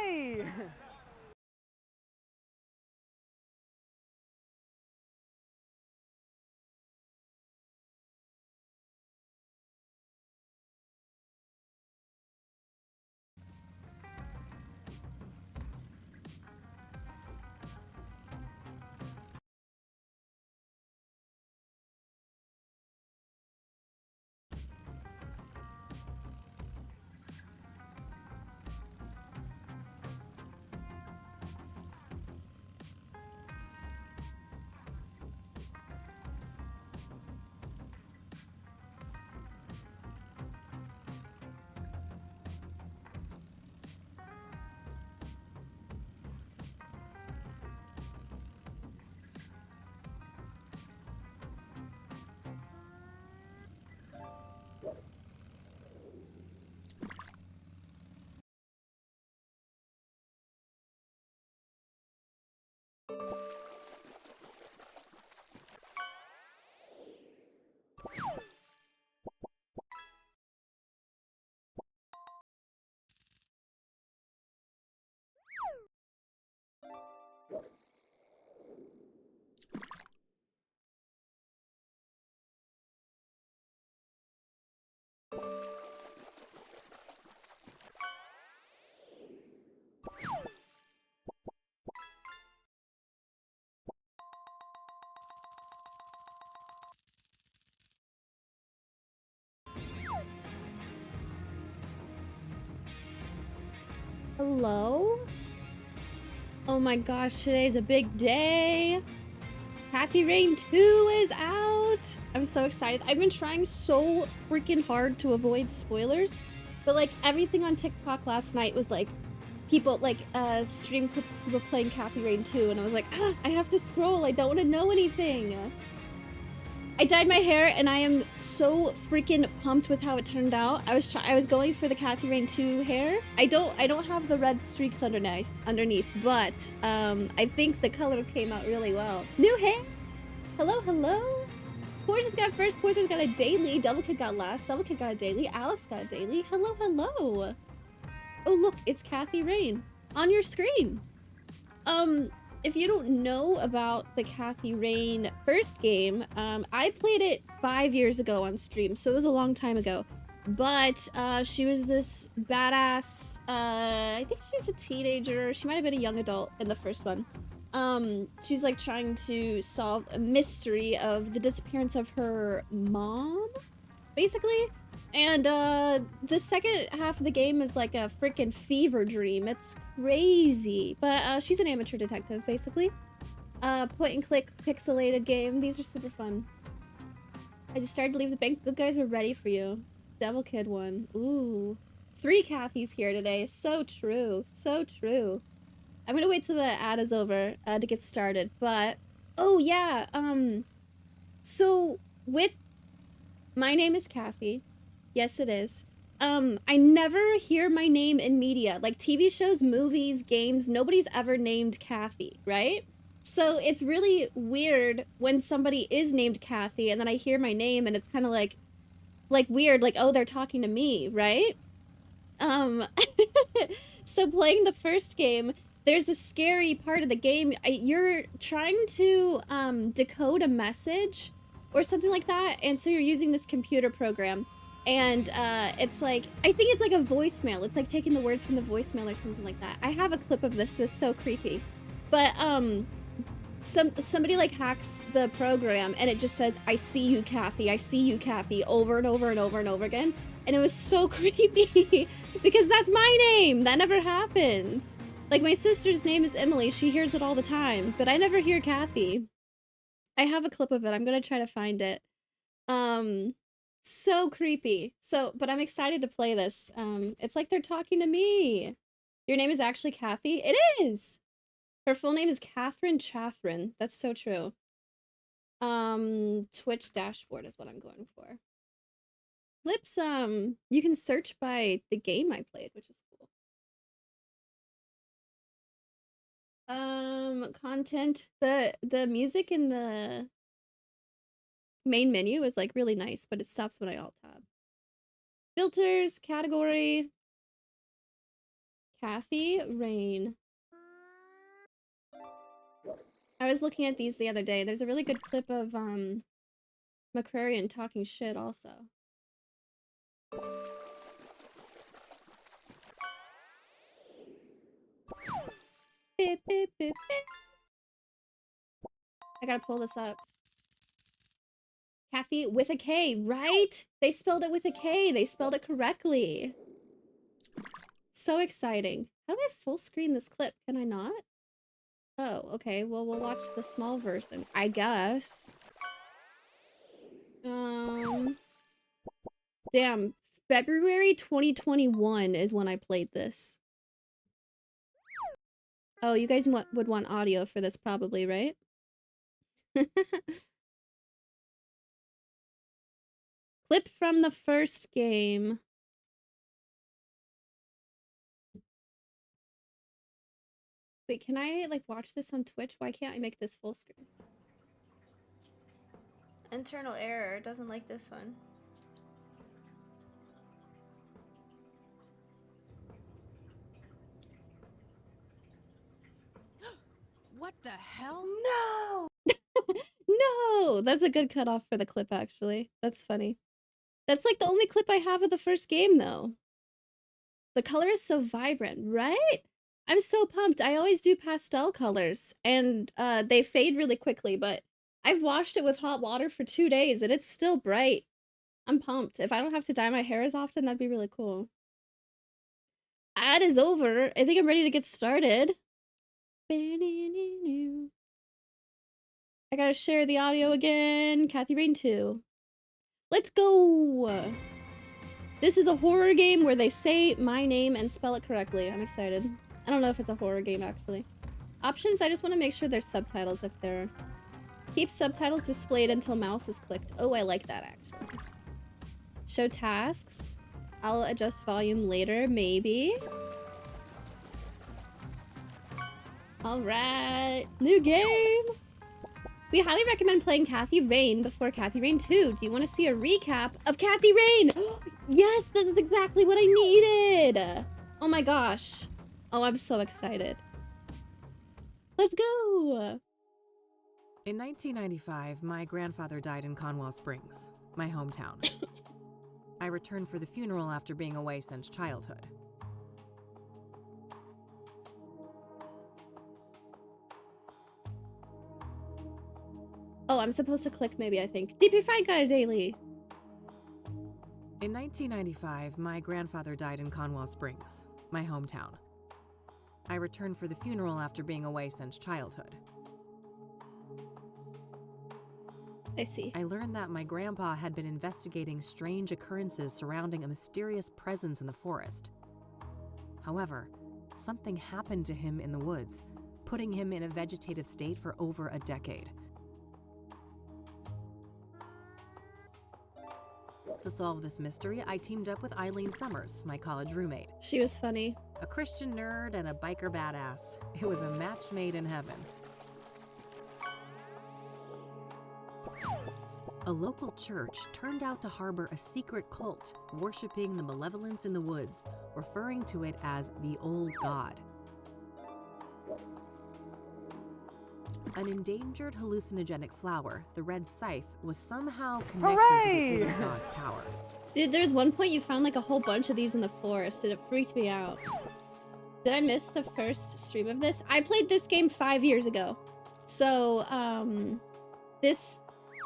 Yay! Hello? Oh my gosh, today's a big day. Cathy Rain 2 is out. I'm so excited. I've been trying so freaking hard to avoid spoilers, but like everything on TikTok last night was like people like stream clips of people playing Cathy Rain 2, and I was like, I have to scroll. I don't want to know anything. I dyed my hair and I am so freaking pumped with how it turned out. I was going for the Cathy Rain 2 hair. I don't have the red streaks underneath, but I think the color came out really well. New hair. Hello, hello. Porter's got first, Porter's got a daily, Double Kid got last, Double Kid got a daily, Alex got a daily. Hello, hello. Oh look, it's Cathy Rain on your screen. If you don't know about the Cathy Rain first game, I played it 5 years ago on stream, so it was a long time ago. But she was this badass, I think she's a teenager, she might have been a young adult in the first one. She's like trying to solve a mystery of the disappearance of her mom, basically. And the second half of the game is like a freaking fever dream. It's crazy. But she's an amateur detective, basically. Point and click pixelated game. These are super fun. I just started to leave the bank. The guys were ready for you. Devil Kid one. Ooh. 3 Cathys here today. So true. So true. I'm gonna wait till the ad is over to get started. But, oh yeah. So with my name is Cathy. Yes, it is. I never hear my name in media, like TV shows, movies, games. Nobody's ever named Cathy, right? So it's really weird when somebody is named Cathy and then I hear my name and it's kind of like weird, like, oh, they're talking to me, right? Um, so playing the first game, there's a scary part of the game. You're trying to decode a message or something like that, and so you're using this computer program, and it's like, I think it's like a voicemail. It's like taking the words from the voicemail or something like that. I have a clip of this. It was so creepy, but somebody like hacks the program and it just says, I see you, Cathy, I see you, Cathy, over and over and over and over again. And it was so creepy because that's my name. That never happens. Like, my sister's name is Emily. She hears it all the time, but I never hear Cathy. I have a clip of it. I'm gonna try to find it. Um, so creepy. So, but I'm excited to play this. It's like they're talking to me. Your name is actually Cathy? It is! Her full name is Catherine Chathrin. That's so true. Twitch dashboard is what I'm going for. Lips, you can search by the game I played, which is cool. Content. The music in the main menu is like really nice, but it stops when I alt tab. Filters, category. Kathy Rain. I was looking at these the other day. There's a really good clip of McCrarian talking shit also. Beep, beep, beep, beep. I gotta pull this up. Kathy with a K, right? They spelled it with a K. They spelled it correctly. So exciting. How do I full screen this clip? Can I not? Oh, okay. Well, we'll watch the small version, I guess. Damn. February 2021 is when I played this. Oh, you guys would want audio for this probably, right? Clip from the first game. Wait, can I like watch this on Twitch? Why can't I make this full screen? Internal error. Doesn't like this one. What the hell? No! No! That's a good cutoff for the clip, actually. That's funny. That's like the only clip I have of the first game, though. The color is so vibrant, right? I'm so pumped. I always do pastel colors, and they fade really quickly, but I've washed it with hot water for 2 days, and it's still bright. I'm pumped. If I don't have to dye my hair as often, that'd be really cool. Ad is over. I think I'm ready to get started. I gotta share the audio again. Kathy Rain 2. Let's go! This is a horror game where they say my name and spell it correctly. I'm excited. I don't know if it's a horror game, actually. Options, I just want to make sure there's subtitles if there are. Keep subtitles displayed until mouse is clicked. Oh, I like that, actually. Show tasks. I'll adjust volume later, maybe. Alright, new game! We highly recommend playing Kathy Rain before Kathy Rain 2. Do you want to see a recap of Kathy Rain? Yes, this is exactly what I needed! Oh my gosh. Oh, I'm so excited. Let's go! In 1995, my grandfather died in Conwell Springs, my hometown. I returned for the funeral after being away since childhood. Oh, I'm supposed to click maybe, I think. DP Frank got a daily. In 1995, my grandfather died in Conwell Springs, my hometown. I returned for the funeral after being away since childhood. I see. I learned that my grandpa had been investigating strange occurrences surrounding a mysterious presence in the forest. However, something happened to him in the woods, putting him in a vegetative state for over a decade. To solve this mystery, I teamed up with Eileen Summers, my college roommate. She was funny. A Christian nerd and a biker badass. It was a match made in heaven. A local church turned out to harbor a secret cult, worshipping the malevolence in the woods, referring to it as the Old God. An endangered hallucinogenic flower, the red scythe, was somehow connected to the Old God's power. Dude, there's one point you found like a whole bunch of these in the forest and it freaked me out. Did I miss the first stream of this? I played this game 5 years ago. So,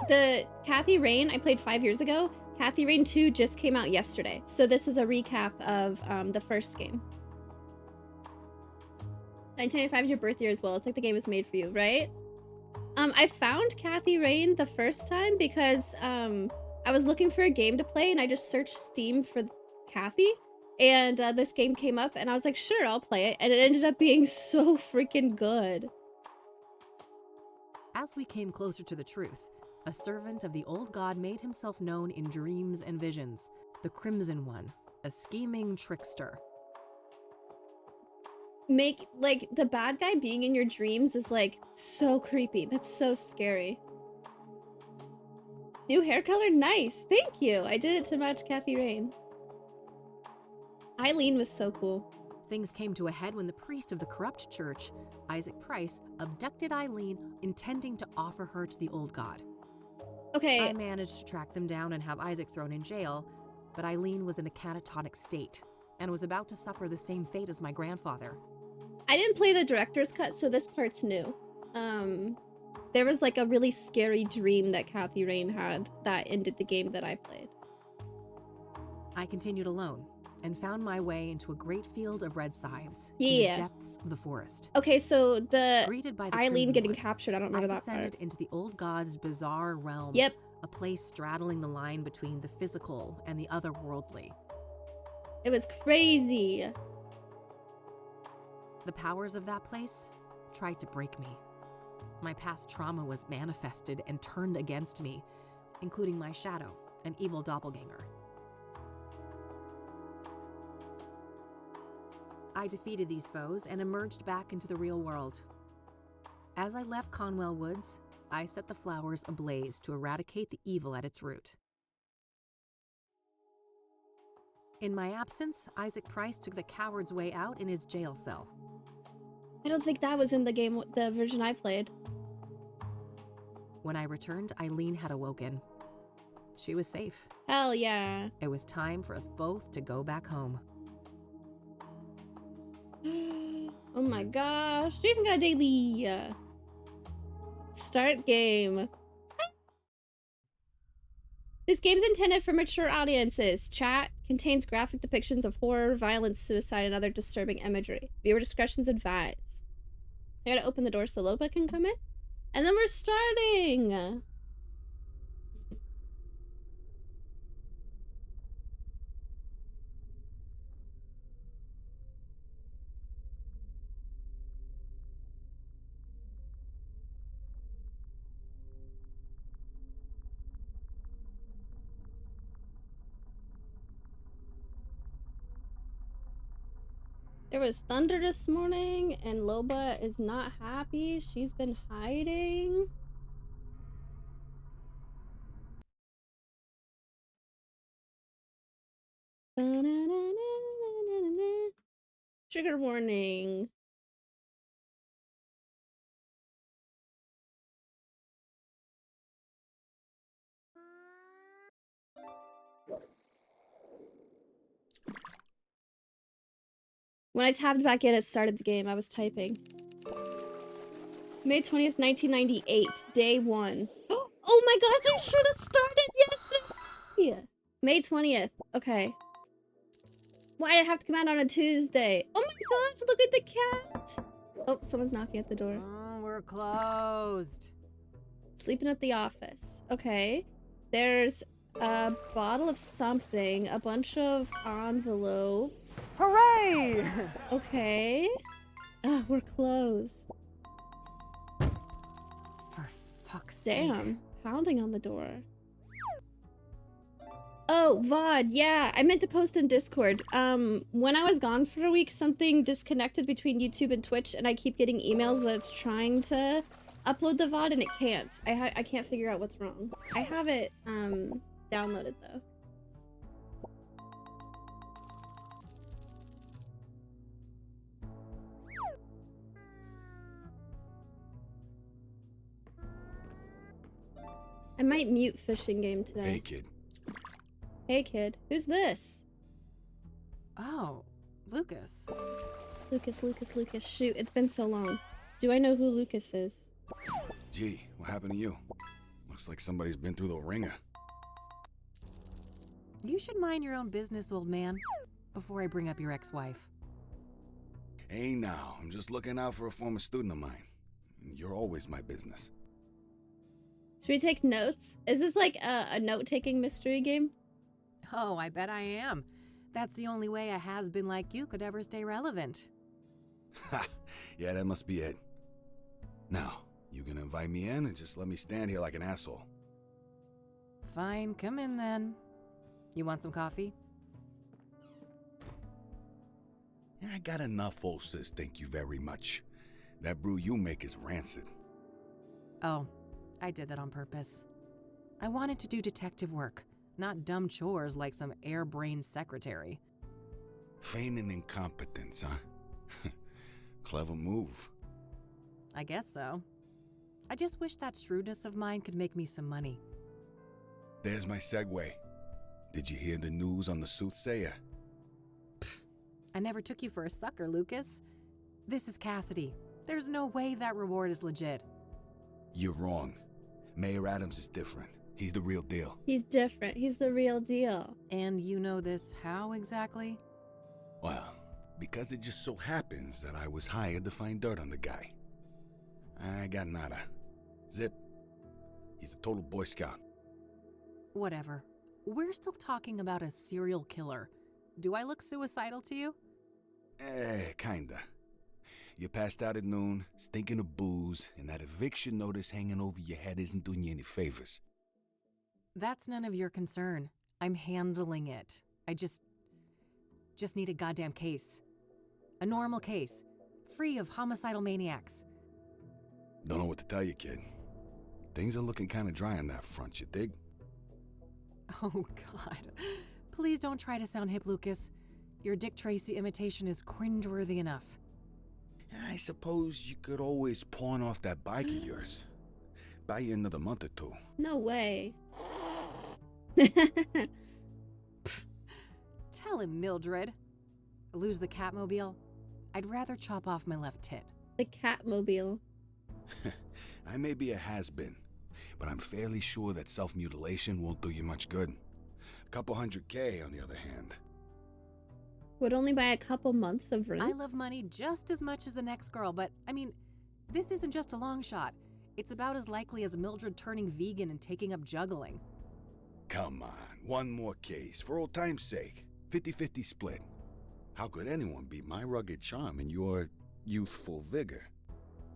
the Kathy Rain I played 5 years ago. Kathy Rain 2 just came out yesterday. So this is a recap of the first game. 1995 is your birth year as well. It's like the game was made for you, right? I found Kathy Rain the first time because I was looking for a game to play and I just searched Steam for Kathy. And this game came up and I was like, sure, I'll play it. And it ended up being so freaking good. As we came closer to the truth, a servant of the Old God made himself known in dreams and visions. The Crimson One, a scheming trickster. Like, the bad guy being in your dreams is, like, so creepy. That's so scary. New hair color? Nice! Thank you! I did it to match Kathy Rain. Eileen was so cool. Things came to a head when the priest of the corrupt church, Isaac Price, abducted Eileen, intending to offer her to the old god. Okay, I managed to track them down and have Isaac thrown in jail, but Eileen was in a catatonic state and was about to suffer the same fate as my grandfather. I didn't play the director's cut, so this part's new. There was like a really scary dream that Kathy Rain had that ended the game that I played. I continued alone and found my way into a great field of red scythes Yeah. in the depths of the forest. Okay, so the Greeted by the Eileen Crimson getting Wood, captured, I don't I remember that descended part. into the old god's bizarre realm. Yep. A place straddling the line between the physical and the otherworldly. It was crazy. The powers of that place tried to break me. My past trauma was manifested and turned against me, including my shadow, an evil doppelganger. I defeated these foes and emerged back into the real world. As I left Conwell Woods, I set the flowers ablaze to eradicate the evil at its root. In my absence, Isaac Price took the coward's way out in his jail cell. I don't think that was in the game, the version I played. When I returned, Eileen had awoken. She was safe. Hell yeah. It was time for us both to go back home. Oh my gosh. Jason got a daily. Start game. This game's intended for mature audiences. Chat contains graphic depictions of horror, violence, suicide, and other disturbing imagery. Viewer discretion's advised. I gotta open the door so Loba can come in. And then we're starting! There was thunder this morning, and Loba is not happy. She's been hiding. Trigger warning. When I tabbed back in, it started the game. I was typing. May 20th, 1998. Day 1. Oh my gosh, I should have started yesterday! May 20th. Okay. Why did it have to come out on a Tuesday? Oh my gosh, look at the cat! Oh, someone's knocking at the door. Oh, we're closed. Sleeping at the office. Okay. There's a bottle of something, a bunch of envelopes. Hooray! Okay. Ugh, we're closed. For fuck's sake. Damn. Pounding on the door. Oh, VOD, yeah. I meant to post in Discord. When I was gone for a week, something disconnected between YouTube and Twitch, and I keep getting emails that it's trying to upload the VOD, and it can't. I can't figure out what's wrong. I have it, downloaded, though. I might mute fishing game today. Hey, kid. Hey, kid. Who's this? Oh, Lucas. Lucas. Shoot, it's been so long. Do I know who Lucas is? Gee, what happened to you? Looks like somebody's been through the ringer. You should mind your own business, old man, before I bring up your ex-wife. Hey, now, I'm just looking out for a former student of mine. You're always my business. Should we take notes? Is this like a note-taking mystery game? Oh, I bet I am. That's the only way a has-been like you could ever stay relevant. Ha! Yeah, that must be it. Now, you gonna invite me in and just let me stand here like an asshole? Fine, come in then. You want some coffee? Yeah, I got enough, old sis, thank you very much. That brew you make is rancid. Oh, I did that on purpose. I wanted to do detective work, not dumb chores like some airbrained secretary. Feigning incompetence, huh? Clever move. I guess so. I just wish that shrewdness of mine could make me some money. There's my segue. Did you hear the news on the soothsayer? I never took you for a sucker, Lucas. This is Cassidy. There's no way that reward is legit. You're wrong. Mayor Adams is different. He's the real deal. He's different. He's the real deal. And you know this how exactly? Well, because it just so happens that I was hired to find dirt on the guy. I got nada. Zip. He's a total Boy Scout. Whatever. We're still talking about a serial killer. Do I look suicidal to you? Kinda. You passed out at noon, stinking of booze, and that eviction notice hanging over your head isn't doing you any favors. That's none of your concern. I'm handling it. I just need a goddamn case. A normal case. Free of homicidal maniacs. Don't know what to tell you, kid. Things are looking kinda dry on that front, you dig? Oh, God. Please don't try to sound hip, Lucas. Your Dick Tracy imitation is cringeworthy enough. I suppose you could always pawn off that bike of yours. Buy you another month or two. No way. Tell him, Mildred. Lose the Catmobile? I'd rather chop off my left tit. The Catmobile. I may be a has-been, but I'm fairly sure that self-mutilation won't do you much good. A couple $100K, on the other hand. Would only buy a couple months of rent? I love money just as much as the next girl, but, I mean, this isn't just a long shot. It's about as likely as Mildred turning vegan and taking up juggling. Come on, one more case, for old time's sake. 50-50 split. How could anyone beat my rugged charm and your youthful vigor?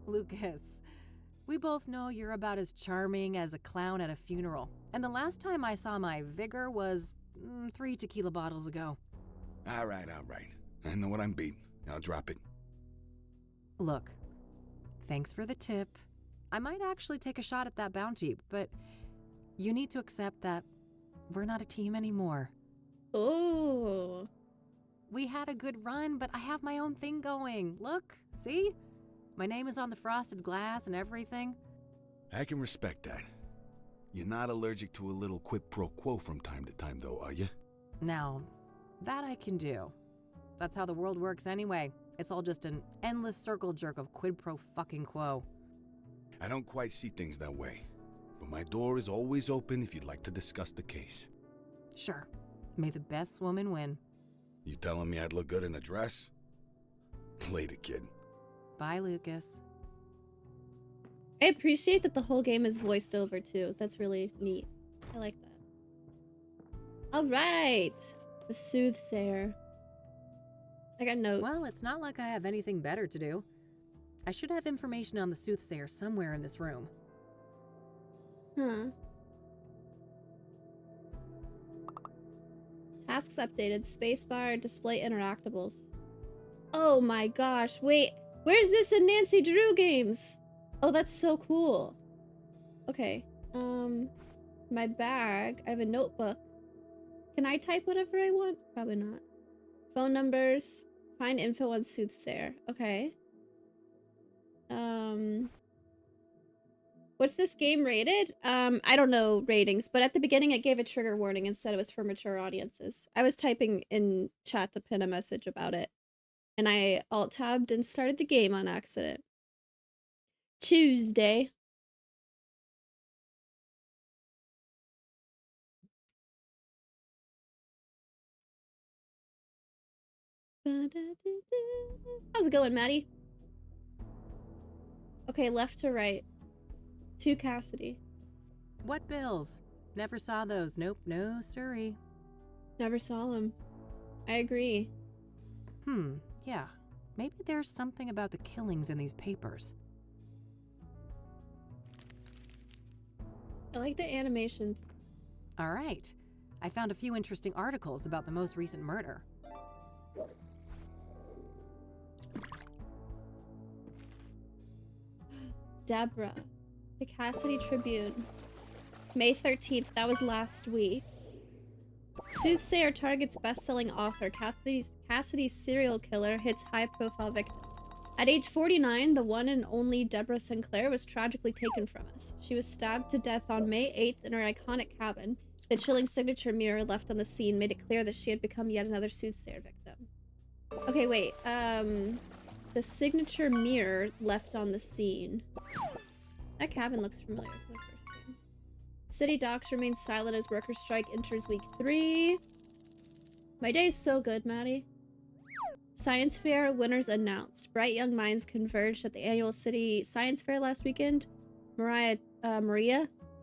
Lucas, we both know you're about as charming as a clown at a funeral. And the last time I saw my vigor was 3 tequila bottles ago. All right. I know what I'm beating. I'll drop it. Look, thanks for the tip. I might actually take a shot at that bounty, but you need to accept that we're not a team anymore. Oh. We had a good run, but I have my own thing going. Look, see? My name is on the frosted glass and everything. I can respect that. You're not allergic to a little quid pro quo from time to time, though, are you? Now, that I can do. That's how the world works anyway. It's all just an endless circle jerk of quid pro fucking quo. I don't quite see things that way, but my door is always open if you'd like to discuss the case. Sure. May the best woman win. You telling me I'd look good in a dress? Later, kid. Bye, Lucas. I appreciate that the whole game is voiced over too. That's really neat. I like that. All right. The soothsayer. I got notes. Well, it's not like I have anything better to do. I should have information on the soothsayer somewhere in this room. Huh. Tasks updated. Spacebar. Display interactables. Oh my gosh. Wait. Where's this in Nancy Drew games? Oh, that's so cool. Okay. My bag. I have a notebook. Can I type whatever I want? Probably not. Phone numbers. Find info on soothsayer. Okay. What's this game rated? I don't know ratings, but at the beginning it gave a trigger warning and said it was for mature audiences. I was typing in chat to pin a message about it, and I alt-tabbed and started the game on accident. Tuesday. How's it going, Maddie? Okay, left to right. To Cassidy. What bills? Never saw those. Nope, no siree. Never saw him. I agree. Yeah. Maybe there's something about the killings in these papers. I like the animations. All right. I found a few interesting articles about the most recent murder. Deborah. The Cassidy Tribune. May 13th. That was last week. Soothsayer targets best-selling author. Cassidy's serial killer hits high-profile victim. At age 49, the one and only Deborah Sinclair was tragically taken from us. She was stabbed to death on May 8th in her iconic cabin. The chilling signature mirror left on the scene made it clear that she had become yet another soothsayer victim. Okay, wait. The signature mirror left on the scene. That cabin looks familiar for the first time. City docks remain silent as workers' strike enters week 3. My day is so good, Maddie. Science fair winners announced. Bright young minds converged at the annual city science fair last weekend. Maria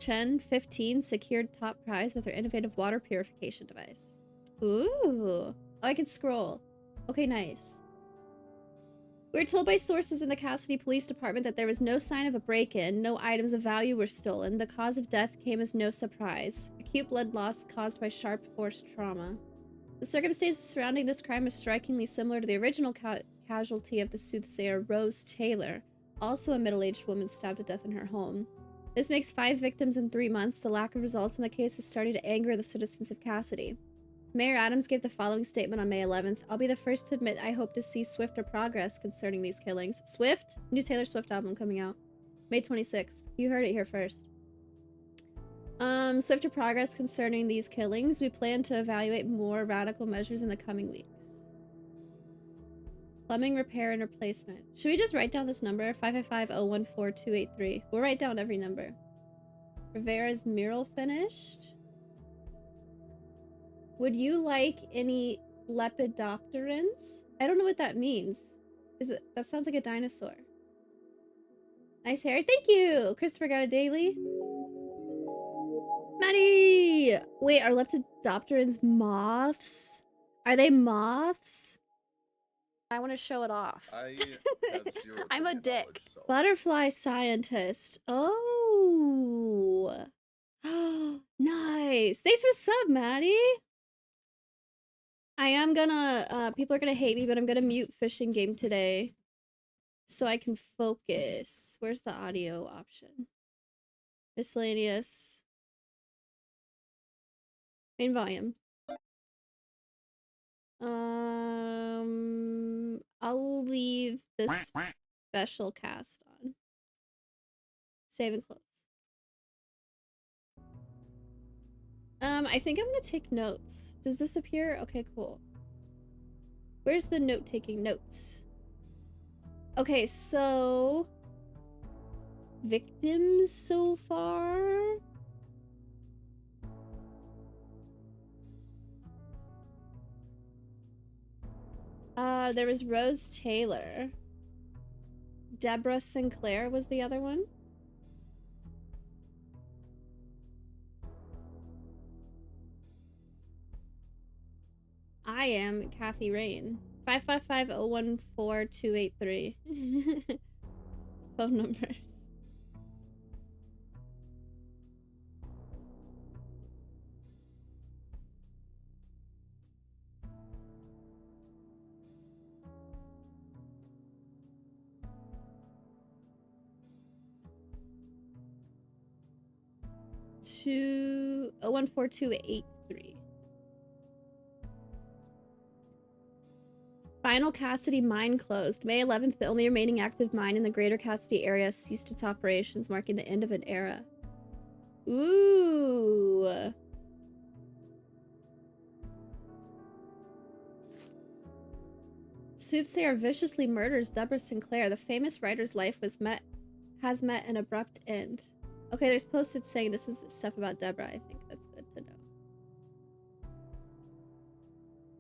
Chen, 15, secured top prize with her innovative water purification device. Ooh. Oh, I can scroll. Okay, nice. We're told by sources in the Cassidy Police Department that there was no sign of a break-in, no items of value were stolen. The cause of death came as no surprise. Acute blood loss caused by sharp force trauma. The circumstances surrounding this crime is strikingly similar to the original casualty of the soothsayer Rose Taylor, also a middle-aged woman stabbed to death in her home. This makes 5 victims in 3 months. The lack of results in the case is starting to anger the citizens of Cassidy. Mayor Adams gave the following statement on May 11th. I'll be the first to admit I hope to see swifter progress concerning these killings. Swift? New Taylor Swift album coming out. May 26th. You heard it here first. Swifter progress concerning these killings. We plan to evaluate more radical measures in the coming weeks. Plumbing repair and replacement. Should we just write down this number? 555-014-283. We'll write down every number. Rivera's mural finished. Would you like any lepidopterans? I don't know what that means. That sounds like a dinosaur. Nice hair. Thank you! Christopher got a daily. Maddie! Wait, are lepidopterans moths? Are they moths? I want to show it off. I have 0 I'm a knowledge, dick. so- Butterfly scientist. Oh. Nice. Thanks for the sub, Maddie. I am gonna, people are gonna hate me, but I'm gonna mute fishing game today so I can focus. Where's the audio option? Miscellaneous. Main volume. I'll leave this special cast on. Save and close. I think I'm gonna take notes. Does this appear? Okay, cool. Where's the note-taking notes? Okay, so victims so far. There was Rose Taylor. Deborah Sinclair was the other one. I am Kathy Rain. 555-014-283. Phone numbers. To 014-283. Final Cassidy mine closed. May 11th, the only remaining active mine in the greater Cassidy area ceased its operations, marking the end of an era. Ooh. Soothsayer viciously murders Deborah Sinclair. The famous writer's life has met an abrupt end. Okay, there's posted saying this is stuff about Deborah. I think that's good to know.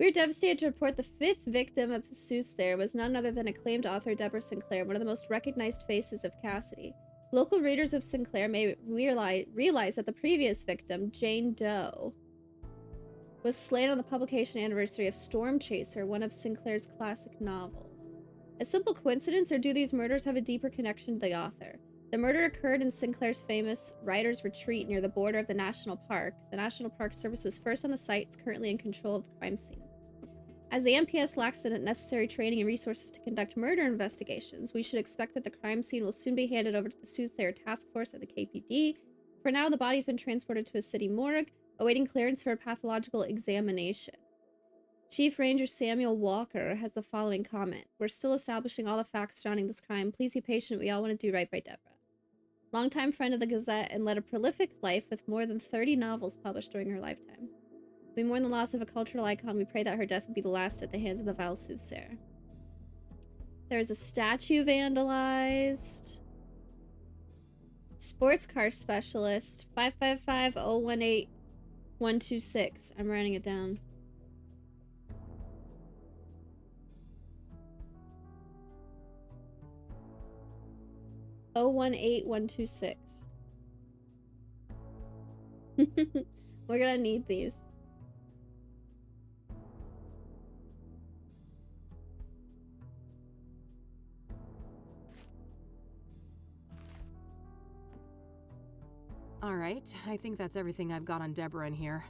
We're devastated to report the 5th victim of the soothsayer was none other than acclaimed author Deborah Sinclair, one of the most recognized faces of Cassidy. Local readers of Sinclair may realize that the previous victim, Jane Doe, was slain on the publication anniversary of Storm Chaser, one of Sinclair's classic novels. A simple coincidence, or do these murders have a deeper connection to the author? The murder occurred in Sinclair's famous writer's retreat near the border of the National Park. The National Park Service was first on the site, it's currently in control of the crime scene. As the NPS lacks the necessary training and resources to conduct murder investigations, we should expect that the crime scene will soon be handed over to the Soothsayer Task Force at the KPD. For now, the body's been transported to a city morgue. awaiting clearance for a pathological examination. Chief Ranger Samuel Walker has the following comment. We're still establishing all the facts surrounding this crime. Please be patient. We all want to do right by Deborah. Longtime friend of the Gazette and led a prolific life with more than 30 novels published during her lifetime. We mourn the loss of a cultural icon. We pray that her death will be the last at the hands of the vile soothsayer. There's a statue vandalized. Sports car specialist. 555-018-126. I'm writing it down. Oh, 18126. We're gonna need these. All right, I think that's everything I've got on Deborah in here.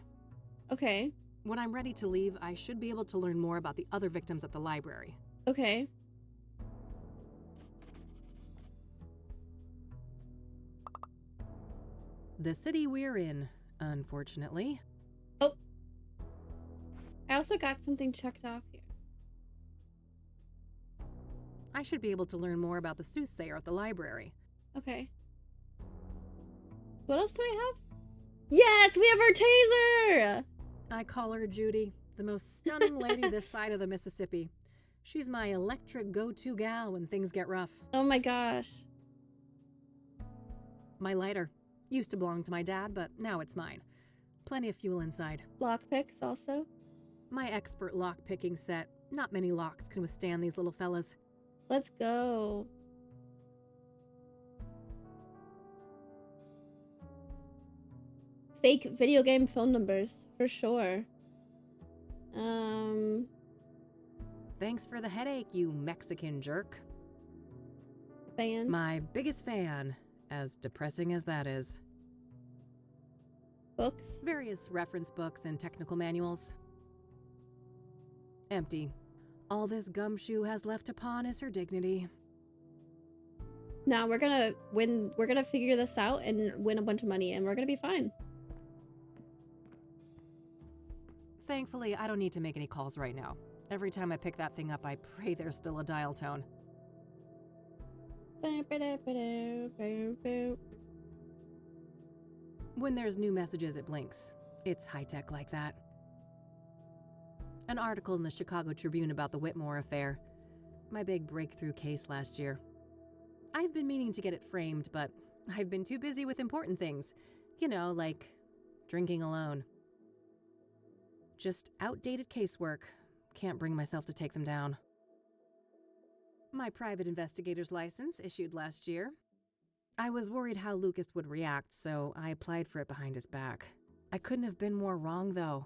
Okay. When I'm ready to leave, I should be able to learn more about the other victims at the library. Okay. The city we're in, unfortunately. Oh. I also got something checked off here. I should be able to learn more about the soothsayer at the library. Okay. What else do I have? Yes, we have our taser! I call her Judy, the most stunning lady this side of the Mississippi. She's my electric go-to gal when things get rough. Oh my gosh. My lighter. Used to belong to my dad, but now it's mine. Plenty of fuel inside. Lockpicks also. My expert lock-picking set. Not many locks can withstand these little fellas. Let's go. Fake video game phone numbers, for sure. Thanks for the headache, you Mexican jerk. Fan. My biggest fan, as depressing as that is. Books. Various reference books and technical manuals. Empty. All this gumshoe has left to pawn is her dignity. Now we're gonna win. We're gonna figure this out and win a bunch of money, and we're gonna be fine. Thankfully, I don't need to make any calls right now. Every time I pick that thing up, I pray there's still a dial tone. When there's new messages, it blinks. It's high-tech like that. An article in the Chicago Tribune about the Whitmore affair. My big breakthrough case last year. I've been meaning to get it framed, but I've been too busy with important things. You know, like drinking alone. Just outdated casework. Can't bring myself to take them down. My private investigator's license issued last year. I was worried how Lucas would react, so I applied for it behind his back. I couldn't have been more wrong, though.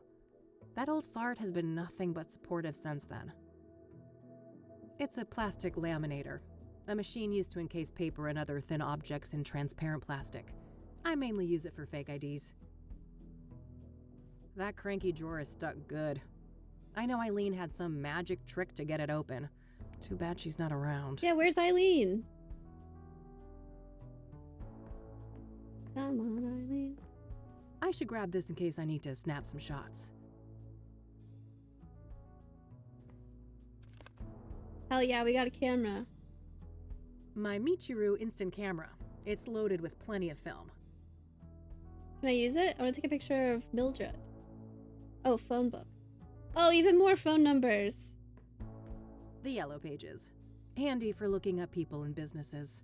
That old fart has been nothing but supportive since then. It's a plastic laminator, a machine used to encase paper and other thin objects in transparent plastic. I mainly use it for fake IDs. That cranky drawer is stuck good. I know Eileen had some magic trick to get it open. Too bad she's not around. Yeah, where's Eileen? Come on, Eileen. I should grab this in case I need to snap some shots. Hell yeah, we got a camera. My Michiru instant camera. It's loaded with plenty of film. Can I use it? I want to take a picture of Mildred. Oh, phone book. Oh, even more phone numbers. The yellow pages. Handy for looking up people and businesses.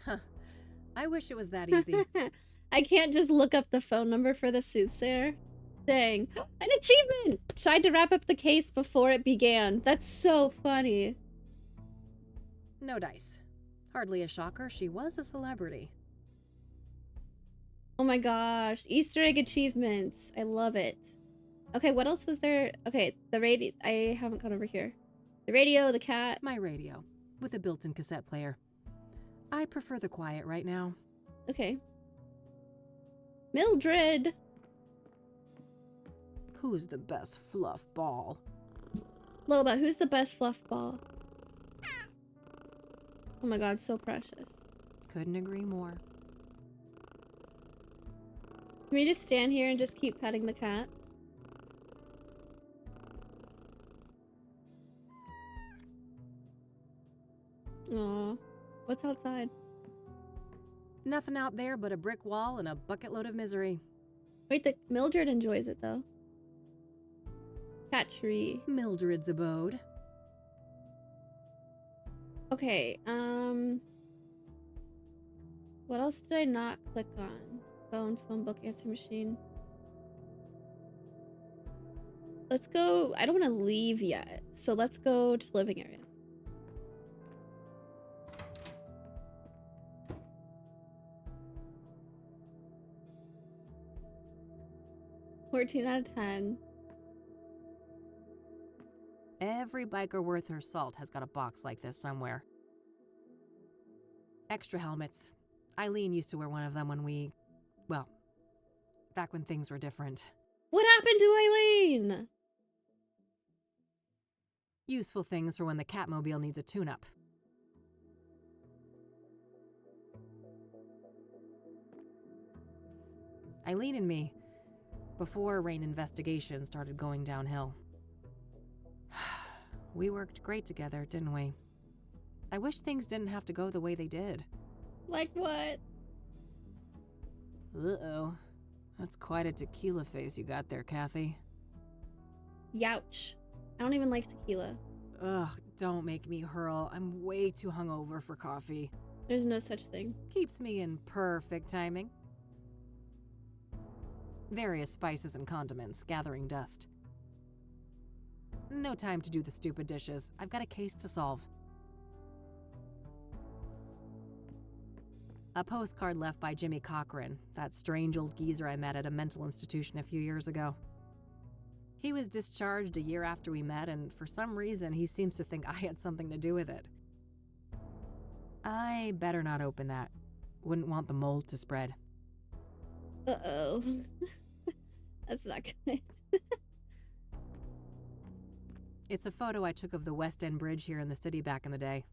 Huh. I wish it was that easy. I can't just look up the phone number for the soothsayer. Dang. An achievement! Tried to wrap up the case before it began. That's so funny. No dice. Hardly a shocker, she was a celebrity. Oh my gosh. Easter egg achievements. I love it. Okay, what else was there? Okay, the radio. I haven't gone over here. The radio, the cat. My radio, with a built-in cassette player. I prefer the quiet right now. Okay. Mildred! Who's the best fluff ball? Loba, who's the best fluff ball? Oh my god, so precious. Couldn't agree more. Can we just stand here and just keep petting the cat? Aw. What's outside? Nothing out there but a brick wall and a bucket load of misery. Wait, the Mildred enjoys it though. Cat tree. Mildred's abode. Okay, what else did I not click on? Phone book, answer machine. Let's go. I don't want to leave yet, so let's go to living area. $14 out of 10. Every biker worth her salt has got a box like this somewhere. Extra helmets. Eileen used to wear one of them when well, back when things were different. What happened to Eileen? Useful things for when the Catmobile needs a tune-up. Eileen and me, before Rain Investigation started going downhill. We worked great together, didn't we? I wish things didn't have to go the way they did. Like what? Uh-oh. That's quite a tequila face you got there, Kathy. Youch. I don't even like tequila. Ugh, don't make me hurl. I'm way too hungover for coffee. There's no such thing. Keeps me in perfect timing. Various spices and condiments, gathering dust. No time to do the stupid dishes. I've got a case to solve. A postcard left by Jimmy Cochran, that strange old geezer I met at a mental institution a few years ago. He was discharged a year after we met, and for some reason he seems to think I had something to do with it. I better not open that. Wouldn't want the mold to spread. Uh-oh. That's not good. It's a photo I took of the West End Bridge here in the city back in the day.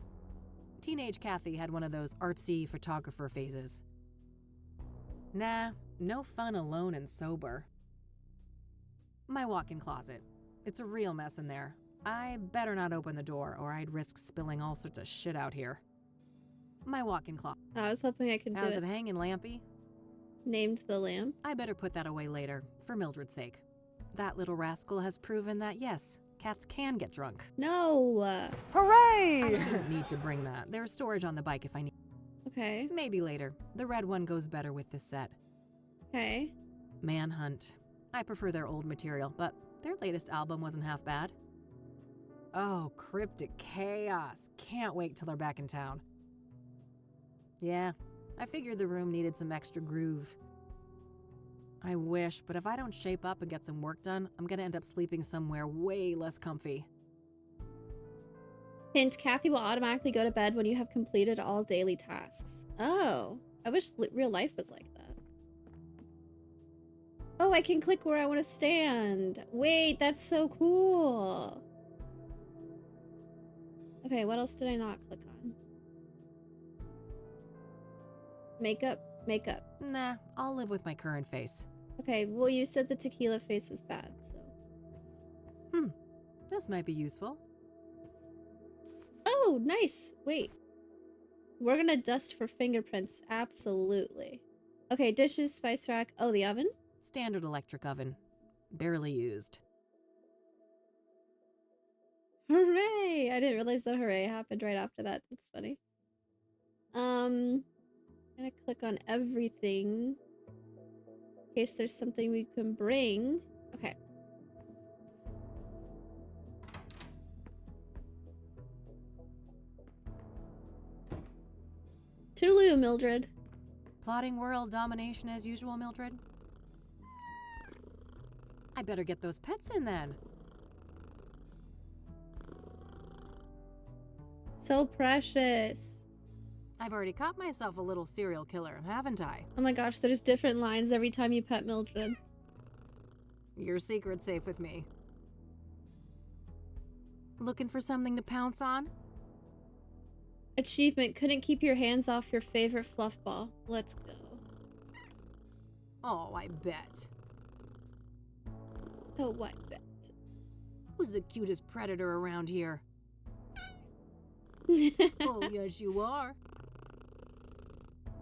Teenage Kathy had one of those artsy photographer phases. Nah, no fun alone and sober. My walk-in closet. It's a real mess in there. I better not open the door or I'd risk spilling all sorts of shit out here. My walk-in closet. I was hoping I could do How's it. it hanging, Lampy? Named the lamp. I better put that away later, for Mildred's sake. That little rascal has proven that yes, cats can get drunk. No. I shouldn't need to bring that. There's storage on the bike if I need. Okay. Maybe later. The red one goes better with this set. Okay. Manhunt. I prefer their old material, but their latest album wasn't half bad. Oh, Cryptic Chaos. Can't wait till they're back in town. Yeah, I figured the room needed some extra groove. I wish, but if I don't shape up and get some work done, I'm gonna end up sleeping somewhere way less comfy. Hint, Kathy will automatically go to bed when you have completed all daily tasks. Oh, I wish real life was like that. Oh, I can click where I want to stand. Wait, that's so cool. Okay, what else did I not click on? Makeup. Nah, I'll live with my current face. Okay, well, you said the tequila face was bad, so. This might be useful. Oh, nice. Wait. We're gonna dust for fingerprints. Absolutely. Okay, dishes, spice rack. Oh, the oven? Standard electric oven. Barely used. Hooray! I didn't realize that hooray happened right after that. That's funny. I'm gonna click on everything. In case there's something we can bring. Okay. Toodaloo, Mildred. Plotting world domination as usual, Mildred? I better get those pets in then. So precious. I've already caught myself a little serial killer, haven't I? Oh my gosh, there's different lines every time you pet Mildred. Your secret's safe with me. Looking for something to pounce on? Achievement, couldn't keep your hands off your favorite fluff ball. Let's go. Oh, I bet. Oh, what bet? Who's the cutest predator around here? This Oh, yes, you are.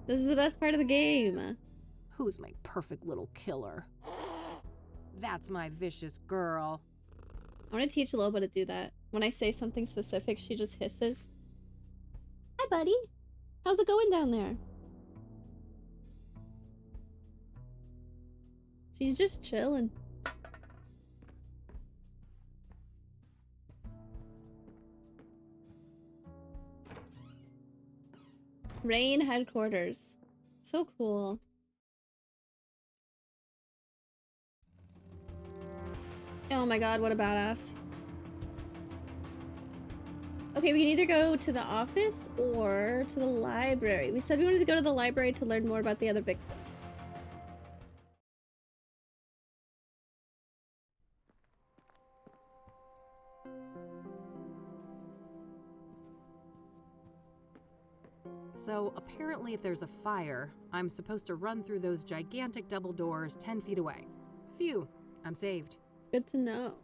is the best part of the game. Who's my perfect little killer? That's my vicious girl. I want to teach Loba to do that. When I say something specific, she just hisses. Hi, buddy. How's it going down there? She's just chilling. Rain headquarters. So cool. Oh my god, what a badass. Okay, we can either go to the office or to the library. We said we wanted to go to the library to learn more about the other victims. So, apparently if there's a fire, I'm supposed to run through those gigantic double doors 10 feet away. Phew, I'm saved. Good to know.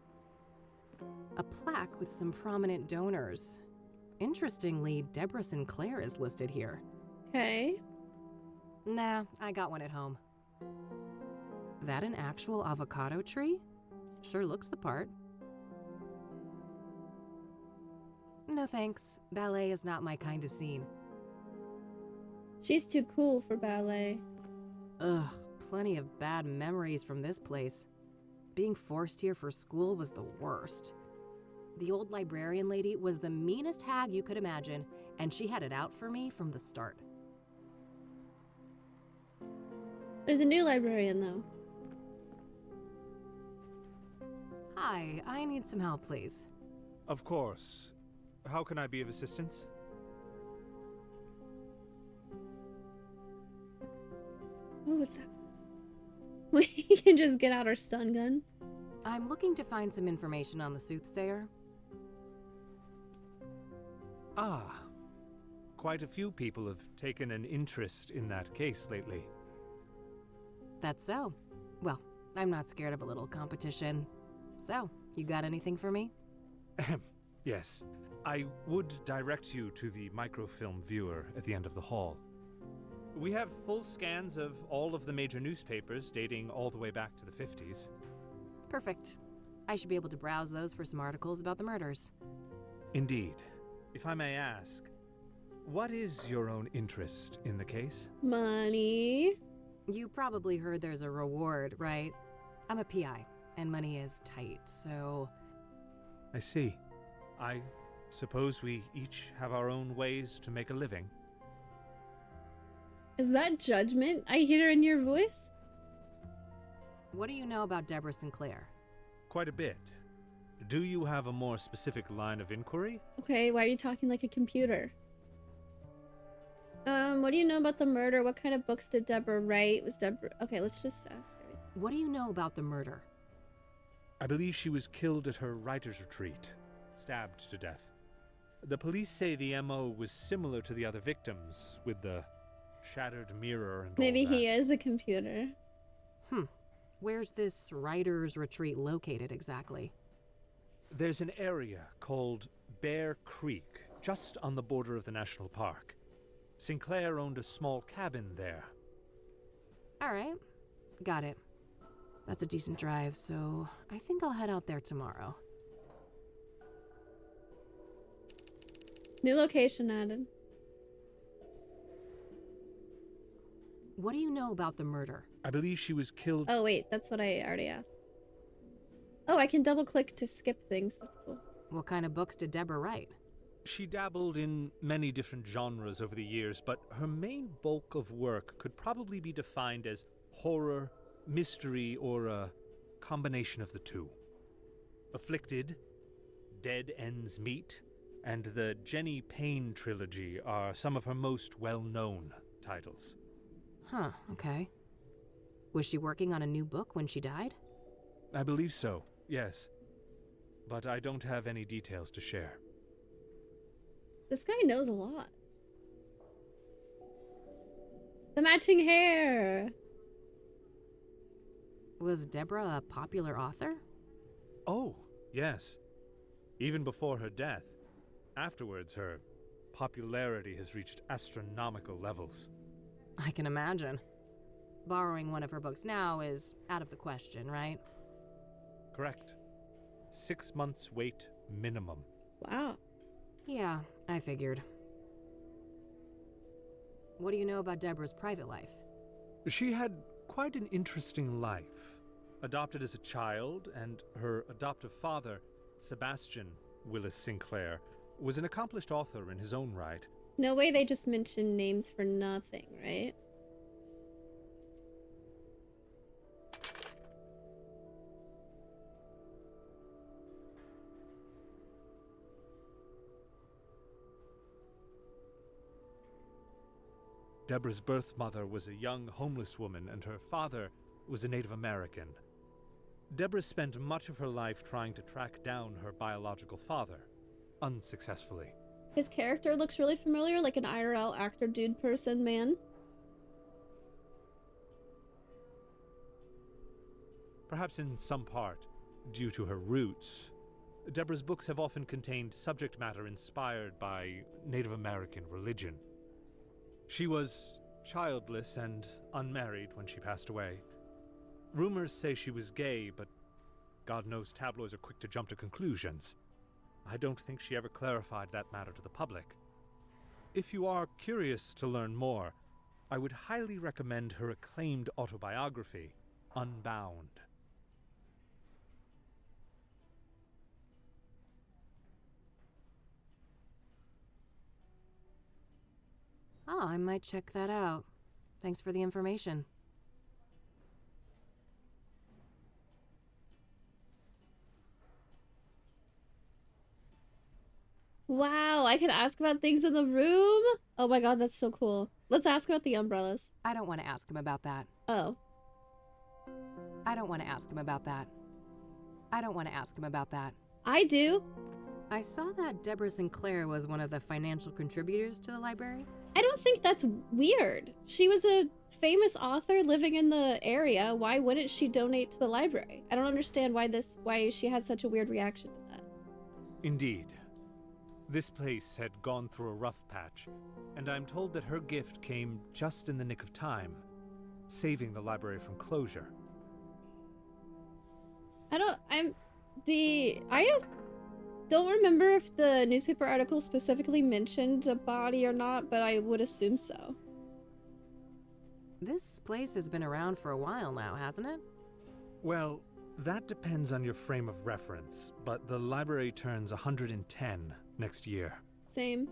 A plaque with some prominent donors. Interestingly, Deborah Sinclair is listed here. Okay. Nah, I got one at home. That an actual avocado tree? Sure looks the part. No thanks. Ballet is not my kind of scene. She's too cool for ballet. Ugh, plenty of bad memories from this place. Being forced here for school was the worst. The old librarian lady was the meanest hag you could imagine, and she had it out for me from the start. There's a new librarian, though. Hi, I need some help, please. Of course. How can I be of assistance? Oh, what's that? We can just get out our stun gun. I'm looking to find some information on the soothsayer. Ah. Quite a few people have taken an interest in that case lately. That's so. Well, I'm not scared of a little competition. So, you got anything for me? Ahem. Yes. I would direct you to the microfilm viewer at the end of the hall. We have full scans of all of the major newspapers dating all the way back to the 50s. Perfect. I should be able to browse those for some articles about the murders. Indeed. If I may ask, what is your own interest in the case? Money. You probably heard there's a reward, right? I'm a PI, and money is tight, so... I see. I suppose we each have our own ways to make a living. Is that judgment I hear in your voice? What do you know about Deborah Sinclair? Quite a bit. Do you have a more specific line of inquiry? Okay, why are you talking like a computer? What do you know about the murder? What kind of books did Deborah write? Was Deborah... Okay, let's just ask everything. What do you know about the murder? I believe she was killed at her writer's retreat, stabbed to death. The police say the MO was similar to the other victims, with the shattered mirror and Maybe all that. he is a computer. Where's this writer's retreat located exactly? There's an area called Bear Creek, just on the border of the national park. Sinclair owned a small cabin there. All right, got it. That's a decent drive, so I think I'll head out there tomorrow. New location added. What do you know about the murder? I believe she was killed. Oh wait, that's what I already asked. Oh, I can double click to skip things. That's cool. What kind of books did Deborah write? She dabbled in many different genres over the years, but her main bulk of work could probably be defined as horror, mystery, or a combination of the two. Afflicted, Dead Ends Meet, and the Jenny Payne trilogy are some of her most well-known titles. Huh, okay. Was she working on a new book when she died? I believe so, yes. but I don't have any details to share. This guy knows a lot. The matching hair. Was Deborah a popular author? Oh, yes. Even before her death. Afterwards, her popularity has reached astronomical levels. I can imagine. Borrowing one of her books now is out of the question, right? Correct. 6 months wait minimum. Wow. Yeah, I figured. What do you know about Deborah's private life? She had quite an interesting life. Adopted as a child, and her adoptive father, Sebastian Willis Sinclair, was an accomplished author in his own right. No way they just mentioned names for nothing, right? Deborah's birth mother was a young homeless woman, and her father was a Native American. Deborah spent much of her life trying to track down her biological father, unsuccessfully. His character looks really familiar, like an IRL actor dude person man. Perhaps in some part, due to her roots, Deborah's books have often contained subject matter inspired by Native American religion. She was childless and unmarried when she passed away. Rumors say she was gay, but God knows tabloids are quick to jump to conclusions. I don't think she ever clarified that matter to the public. If you are curious to learn more, I would highly recommend her acclaimed autobiography, Unbound. Oh, I might check that out. Thanks for the information. Wow, I can ask about things in the room? Oh my god, that's so cool. Let's ask about the umbrellas. I don't want to ask him about that. Oh. I don't want to ask him about that. I don't want to ask him about that. I do. I saw that Deborah Sinclair was one of the financial contributors to the library. I don't think that's weird. She was a famous author living in the area. Why wouldn't she donate to the library? I don't understand why she had such a weird reaction to that. Indeed. This place had gone through a rough patch, and I'm told that her gift came just in the nick of time, saving the library from closure. I don't remember if the newspaper article specifically mentioned a body or not, but I would assume so. This place has been around for a while now, hasn't it? Well, that depends on your frame of reference, but the library turns 110 next year. Same.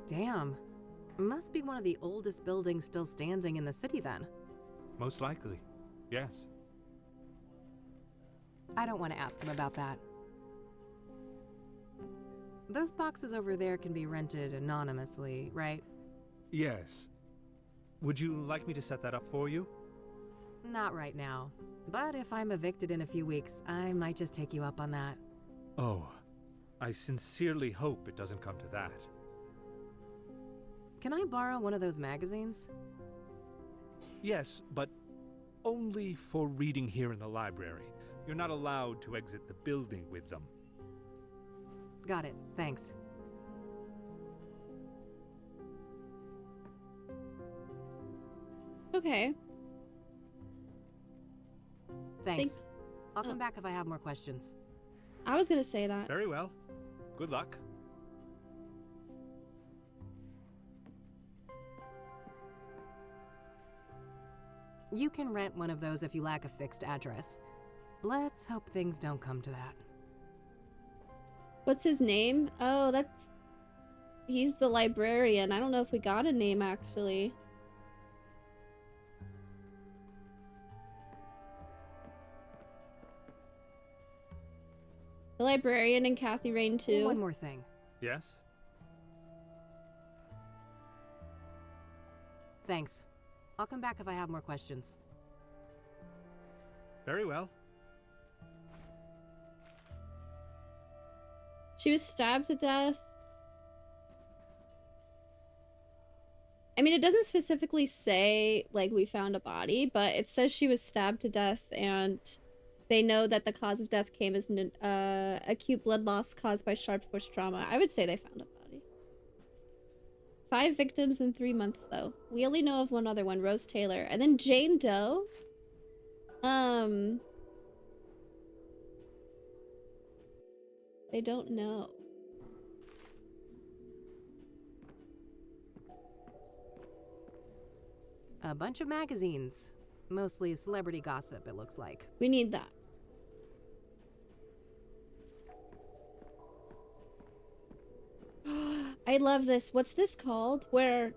Damn. Must be one of the oldest buildings still standing in the city then. Most likely, yes. I don't want to ask him about that. Those boxes over there can be rented anonymously, right? Yes. Would you like me to set that up for you? Not right now. But if I'm evicted in a few weeks, I might just take you up on that. Oh, I sincerely hope it doesn't come to that. Can I borrow one of those magazines? Yes, but only for reading here in the library. You're not allowed to exit the building with them. Got it, thanks. Okay. Thanks. I'll come back if I have more questions. I was gonna say that. Very well. Good luck. You can rent one of those if you lack a fixed address. Let's hope things don't come to that. What's his name? Oh, he's the librarian. I don't know if we got a name actually. The librarian and Kathy Rain too. One more thing. Yes? Thanks. I'll come back if I have more questions. Very well. She was stabbed to death. I mean, it doesn't specifically say, like, we found a body, but it says she was stabbed to death, and they know that the cause of death came as acute blood loss caused by sharp force trauma. I would say they found a body. 5 victims in 3 months, though. We only know of one other one, Rose Taylor. And then Jane Doe. They don't know. A bunch of magazines. Mostly celebrity gossip, it looks like. We need that. I love this. What's this called? Where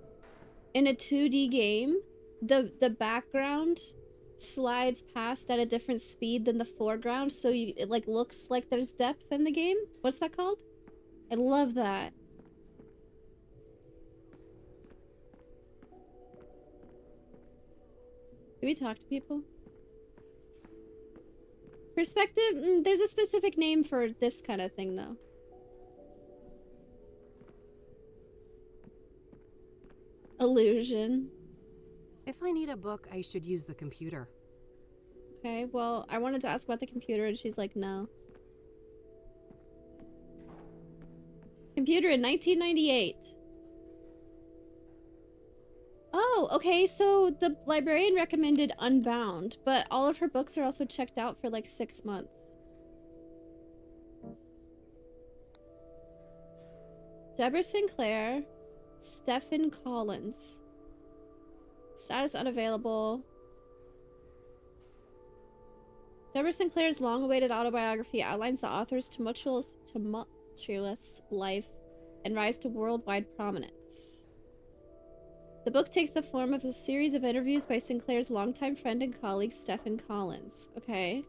in a 2D game, the background slides past at a different speed than the foreground, so it like looks like there's depth in the game. What's that called? I love that. Do we talk to people? Perspective? There's a specific name for this kind of thing, though. Illusion. If I need a book, I should use the computer. Okay, well, I wanted to ask about the computer, and she's like, no. Computer in 1998. Oh, okay, so the librarian recommended Unbound, but all of her books are also checked out for like 6 months. Deborah Sinclair, Stephen Collins. Status unavailable. Deborah Sinclair's long-awaited autobiography outlines the author's tumultuous life and rise to worldwide prominence. The book takes the form of a series of interviews by Sinclair's longtime friend and colleague, Stephen Collins. Okay.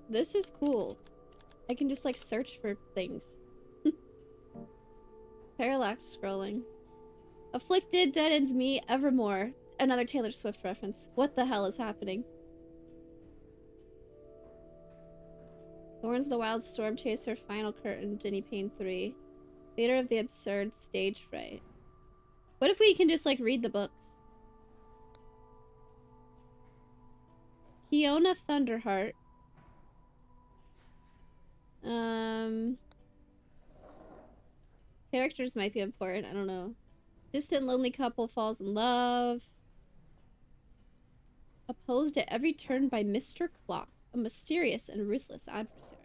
This is cool. I can just like search for things. Parallax scrolling. Afflicted dead ends me evermore. Another Taylor Swift reference. What the hell is happening? Thorns the Wild Storm Chaser, Final Curtain, Jenny Payne 3. Theater of the Absurd, Stage Fright. What if we can just like read the books? Kiona Thunderheart. Characters might be important, I don't know. Distant lonely couple falls in love. Opposed at every turn by Mr. Clock, a mysterious and ruthless adversary.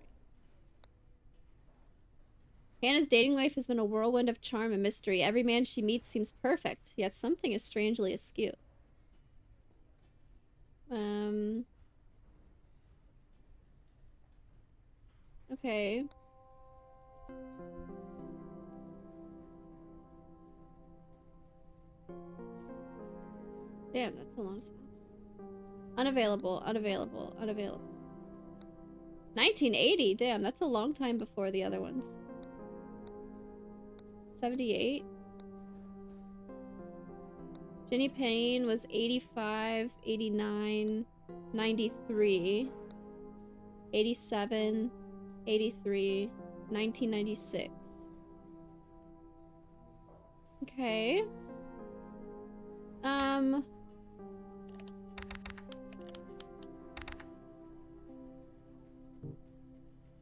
Hannah's dating life has been a whirlwind of charm and mystery. Every man she meets seems perfect, yet something is strangely askew. Okay. Damn, that's a long sentence. Unavailable, unavailable, unavailable. 1980? Damn, that's a long time before the other ones. 78? Jenny Payne was 85, 89, 93, 87, 83, 1996. Okay.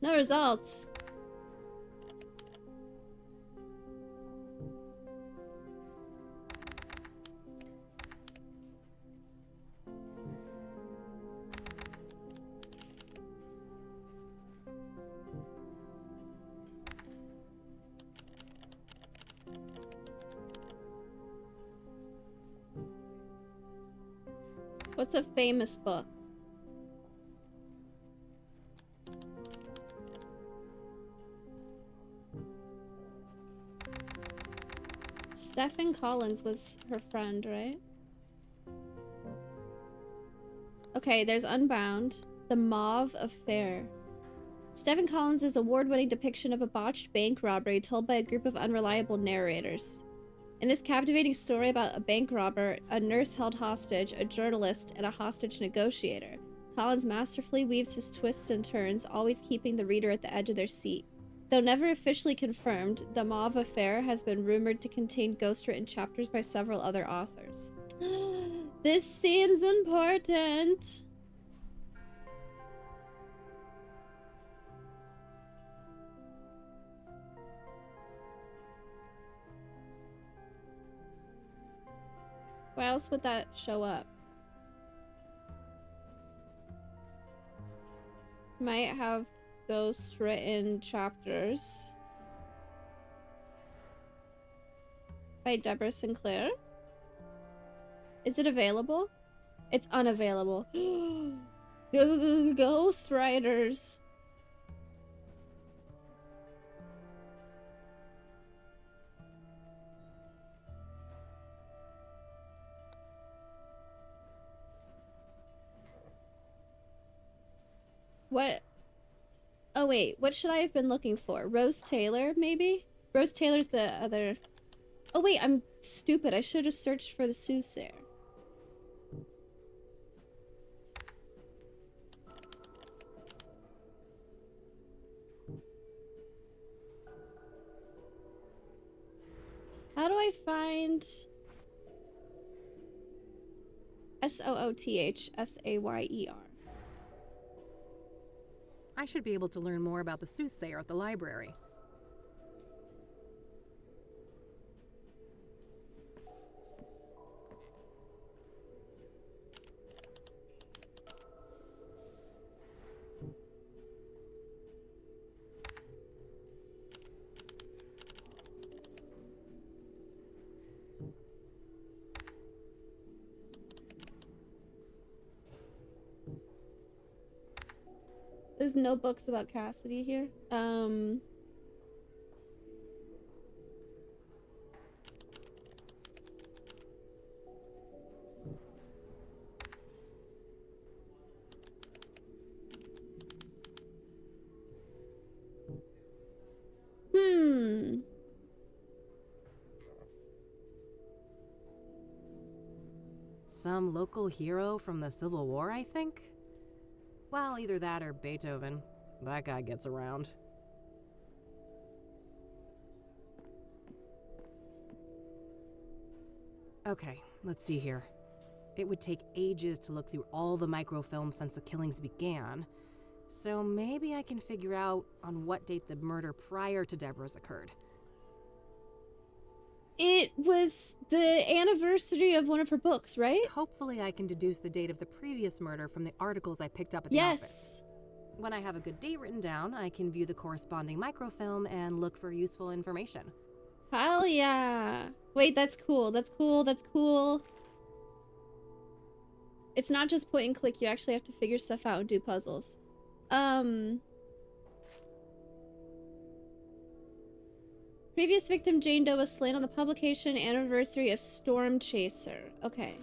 No results. What's a famous book? Stephen Collins was her friend, right? Okay, there's Unbound. The Mauve Affair. Stephen Collins' award-winning depiction of a botched bank robbery told by a group of unreliable narrators. In this captivating story about a bank robber, a nurse held hostage, a journalist, and a hostage negotiator, Collins masterfully weaves his twists and turns, always keeping the reader at the edge of their seat. Though never officially confirmed, The Mauve Affair has been rumored to contain ghost-written chapters by several other authors. This seems important. Where else would that show up? Might have ghost written chapters by Deborah Sinclair. Is it available? It's unavailable. Ghost writers. What? Oh wait, what should I have been looking for? Rose Taylor, maybe? Rose Taylor's the other... Oh wait, I'm stupid. I should have just searched for the soothsayer. How do I find... Soothsayer? I should be able to learn more about the soothsayer at the library. There's no books about Cassidy here. Some local hero from the Civil War, I think? Well, either that or Beethoven. That guy gets around. Okay, let's see here. It would take ages to look through all the microfilms since the killings began, so maybe I can figure out on what date the murder prior to Deborah's occurred. It was the anniversary of one of her books, right? Hopefully I can deduce the date of the previous murder from the articles I picked up at the office. Yes. When I have a good date written down, I can view the corresponding microfilm and look for useful information. Hell yeah. Wait, that's cool. That's cool. That's cool. It's not just point and click. You actually have to figure stuff out and do puzzles. Previous victim Jane Doe was slain on the publication anniversary of Storm Chaser. Okay.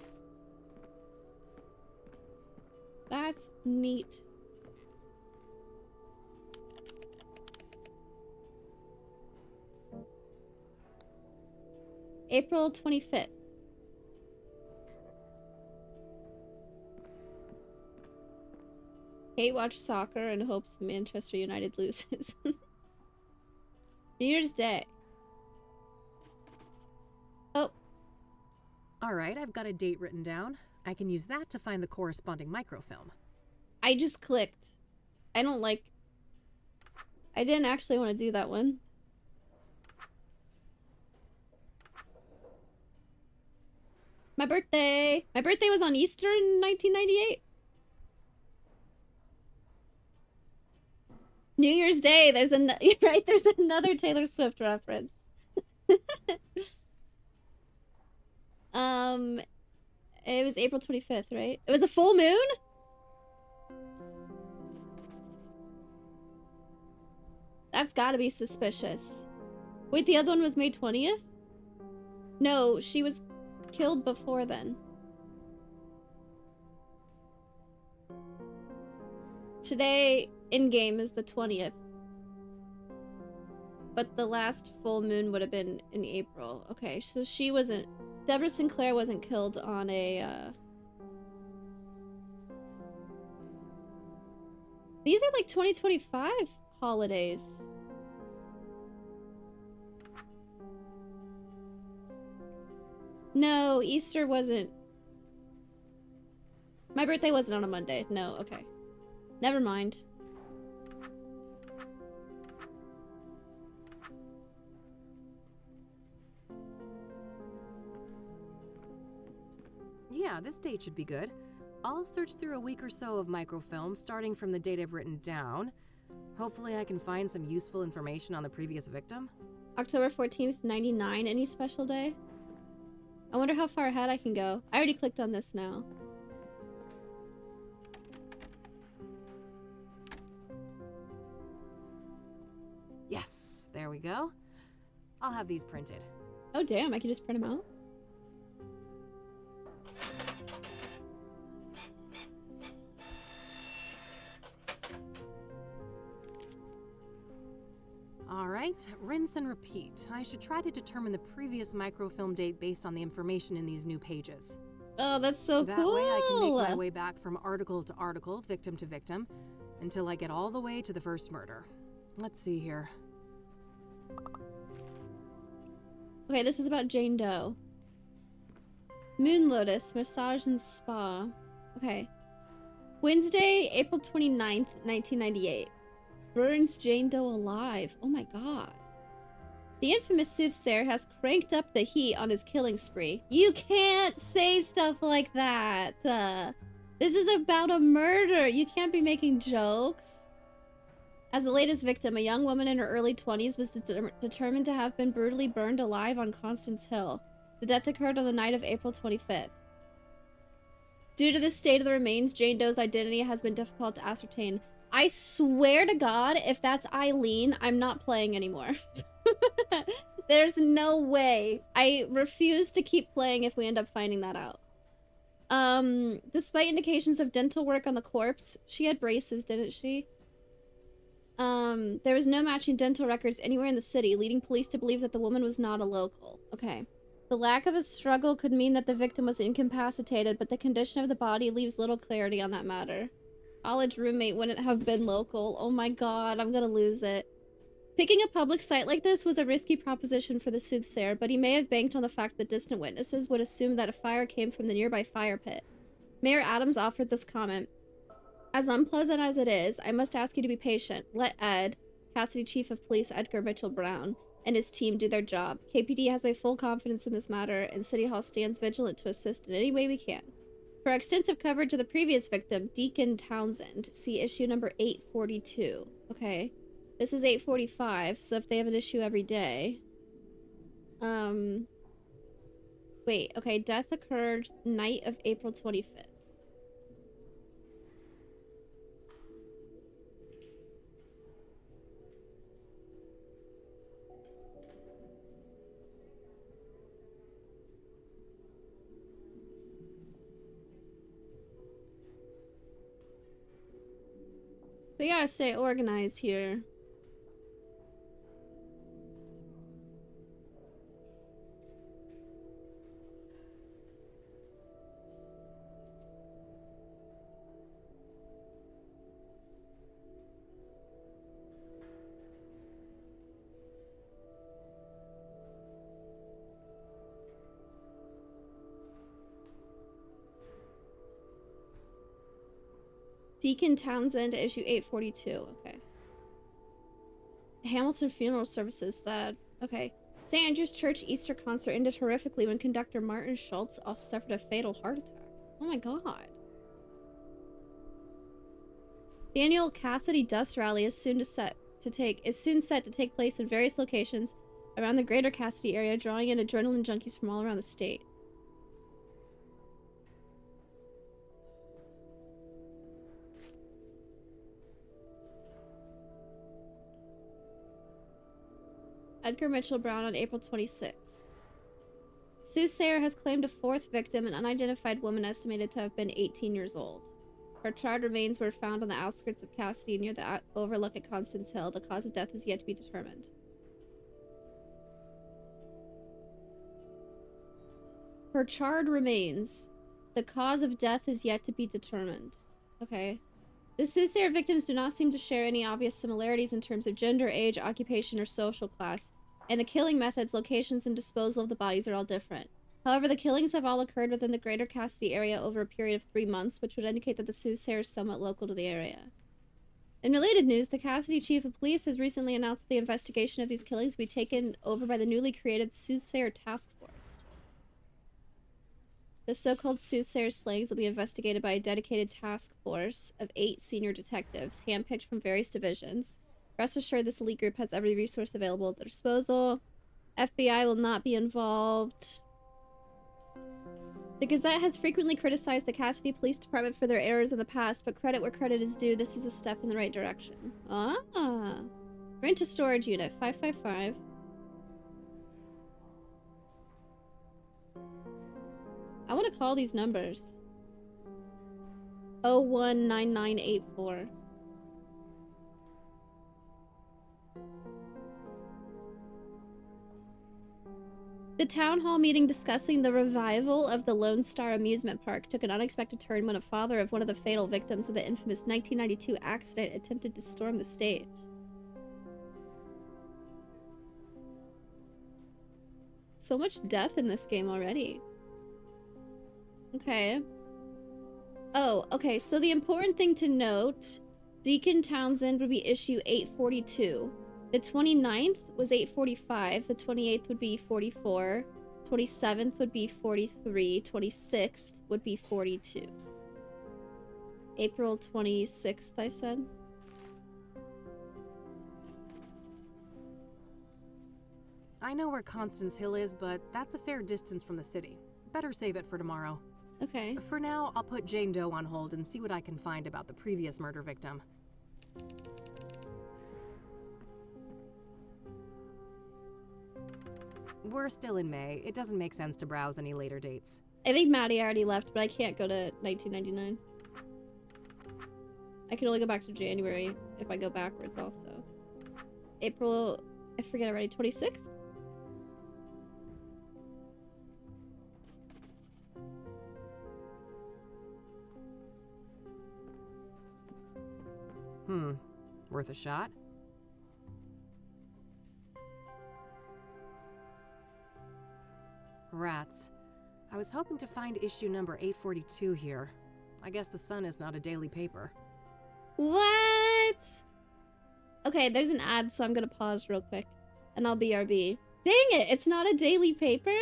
That's neat. April 25th. Kate watched soccer and hopes Manchester United loses. New Year's Day. Oh. Alright, I've got a date written down. I can use that to find the corresponding microfilm. I just clicked. I didn't actually want to do that one. My birthday! My birthday was on Easter in 1998. New Year's Day, there's another Taylor Swift reference. It was April 25th, right? It was a full moon? That's gotta be suspicious. Wait, the other one was May 20th? No, she was killed before then. Today, in-game, is the 20th. But the last full moon would have been in April. Okay, so she wasn't... Deborah Sinclair wasn't killed on a, These are like 2025 holidays. No, Easter wasn't... My birthday wasn't on a Monday. No, okay. Never mind. Yeah, this date should be good. I'll search through a week or so of microfilm, starting from the date I've written down. Hopefully I can find some useful information on the previous victim. October 14th, 99. Any special day? I wonder how far ahead I can go. I already clicked on this now. Yes, there we go. I'll have these printed. Oh damn, I can just print them out? Alright, rinse and repeat. I should try to determine the previous microfilm date based on the information in these new pages. Oh, that's so That cool! way I can make my way back from article to article, victim to victim, until I get all the way to the first murder. Let's see here. Okay, this is about Jane Doe. Moon Lotus, massage and spa. Okay. Wednesday, April 29th, 1998. Burns Jane Doe alive. Oh my god. The infamous soothsayer has cranked up the heat on his killing spree. You can't say stuff like that. This is about a murder. You can't be making jokes. As the latest victim, a young woman in her early 20s was determined to have been brutally burned alive on Constance Hill. The death occurred on the night of April 25th. Due to the state of the remains, Jane Doe's identity has been difficult to ascertain. I swear to God, if that's Eileen, I'm not playing anymore. There's no way. I refuse to keep playing if we end up finding that out. Despite indications of dental work on the corpse, she had braces, didn't she? There was no matching dental records anywhere in the city, leading police to believe that the woman was not a local. Okay. The lack of a struggle could mean that the victim was incapacitated, but the condition of the body leaves little clarity on that matter. College roommate wouldn't have been local. Oh my god, I'm gonna lose it. Picking a public site like this was a risky proposition for the soothsayer, but he may have banked on the fact that distant witnesses would assume that a fire came from the nearby fire pit. Mayor Adams offered this comment. As unpleasant as it is, I must ask you to be patient. Let Ed, Cassidy Chief of Police Edgar Mitchell Brown, and his team do their job. KPD has my full confidence in this matter, and City Hall stands vigilant to assist in any way we can. For our extensive coverage of the previous victim, Deacon Townsend, see issue number 842. Okay. This is 845, so if they have an issue every day. Wait, okay, death occurred night of April 25th. We gotta stay organized here. Deacon Townsend, issue 842. Okay. Hamilton Funeral Services, that... Okay. St. Andrew's Church Easter concert ended horrifically when conductor Martin Schultz suffered a fatal heart attack. Oh my god. The annual Cassidy Dust Rally is soon set to take place in various locations around the greater Cassidy area, drawing in adrenaline junkies from all around the state. Edgar Mitchell Brown on April 26th. Soothsayer has claimed a fourth victim, an unidentified woman estimated to have been 18 years old. Her charred remains were found on the outskirts of Cassidy near the overlook at Constance Hill. The cause of death is yet to be determined. Her charred remains. The cause of death is yet to be determined. Okay. The soothsayer victims do not seem to share any obvious similarities in terms of gender, age, occupation, or social class. And the killing methods, locations, and disposal of the bodies are all different. However, the killings have all occurred within the greater Cassidy area over a period of 3 months, which would indicate that the soothsayer is somewhat local to the area. In related news, the Cassidy Chief of Police has recently announced that the investigation of these killings will be taken over by the newly created Soothsayer Task Force. The so-called Soothsayer slayings will be investigated by a dedicated task force of 8 senior detectives, handpicked from various divisions. Rest assured, this elite group has every resource available at their disposal. FBI will not be involved. The Gazette has frequently criticized the Cassidy Police Department for their errors in the past, but credit where credit is due, this is a step in the right direction. Ah! Rent to storage unit, 555. I want to call these numbers. 019984. The town hall meeting discussing the revival of the Lone Star amusement park took an unexpected turn when a father of one of the fatal victims of the infamous 1992 accident attempted to storm the stage. So much death in this game already. Okay. Oh, okay, so the important thing to note, Deacon Townsend would be issue 842. The 29th was 845, the 28th would be 44, 27th would be 43, 26th would be 42. April 26th, I said. I know where Constance Hill is, but that's a fair distance from the city. Better save it for tomorrow. Okay. For now, I'll put Jane Doe on hold and see what I can find about the previous murder victim. We're still in May. It doesn't make sense to browse any later dates. I think Maddie already left, but I can't go to 1999. I can only go back to January if I go backwards also. April, I forget already, 26th? Worth a shot? Rats. I was hoping to find issue number 842 here. I guess the Sun is not a daily paper. What? Okay, there's an ad, so I'm gonna pause real quick. And I'll BRB. Dang it, it's not a daily paper?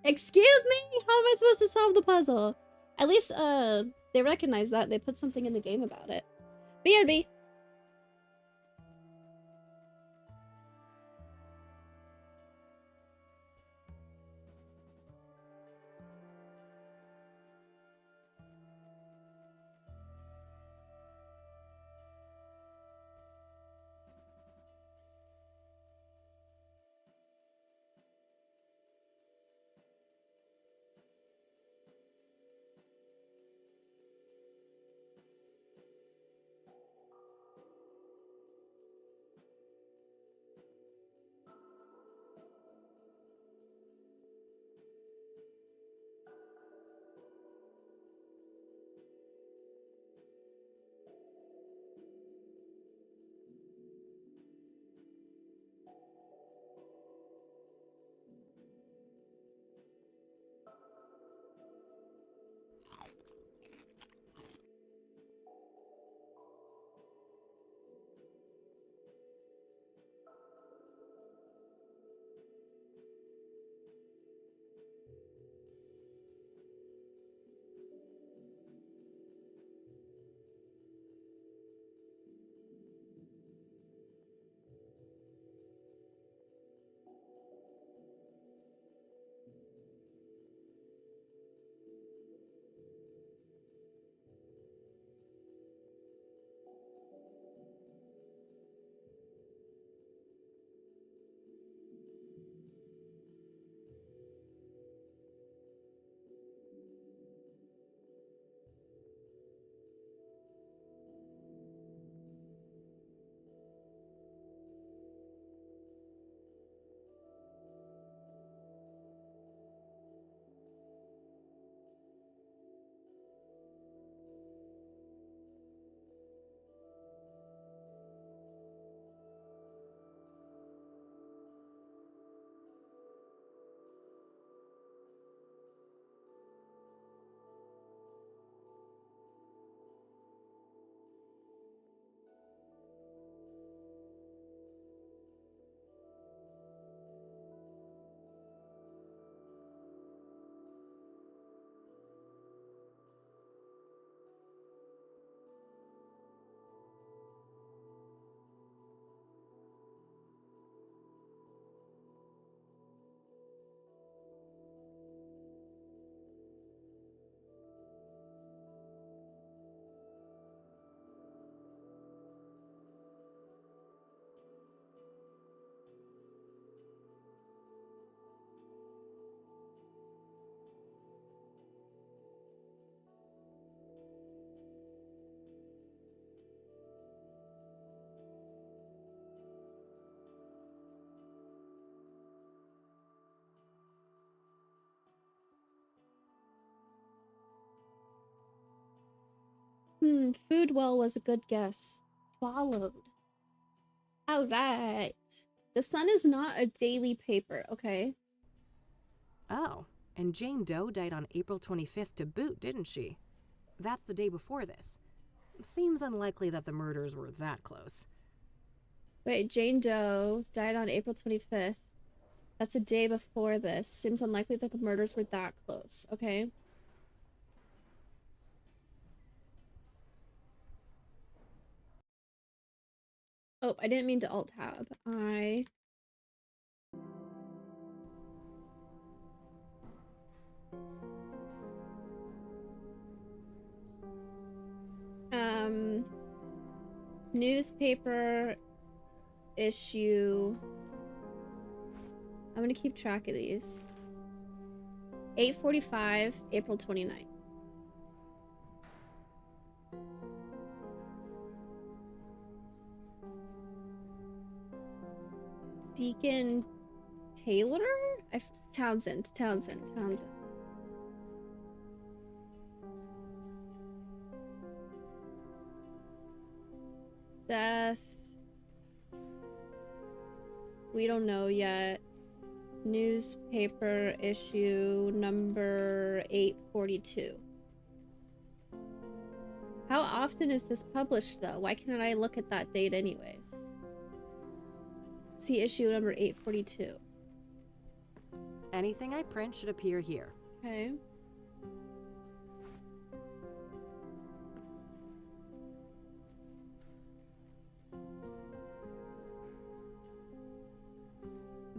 Excuse me? How am I supposed to solve the puzzle? At least, they recognize that. They put something in the game about it. BRB. Foodwell was a good guess. Followed. All right. The Sun is not a daily paper, okay? Oh, and Jane Doe died on April 25th to boot, didn't she? That's the day before this. Seems unlikely that the murders were that close. Wait, Jane Doe died on April 25th. That's a day before this. Seems unlikely that the murders were that close, okay? Oh, I didn't mean to alt-tab. Newspaper issue. I'm gonna keep track of these. 8:45, April 29th. Deacon Taylor? Townsend. Death. We don't know yet. Newspaper issue number 842. How often is this published though? Why can't I look at that date anyways? See issue number 842. Anything I print should appear here. Okay.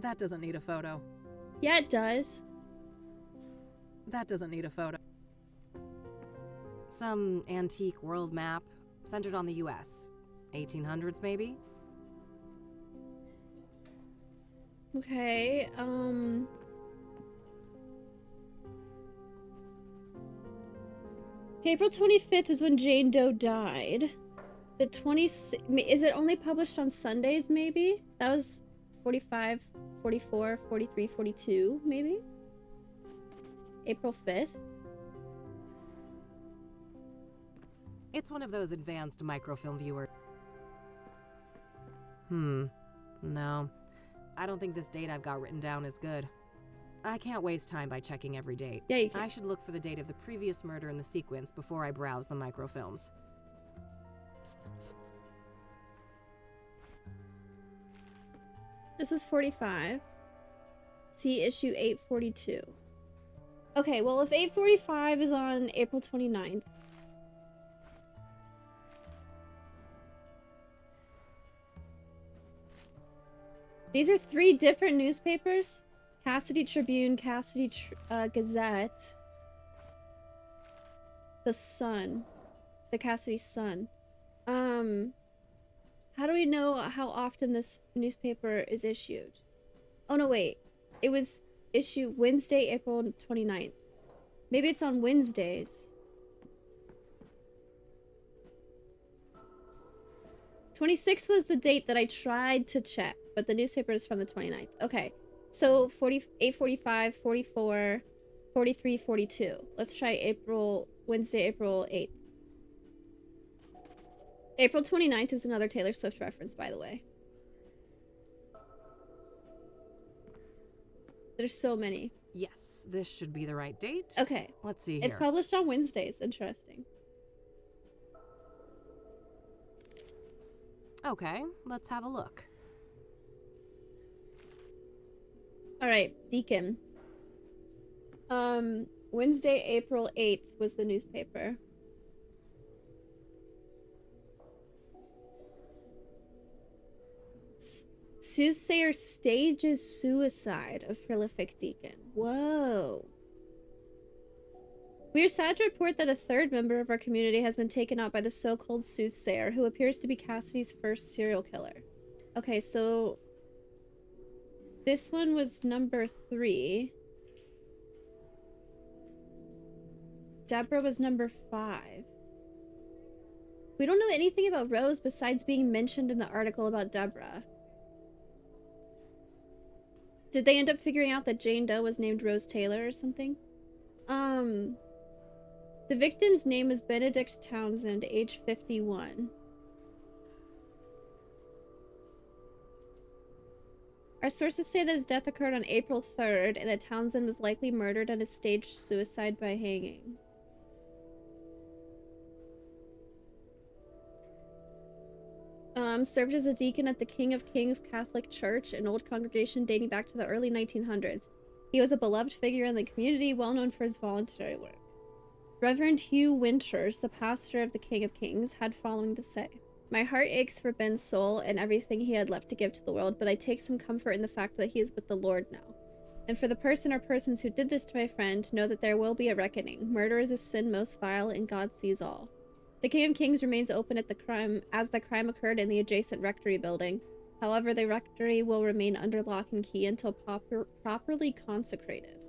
That doesn't need a photo. Yeah, it does. That doesn't need a photo. Some antique world map centered on the US. 1800s maybe? Okay, April 25th was when Jane Doe died. The 26th, is it only published on Sundays maybe? That was 45, 44, 43, 42 maybe? April 5th? It's one of those advanced microfilm viewers. No. I don't think this date I've got written down is good. I can't waste time by checking every date. Yeah, you can. I should look for the date of the previous murder in the sequence before I browse the microfilms. This is 45. See issue 842. Okay, well if 845 is on April 29th. These are 3 different newspapers? Cassidy Tribune, Cassidy Gazette, the Sun, the Cassidy Sun. How do we know how often this newspaper is issued? Oh no, wait. It was issued Wednesday, April 29th. Maybe it's on Wednesdays. 26th was the date that I tried to check, but the newspaper is from the 29th. Okay. So 8:45, 44, 43, 42. Let's try Wednesday, April 8th. April 29th is another Taylor Swift reference, by the way. There's so many. Yes, this should be the right date. Okay. Let's see here. It's published on Wednesdays. Interesting. Okay, let's have a look. All right, Deacon. Wednesday, April 8th was the newspaper. Soothsayer stages suicide of prolific Deacon. Whoa. We are sad to report that a 3rd member of our community has been taken out by the so-called Soothsayer, who appears to be Cassidy's first serial killer. Okay, so this one was number 3. Deborah was number 5. We don't know anything about Rose besides being mentioned in the article about Deborah. Did they end up figuring out that Jane Doe was named Rose Taylor or something? The victim's name was Benedict Townsend, age 51. Our sources say that his death occurred on April 3rd and that Townsend was likely murdered and a staged suicide by hanging. Served as a deacon at the King of Kings Catholic Church, an old congregation dating back to the early 1900s. He was a beloved figure in the community, well known for his voluntary work. Reverend Hugh Winters, the pastor of the King of Kings, had following to say, "My heart aches for Ben's soul and everything he had left to give to the world, but I take some comfort in the fact that he is with the Lord now. And for the person or persons who did this to my friend, know that there will be a reckoning. Murder is a sin most vile, and God sees all." The King of Kings remains open at the crime occurred in the adjacent rectory building. However, the rectory will remain under lock and key until properly consecrated.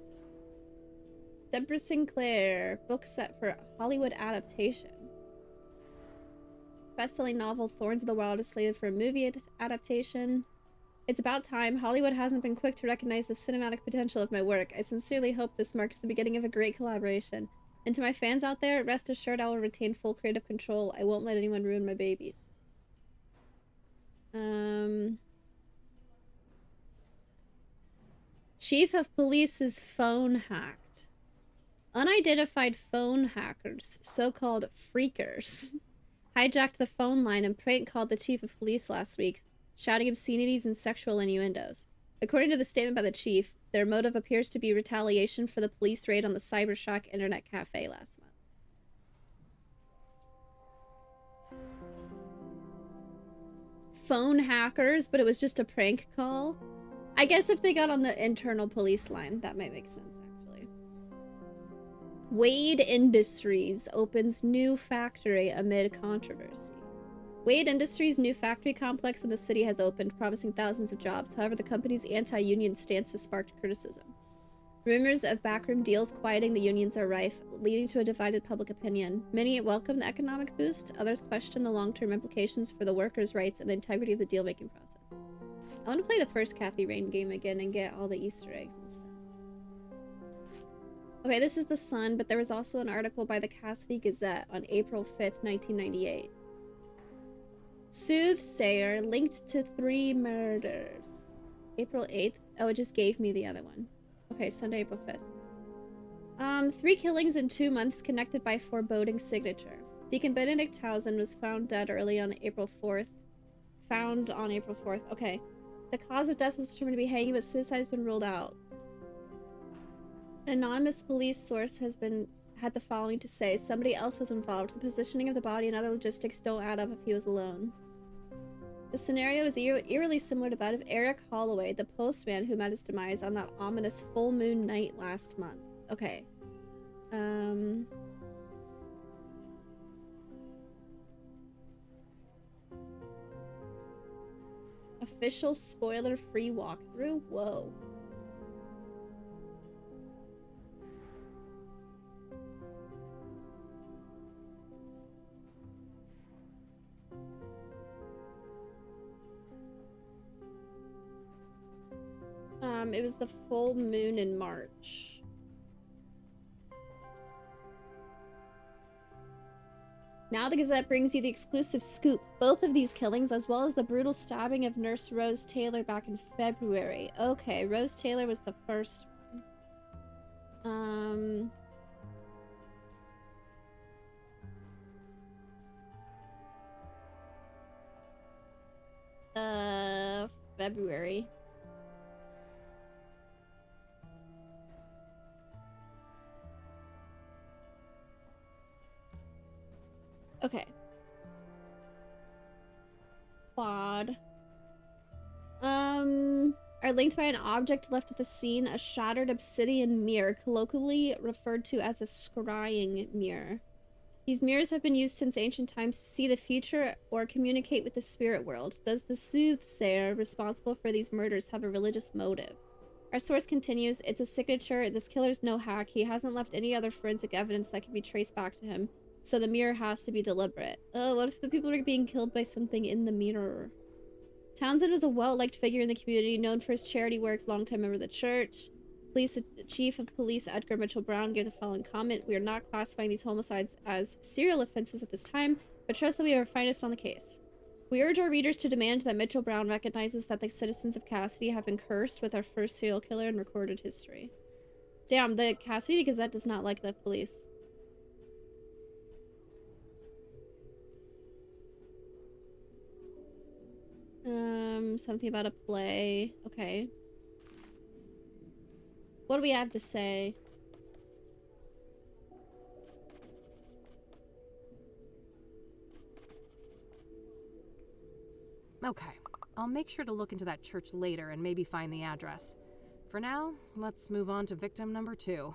Deborah Sinclair, book set for Hollywood adaptation. Best-selling novel Thorns of the Wild is slated for a movie adaptation. It's about time. Hollywood hasn't been quick to recognize the cinematic potential of my work. I sincerely hope this marks the beginning of a great collaboration. And to my fans out there, rest assured I will retain full creative control. I won't let anyone ruin my babies. Chief of Police's phone hacked. Unidentified phone hackers, so-called freakers, hijacked the phone line and prank called the chief of police last week, shouting obscenities and sexual innuendos. According to the statement by the chief, their motive appears to be retaliation for the police raid on the Cybershock internet cafe last month. Phone hackers, but it was just a prank call? I guess if they got on the internal police line, that might make sense, actually. Wade Industries opens new factory amid controversy. Wade Industries' new factory complex in the city has opened, promising thousands of jobs. However, the company's anti-union stance has sparked criticism. Rumors of backroom deals quieting the unions are rife, leading to a divided public opinion. Many welcome the economic boost, others question the long-term implications for the workers' rights and the integrity of the deal-making process. I want to play the first Kathy Rain game again and get all the Easter eggs and stuff. Okay, this is The Sun, but there was also an article by the Cassidy Gazette on April 5th, 1998. Soothsayer linked to 3 murders. April 8th. Oh, it just gave me the other one. Okay, Sunday, April 5th. 3 killings in 2 months connected by foreboding signature. Deacon Benedict Townsend was found dead early on April 4th. Found on April 4th. Okay. The cause of death was determined to be hanging, but suicide has been ruled out. An anonymous police source had the following to say: somebody else was involved. The positioning of the body and other logistics don't add up if he was alone. The scenario is eerily similar to that of Eric Holloway, the postman who met his demise on that ominous full moon night last month. Okay. Official spoiler-free walkthrough? Whoa. It was the full moon in March. Now the Gazette brings you the exclusive scoop. Both of these killings, as well as the brutal stabbing of Nurse Rose Taylor back in February. Okay, Rose Taylor was the first one. February. Okay. Quad. Are linked by an object left at the scene, a shattered obsidian mirror, colloquially referred to as a scrying mirror. These mirrors have been used since ancient times to see the future or communicate with the spirit world. Does the soothsayer responsible for these murders have a religious motive? Our source continues, it's a signature, this killer's no hack, he hasn't left any other forensic evidence that can be traced back to him. So the mirror has to be deliberate. Oh, what if the people are being killed by something in the mirror? Townsend was a well-liked figure in the community, known for his charity work, longtime member of the church. Chief of Police Edgar Mitchell Brown gave the following comment: "We are not classifying these homicides as serial offenses at this time, but trust that we are finest on the case. We urge our readers to demand that Mitchell Brown recognizes that the citizens of Cassidy have been cursed with our first serial killer in recorded history." Damn, the Cassidy Gazette does not like the police. Something about a play. Okay. What do we have to say? Okay, I'll make sure to look into that church later and maybe find the address. For now, let's move on to victim number 2.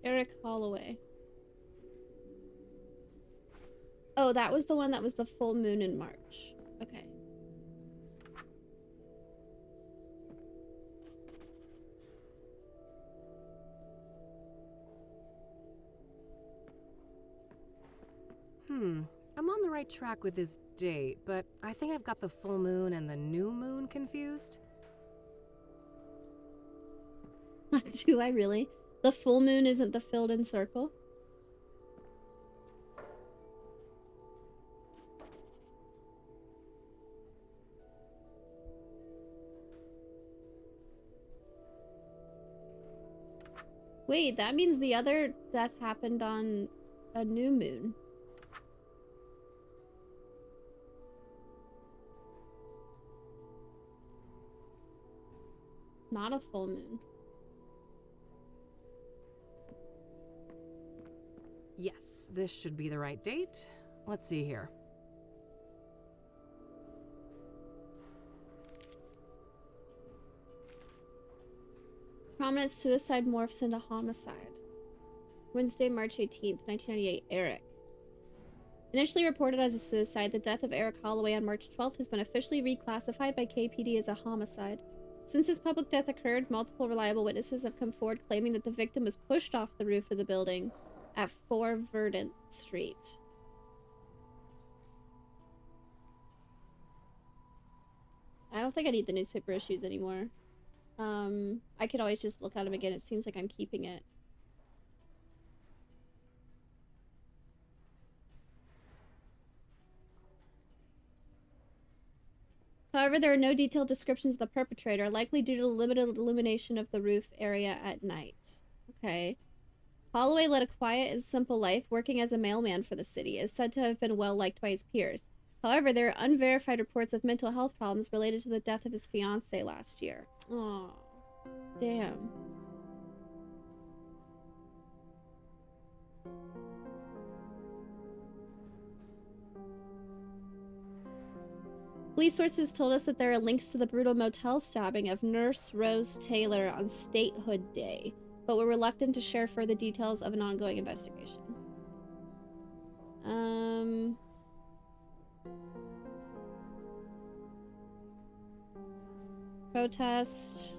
Eric Holloway. Oh, that was the one that was the full moon in March. Okay. I'm on the right track with this date, but I think I've got the full moon and the new moon confused. Do I really? The full moon isn't the filled in circle? Wait, that means the other death happened on a new moon. Not a full moon. Yes, this should be the right date. Let's see here. Prominent suicide morphs into homicide. Wednesday, March 18th, 1998. Eric. Initially reported as a suicide, the death of Eric Holloway on March 12th has been officially reclassified by KPD as a homicide. Since his public death occurred, multiple reliable witnesses have come forward claiming that the victim was pushed off the roof of the building at 4 Verdant Street. I don't think I need the newspaper issues anymore. I could always just look at them again. It seems like I'm keeping it. However, there are no detailed descriptions of the perpetrator, likely due to the limited illumination of the roof area at night. Okay. Holloway led a quiet and simple life, working as a mailman for the city, is said to have been well liked by his peers. However, there are unverified reports of mental health problems related to the death of his fiancée last year. Oh, damn. Police sources told us that there are links to the brutal motel stabbing of Nurse Rose Taylor on Statehood Day, but were reluctant to share further details of an ongoing investigation. Protest.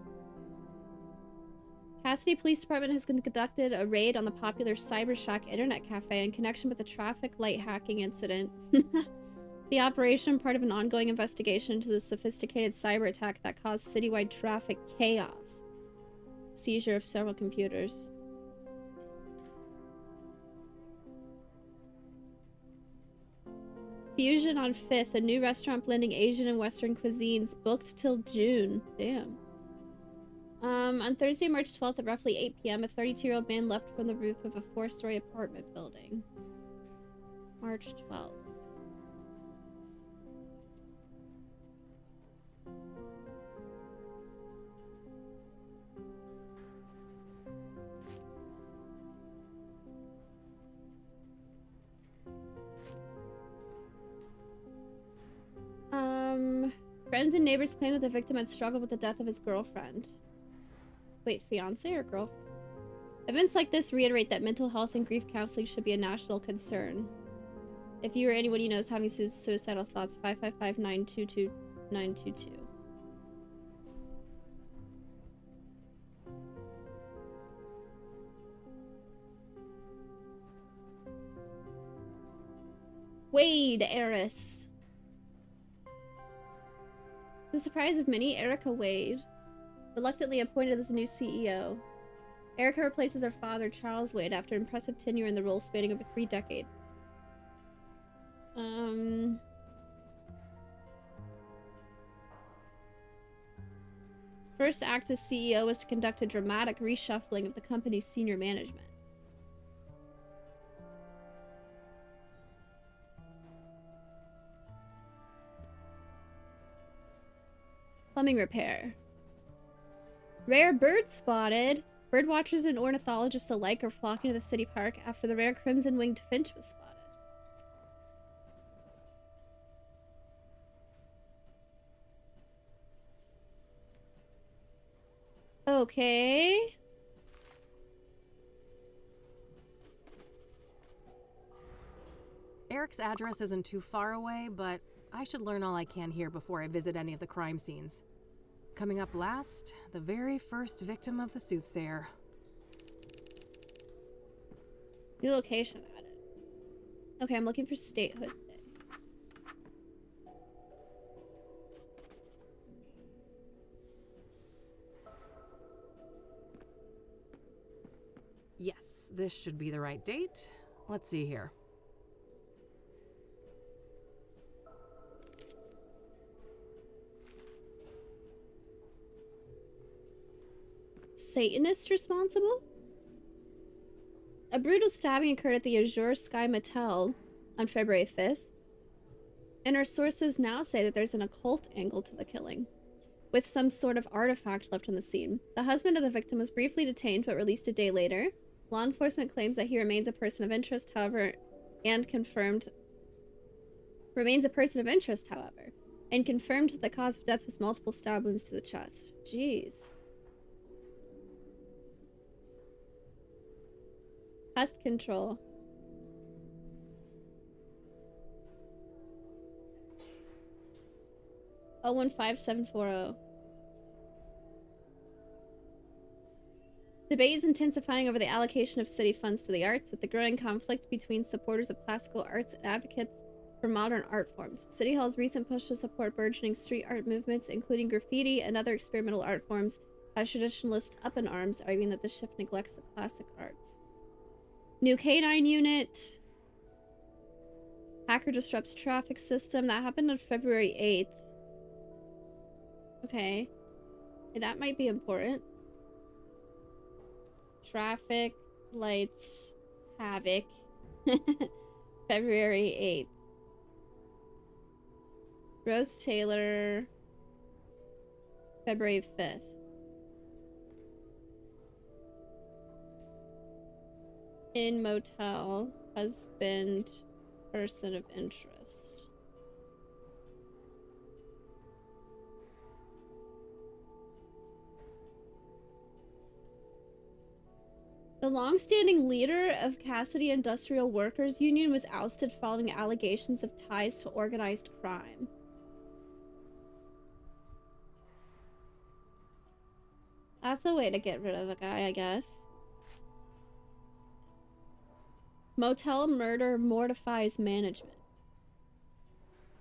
Cassidy Police Department has conducted a raid on the popular Cybershack internet cafe in connection with a traffic light hacking incident. The operation, part of an ongoing investigation into the sophisticated cyber attack that caused citywide traffic chaos. Seizure of several computers. Fusion on 5th, a new restaurant blending Asian and Western cuisines, booked till June. Damn. On Thursday, March 12th at roughly 8 p.m., a 32-year-old man leapt from the roof of a 4-story apartment building. March 12th. Friends and neighbors claim that the victim had struggled with the death of his girlfriend. Wait, fiance or girlfriend? Events like this reiterate that mental health and grief counseling should be a national concern. If you or anyone you know is having suicidal thoughts, 555-922-922. Wade Eris. This surprise of many, Erica Wade, reluctantly appointed as the new CEO. Erica replaces her father, Charles Wade, after impressive tenure in the role spanning over 3 decades. First act as CEO was to conduct a dramatic reshuffling of the company's senior management. Plumbing repair. Rare bird spotted. Birdwatchers and ornithologists alike are flocking to the city park after the rare crimson-winged finch was spotted. Okay. Eric's address isn't too far away, but I should learn all I can here before I visit any of the crime scenes. Coming up last, the very first victim of the soothsayer. New location added. Okay, I'm looking for statehood day. Yes, this should be the right date. Let's see here. Satanist responsible? A brutal stabbing occurred at the Azure Sky Motel on February 5th, and our sources now say that there's an occult angle to the killing, with some sort of artifact left on the scene. The husband of the victim was briefly detained but released a day later. Law enforcement claims that he remains a person of interest, however, and confirmed that the cause of death was multiple stab wounds to the chest. Jeez. Pest control. Oh, 15740. Debate is intensifying over the allocation of city funds to the arts, with the growing conflict between supporters of classical arts and advocates for modern art forms. City Hall's recent push to support burgeoning street art movements, including graffiti and other experimental art forms, has traditionalists up in arms, arguing that the shift neglects the classic arts. New canine unit. Hacker disrupts traffic system. That happened on February 8th. Okay. That might be important. Traffic lights havoc. February 8th. Rose Taylor. February 5th. In motel. Husband. Person of interest. The long-standing leader of Cassidy Industrial Workers Union was ousted following allegations of ties to organized crime. That's a way to get rid of a guy, I guess. Motel murder mortifies management.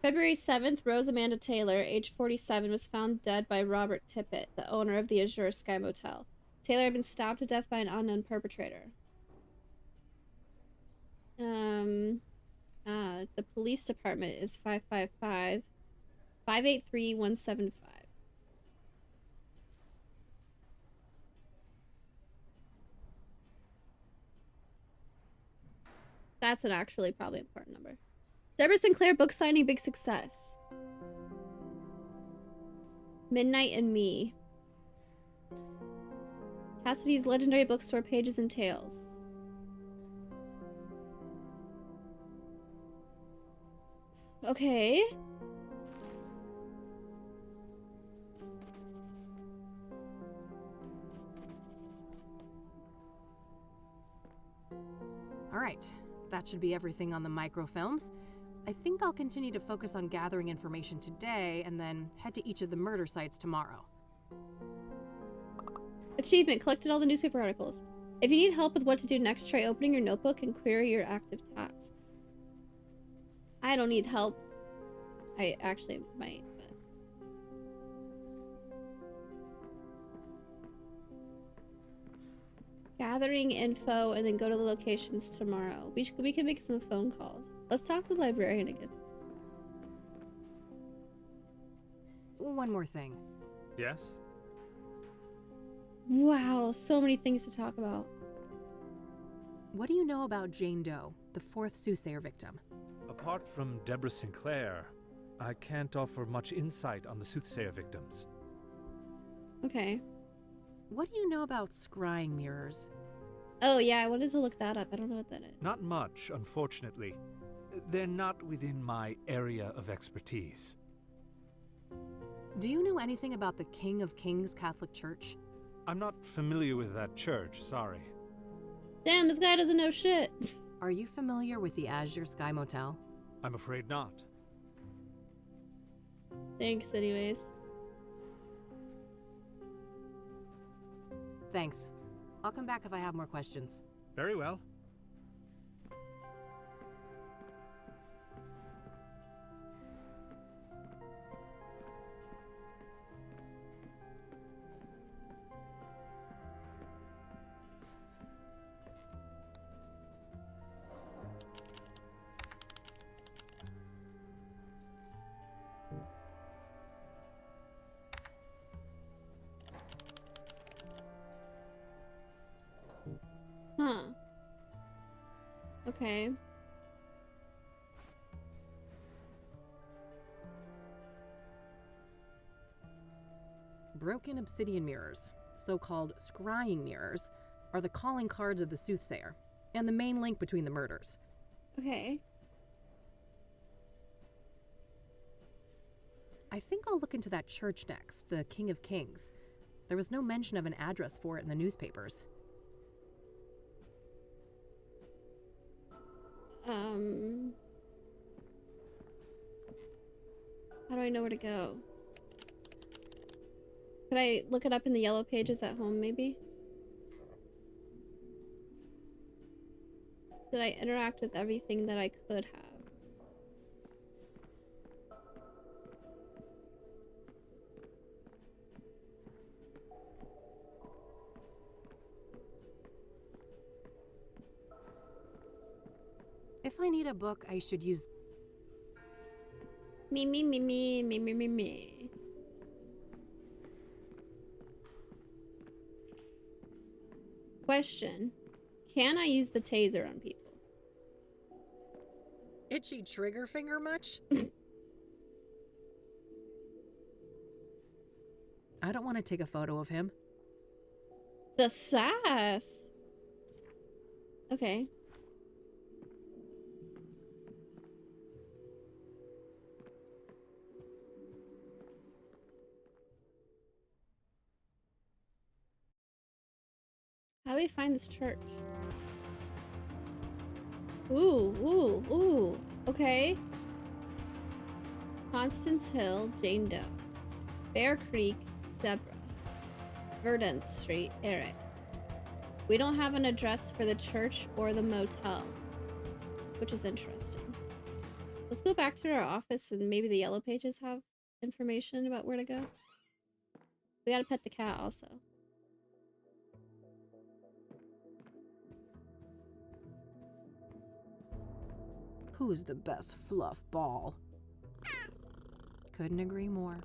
February 7th, Rose Amanda Taylor, age 47, was found dead by Robert Tippett, the owner of the Azure Sky Motel. Taylor had been stabbed to death by an unknown perpetrator. The police department is 555-583-175. That's an actually probably important number. Deborah Sinclair book signing big success. Midnight and Me. Cassidy's legendary bookstore pages and tales. Okay. All right, that should be everything on the microfilms. I think I'll continue to focus on gathering information today and then head to each of the murder sites tomorrow. Achievement. Collected all the newspaper articles. If you need help with what to do next, try opening your notebook and query your active tasks. I don't need help. I actually might, but... Gathering info and then go to the locations tomorrow. We can make some phone calls. Let's talk to the librarian again. One more thing. Yes? Wow, so many things to talk about. What do you know about Jane Doe, the fourth soothsayer victim? Apart from Deborah Sinclair, I can't offer much insight on the soothsayer victims. Okay. What do you know about scrying mirrors? Oh yeah, I wanted to look that up. I don't know what that is. Not much, unfortunately. They're not within my area of expertise. Do you know anything about the King of Kings Catholic Church? I'm not familiar with that church, sorry. Damn, this guy doesn't know shit. Are you familiar with the Azure Sky Motel? I'm afraid not. Thanks anyways. Thanks. I'll come back if I have more questions. Very well. Huh. Okay. Broken obsidian mirrors, so-called scrying mirrors, are the calling cards of the soothsayer, and the main link between the murders. Okay. I think I'll look into that church next, the King of Kings. There was no mention of an address for it in the newspapers. How do I know where to go? Could I look it up in the yellow pages at home, maybe? Did I interact with everything that I could have? If I need a book, I should use... Me. Question. Can I use the taser on people? Itchy trigger finger much? I don't want to take a photo of him. The sass. Okay. How do we find this church? Ooh. Okay. Constance Hill, Jane Doe. Bear Creek, Deborah. Verdant Street, Eric. We don't have an address for the church or the motel, which is interesting. Let's go back to our office and maybe the yellow pages have information about where to go. We gotta pet the cat also. Who's the best fluff ball? Couldn't agree more.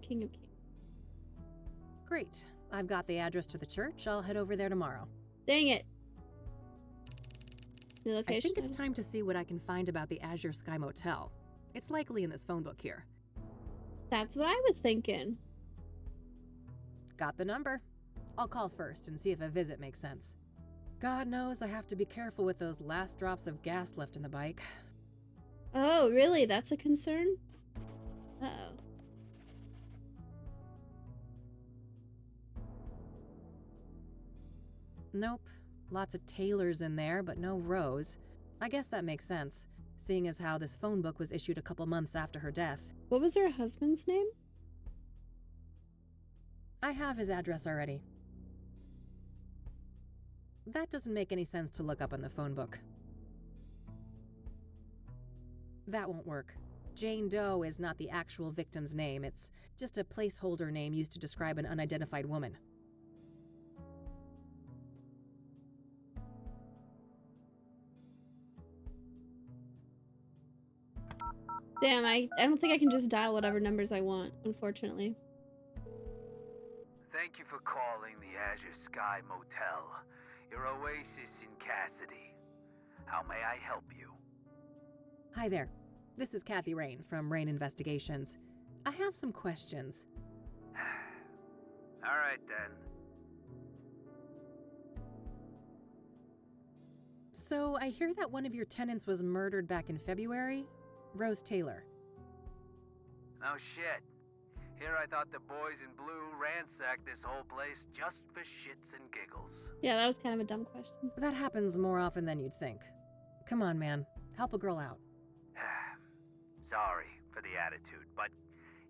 King of Kings. Great. I've got the address to the church. I'll head over there tomorrow. Dang it. The location. I think it's time to see what I can find about the Azure Sky Motel. It's likely in this phone book here. That's what I was thinking. Got the number. I'll call first and see if a visit makes sense. God knows I have to be careful with those last drops of gas left in the bike. Oh, really? That's a concern? Uh-oh. Nope. Lots of Taylors in there, but no Rose. I guess that makes sense, seeing as how this phone book was issued a couple months after her death. What was her husband's name? I have his address already. That doesn't make any sense to look up in the phone book. That won't work. Jane Doe is not the actual victim's name. It's just a placeholder name used to describe an unidentified woman. Damn, I don't think I can just dial whatever numbers I want, unfortunately. Thank you for calling the Azure Sky Motel, your oasis in Cassidy. How may I help you? Hi there. This is Kathy Rain from Rain Investigations. I have some questions. All right, then. So, I hear that one of your tenants was murdered back in February? Rose Taylor. No shit. Here I thought the boys in blue ransacked this whole place just for shits and giggles. Yeah, that was kind of a dumb question. That happens more often than you'd think. Come on, man. Help a girl out. Sorry for the attitude, but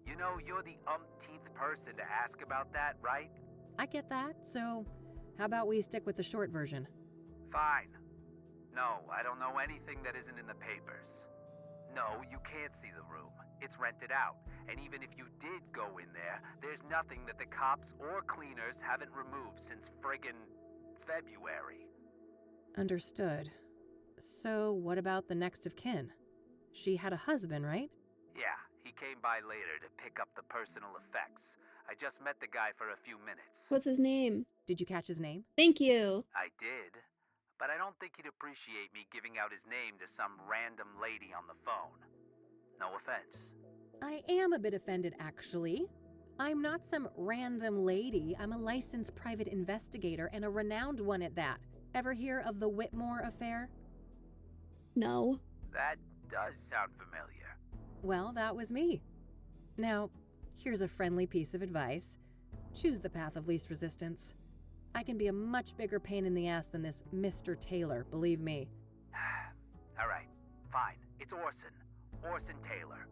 you know you're the umpteenth person to ask about that, right? I get that, so how about we stick with the short version? Fine. No, I don't know anything that isn't in the papers. No, you can't see the room. It's rented out. And even if you did go in there, there's nothing that the cops or cleaners haven't removed since friggin' February. Understood. So what about the next of kin? She had a husband, right? Yeah, he came by later to pick up the personal effects. I just met the guy for a few minutes. What's his name? Did you catch his name? Thank you. I did, but I don't think he'd appreciate me giving out his name to some random lady on the phone. No offense. I am a bit offended, actually. I'm not some random lady. I'm a licensed private investigator, and a renowned one at that. Ever hear of the Whitmore affair? No. That does sound familiar. Well, that was me. Now, here's a friendly piece of advice. Choose the path of least resistance. I can be a much bigger pain in the ass than this Mr. Taylor, believe me. All right, fine. It's Orson. Orson Taylor.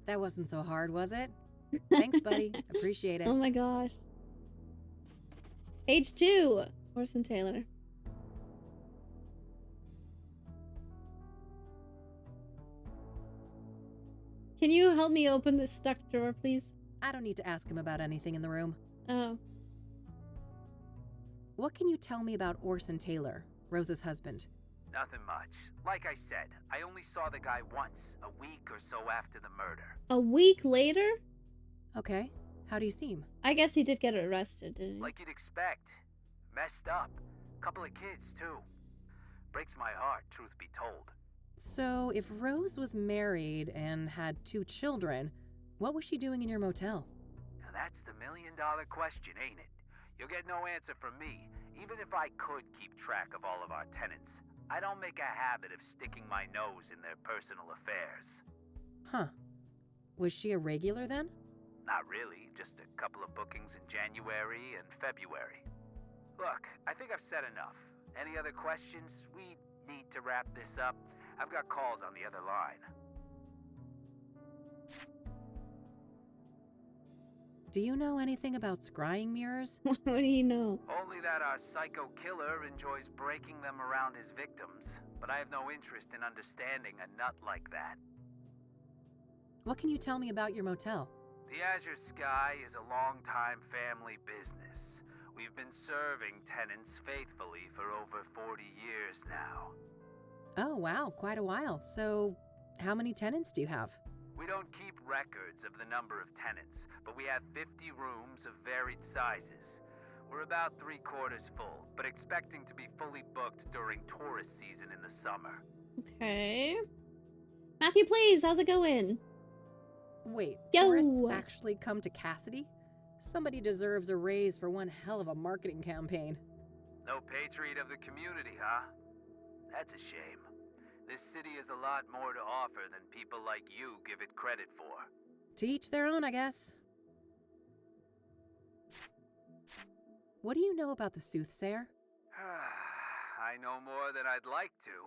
That wasn't so hard, was it? Thanks, buddy. Appreciate it. Oh my gosh. Age 2. Orson Taylor. Can you help me open this stuck drawer, please? I don't need to ask him about anything in the room. Oh. What can you tell me about Orson Taylor, Rose's husband? Nothing much. Like I said, I only saw the guy once, a week or so after the murder. A week later? Okay. How do you seem? I guess he did get arrested, didn't he? Like you'd expect. Messed up. Couple of kids, too. Breaks my heart, truth be told. So, if Rose was married and had 2 children, what was she doing in your motel? Now that's the million-dollar question, ain't it? You'll get no answer from me. Even if I could keep track of all of our tenants, I don't make a habit of sticking my nose in their personal affairs. Huh. Was she a regular then? Not really, just a couple of bookings in January and February. Look, I think I've said enough. Any other questions? We need to wrap this up. I've got calls on the other line. Do you know anything about scrying mirrors? What do you know? Only that our psycho killer enjoys breaking them around his victims, but I have no interest in understanding a nut like that. What can you tell me about your motel? The Azure Sky is a long-time family business. We've been serving tenants faithfully for over 40 years now. Oh, wow, quite a while. So, how many tenants do you have? We don't keep records of the number of tenants, but we have 50 rooms of varied sizes. We're about 3/4 full, but expecting to be fully booked during tourist season in the summer. Okay. Matthew, please, how's it going? Wait, Yo. tourists actually come to Cassidy? Somebody deserves a raise for one hell of a marketing campaign. No patriot of the community, huh? That's a shame. This city has a lot more to offer than people like you give it credit for. To each their own, I guess. What do you know about the soothsayer? I know more than I'd like to.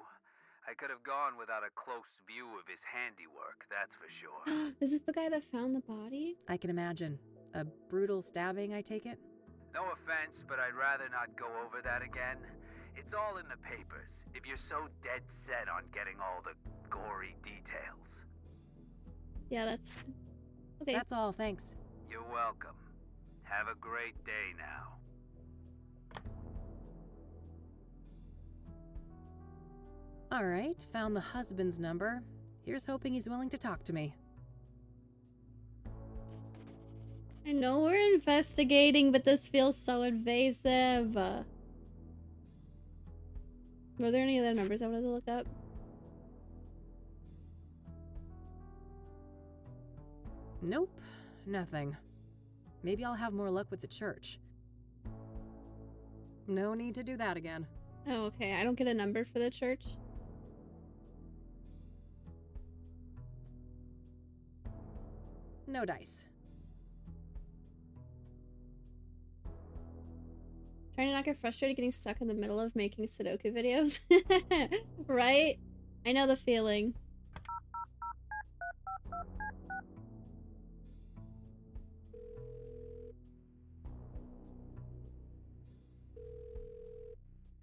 I could have gone without a close view of his handiwork, that's for sure. Is this the guy that found the body? I can imagine. A brutal stabbing, I take it? No offense, but I'd rather not go over that again. It's all in the papers, if you're so dead set on getting all the gory details. Yeah, that's fine. Okay. That's all, thanks. You're welcome. Have a great day now. All right, found the husband's number. Here's hoping he's willing to talk to me. I know we're investigating, but this feels so invasive. Were there any other numbers I wanted to look up? Nope, nothing. Maybe I'll have more luck with the church. No need to do that again. Oh, okay. I don't get a number for the church. No dice. Trying to not get frustrated getting stuck in the middle of making Sudoku videos. Right? I know the feeling.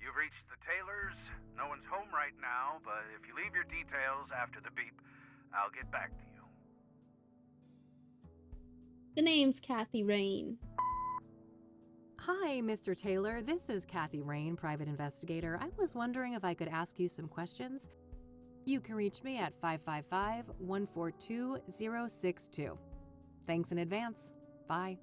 You've reached the Taylors. No one's home right now, but if you leave your details after the beep, I'll get back to you. The name's Kathy Rain. Hi, Mr. Taylor. This is Kathy Rain, private investigator. I was wondering if I could ask you some questions. You can reach me at 555-142-062. Thanks in advance. Bye.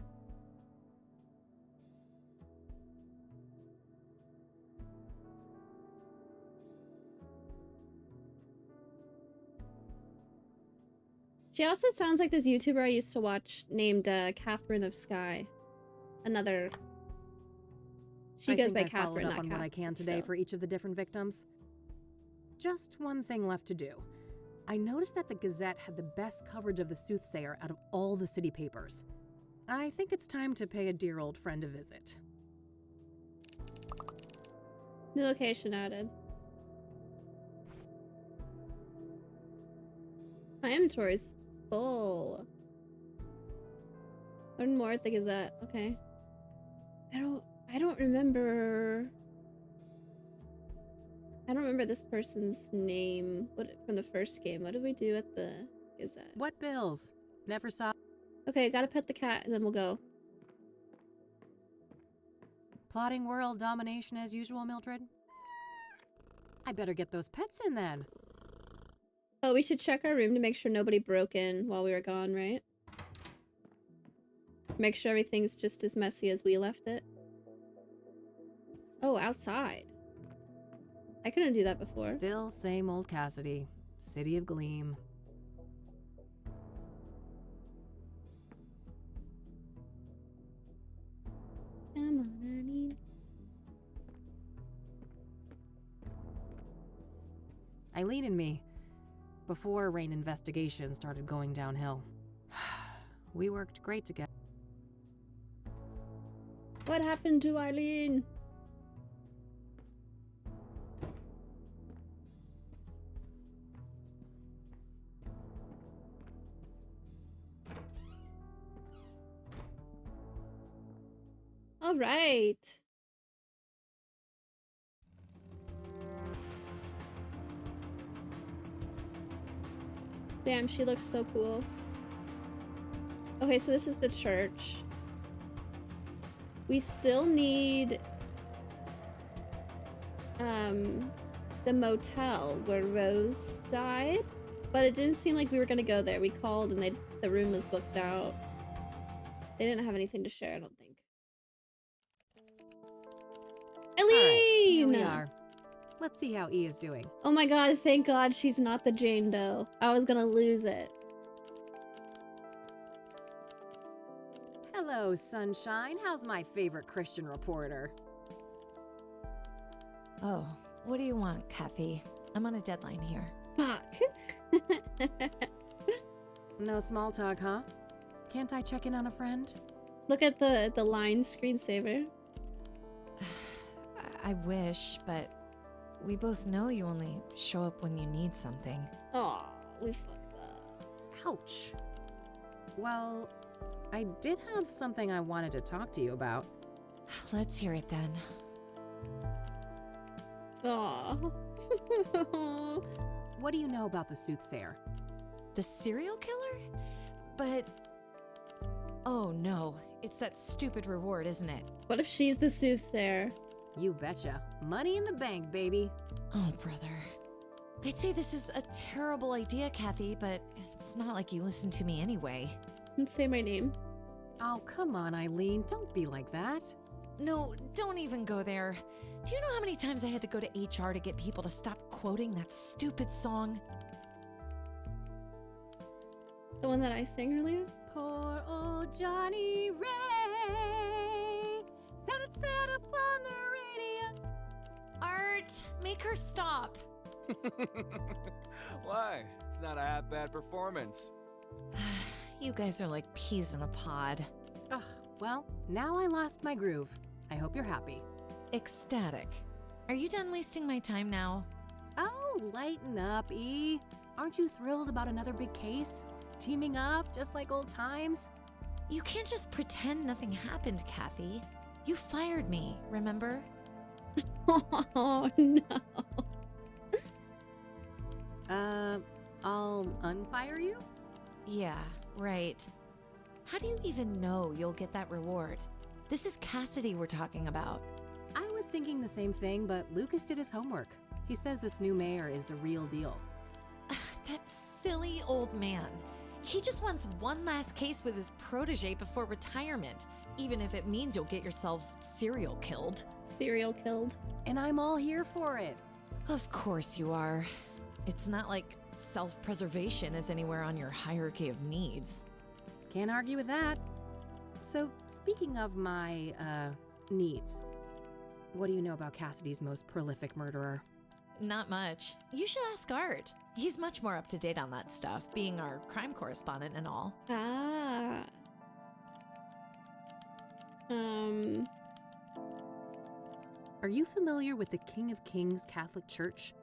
She also sounds like this YouTuber I used to watch named Catherine of Sky. Another. She goes by I followed Catherine, up not on what I can Catherine, today still. for each of the different victims. Just one thing left to do. I noticed that the Gazette had the best coverage of the soothsayer out of all the city papers. I think it's time to pay a dear old friend a visit. New location added. My inventory's full. Learn more at the Gazette. Okay. I don't remember. I don't remember this person's name. What from the first game? What did we do at the Gazette? What bills? Never saw. Okay, gotta pet the cat and then we'll go. Plotting world domination as usual, Mildred? I better get those pets in then. Oh, we should check our room to make sure nobody broke in while we were gone, right? Make sure everything's just as messy as we left it. Oh, outside. I couldn't do that before. Still same old Cassidy. City of Gleam. Come on, Ernie. Eileen and me. Before Rain investigation started going downhill. We worked great together. What happened to Eileen? All right. Damn, she looks so cool. Okay, so this is the church. We still need the motel where Rose died, but it didn't seem like we were gonna go there. We called and the room was booked out. They didn't have anything to share, I don't think. Eileen! Here we are. Let's see how E is doing. Oh my god, thank god she's not the Jane Doe. I was gonna lose it. Hello, sunshine. How's my favorite Christian reporter? Oh, what do you want, Kathy? I'm on a deadline here. Fuck. No small talk, huh? Can't I check in on a friend? Look at the line screensaver. I wish, but we both know you only show up when you need something. Aw, we fucked up. Ouch. Well, I did have something I wanted to talk to you about. Let's hear it then. Aw. What do you know about the soothsayer? The serial killer? But... Oh no, it's that stupid reward, isn't it? What if she's the soothsayer? You betcha. Money in the bank, baby. Oh, brother. I'd say this is a terrible idea, Kathy, but it's not like you listen to me anyway. And say my name. Oh, come on, Eileen. Don't be like that. No, don't even go there. Do you know how many times I had to go to HR to get people to stop quoting that stupid song? The one that I sang earlier? Poor old Johnny Ray sounded sad up on the radio. Art, make her stop. Why? It's not a half bad performance. You guys are like peas in a pod. Ugh, well, now I lost my groove. I hope you're happy. Ecstatic. Are you done wasting my time now? Oh, lighten up, E. Aren't you thrilled about another big case? Teaming up, just like old times? You can't just pretend nothing happened, Kathy. You fired me, remember? Oh, no. I'll unfire you? Yeah, right. How do you even know you'll get that reward? This is Cassidy we're talking about. I was thinking the same thing, but Lucas did his homework. He says this new mayor is the real deal. That silly old man. He just wants one last case with his protege before retirement, even if it means you'll get yourselves serial killed. Serial killed. And I'm all here for it. Of course you are. It's not like self-preservation is anywhere on your hierarchy of needs. Can't argue with that. So, speaking of my, needs, what do you know about Cassidy's most prolific murderer? Not much. You should ask Art. He's much more up to date on that stuff, being our crime correspondent and all. Ah. Are you familiar with the King of Kings Catholic Church?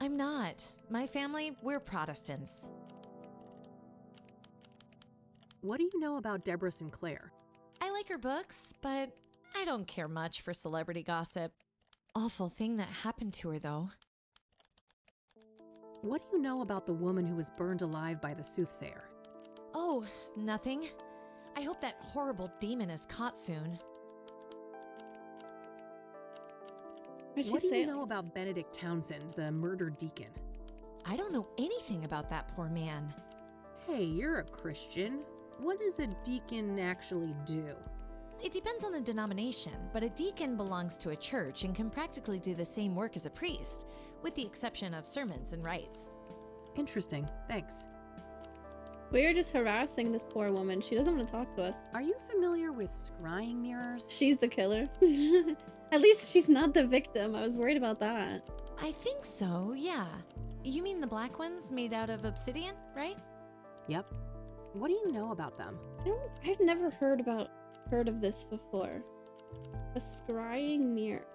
I'm not. My family, we're Protestants. What do you know about Deborah Sinclair? I like her books, but I don't care much for celebrity gossip. Awful thing that happened to her, though. What do you know about the woman who was burned alive by the soothsayer? Oh, nothing. I hope that horrible demon is caught soon. What'd she What do say? you know about Benedict Townsend, the murdered deacon? I don't know anything about that poor man. Hey, you're a Christian. What does a deacon actually do? It depends on the denomination, but a deacon belongs to a church and can practically do the same work as a priest, with the exception of sermons and rites. Interesting, thanks. We're just harassing this poor woman. She doesn't want to talk to us. Are you familiar with scrying mirrors? She's the killer. At least she's not the victim. I was worried about that. I think so, yeah. You mean the black ones made out of obsidian, right? Yep. What do you know about them? I've never heard of this before. A scrying mirror.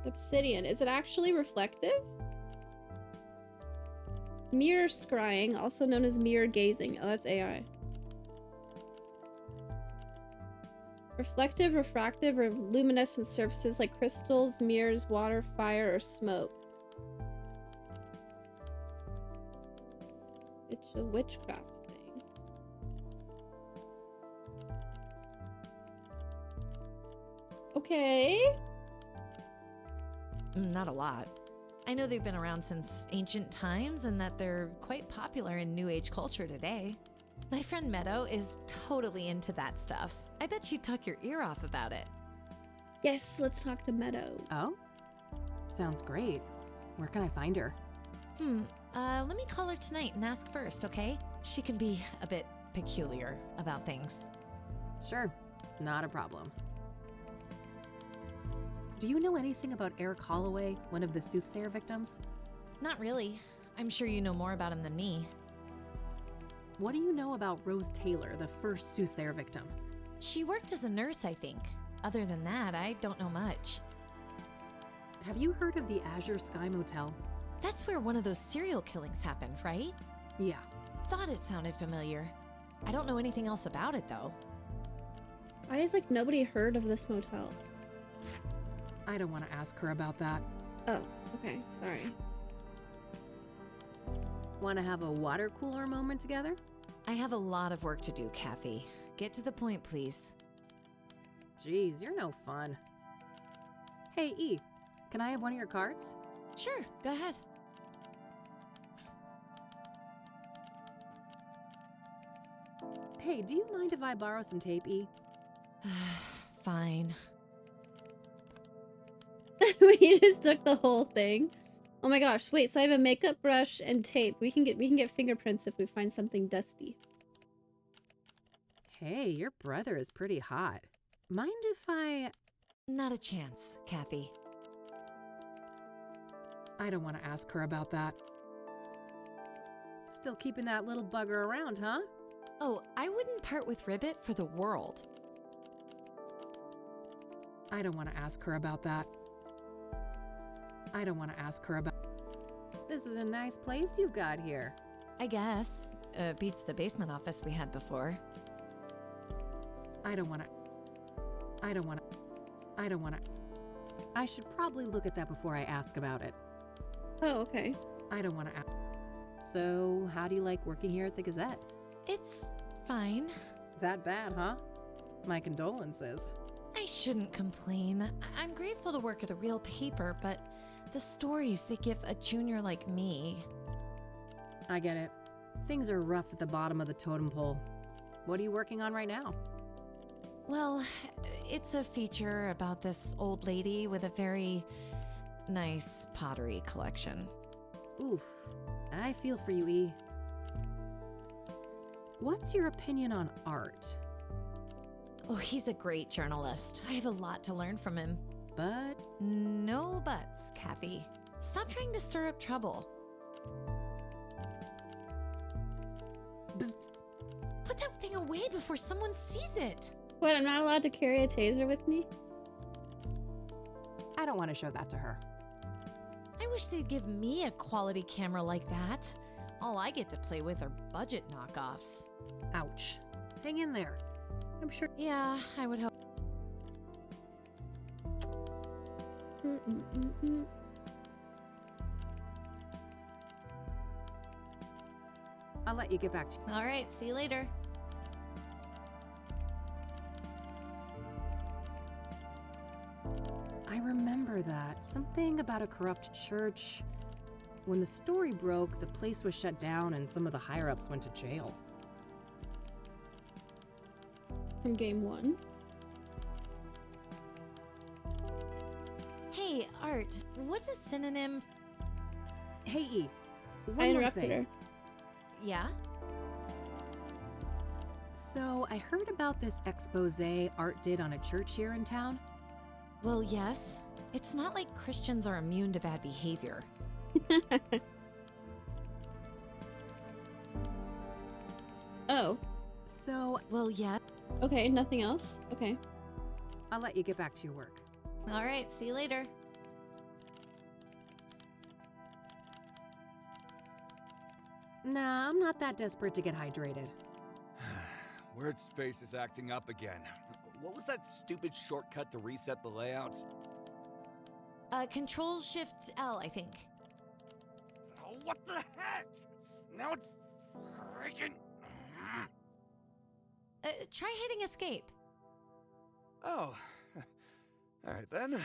Obsidian. Is it actually reflective? Mirror scrying, also known as mirror gazing. Oh, that's AI. Reflective, refractive, or luminescent surfaces like crystals, mirrors, water, fire, or smoke. It's a witchcraft thing. Okay. Not a lot. I know they've been around since ancient times and that they're quite popular in New Age culture today. My friend Meadow is totally into that stuff. I bet she'd talk your ear off about it. Yes, let's talk to Meadow. Oh? Sounds great. Where can I find her? Let me call her tonight and ask first, okay? She can be a bit peculiar about things. Sure, not a problem. Do you know anything about Eric Holloway, one of the soothsayer victims? Not really. I'm sure you know more about him than me. What do you know about Rose Taylor, the first soothsayer victim? She worked as a nurse, I think. Other than that, I don't know much. Have you heard of the Azure Sky Motel? That's where one of those serial killings happened, right? Yeah. Thought it sounded familiar. I don't know anything else about it, though. Why is like nobody heard of this motel? I don't want to ask her about that. Oh, okay. Sorry. Want to have a water cooler moment together? I have a lot of work to do, Kathy. Get to the point, please. Jeez, you're no fun. Hey, E, can I have one of your cards? Sure, go ahead. Hey, do you mind if I borrow some tape, E? Fine. We just took the whole thing. Oh my gosh, wait, so I have a makeup brush and tape. We can get fingerprints if we find something dusty. Hey, your brother is pretty hot. Mind if I... Not a chance, Kathy. I don't want to ask her about that. Still keeping that little bugger around, huh? Oh, I wouldn't part with Ribbit for the world. I don't want to ask her about that. I don't want to ask her about... This is a nice place you've got here. I guess. Beats the basement office we had before. I don't want to... I should probably look at that before I ask about it. Oh, okay. I don't want to ask. So, how do you like working here at the Gazette? It's fine. That bad, huh? My condolences. I shouldn't complain. I'm grateful to work at a real paper, but the stories they give a junior like me. I get it. Things are rough at the bottom of the totem pole. What are you working on right now? Well, it's a feature about this old lady with a very nice pottery collection. Oof. I feel for you, E. What's your opinion on art? Oh, he's a great journalist. I have a lot to learn from him. But No buts, Kathy. Stop trying to stir up trouble. Bzzt. Put that thing away before someone sees it. What, I'm not allowed to carry a taser with me? I don't want to show that to her. I wish they'd give me a quality camera like that. All I get to play with are budget knockoffs. Ouch. Hang in there. I'm sure. Yeah, I would hope. Mm-mm-mm-mm. I'll let you get back to... All right, see you later. I remember that. Something about a corrupt church. When the story broke, the place was shut down and some of the higher-ups went to jail. From game 1. Hey, Art, what's a synonym? Hey, E. One I more interrupted thing. her. Yeah? So, I heard about this expose Art did on a church here in town. Well, yes. It's not like Christians are immune to bad behavior. Oh, So, Well, yeah. okay, nothing else? Okay. I'll let you get back to your work. All right, see you later. Nah, I'm not that desperate to get hydrated. Word space is acting up again. What was that stupid shortcut to reset the layout? Control-Shift-L, I think. Oh, what the heck? Now it's freaking... Try hitting escape. Oh. Alright then.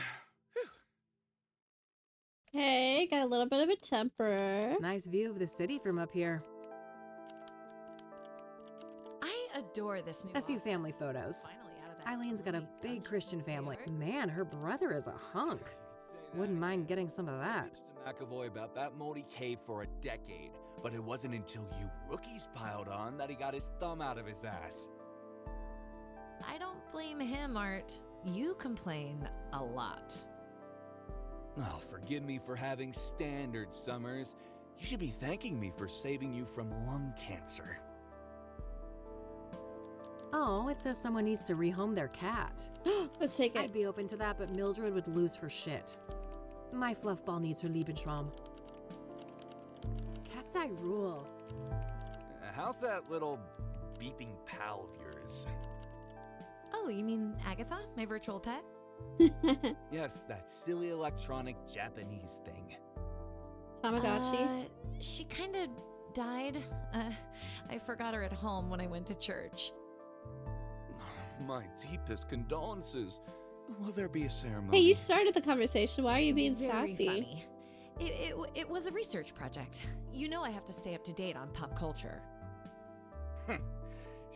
Hey, got a little bit of a temper. Nice view of the city from up here. I adore this new A few office. family photos. Finally out of that Eileen's got a gloomy big dungeon Christian family. backyard. Man, her brother is a hunk. Wouldn't mind getting some of that. Bitched to McAvoy about that moldy cave for a decade, but it wasn't until you rookies piled on that he got his thumb out of his ass. I don't blame him, Art. You complain a lot. Oh, forgive me for having standards, Summers. You should be thanking me for saving you from lung cancer. Oh, it says someone needs to rehome their cat. Let's take it. I'd be open to that, but Mildred would lose her shit. My fluffball needs her Lebensraum. Cacti rule. How's that little beeping pal of yours? Oh, Oh, you mean Agatha, my virtual pet? Yes, that silly electronic Japanese thing. Tamagotchi. She kind of died. I forgot her at home when I went to church. My deepest condolences. Will there be a ceremony? Hey, you started the conversation. Why are you being Very sassy? funny. It was a research project. You know I have to stay up to date on pop culture.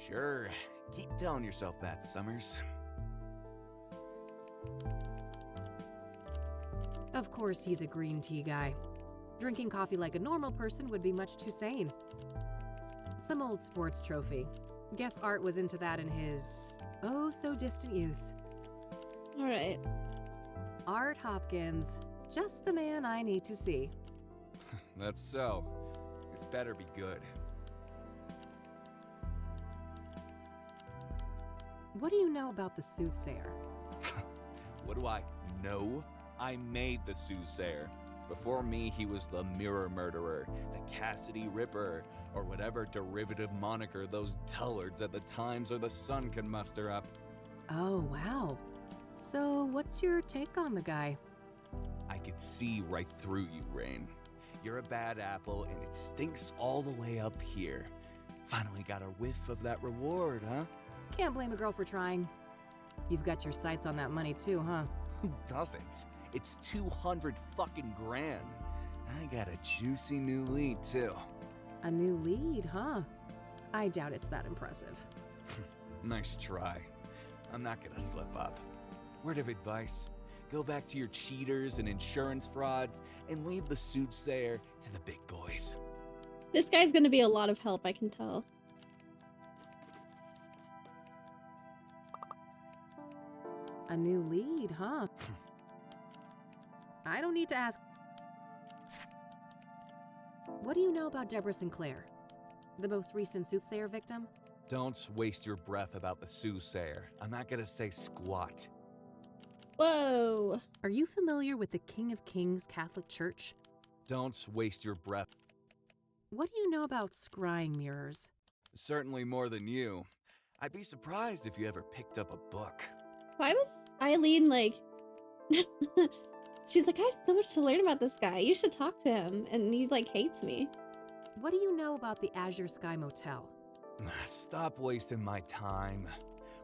Sure. Keep telling yourself that, Summers. Of course, he's a green tea guy. Drinking coffee like a normal person would be much too sane. Some old sports trophy. Guess Art was into that in his oh-so-distant youth. All right. Art Hopkins. Just the man I need to see. That's so. This better be good. What do you know about the soothsayer? What do I know? I made the soothsayer. Before me, he was the Mirror Murderer, the Cassidy Ripper, or whatever derivative moniker those dullards at the Times or the Sun can muster up. Oh, wow. So, what's your take on the guy? I could see right through you, Rain. You're a bad apple, and it stinks all the way up here. Finally got a whiff of that reward, huh? Can't blame a girl for trying. You've got your sights on that money too, huh? Who doesn't? It's 200 fucking grand. I got a juicy new lead, too. A new lead, huh? I doubt it's that impressive. Nice try. I'm not gonna slip up. Word of advice: go back to your cheaters and insurance frauds and leave the soothsayer to the big boys. This guy's gonna be a lot of help, I can tell. A new lead, huh? I don't need to ask. What do you know about Deborah Sinclair? The most recent soothsayer victim? Don't waste your breath about the soothsayer. I'm not gonna say squat. Whoa. Are you familiar with the King of Kings Catholic Church? Don't waste your breath. What do you know about scrying mirrors? Certainly more than you. I'd be surprised if you ever picked up a book. Why was Eileen like... She's like, I have so much to learn about this guy. You should talk to him. And he like hates me. What do you know about the Azure Sky Motel? Stop wasting my time.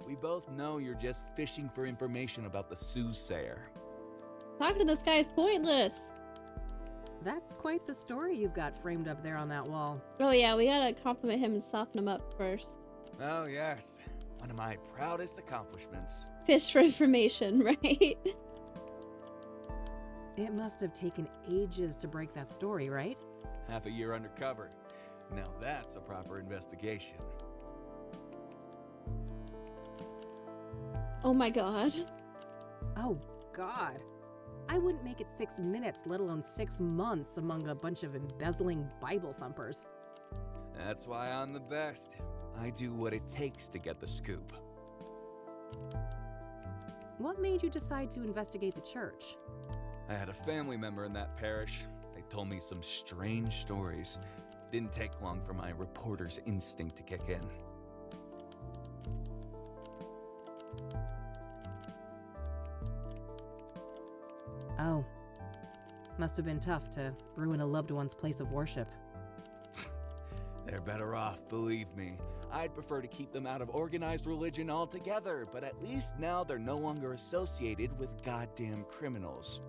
We both know you're just fishing for information about the soothsayer. Talking to this guy is pointless. That's quite the story you've got framed up there on that wall. Oh yeah, we gotta compliment him and soften him up first. Oh yes, one of my proudest accomplishments. Fish for information, right? It must have taken ages to break that story, right? Half a year undercover. Now that's a proper investigation. Oh my god. Oh, God. I wouldn't make it 6 minutes, let alone 6 months among a bunch of embezzling Bible thumpers. That's why I'm the best. I do what it takes to get the scoop. What made you decide to investigate the church? I had a family member in that parish. They told me some strange stories. Didn't take long for my reporter's instinct to kick in. Oh. Must have been tough to ruin a loved one's place of worship. They're better off, believe me. I'd prefer to keep them out of organized religion altogether, but at least now they're no longer associated with goddamn criminals.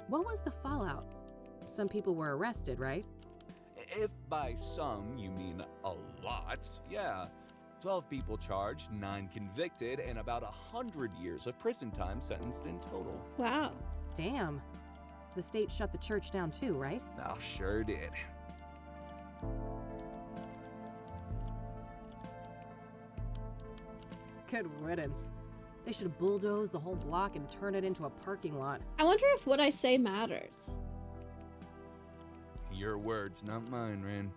What was the fallout? Some people were arrested, right? If by some you mean a lot, yeah. 12 people charged, 9 convicted, and about 100 years of prison time sentenced in total. Wow. Damn. The state shut the church down too, right? Oh, sure did. Good riddance. They should bulldoze the whole block and turn it into a parking lot. I wonder if what I say matters. Your words, not mine, Rin.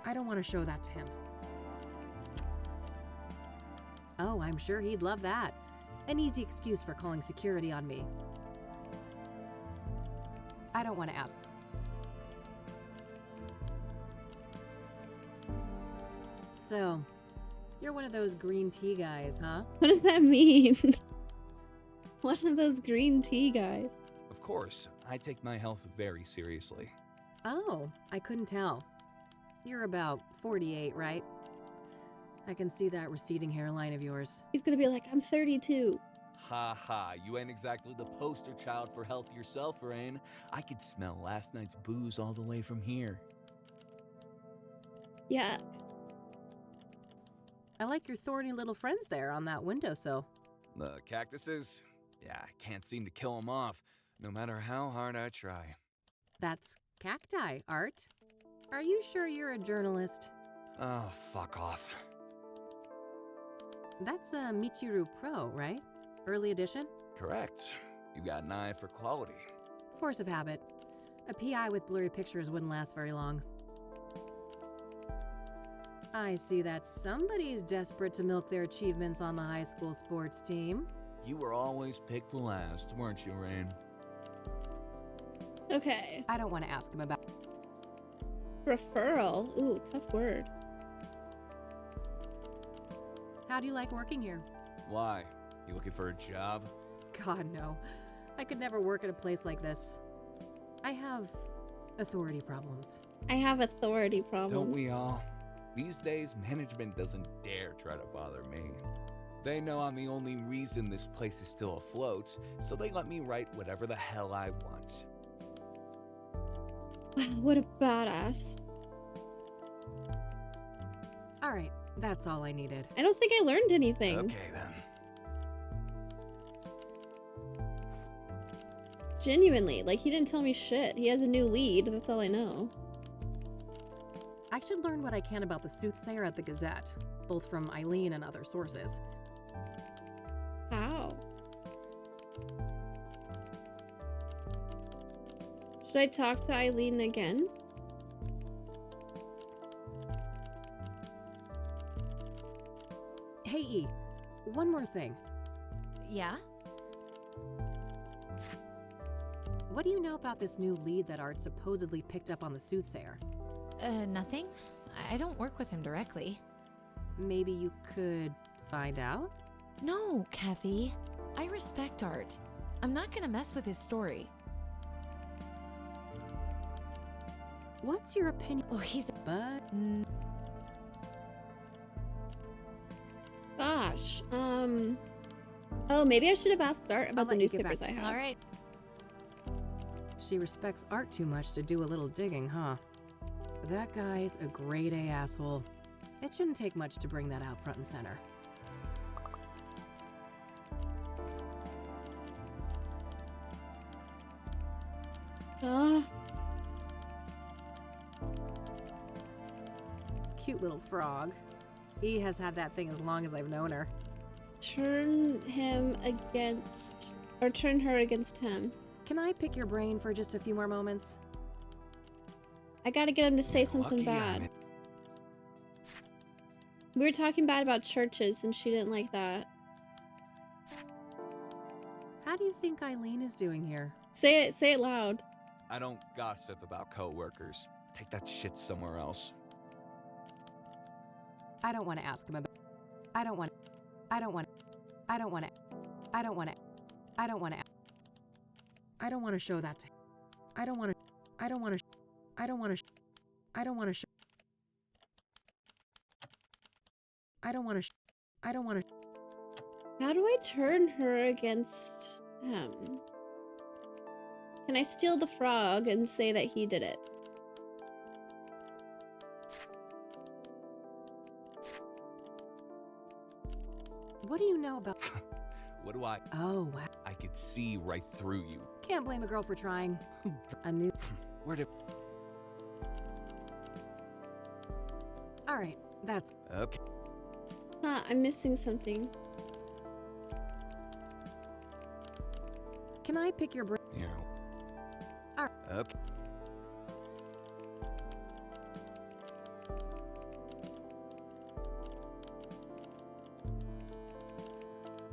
I don't want to show that to him. Oh, I'm sure he'd love that. An easy excuse for calling security on me. I don't want to ask. So, you're one of those green tea guys, huh? What does that mean? One of those green tea guys. Of course, I take my health very seriously. Oh, I couldn't tell. You're about 48, right? I can see that receding hairline of yours. He's gonna be like, I'm 32. Ha ha, you ain't exactly the poster child for health yourself, Rain. I could smell last night's booze all the way from here. Yuck. I like your thorny little friends there on that windowsill. The cactuses? Yeah, I can't seem to kill them off, no matter how hard I try. That's cacti, Art. Are you sure you're a journalist? Oh, fuck off. That's a Michiru Pro, right? Early edition? Correct. You got an eye for quality. Force of habit. A PI with blurry pictures wouldn't last very long. I see that somebody's desperate to milk their achievements on the high school sports team. You were always picked last, weren't you, Rain? Okay. I don't want to ask him about. Referral. Ooh, tough word. How do you like working here? Why? You looking for a job? God, no. I could never work at a place like this. I have authority problems. I have authority problems. Don't we all? These days, management doesn't dare try to bother me. They know I'm the only reason this place is still afloat, so they let me write whatever the hell I want. Wow, what a badass. All right, that's all I needed. I don't think I learned anything. Okay, then. Genuinely, like he didn't tell me shit. He has a new lead, that's all I know. I should learn what I can about the soothsayer at the Gazette, both from Eileen and other sources. How? Should I talk to Eileen again? Hey, E, one more thing. Yeah? What do you know about this new lead that Art supposedly picked up on the soothsayer? Nothing. I don't work with him directly. Maybe you could find out? No, Kathy. I respect Art. I'm not gonna mess with his story. What's your opinion? Oh, he's... But Gosh, oh, maybe I should have asked Art about the let you get newspapers back I to have. All right. she respects Art too much to do a little digging, huh? That guy's a grade A asshole. It shouldn't take much to bring that out front and center. Ah, Cute little frog. E has had that thing as long as I've known her. turn him against, or turn her against him. Can I pick your brain for just a few more moments? I gotta get him to say something Lucky I'm bad. in- We were talking bad about churches and she didn't like that. How do you think Eileen is doing here? Say it loud. I don't gossip about coworkers. Take that shit somewhere else. I don't want to ask him about. I don't want. I don't want. I don't want to. I don't want to. I don't want to. I don't want to show that to. I don't want to. I don't want to. I don't want to. I don't want to. I don't want to. I don't want to. How do I turn her against him? Can I steal the frog and say that he did it? What do you know about? What do I... Oh wow! I could see right through you. Can't blame a girl for trying. A new. Where did... All right, that's. Okay. Huh, I'm missing something. Can I pick your brain? You know. Alright. Okay.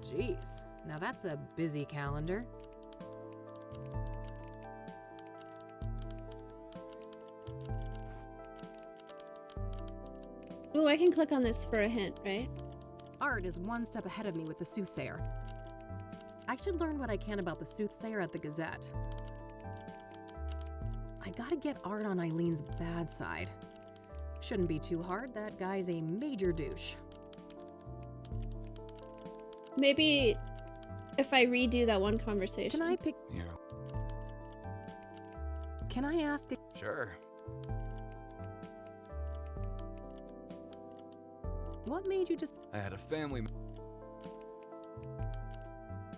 Jeez, now that's a busy calendar. Oh, I can click on this for a hint, right? Art is one step ahead of me with the soothsayer. I should learn what I can about the soothsayer at the Gazette. I gotta get Art on Eileen's bad side. Shouldn't be too hard, that guy's a major douche. Maybe if I redo that one conversation. Can I pick... Yeah. Can I ask... Sure. What made you just... I had a family.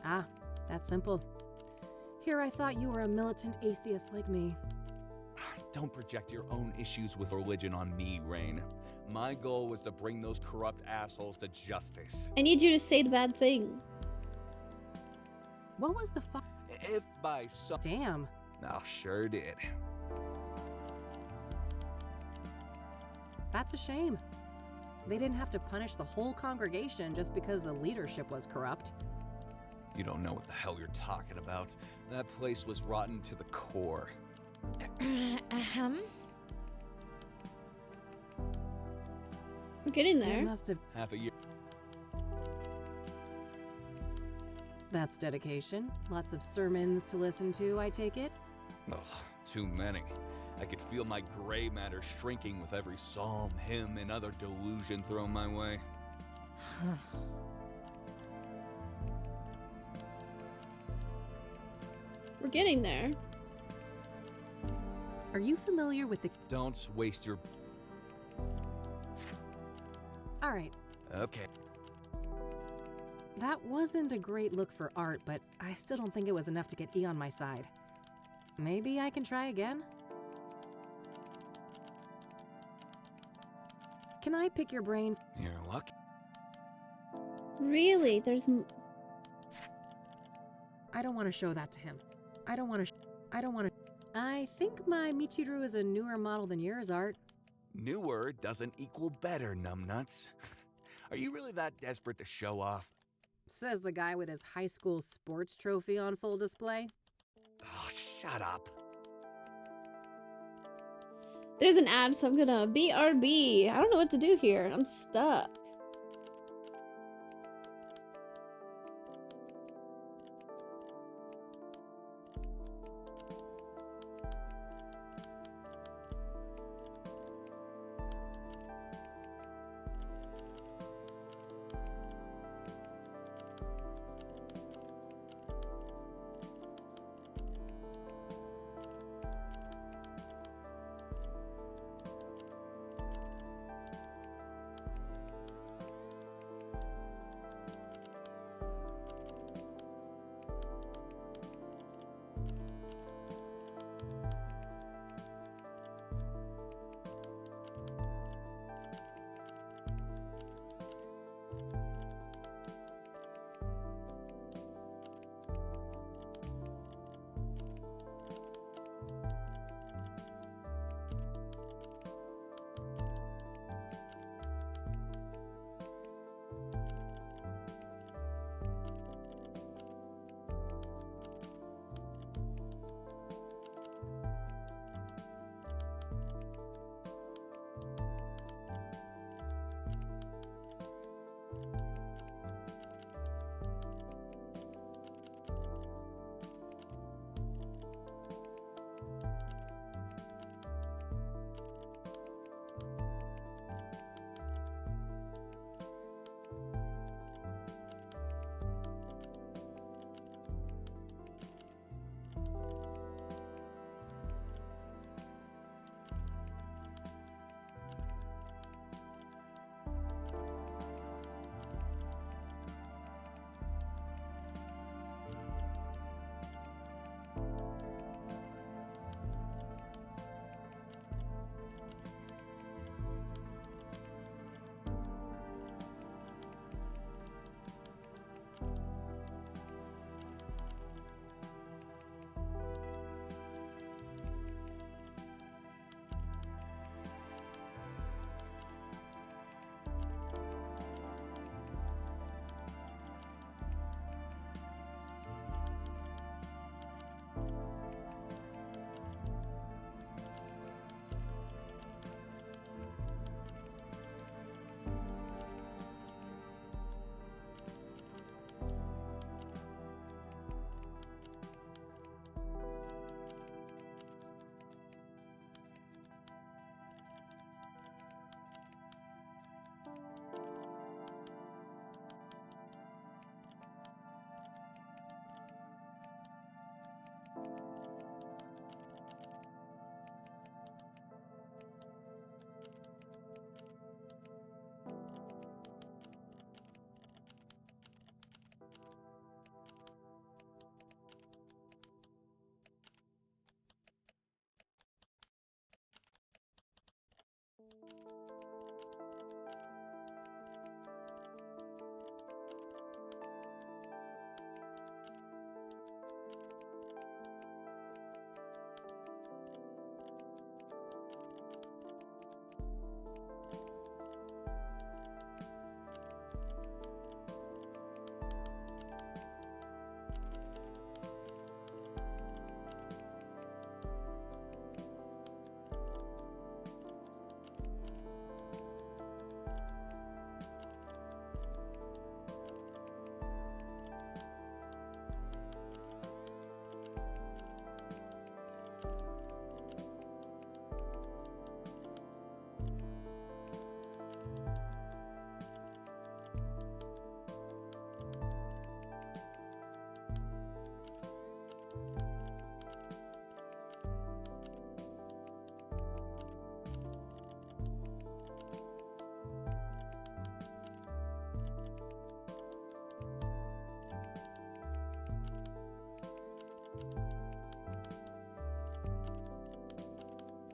Ah, that's simple. Here I thought you were a militant atheist like me. Don't project your own issues with religion on me, Rain. My goal was to bring those corrupt assholes to justice. I need you to say the bad thing. What was the fuck? If by some... Damn. Oh, sure did. That's a shame. They didn't have to punish the whole congregation just because the leadership was corrupt. You don't know what the hell you're talking about. That place was rotten to the core. Ahem. I'm getting They there. must have... Half a year. That's dedication. Lots of sermons to listen to, I take it. Ugh, too many. I could feel my gray matter shrinking with every psalm, hymn, and other delusion thrown my way. We're getting there. Are you familiar with the... Don't waste your... Alright, Okay. that wasn't a great look for Art, but I still don't think it was enough to get E on my side. Maybe I can try again? Can I pick your brain? You're lucky. Really? I don't want to show that to him. I don't want to... I think my Michiru is a newer model than yours, Art. Newer doesn't equal better, numbnuts. Are you really that desperate to show off? Says the guy with his high school sports trophy on full display. Oh, shut up. There's an ad, so I'm gonna BRB. I don't know what to do here. I'm stuck.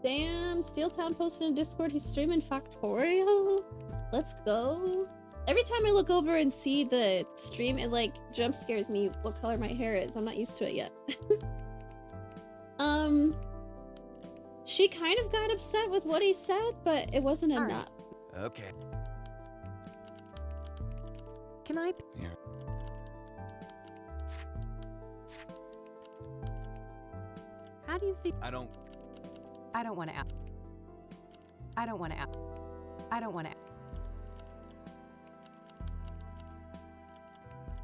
Damn, Steeltown posted in Discord he's streaming Factorio. Let's go. Every time I look over and see the stream, it like jump scares me what color my hair is. I'm not used to it yet. She kind of got upset with what he said, but it wasn't All right. enough. Okay. Can I? Here. How do you think? I don't. I don't want to ask. I don't want to ask. I don't want to.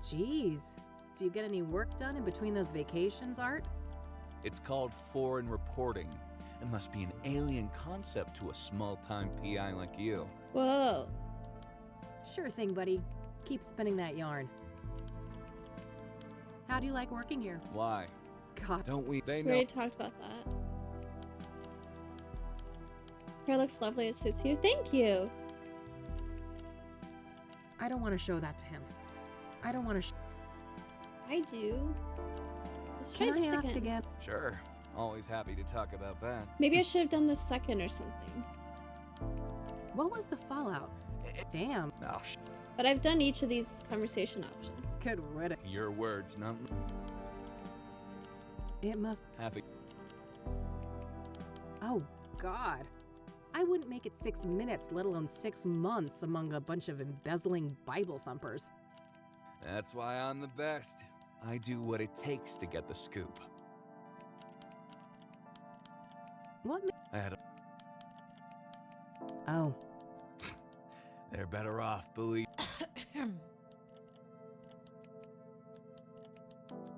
Jeez. Do you get any work done in between those vacations, Art? It's called foreign reporting. It must be an alien concept to a small-time PI like you. Whoa. Sure thing, buddy. Keep spinning that yarn. How do you like working here? Why? God, Don't we? They We know. already talked about that. Hair looks lovely. It suits you. Thank you. I don't want to show that to him. I don't want to. I do. Let's try Can this I ask again? Sure. Always happy to talk about that. Maybe I should have done this second or something. What was the fallout? Damn. Oh, But I've done each of these conversation options. Good riddance. your words, not It must. happy. Oh, God. I wouldn't make it 6 minutes, let alone 6 months among a bunch of embezzling Bible thumpers. That's why I'm the best. I do what it takes to get the scoop. What? I had a. Oh, They're better off, believe.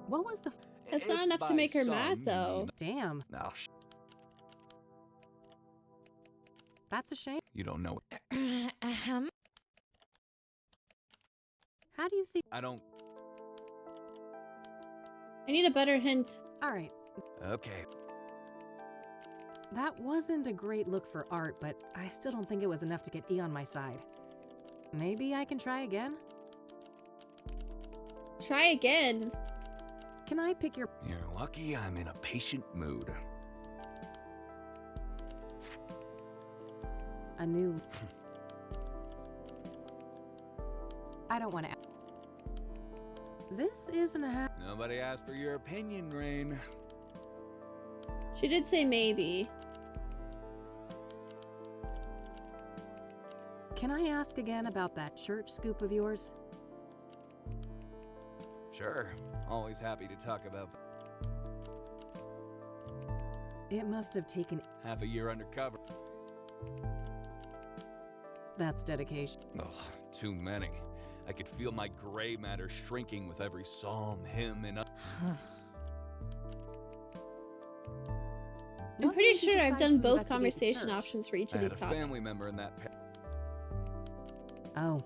what was the? That's If not enough to by make her some mad, you though. mean- Damn. Oh, That's a shame. you don't know. Ahem. How do you think? I don't. I need a better hint. All right. Okay. That wasn't a great look for Art, but I still don't think it was enough to get E on my side. Maybe I can try again? Try again. Can I pick your... You're lucky I'm in a patient mood. a new... I don't want to... This isn't a... Nobody asked for your opinion, Rain. She did say maybe. Can I ask again about that church scoop of yours? Sure. Always happy to talk about It must have taken... half a year undercover. That's dedication. Ugh, too many. I could feel my gray matter shrinking with every psalm, hymn, and... I'm What pretty made you sure I've decide done to both investigate the conversation church? options for each I of had these a topics. family member in that... Oh.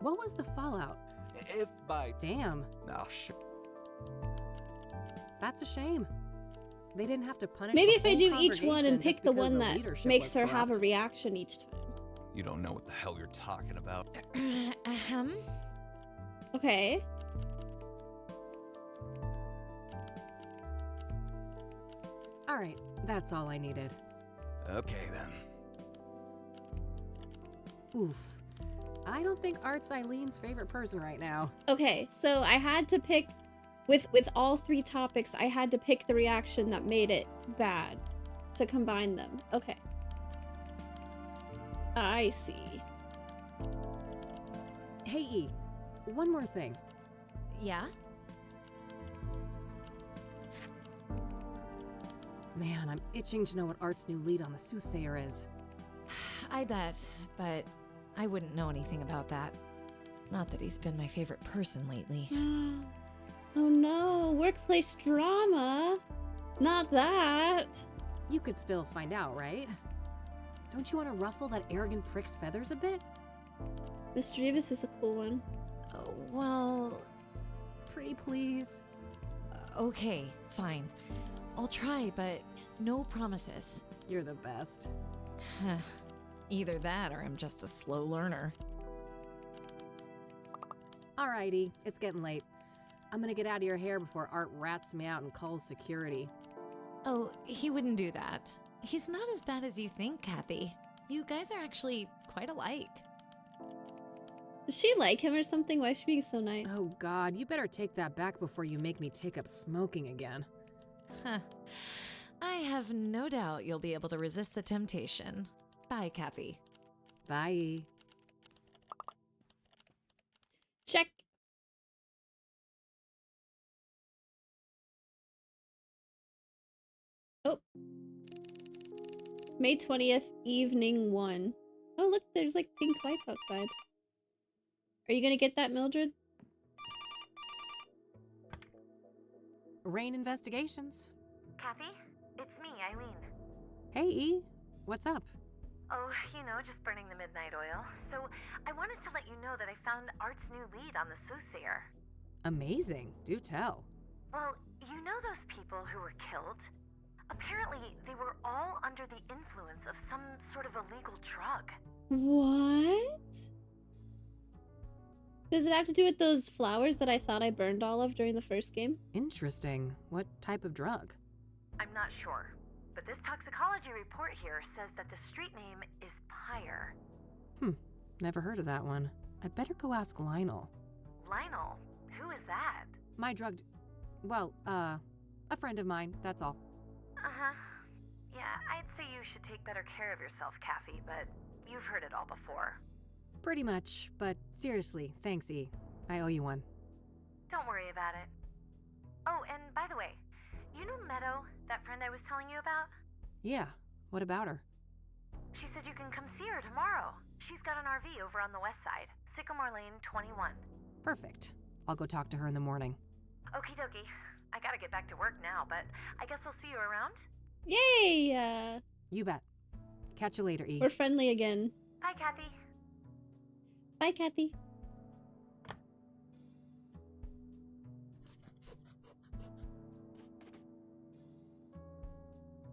What was the fallout? If by... Damn, Oh, shit. that's a shame. They didn't have to punish Maybe the if I whole do each one congregation and pick just the because one that leadership makes was her have a corrupt. reaction each time. You don't know what the hell you're talking about. Ahem. Okay. All right, that's all I needed. Okay, then. Oof. I don't think Art's Eileen's favorite person right now. Okay, so I had to pick with all three topics, I had to pick the reaction that made it bad to combine them. Okay. I see. Hey, E, one more thing. Yeah? Man, I'm itching to know what Art's new lead on the Soothsayer is. I bet, but I wouldn't know anything about that. Not that he's been my favorite person lately. Oh no, workplace drama. Not that. You could still find out, right? Don't you want to ruffle that arrogant prick's feathers a bit? Mr. Davis is a cool one. Oh, well, Pretty please. okay, fine. I'll try, but no promises. You're the best. Either that or I'm just a slow learner. Alrighty, it's getting late. I'm gonna get out of your hair before Art rats me out and calls security. Oh, he wouldn't do that. He's not as bad as you think, Kathy. You guys are actually quite alike. Does she like him or something? Why is she being so nice? Oh God, you better take that back before you make me take up smoking again. Huh. I have no doubt you'll be able to resist the temptation. Bye, Kathy. Bye. Check. Oh. May 20th, evening 1. Oh, look, there's like pink lights outside. Are you gonna get that, Mildred? Rain Investigations. Kathy, it's me, Eileen. Hey, E. What's up? Oh, you know, just burning the midnight oil. So, I wanted to let you know that I found Art's new lead on the soothsayer. Amazing. Do tell. Well, you know those people who were killed? Apparently, they were all under the influence of some sort of illegal drug. What? Does it have to do with those flowers that I thought I burned all of during the first game? Interesting. What type of drug? I'm not sure, but this toxicology report here says that the street name is Pyre. Never heard of that one. I better go ask Lionel. Lionel? Who is that? My drug... Well, a friend of mine, that's all. Uh-huh. Yeah, I'd say you should take better care of yourself, Kathy, but you've heard it all before. Pretty much, but seriously, thanks, E. I owe you one. Don't worry about it. Oh, and by the way, you know Meadow, that friend I was telling you about? Yeah, what about her? She said you can come see her tomorrow. She's got an RV over on the west side, Sycamore Lane 21. Perfect. I'll go talk to her in the morning. Okie dokie. I gotta get back to work now, but I guess I'll see you around. Yay! You bet. Catch you later, E. We're friendly again. Bye, Kathy. Bye, Kathy.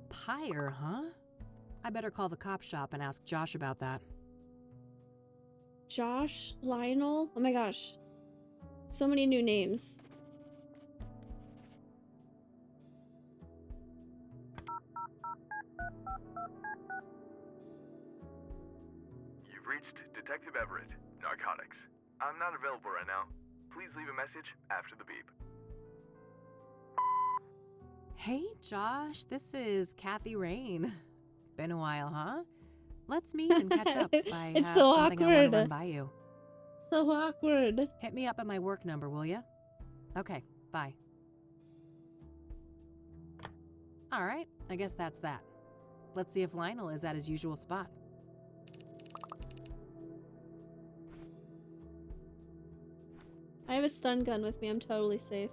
Pyre, huh? I better call the cop shop and ask Josh about that. Josh? Lionel? Oh my gosh. So many new names. You've reached Detective Everett, Narcotics. I'm not available right now. Please leave a message after the beep. Hey, Josh, this is Kathy Rain. Been a while, huh? Let's meet and catch up. I It's have so something I want awkward. to run by you. So awkward. Hit me up at my work number, will ya? Okay, bye. All right, I guess that's that. Let's see if Lionel is at his usual spot. I have a stun gun with me. I'm totally safe.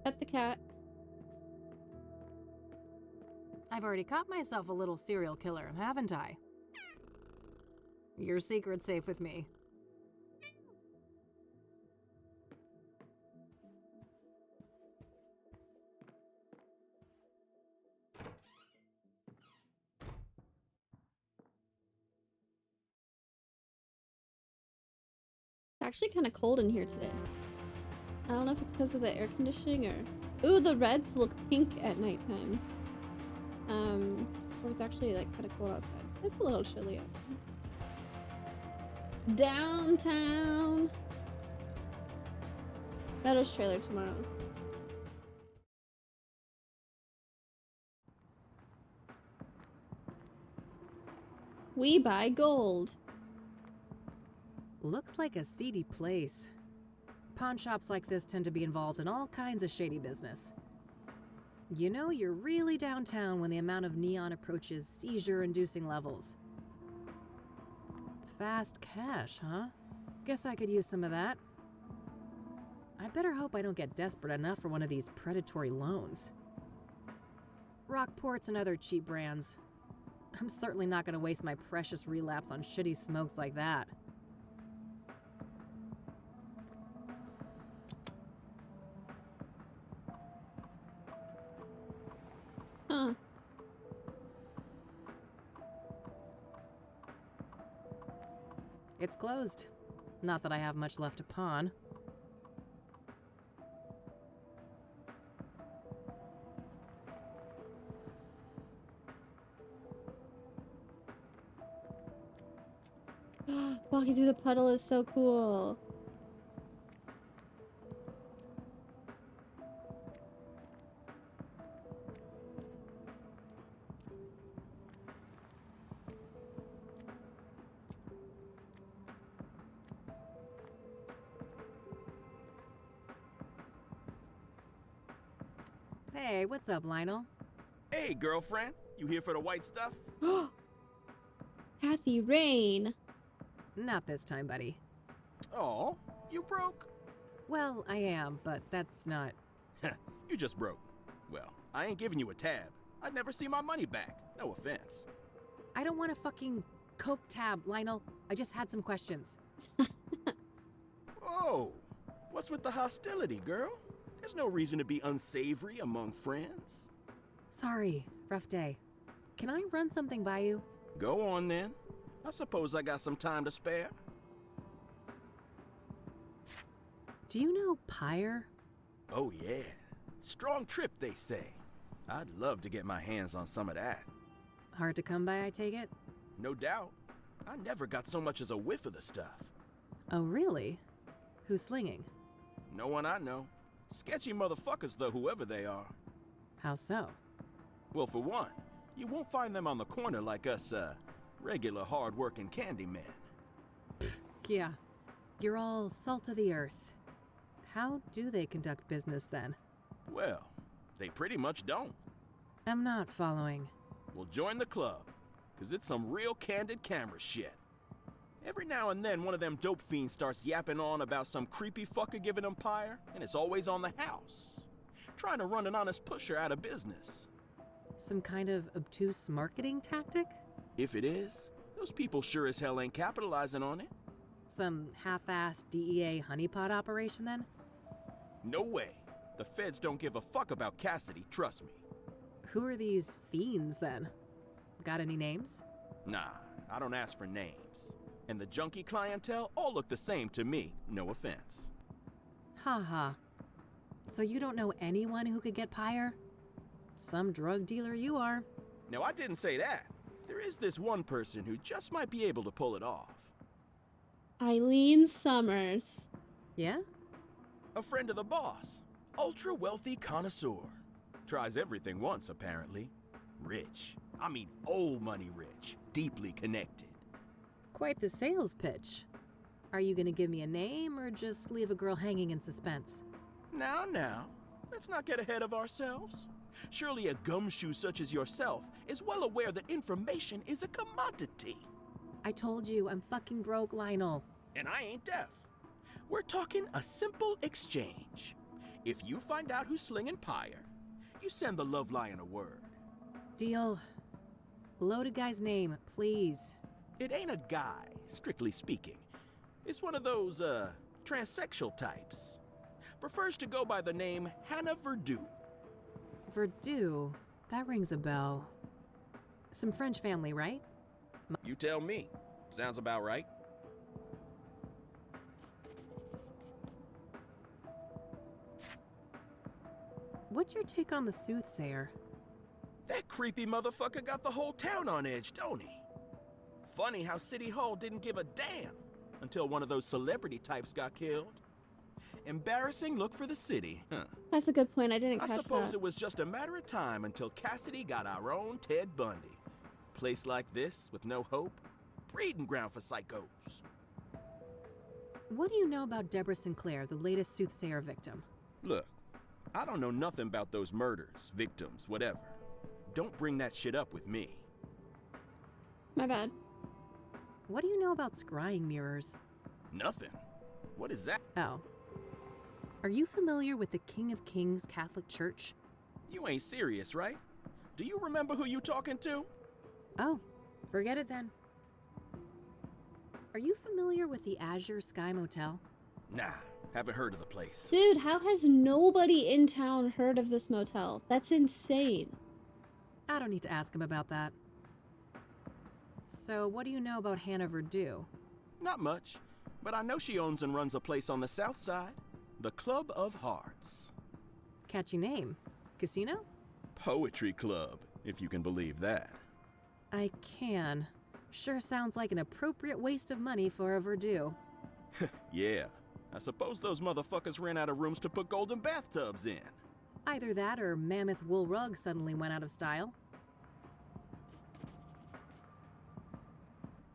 Pet the cat. I've already caught myself a little serial killer, haven't I? Your secret's safe with me. It's actually kind of cold in here today. I don't know if it's because of the air conditioning or... Ooh, the reds look pink at nighttime. Or it's actually like kind of cold outside. It's a little chilly actually. Downtown. Meadows trailer tomorrow. We buy gold. Looks like a seedy place. Pawn shops like this tend to be involved in all kinds of shady business. You know you're really downtown when the amount of neon approaches seizure-inducing levels. Fast cash, huh? Guess I could use some of that. I better hope I don't get desperate enough for one of these predatory loans. Rockports and other cheap brands. I'm certainly not gonna waste my precious relapse on shitty smokes like that. Huh. It's closed. Not that I have much left to pawn. Walking through the puddle is so cool. Hey, what's up, Lionel? Hey, girlfriend. You here for the white stuff? Kathy Rain. Not this time, buddy. Oh, you broke? Well, I am, but that's not... You just broke. Well, I ain't giving you a tab. I'd never see my money back. No offense. I don't want a fucking Coke tab, Lionel. I just had some questions. Oh, what's with the hostility, girl? There's no reason to be unsavory among friends. Sorry, rough day. Can I run something by you? Go on then. I suppose I got some time to spare. Do you know Pyre? Oh yeah. Strong trip, they say. I'd love to get my hands on some of that. Hard to come by, I take it? No doubt. I never got so much as a whiff of the stuff. Oh, really? Who's slinging? No one I know. Sketchy motherfuckers, though, whoever they are. How so? Well, for one, you won't find them on the corner like us, regular hard-working candy men. Yeah, you're all salt of the earth. How do they conduct business then? Well, they pretty much don't. I'm not following. Well, join the club, 'cause it's some real candid camera shit. Every now and then, one of them dope fiends starts yapping on about some creepy fucker giving them Pyre, and it's always on the house. Trying to run an honest pusher out of business. Some kind of obtuse marketing tactic? If it is, those people sure as hell ain't capitalizing on it. Some half-assed DEA honeypot operation then? No way. The feds don't give a fuck about Cassidy, trust me. Who are these fiends then? Got any names? Nah, I don't ask for names. And the junkie clientele all look the same to me, no offense. Haha. So you don't know anyone who could get Pyre? Some drug dealer you are. No, I didn't say that. There is this one person who just might be able to pull it off. Eileen Summers. Yeah? A friend of the boss. Ultra-wealthy connoisseur. Tries everything once, apparently. Rich. I mean old money rich. Deeply connected. Quite the sales pitch. Are you gonna give me a name or just leave a girl hanging in suspense? Now. Let's not get ahead of ourselves. Surely a gumshoe such as yourself is well aware that information is a commodity. I told you, I'm fucking broke, Lionel. And I ain't deaf. We're talking a simple exchange. If you find out who's slinging Pyre, you send the Love Lion a word. Deal. Loaded guy's name, please. It ain't a guy, strictly speaking. It's one of those, transsexual types. Prefers to go by the name Hannah Verdu. Verdu? That rings a bell. Some French family, right? You tell me. Sounds about right. What's your take on the soothsayer? That creepy motherfucker got the whole town on edge, don't he? Funny how City Hall didn't give a damn until one of those celebrity types got killed. Embarrassing look for the city, huh? That's a good point. I didn't I catch suppose that. it was just a matter of time until Cassidy got our own Ted Bundy. Place like this, with no hope, breeding ground for psychos. What do you know about Deborah Sinclair, the latest soothsayer victim? Look, I don't know nothing about those murders, victims, whatever. Don't bring that shit up with me. My bad. What do you know about scrying mirrors? Nothing. What is that? Oh. Are you familiar with the King of Kings Catholic Church? You ain't serious, right? Do you remember who you talking to? Oh, forget it then. Are you familiar with the Azure Sky Motel? Nah, haven't heard of the place. Dude, how has nobody in town heard of this motel? That's insane. I don't need to ask him about that. So, what do you know about Hannah Verdu? Not much, but I know she owns and runs a place on the south side. The Club of Hearts. Catchy name. Casino? Poetry Club, if you can believe that. I can. Sure sounds like an appropriate waste of money for a Verdue. Yeah, I suppose those motherfuckers ran out of rooms to put golden bathtubs in. Either that or mammoth wool rug suddenly went out of style.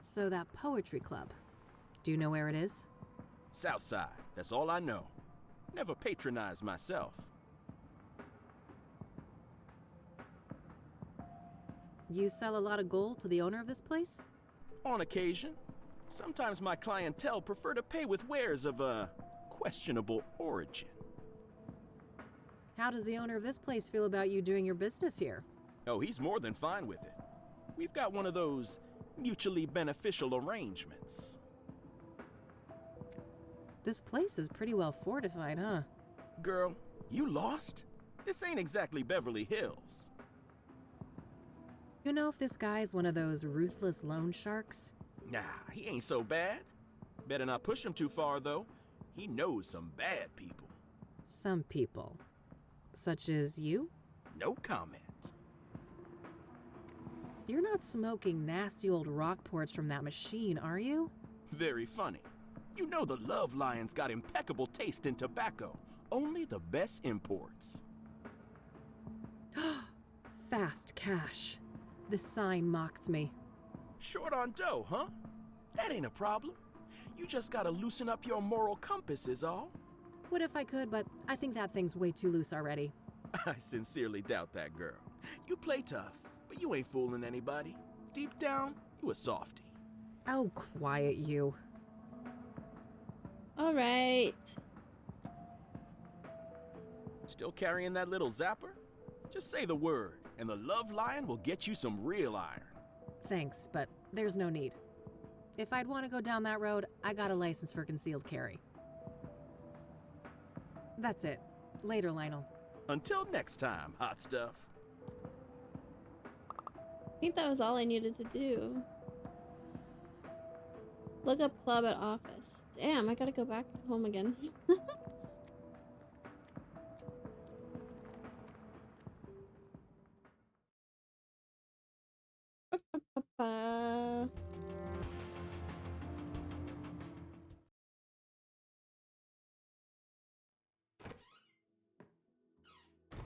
So that poetry club, do you know where it is? South side, that's all I know. Never patronized myself. You sell a lot of gold to the owner of this place? On occasion. Sometimes my clientele prefer to pay with wares of questionable origin. How does the owner of this place feel about you doing your business here? Oh, he's more than fine with it. We've got one of those mutually beneficial arrangements. This place is pretty well fortified, huh? Girl, you lost? This ain't exactly Beverly Hills. You know if this guy's one of those ruthless loan sharks? Nah, he ain't so bad. Better not push him too far, though. He knows some bad people. Some people. Such as you? No comment. You're not smoking nasty old Rockports from that machine, are you? Very funny. You know the Love Lion's got impeccable taste in tobacco. Only the best imports. Fast cash. This sign mocks me. Short on dough, huh? That ain't a problem. You just gotta loosen up your moral compass is all. Would if I could, but I think that thing's way too loose already. I sincerely doubt that, girl. You play tough, but you ain't fooling anybody. Deep down, you a softie. Oh, quiet you. All right. Still carrying that little zapper? Just say the word, and the Love Lion will get you some real iron. Thanks, but there's no need. If I'd want to go down that road, I got a license for concealed carry. That's it. Later, Lionel. Until next time, hot stuff. I think that was all I needed to do. Look up club at office. Damn, I gotta go back home again.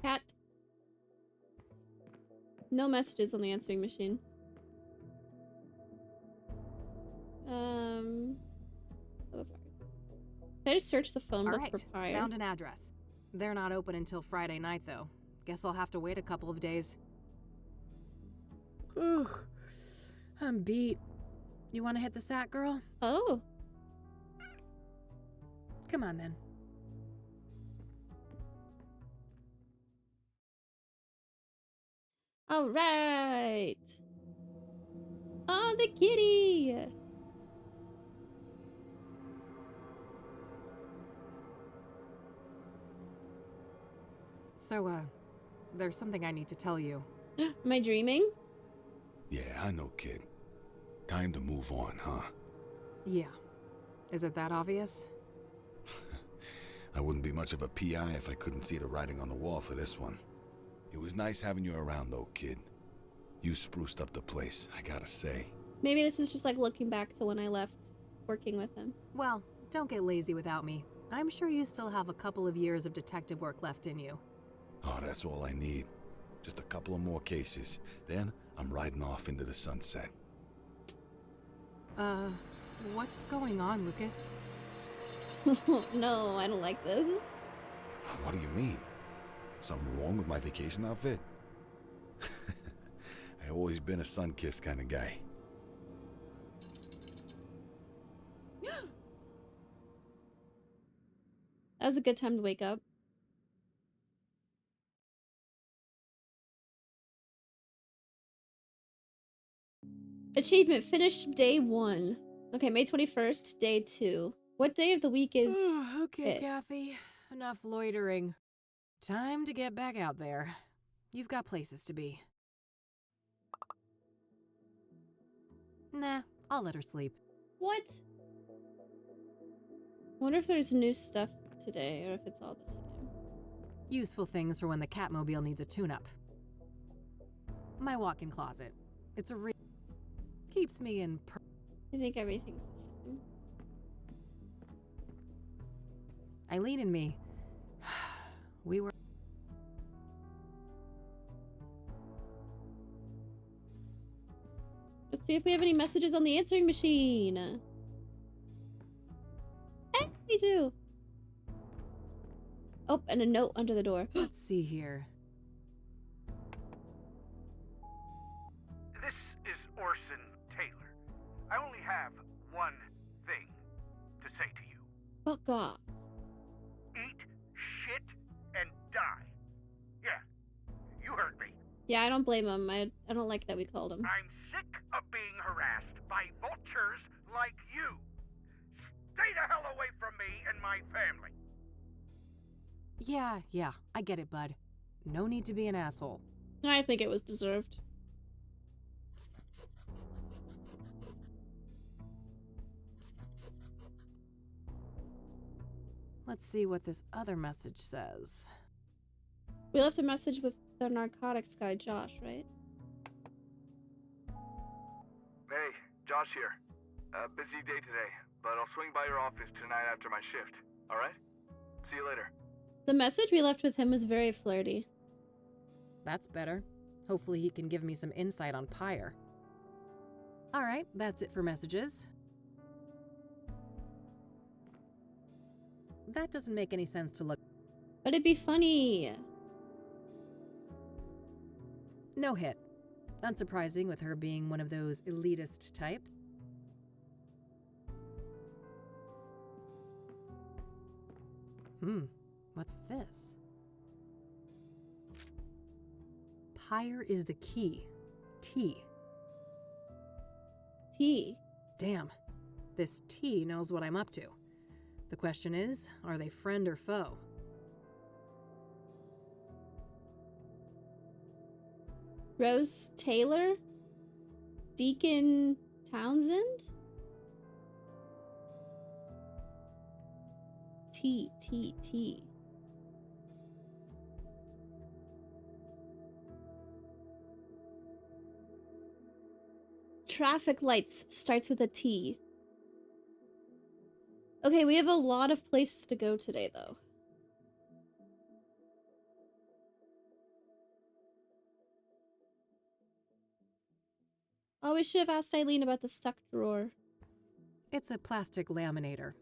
Cat. No messages on the answering machine. Can I just search the phone book for Pyre? Found an address. They're not open until Friday night, though. Guess I'll have to wait a couple of days. Ooh, I'm beat. You want to hit the sack, girl? Oh. Come on, then. All right. Oh, the kitty. So, there's something I need to tell you. Am I dreaming? Yeah, I know, kid. Time to move on, huh? Yeah. Is it that obvious? I wouldn't be much of a PI if I couldn't see the writing on the wall for this one. It was nice having you around, though, kid. You spruced up the place, I gotta say. Maybe this is just like looking back to when I left working with him. Well, don't get lazy without me. I'm sure you still have a couple of years of detective work left in you. Oh, that's all I need. Just a couple of more cases. Then I'm riding off into the sunset. What's going on, Lucas? No, I don't like this. What do you mean? Something wrong with my vacation outfit? I've always been a sun-kissed kind of guy. That was a good time to wake up. Achievement finished day 1. Okay, May 21st, day 2. What day of the week is Okay, it? Kathy. Enough loitering. Time to get back out there. You've got places to be. Nah, I'll let her sleep. What? wonder if there's new stuff today or if it's all the same. Useful things for when the Catmobile needs a tune-up. My walk-in closet. It's a keeps me in I think everything's the same. Eileen and me. We were... Let's see if we have any messages on the answering machine. Eh, we do. Oh, and a note under the door. Let's see here. This is Orson Taylor. I only have one thing to say to you. Fuck off. Eat shit and die. Yeah, you heard me. Yeah, I don't blame him. I don't like that we called him. I'm sick of being harassed by vultures like you. Stay the hell away from me and my family. Yeah, I get it, bud. No need to be an asshole. I think it was deserved. Let's see what this other message says. We left a message with the narcotics guy, Josh, right? Hey, Josh here. Busy day today, but I'll swing by your office tonight after my shift. Alright? See you later. The message we left with him was very flirty. That's better. Hopefully he can give me some insight on Pyre. Alright, that's it for messages. That doesn't make any sense to look. But it'd be funny. No hit. Unsurprising with her being one of those elitist types. What's this? Pyre is the key. T. T. Damn. This T knows what I'm up to. The question is, are they friend or foe? Rose Taylor? Deacon Townsend? T. Traffic lights starts with a T. Okay, we have a lot of places to go today, though. Oh, we should have asked Eileen about the stuck drawer. It's a plastic laminator.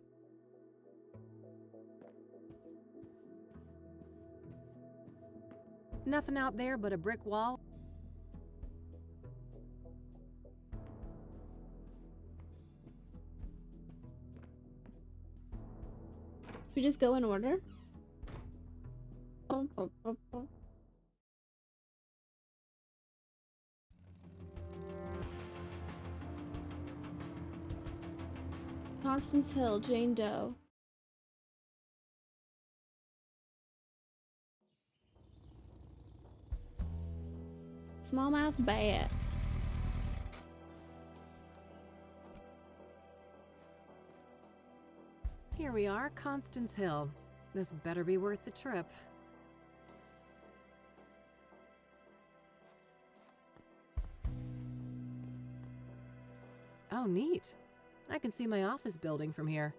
Nothing out there but a brick wall. Should we just go in order? Constance Hill, Jane Doe. Smallmouth bass. Here we are, Constance Hill. This better be worth the trip. Oh, neat. I can see my office building from here.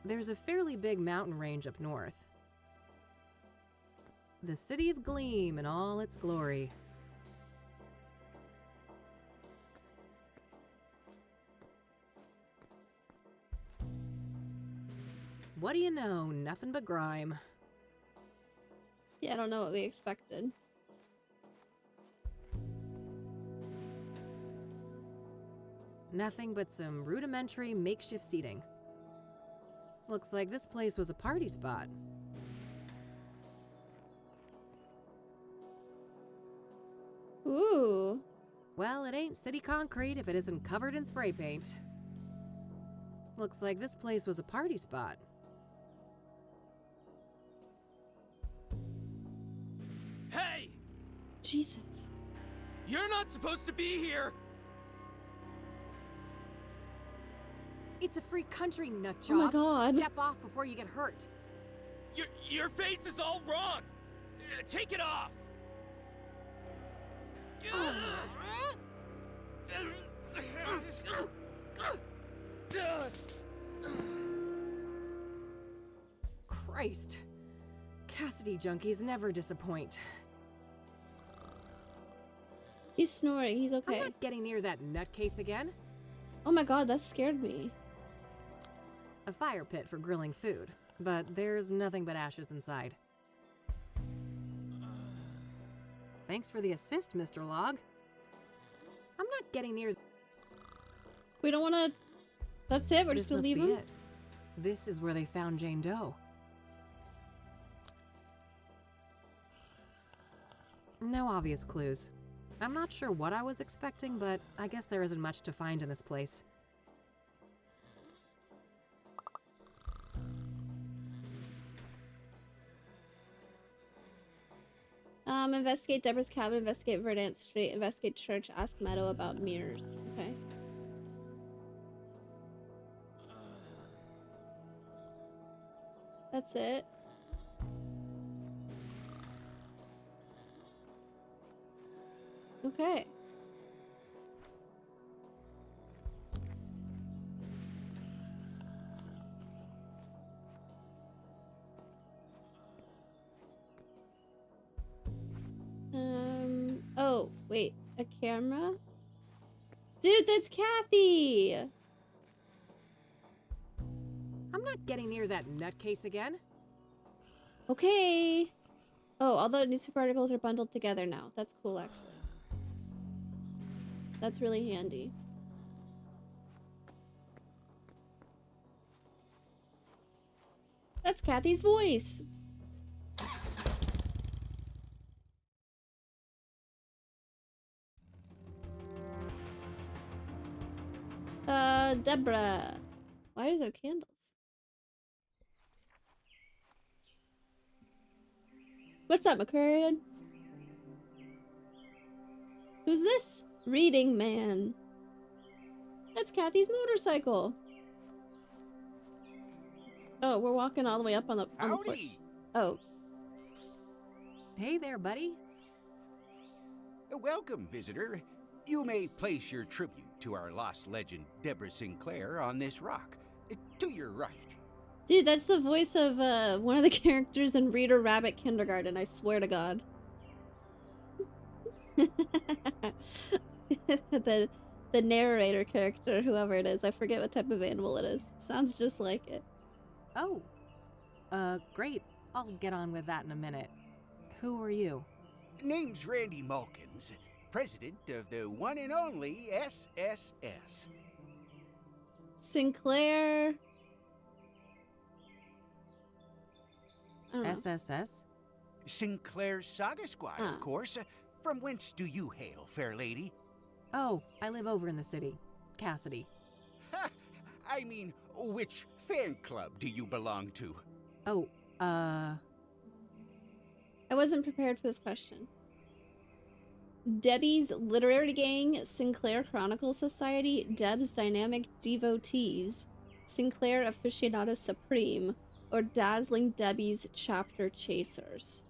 There's a fairly big mountain range up north. The City of Gleam in all its glory. What do you know? Nothing but grime. Yeah, I don't know what we expected. Nothing but some rudimentary makeshift seating. Looks like this place was a party spot. Ooh. Well, it ain't city concrete if it isn't covered in spray paint. Looks like this place was a party spot. Hey! Jesus. You're not supposed to be here! It's a free country, nutjob. Oh my god. Step off before you get hurt. Your face is all wrong! Take it off! Christ. Cassidy junkies never disappoint. He's snoring. He's I'm okay. not getting near that nutcase again. Oh my god, that scared me. A fire pit for grilling food, but there's nothing but ashes inside. Thanks for the assist, Mr. Log. I'm not getting near. We don't want to. That's it. We're This just gonna must leave be him. it. This is where they found Jane Doe. No obvious clues. I'm not sure what I was expecting, but I guess there isn't much to find in this place. Investigate Deborah's cabin, investigate Verdant Street, investigate church, ask Meadow about mirrors. Okay. That's it. Okay. Oh, wait. A camera? Dude, that's Kathy! I'm not getting near that nutcase again. Okay. Oh, all the newspaper articles are bundled together now. That's cool, actually. That's really handy. That's Kathy's voice! Deborah. Why is there candles? What's up, McCurrion? Who's this? Reading man. That's Kathy's motorcycle. Oh, we're walking all the way up on the porch. Oh. Hey there, buddy. Welcome, visitor. You may place your tribute to our lost legend, Deborah Sinclair, on this rock. To your right. Dude, that's the voice of one of the characters in Reader Rabbit Kindergarten, I swear to God. the narrator character, whoever it is. I forget what type of animal it is. Sounds just like it. Oh. Great. I'll get on with that in a minute. Who are you? Name's Randy Malkins, president of the one and only SSS. Sinclair. I don't know. SSS? Sinclair Saga Squad, of course. From whence do you hail, fair lady? Oh, I live over in the city. Cassidy. Ha! I mean, which fan club do you belong to? Oh, I wasn't prepared for this question. Debbie's Literary Gang, Sinclair Chronicle Society, Deb's Dynamic Devotees, Sinclair Aficionado Supreme, or Dazzling Debbie's Chapter Chasers.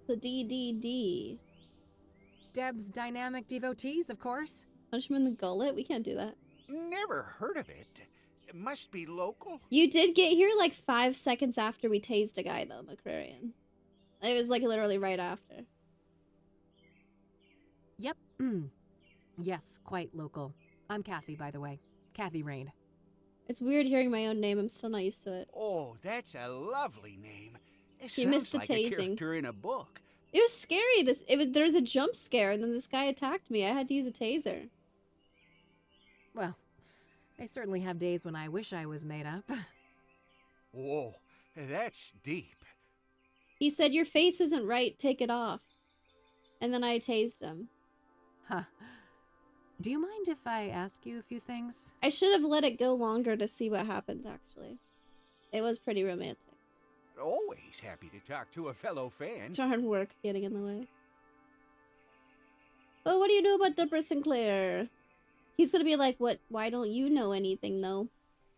The DDD. Deb's Dynamic Devotees, of course. Punch him in the gullet? We can't do that. Never heard of it. It must be local. You did get here like 5 seconds after we tased a guy, though, McCrarian. It was like literally right after. Yep. Yes, quite local. I'm Kathy, by the way. Kathy Rain. It's weird hearing my own name. I'm still not used to it. Oh, that's a lovely name. It You sounds missed the like a tasing. character in a book. It was scary. There was a jump scare, and then this guy attacked me. I had to use a taser. Well, I certainly have days when I wish I was made up. Whoa, that's deep. He said, "Your face isn't right. Take it off." And then I tased him. Huh. Do you mind if I ask you a few things? I should have let it go longer to see what happens, actually. It was pretty romantic. Always happy to talk to a fellow fan. It's hard work getting in the way. Oh, what do you know about Deborah Sinclair? He's gonna be like, what? Why don't you know anything, though?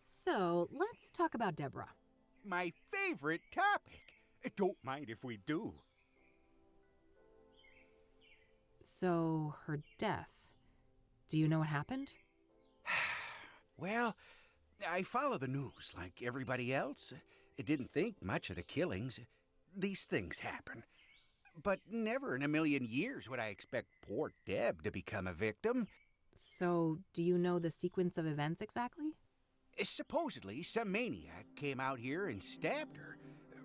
So, let's talk about Deborah. My favorite topic. Don't mind if we do. So, her death. Do you know what happened? Well, I follow the news like everybody else. I didn't think much of the killings. These things happen. But never in a million years would I expect poor Deb to become a victim. So, do you know the sequence of events exactly? Supposedly, some maniac came out here and stabbed her,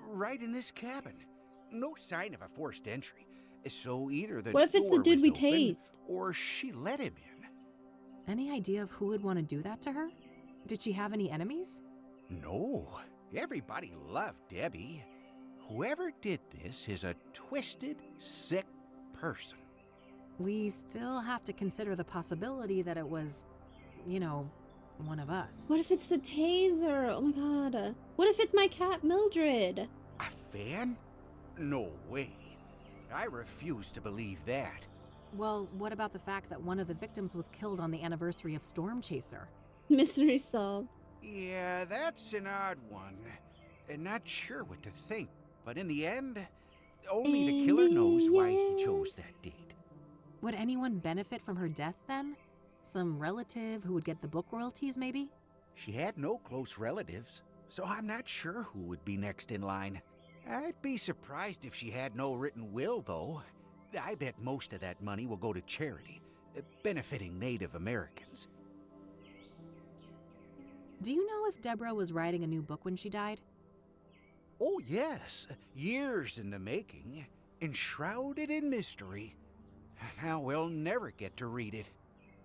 right in this cabin. No sign of a forced entry. So either the What if it's the door dude was we open, tased? or she let him in. Any idea of who would want to do that to her? Did she have any enemies? No, everybody loved Debbie. Whoever did this is a twisted, sick person. We still have to consider the possibility that it was, you know, one of us. What if it's the taser? Oh my god. What if it's my cat Mildred? A fan? No way. I refuse to believe that. Well, what about the fact that one of the victims was killed on the anniversary of Storm Chaser? Mystery solved. Yeah, that's an odd one. And not sure what to think, but in the end, only the killer knows why he chose that date. Would anyone benefit from her death then? Some relative who would get the book royalties, maybe? She had no close relatives, so I'm not sure who would be next in line. I'd be surprised if she had no written will, though. I bet most of that money will go to charity, benefiting Native Americans. Do you know if Deborah was writing a new book when she died? Oh, yes. Years in the making, enshrouded in mystery. Now we'll never get to read it.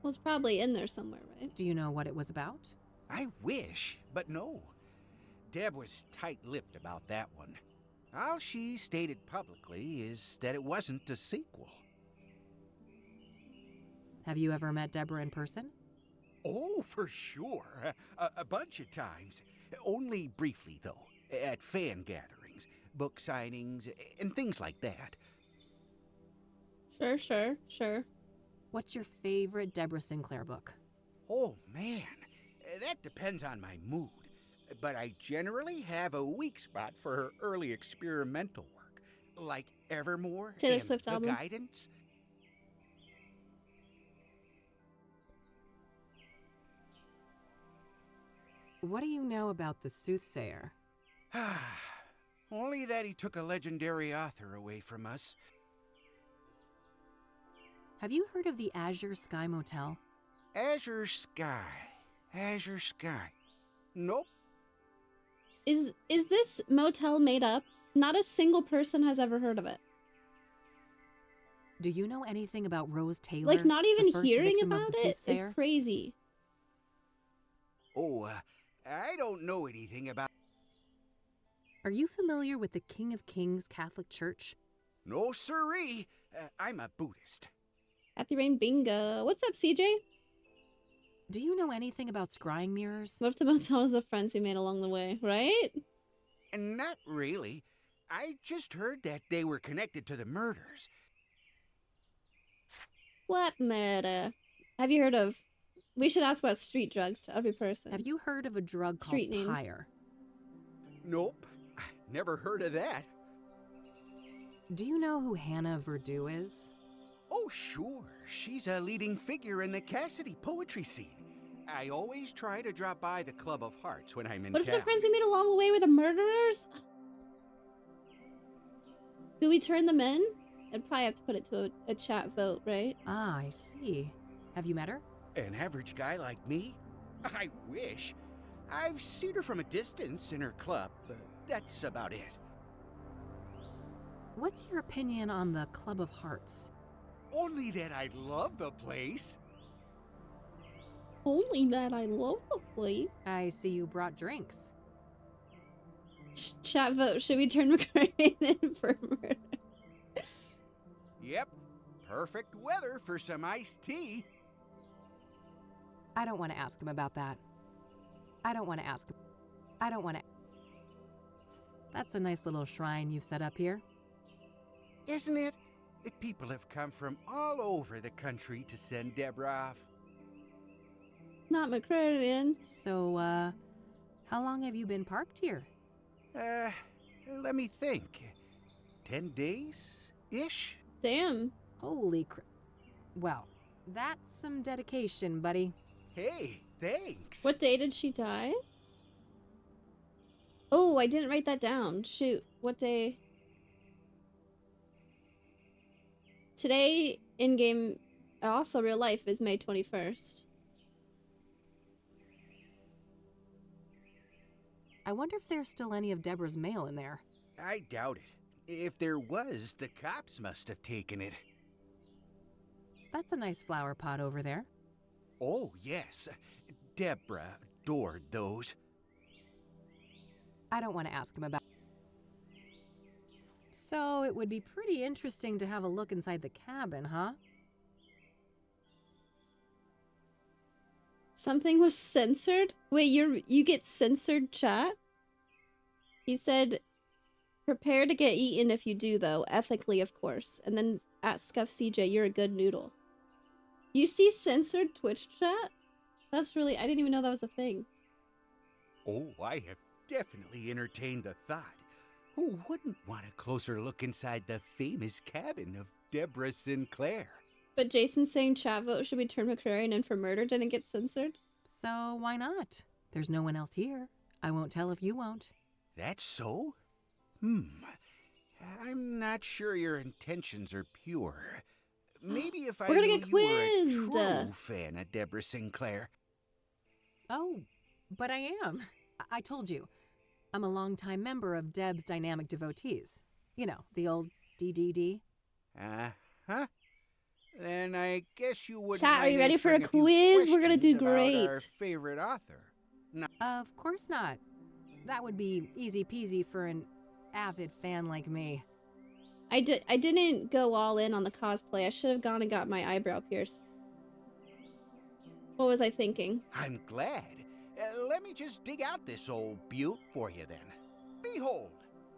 Well, it's probably in there somewhere, right? Do you know what it was about? I wish, but no. Deb was tight-lipped about that one. All she stated publicly is that it wasn't a sequel. Have you ever met Deborah in person? Oh, for sure. A bunch of times. Only briefly, though. At fan gatherings, book signings, and things like that. Sure. What's your favorite Deborah Sinclair book? Oh, man. That depends on my mood. But I generally have a weak spot for her early experimental work, like Evermore Taylor and Swift The album. Guidance. What do you know about the Soothsayer? Only that he took a legendary author away from us. Have you heard of the Azure Sky Motel? Azure Sky. Nope. Is this motel made up? Not a single person has ever heard of it. Do you know anything about Rose Taylor? Like, not the even first hearing victim of about the it is Soothsayer? crazy. Oh, I don't know anything about... Are you familiar with the King of Kings Catholic Church? No siree. I'm a Buddhist. Kathy Rain bingo. What's up, CJ? Do you know anything about scrying mirrors? What if the motel was the friends we made along the way, right? Not really. I just heard that they were connected to the murders. What murder? Have you heard of... We should ask about street drugs to every person. Have you heard of a drug Street called names. pyre? Nope. Never heard of that. Do you know who Hannah Verdew is? Oh, sure. She's a leading figure in the Cassidy poetry scene. I always try to drop by the Club of Hearts when I'm in What if town. the friends we made along the way were the murderers? Do we turn them in? I'd probably have to put it to a chat vote, right? Ah, I see. Have you met her? An average guy like me? I wish. I've seen her from a distance in her club, but that's about it. What's your opinion on the Club of Hearts? Only that I love the place. Only that I love the place. I see you brought drinks. Chat vote. Should we turn McCartney in for murder? Yep. Perfect weather for some iced tea. I don't want to ask him about that. I don't want to ask him. That's a nice little shrine you've set up here. Isn't it? People have come from all over the country to send Deborah off. Not McCrarian. So, how long have you been parked here? Let me think. 10 days-ish? Damn. Holy Well, that's some dedication, buddy. Hey, thanks. What day did she die? Oh, I didn't write that down. Shoot. What day? Today, in-game, also real life, is May 21st. I wonder if there's still any of Deborah's mail in there. I doubt it. If there was, the cops must have taken it. That's a nice flower pot over there. Oh, yes. Deborah adored those. I don't want to ask him about. So it would be pretty interesting to have a look inside the cabin, huh? Something was censored? Wait, you get censored, chat? He said, prepare to get eaten if you do, though. Ethically, of course. And then at ScuffCJ, you're a good noodle. You see censored Twitch chat? That's really... I didn't even know that was a thing. Oh, I have definitely entertained the thought. Who wouldn't want a closer look inside the famous cabin of Deborah Sinclair? But Jason saying chat vote should be turned McCrarian in for murder didn't get censored? So why not? There's no one else here. I won't tell if you won't. That's so? I'm not sure your intentions are pure. Maybe if I We're gonna knew get you were a quizzed. true fan of Deborah Sinclair. Oh, but I am. I told you. I'm a longtime member of Deb's Dynamic Devotees. You know, the old DDD. Uh-huh. Then I guess you would. Chat, are you ready for a quiz? We're gonna do great. Our favorite author. No. Of course not. That would be easy peasy for an avid fan like me. I didn't go all in on the cosplay. I should have gone and got my eyebrow pierced. What was I thinking? I'm glad. Let me just dig out this old beaut for you then. Behold,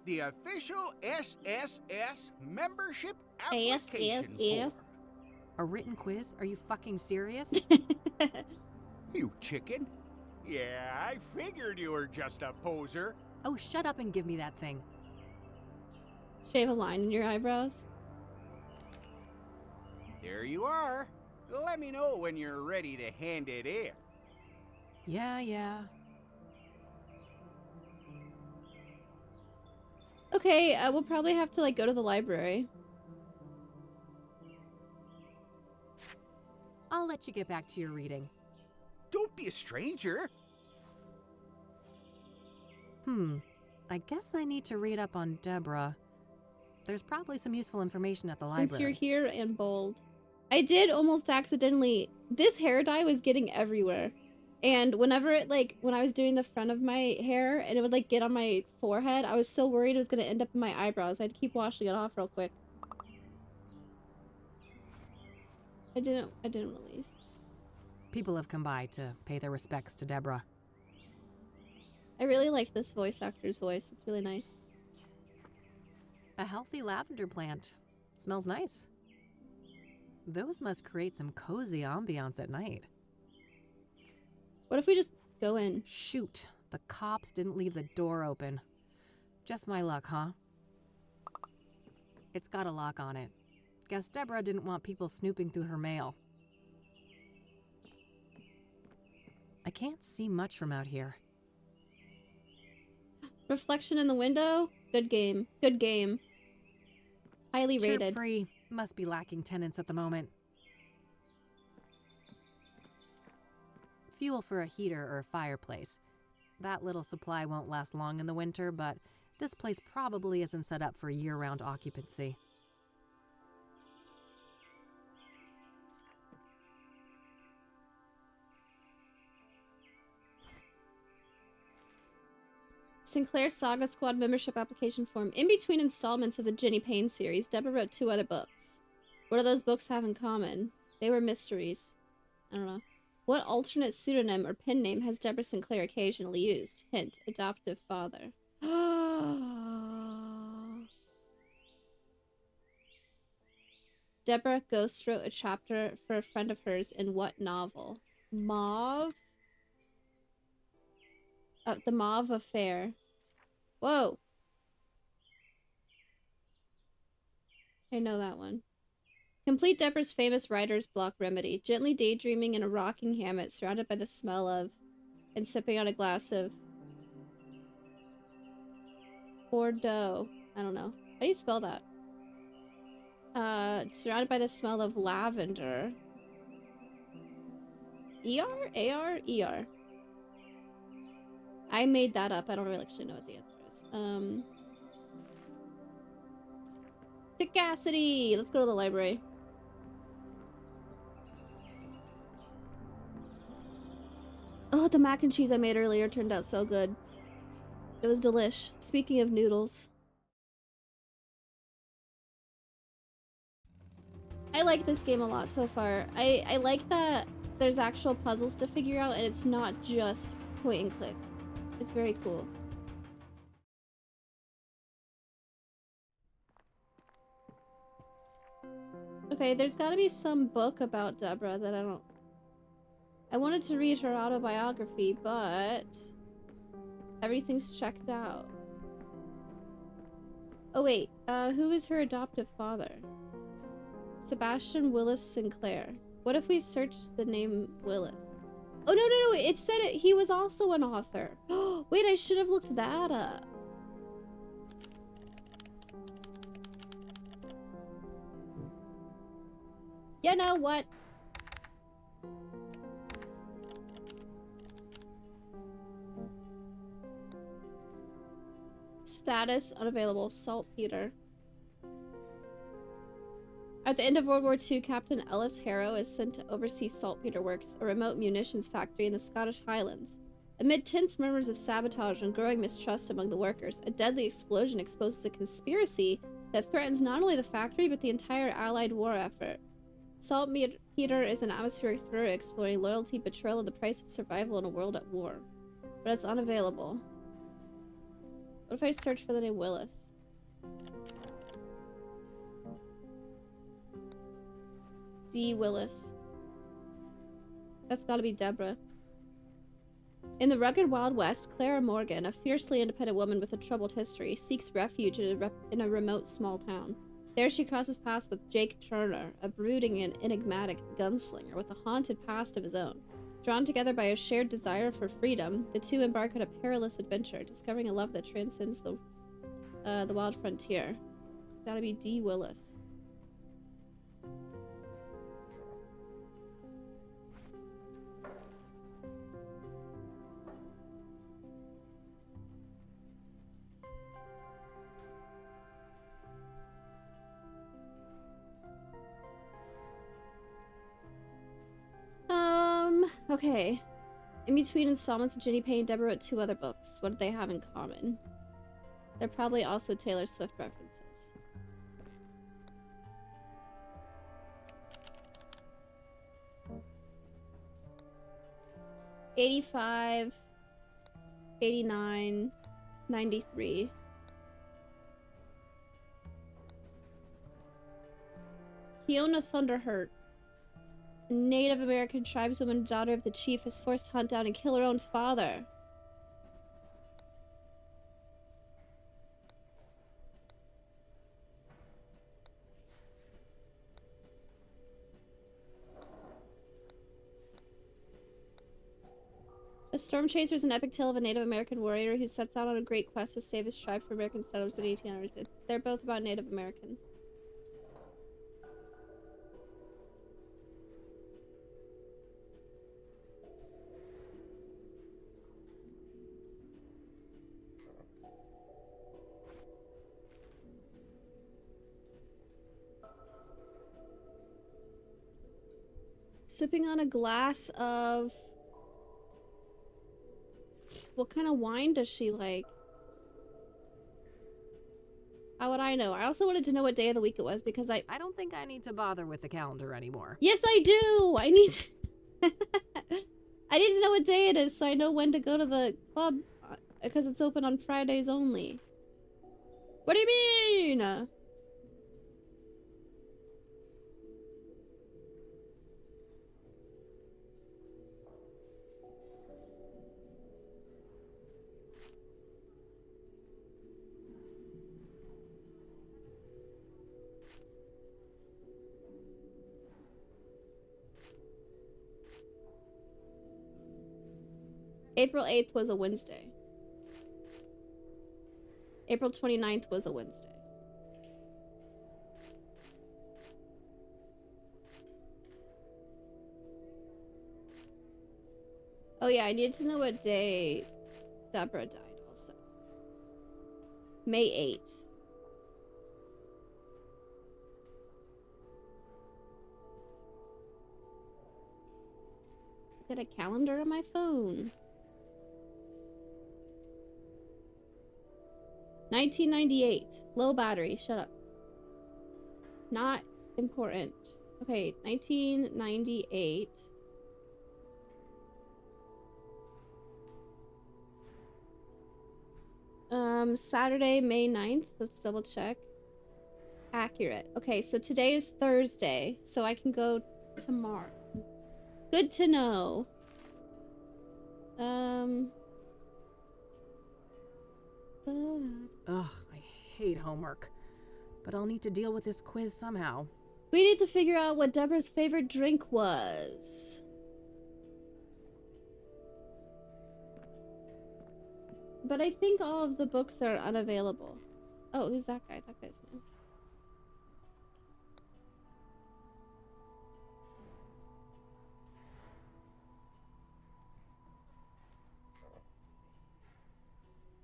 the official SSS membership application SSS? form. A written quiz? Are you fucking serious? You chicken? Yeah, I figured you were just a poser. Oh, shut up and give me that thing. Shave a line in your eyebrows? There you are. Let me know when you're ready to hand it in. Yeah. Okay, we'll probably have to like go to the library. I'll let you get back to your reading. Don't be a stranger. I guess I need to read up on Deborah. There's probably some useful information at the library. Since you're here and bold. I did almost accidentally... This hair dye was getting everywhere. And whenever it, like, when I was doing the front of my hair and it would, like, get on my forehead, I was so worried it was going to end up in my eyebrows. I had to keep washing it off real quick. I didn't want to leave. People have come by to pay their respects to Deborah. I really like this voice actor's voice. It's really nice. A healthy lavender plant. Smells nice. Those must create some cozy ambiance at night. What if we just go in? Shoot, the cops didn't leave the door open. Just my luck, huh? It's got a lock on it. Guess Deborah didn't want people snooping through her mail. I can't see much from out here. Reflection in the window? Good game. Good game. Highly rated. Chirp free. Must be lacking tenants at the moment. Fuel for a heater or a fireplace. That little supply won't last long in the winter, but this place probably isn't set up for year-round occupancy. Sinclair Saga Squad membership application form. In between installments of the Jenny Payne series, Deborah wrote 2 other books. What do those books have in common? They were mysteries. I don't know. What alternate pseudonym or pen name has Deborah Sinclair occasionally used? Hint, adoptive father. Deborah Ghost wrote a chapter for a friend of hers in what novel? Mauve? The Mauve Affair. Whoa! I know that one. Complete Deborah's famous writer's block remedy. Gently daydreaming in a rocking hammock, surrounded by the smell of, and sipping on a glass of Bordeaux. I don't know. How do you spell that? Surrounded by the smell of lavender. E-R? A-R? E-R. I made that up. I don't really actually know what the answer is. Sagacity! Let's go to the library. Oh, the mac and cheese I made earlier turned out so good. It was delish. Speaking of noodles. I like this game a lot so far. I like that there's actual puzzles to figure out and it's not just point and click. It's very cool. Okay, there's gotta be some book about Deborah that I don't... I wanted to read her autobiography, but everything's checked out. Oh wait, who is her adoptive father? Sebastian Willis Sinclair. What if we searched the name Willis? Oh no, it said he was also an author. Wait, I should have looked that up. You know what? Status unavailable. Saltpeter. At the end of World War II, Captain Ellis Harrow is sent to oversee Saltpeter Works, a remote munitions factory in the Scottish Highlands. Amid tense murmurs of sabotage and growing mistrust among the workers, a deadly explosion exposes a conspiracy that threatens not only the factory but the entire Allied war effort. Saltpeter is an atmospheric thriller exploring loyalty, betrayal, and the price of survival in a world at war. But it's unavailable. What if I search for the name Willis? D. Willis. That's gotta be Deborah. In the rugged Wild West, Clara Morgan, a fiercely independent woman with a troubled history, seeks refuge in a remote small town. There she crosses paths with Jake Turner, a brooding and enigmatic gunslinger with a haunted past of his own. Drawn together by a shared desire for freedom, the two embark on a perilous adventure, discovering a love that transcends the wild frontier. It's gotta be D. Willis. Okay. In between installments of Ginny Payne, Deborah wrote 2 other books. What do they have in common? They're probably also Taylor Swift references. '85, '89, '93. Fiona Thunderhurt. Native American tribeswoman, daughter of the chief, is forced to hunt down and kill her own father. A Storm Chaser is an epic tale of a Native American warrior who sets out on a great quest to save his tribe from American settlers in 1800s. They're both about Native Americans. Sipping on a glass of... What kind of wine does she like? How would I know? I also wanted to know what day of the week it was because I don't think I need to bother with the calendar anymore. Yes, I do! I need to... I need to know what day it is so I know when to go to the club because it's open on Fridays only. What do you mean? April 8th was a Wednesday. April 29th was a Wednesday. Oh yeah, I need to know what day Deborah died also. May 8th. Get a calendar on my phone. 1998. Low battery. Shut up. Not important. Okay, 1998. Saturday, May 9th. Let's double check. Accurate. Okay, so today is Thursday, so I can go tomorrow. Good to know. Ugh, I hate homework. But I'll need to deal with this quiz somehow. We need to figure out what Deborah's favorite drink was. But I think all of the books are unavailable. Oh, who's that guy? That guy's new.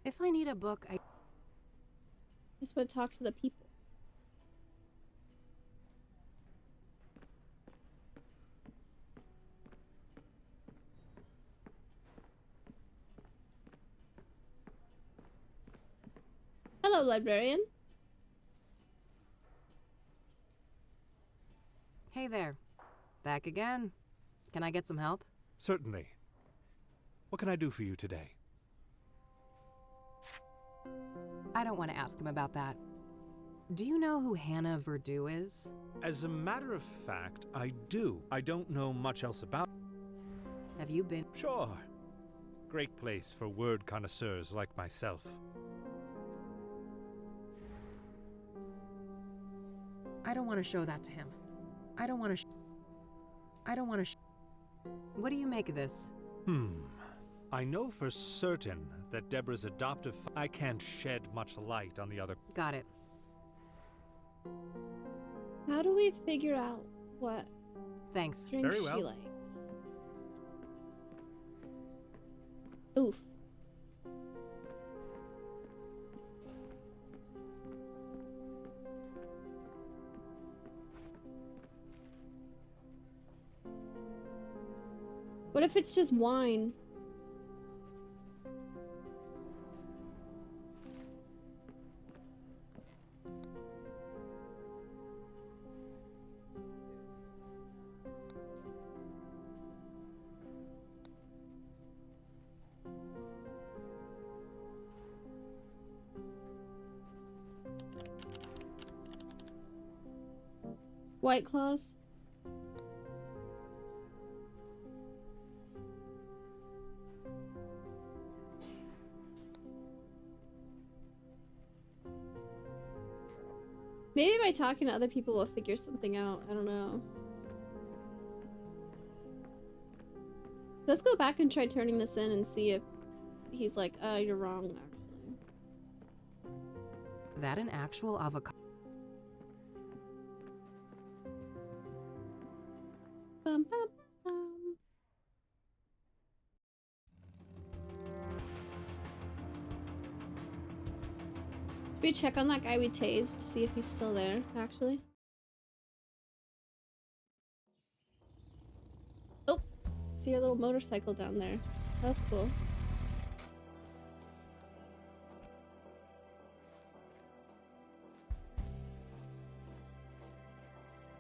If I need a book, I just want to talk to the people. Hello, librarian. Hey there. Back again. Can I get some help? Certainly. What can I do for you today? I don't want to ask him about that. Do you know who Hannah Verdew is? As a matter of fact, I do. I don't know much else about. Have you been? Sure. Great place for word connoisseurs like myself. I don't want to show that to him. I don't want to. What do you make of this? I know for certain that Deborah's adoptive. I can't shed much light on the other. Got it. How do we figure out what Thanks. drink Very she well. likes? Oof. What if it's just wine? White Claws? Maybe by talking to other people we'll figure something out. I don't know. Let's go back and try turning this in and see if he's like, you're wrong, actually. That an actual avocado? Bum, bum, bum. Should we check on that guy we tased to see if he's still there, actually? Oh, see your little motorcycle down there. That's cool.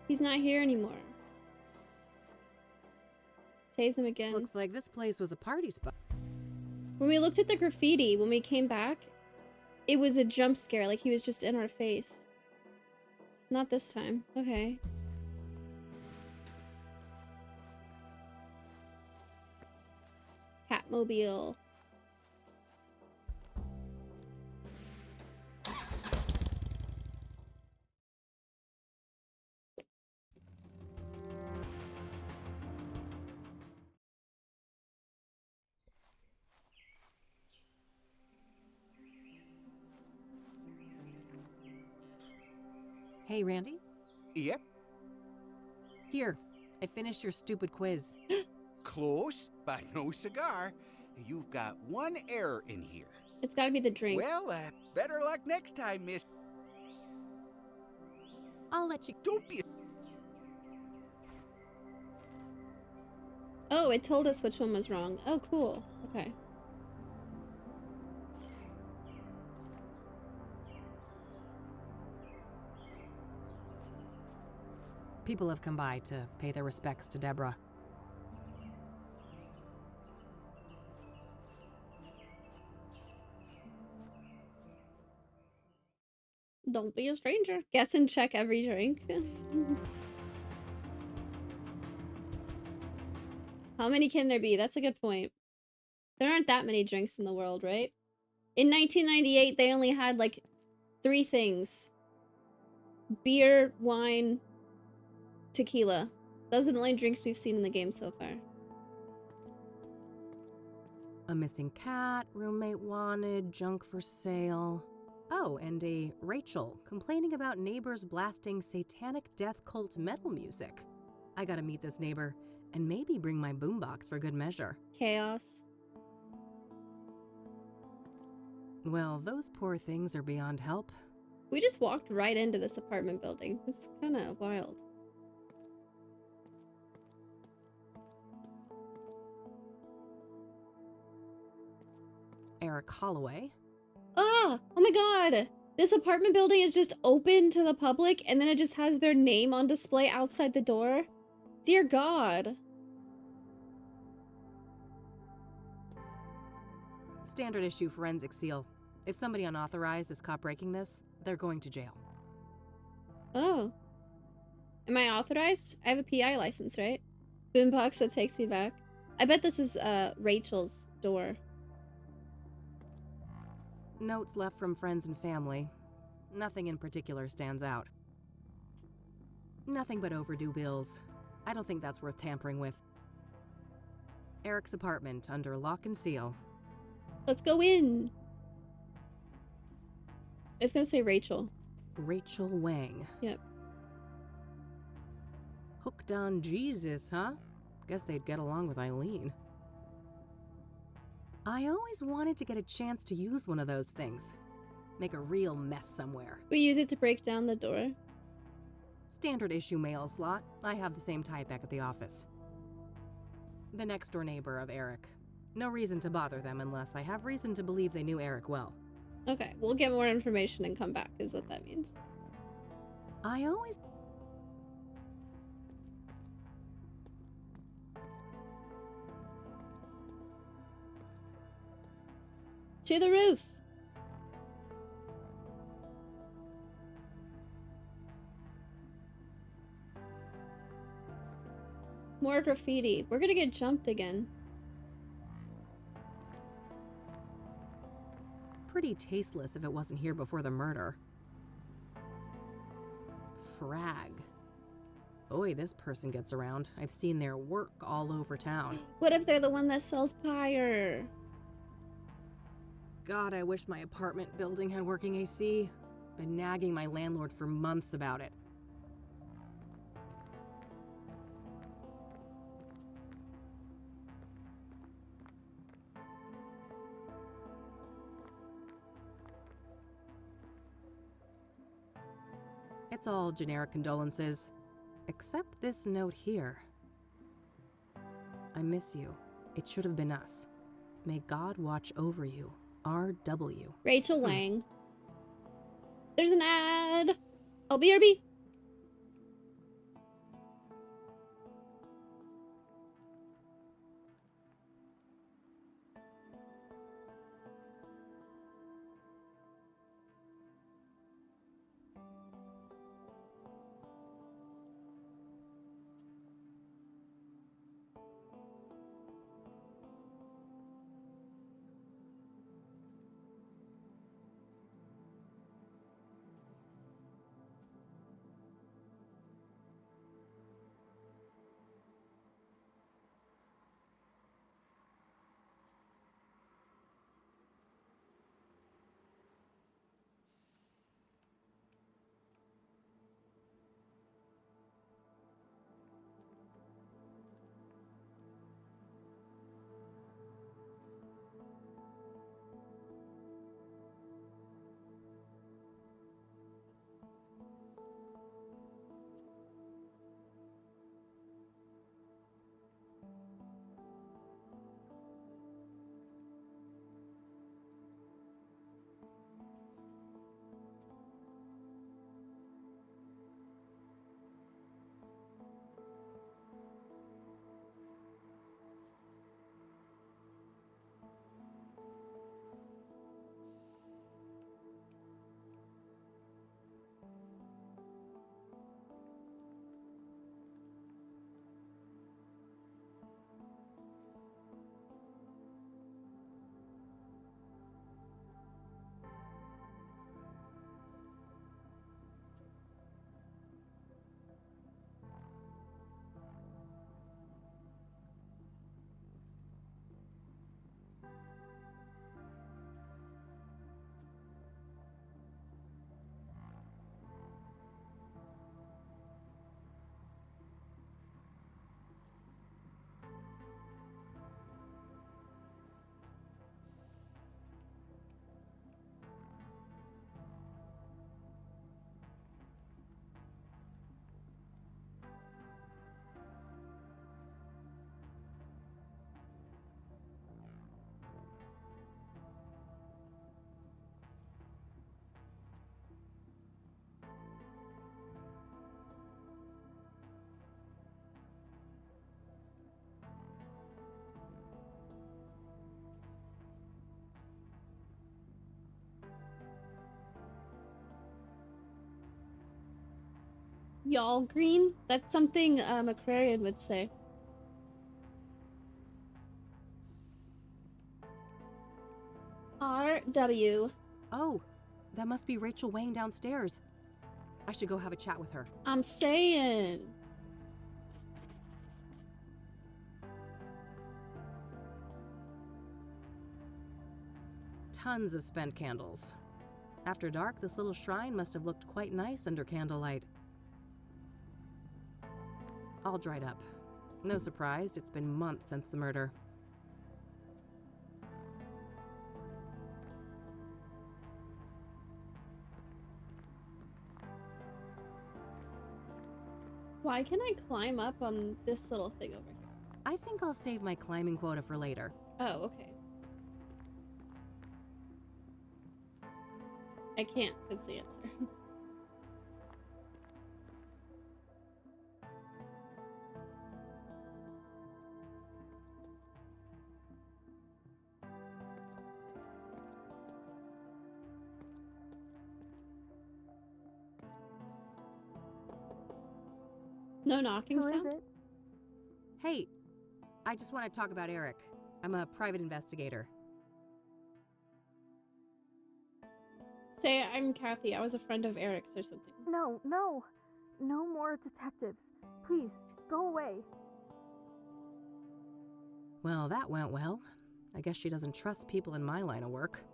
He's not here anymore. Tase him again. Looks like this place was a party spot. When we looked at the graffiti, when we came back, it was a jump scare, like he was just in our face. Not this time. Okay. Catmobile. Hey, Randy? Yep. Here, I finished your stupid quiz. Close, but no cigar. You've got one error in here. It's gotta be the drinks. Well, better luck next time, miss. I'll let you... Don't be... Oh, it told us which one was wrong. Oh, cool. Okay. People have come by to pay their respects to Deborah. Don't be a stranger. Guess and check every drink. How many can there be? That's a good point. There aren't that many drinks in the world, right? In 1998, they only had like 3 things. Beer, wine, tequila. Those are the only drinks we've seen in the game so far. A missing cat, roommate wanted, junk for sale. Oh, and a Rachel complaining about neighbors blasting satanic death cult metal music. I gotta meet this neighbor and maybe bring my boombox for good measure. Chaos. Well, those poor things are beyond help. We just walked right into this apartment building. It's kind of wild. Eric Holloway. Ah! Oh my god! This apartment building is just open to the public and then it just has their name on display outside the door. Dear God. Standard issue forensic seal. If somebody unauthorized is caught breaking this, they're going to jail. Oh. Am I authorized? I have a PI license, right? Boombox that takes me back. I bet this is Rachel's door. Notes left from friends and family. Nothing in particular stands out. Nothing but overdue bills. I don't think that's worth tampering with. Eric's apartment under lock and seal. Let's go in. It's gonna say Rachel. Rachel Wang. Yep. Hooked on Jesus, huh? Guess they'd get along with Eileen. I always wanted to get a chance to use one of those things. Make a real mess somewhere. We use it to break down the door. Standard issue mail slot. I have the same type back at the office. The next door neighbor of Eric. No reason to bother them unless I have reason to believe they knew Eric well. Okay, we'll get more information and come back is what that means. I always... To the roof! More graffiti. We're gonna get jumped again. Pretty tasteless if it wasn't here before the murder. Frag. Boy, this person gets around. I've seen their work all over town. What if they're the one that sells pyre? God, I wish my apartment building had working AC. Been nagging my landlord for months about it. It's all generic condolences, except this note here. I miss you. It should have been us. May God watch over you. R.W. Rachel Wang. There's an ad. Oh, BRB. Y'all green? That's something Aquarian would say. RW. Oh, that must be Rachel Wang downstairs. I should go have a chat with her. I'm saying. Tons of spent candles. After dark, this little shrine must have looked quite nice under candlelight. All dried up. No surprise, it's been months since the murder. Why can I climb up on this little thing over here? I think I'll save my climbing quota for later. Oh, okay. I can't, that's the answer. No knocking sound? Hey, I just want to talk about Eric. I'm a private investigator. Say, I'm Kathy. I was a friend of Eric's or something. No, no. No more detectives. Please, go away. Well, that went well. I guess she doesn't trust people in my line of work.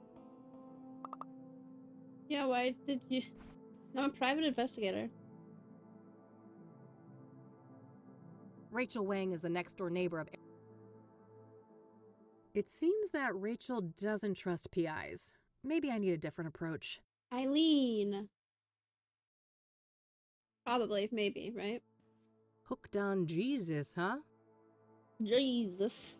Yeah, why did you... I'm a private investigator. Rachel Wang is the next-door neighbor of... It seems that Rachel doesn't trust PIs. Maybe I need a different approach. Eileen. Probably, maybe, right? Hooked on Jesus, huh? Jesus.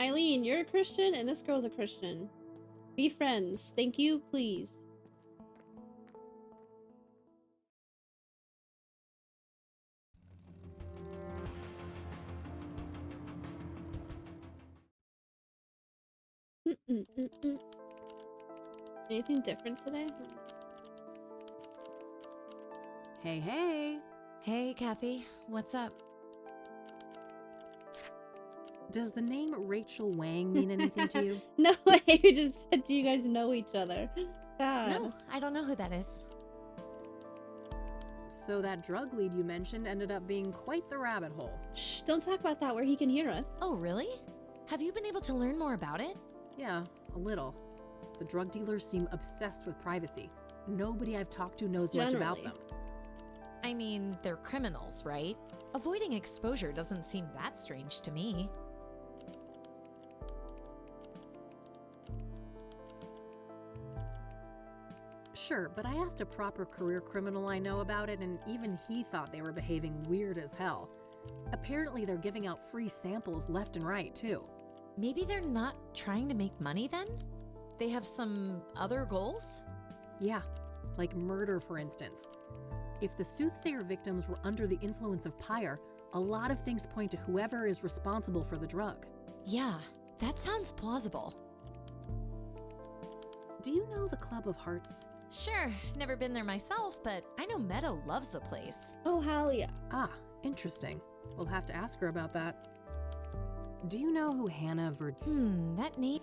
Eileen, you're a Christian and this girl's a Christian. Be friends. Thank you, please. Anything different today? Hey, hey! Hey, Kathy. What's up? Does the name Rachel Wang mean anything to you? No way, we just said, do you guys know each other? God. No, I don't know who that is. So that drug lead you mentioned ended up being quite the rabbit hole. Shh, don't talk about that where he can hear us. Oh, really? Have you been able to learn more about it? Yeah, a little. The drug dealers seem obsessed with privacy. Nobody I've talked to knows much about them. I mean, they're criminals, right? Avoiding exposure doesn't seem that strange to me. Sure, but I asked a proper career criminal I know about it, and even he thought they were behaving weird as hell. Apparently they're giving out free samples left and right, too. Maybe they're not trying to make money then? They have some other goals? Yeah, like murder, for instance. If the soothsayer victims were under the influence of Pyre, a lot of things point to whoever is responsible for the drug. Yeah, that sounds plausible. Do you know the Club of Hearts? Sure, never been there myself, but I know Meadow loves the place. Oh, hell yeah. Ah, interesting. We'll have to ask her about that. Do you know who Hannah that name...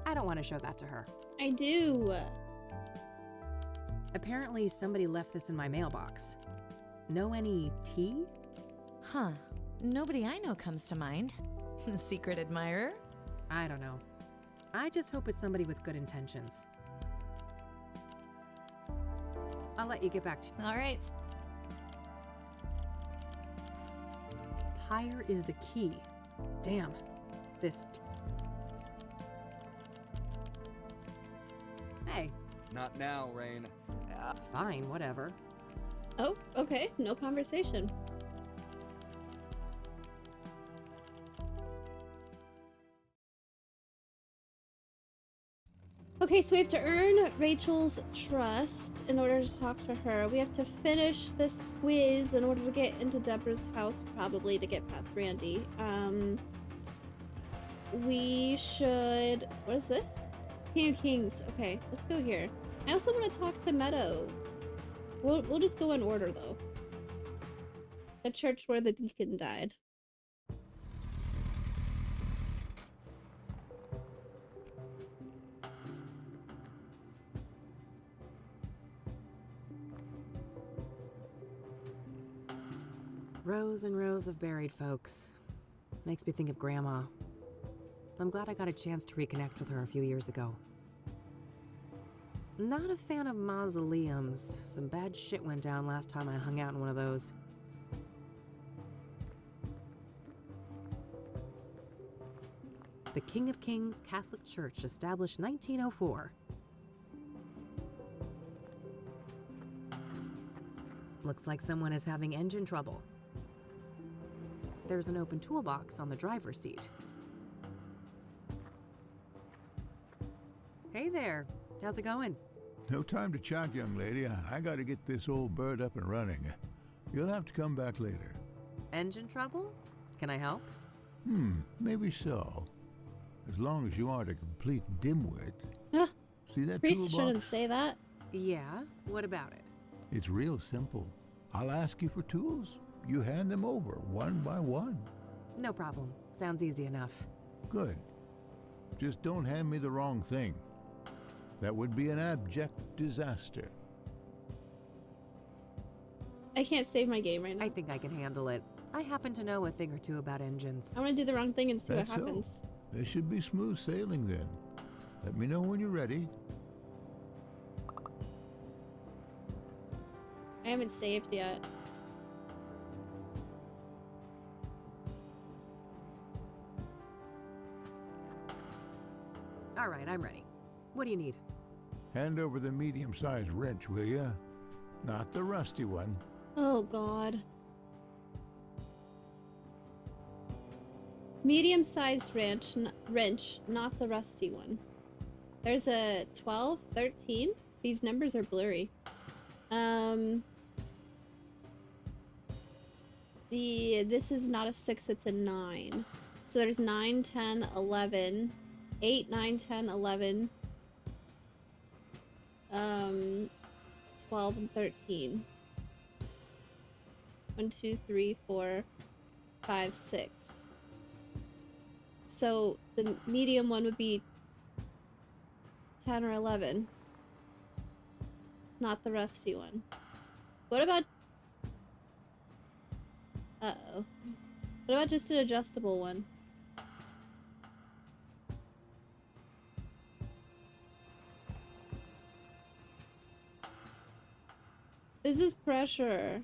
I don't want to show that to her. I do. Apparently somebody left this in my mailbox. Know any tea? Huh. Nobody I know comes to mind. Secret admirer? I don't know. I just hope it's somebody with good intentions. I'll let you get back to... All right. Pyre is the key. Damn. This... Hey. Not now, Rain. Fine, whatever. Oh, okay. No conversation. Okay, so we have to earn Rachel's trust in order to talk to her. We have to finish this quiz in order to get into Deborah's house, probably to get past Randy. we should... What is this? King of Kings. Okay, let's go here. I also want to talk to Meadow. We'll just go in order, though. The church where the deacon died. Rows and rows of buried folks. Makes me think of Grandma. I'm glad I got a chance to reconnect with her a few years ago. Not a fan of mausoleums. Some bad shit went down last time I hung out in one of those. The King of Kings Catholic Church, established 1904. Looks like someone is having engine trouble. There's an open toolbox on the driver's seat. Hey there, how's it going? No time to chat, young lady. I gotta get this old bird up and running. You'll have to come back later. Engine trouble? Can I help? Maybe so. As long as you aren't a complete dimwit. See that Priest toolbox? shouldn't say that. Yeah, what about it? It's real simple. I'll ask you for tools. You hand them over, one by one. No problem. Sounds easy enough. Good. Just don't hand me the wrong thing. That would be an abject disaster. I can't save my game right now. I think I can handle it. I happen to know a thing or two about engines. I want to do the wrong thing and see That's what happens. So. This should be smooth sailing then. Let me know when you're ready. I haven't saved yet. All right, I'm ready. What do you need? Hand over the medium-sized wrench, will ya? Not the rusty one. Oh, God. Medium-sized wrench, not the rusty one. There's a 12, 13. These numbers are blurry. This is not a 6, it's a 9. So there's 9, 10, 11, 8, 9, 10, 11, 12, and 13. 1, 2, 3, 4, 5, 6. So the medium one would be 10 or 11. Not the rusty one. What about... Uh-oh. What about just an adjustable one? This is pressure.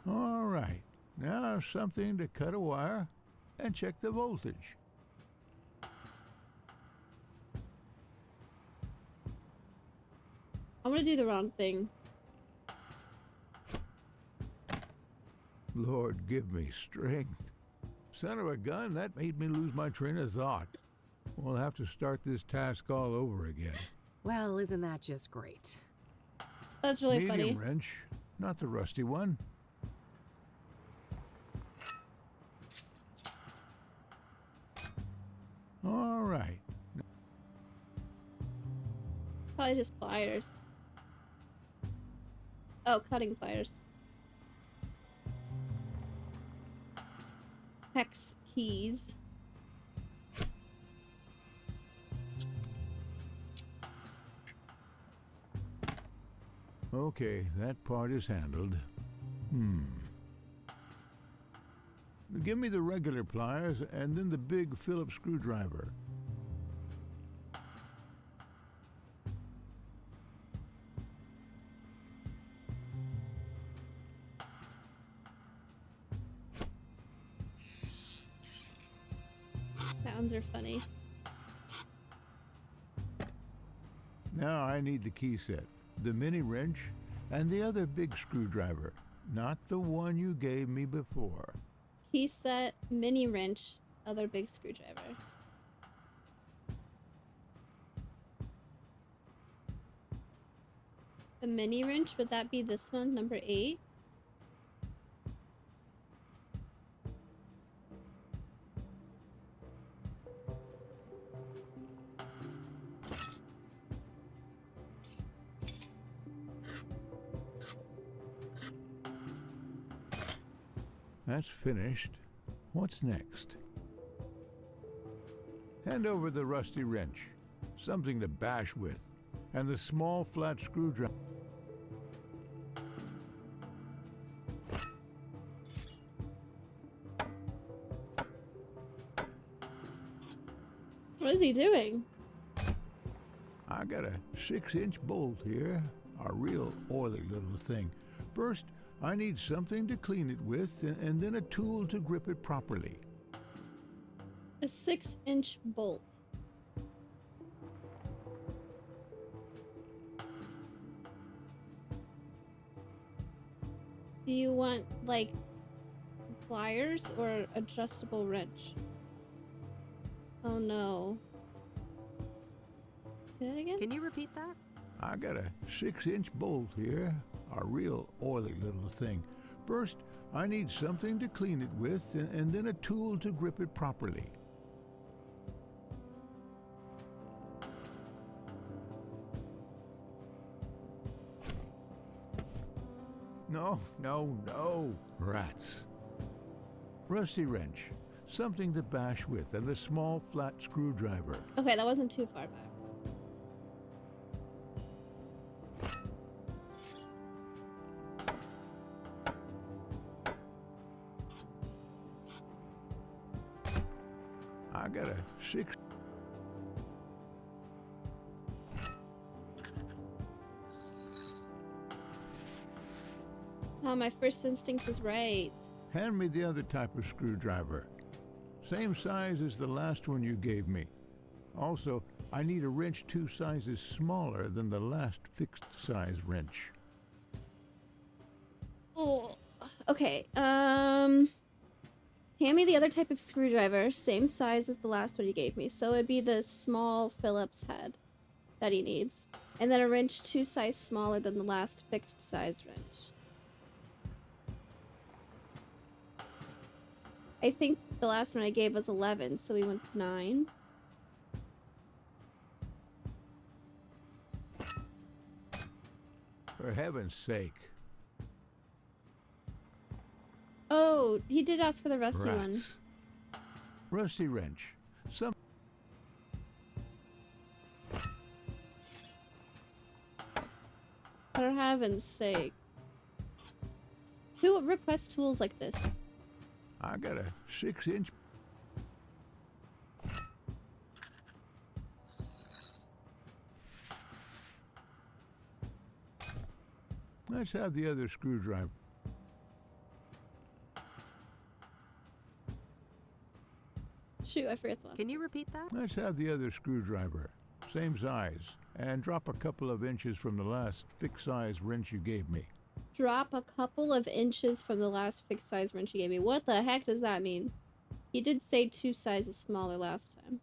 All right. Now something to cut a wire and check the voltage. I'm gonna do the wrong thing. Lord, give me strength. Son of a gun, that made me lose my train of thought. We'll have to start this task all over again. Well, isn't that just great? That's really funny. Medium wrench, not the rusty one. All right. Probably just pliers. Oh, cutting pliers. Hex keys. Okay, that part is handled. Give me the regular pliers and then the big Phillips screwdriver. Sounds are funny. Now I need the key set, the mini wrench, and the other big screwdriver, not the one you gave me before. Key set, mini wrench, other big screwdriver. The mini wrench, would that be this one, number 8? That's finished. What's next? Hand over the rusty wrench, something to bash with, and the small flat screwdriver. What is he doing? I got a 6-inch bolt here, a real oily little thing. First, I need something to clean it with, and then a tool to grip it properly. A 6-inch bolt. Do you want, like, pliers or adjustable wrench? Oh no. Say that again? Can you repeat that? I got a 6-inch bolt here, a real oily little thing. First, I need something to clean it with, and then a tool to grip it properly. No. Rats. Rusty wrench, something to bash with, and the small flat screwdriver. Okay, that wasn't too far back. I got a 6. Oh, my first instinct was right. Hand me the other type of screwdriver. Same size as the last one you gave me. Also, I need a wrench 2 sizes smaller than the last fixed-size wrench. Oh, okay. Hand me the other type of screwdriver, same size as the last one you gave me. So it'd be the small Phillips head that he needs. And then a wrench 2 sizes smaller than the last fixed-size wrench. I think the last one I gave was 11, so we went with 9. For heaven's sake. Oh, he did ask for the rusty one. Rats. Rusty wrench. For heaven's sake. Who requests tools like this? I got a 6-inch. Let's have the other screwdriver. Shoot, I forget the last. Can you repeat that? Let's have the other screwdriver. Same size. And drop a couple of inches from the last fixed-size wrench you gave me. Drop a couple of inches from the last fixed size wrench you gave me. What the heck does that mean? He did say 2 sizes smaller last time.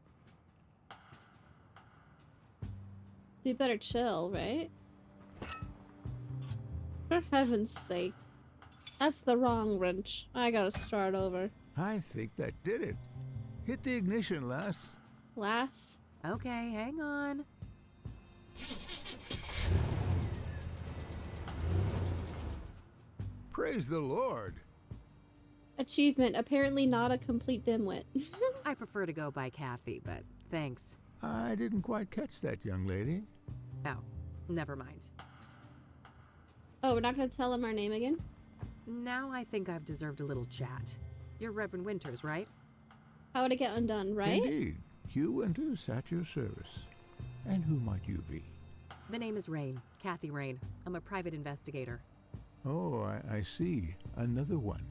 You better chill, right? For heaven's sake. That's the wrong wrench. I gotta start over. I think that did it. Hit the ignition, lass. Lass? Okay, hang on. Praise the Lord. Achievement. Apparently not a complete dimwit. I prefer to go by Kathy, but thanks. I didn't quite catch that, young lady. Oh, never mind. Oh, we're not gonna tell him our name again? Now I think I've deserved a little chat. You're Reverend Winters, right? How would it get undone, right? Indeed. Hugh Winters at your service. And who might you be? The name is Rain. Kathy Rain. I'm a private investigator. Oh, I see. Another one.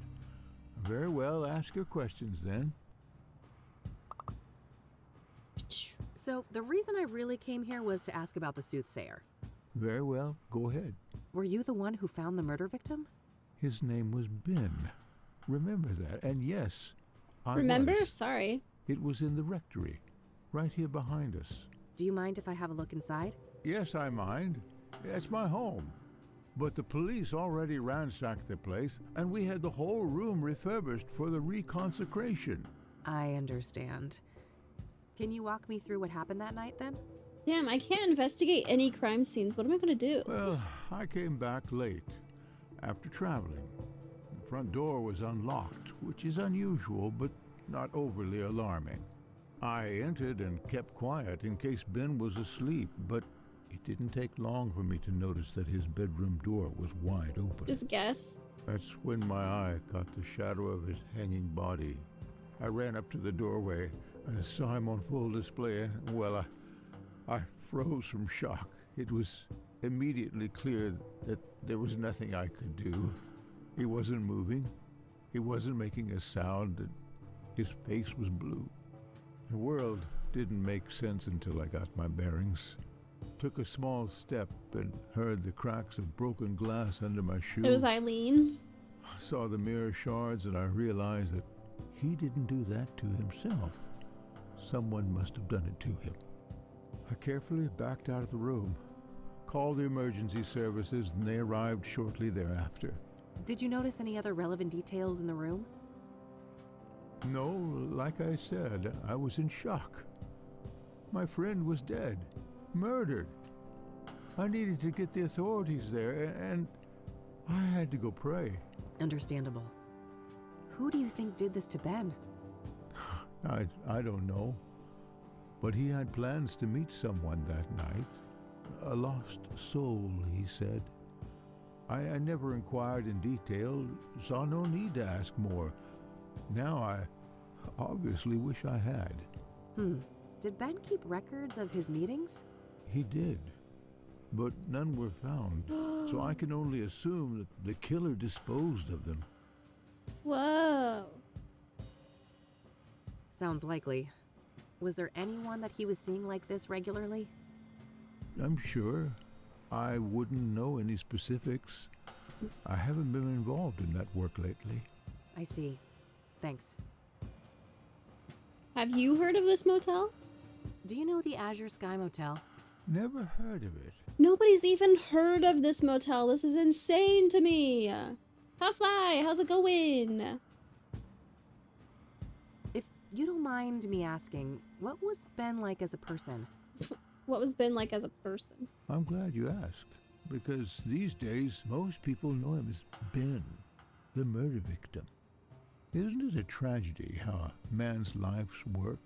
Very well, ask your questions then. So, the reason I really came here was to ask about the soothsayer. Very well, go ahead. Were you the one who found the murder victim? His name was Ben. Remember that. And yes, I Remember? was. Sorry. It was in the rectory, right here behind us. Do you mind if I have a look inside? Yes, I mind. It's my home. But the police already ransacked the place, and we had the whole room refurbished for the reconsecration. I understand. Can you walk me through what happened that night, then? Damn, I can't investigate any crime scenes. What am I gonna do? Well, I came back late, after traveling. The front door was unlocked. which is unusual but not overly alarming. I entered and kept quiet in case Ben was asleep, but it didn't take long for me to notice that his bedroom door was wide open. Just guess. That's when my eye caught the shadow of his hanging body. I ran up to the doorway and saw him on full display, and, well, I froze from shock. It was immediately clear that there was nothing I could do. He wasn't moving. He wasn't making a sound, and his face was blue. The world didn't make sense until I got my bearings. Took a small step and heard the cracks of broken glass under my shoe. It was Eileen. I saw the mirror shards and I realized that he didn't do that to himself. Someone must have done it to him. I carefully backed out of the room, called the emergency services, and they arrived shortly thereafter. Did you notice any other relevant details in the room? No, like I said, I was in shock. My friend was dead, murdered. I needed to get the authorities there, and I had to go pray. Understandable. Who do you think did this to Ben? I don't know. But he had plans to meet someone that night. A lost soul, he said. I never inquired in detail, saw no need to ask more. Now I obviously wish I had. Did Ben keep records of his meetings? He did, but none were found, so I can only assume that the killer disposed of them. Whoa. Sounds likely. Was there anyone that he was seeing like this regularly? I'm sure. I wouldn't know any specifics. I haven't been involved in that work lately. I see. Thanks. Have you heard of this motel? Do you know the Azure Sky Motel? Never heard of it. Nobody's even heard of this motel. This is insane to me. Half-Life, how's it going? If you don't mind me asking, what was Ben like as a person? What was Ben like as a person? I'm glad you asked, because these days most people know him as Ben, the murder victim. Isn't it a tragedy how a man's life's work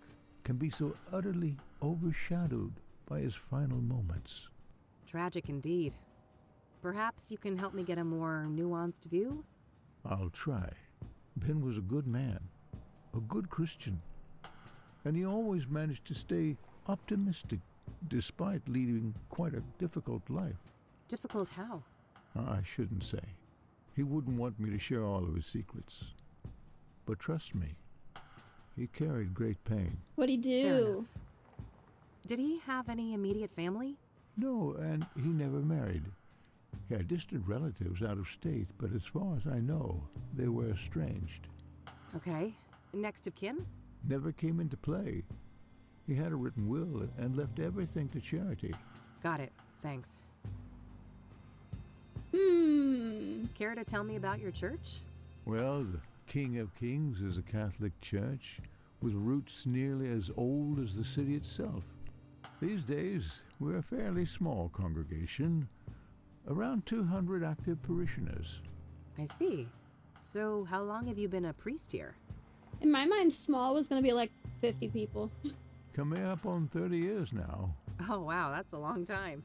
can be so utterly overshadowed by his final moments? Tragic indeed. Perhaps you can help me get a more nuanced view? I'll try. Ben was a good man, a good Christian, and he always managed to stay optimistic despite leading quite a difficult life. Difficult how? I shouldn't say. He wouldn't want me to share all of his secrets. But trust me, he carried great pain. What'd he do? Fair enough. Did he have any immediate family? No, and he never married. He had distant relatives out of state, but as far as I know, they were estranged. Okay. Next of kin? Never came into play. He had a written will and left everything to charity. Got it. Thanks. Care to tell me about your church? Well, the King of Kings is a Catholic church with roots nearly as old as the city itself. These days, we're a fairly small congregation, around 200 active parishioners. I see. So how long have you been a priest here? In my mind, small was gonna be like 50 people. Coming up on 30 years now. Oh wow, that's a long time.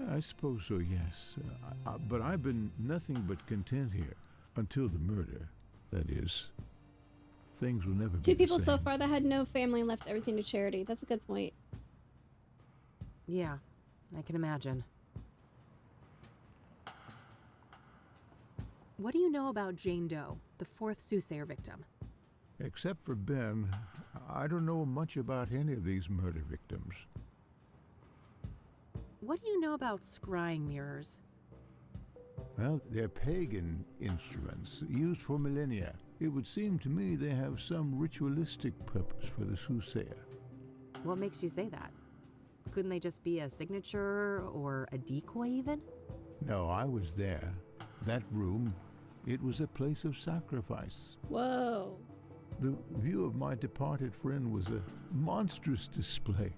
I suppose so, yes. But I've been nothing but content here until the murder. That is, things will never be Two people the so same. far that had no family and left everything to charity. That's a good point. Yeah, I can imagine. What do you know about Jane Doe, the fourth soothsayer victim? Except for Ben, I don't know much about any of these murder victims. What do you know about scrying mirrors? Well, they're pagan instruments used for millennia. It would seem to me they have some ritualistic purpose for the soothsayer. What makes you say that? Couldn't they just be a signature or a decoy even? No, I was there. That room, it was a place of sacrifice. Whoa. The view of my departed friend was a monstrous display.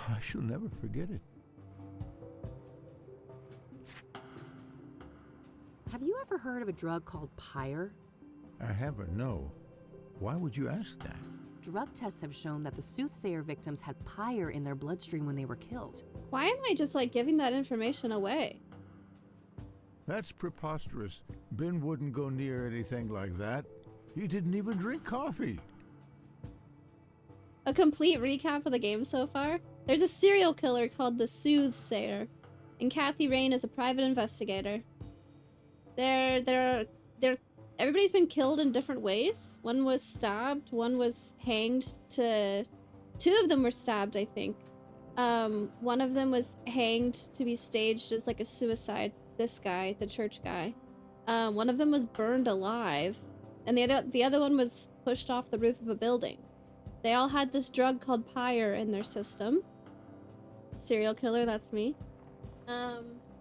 I shall never forget it. Have you ever heard of a drug called Pyre? I haven't, no. Why would you ask that? Drug tests have shown that the soothsayer victims had pyre in their bloodstream when they were killed. Why am I just like giving that information away? That's preposterous. Ben wouldn't go near anything like that. He didn't even drink coffee. A complete recap of the game so far. There's a serial killer called the Soothsayer, and Kathy Rain is a private investigator. Everybody's been killed in different ways. One was stabbed, one was hanged to... Two of them were stabbed, I think. One of them was hanged to be staged as like a suicide. This guy, the church guy. One of them was burned alive, and the other one was pushed off the roof of a building. They all had this drug called pyre in their system. Serial killer, that's me.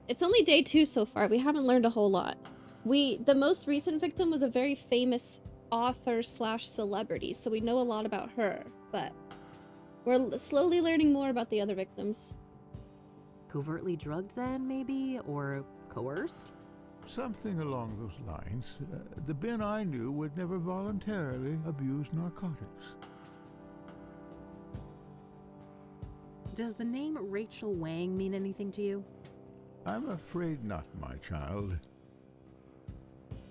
It's only day 2 so far. We haven't learned a whole lot. The most recent victim was a very famous author / celebrity, so we know a lot about her, but we're slowly learning more about the other victims. Covertly drugged then, maybe? Or coerced? Something along those lines. The Ben I knew would never voluntarily abuse narcotics. Does the name Rachel Wang mean anything to you? I'm afraid not, my child.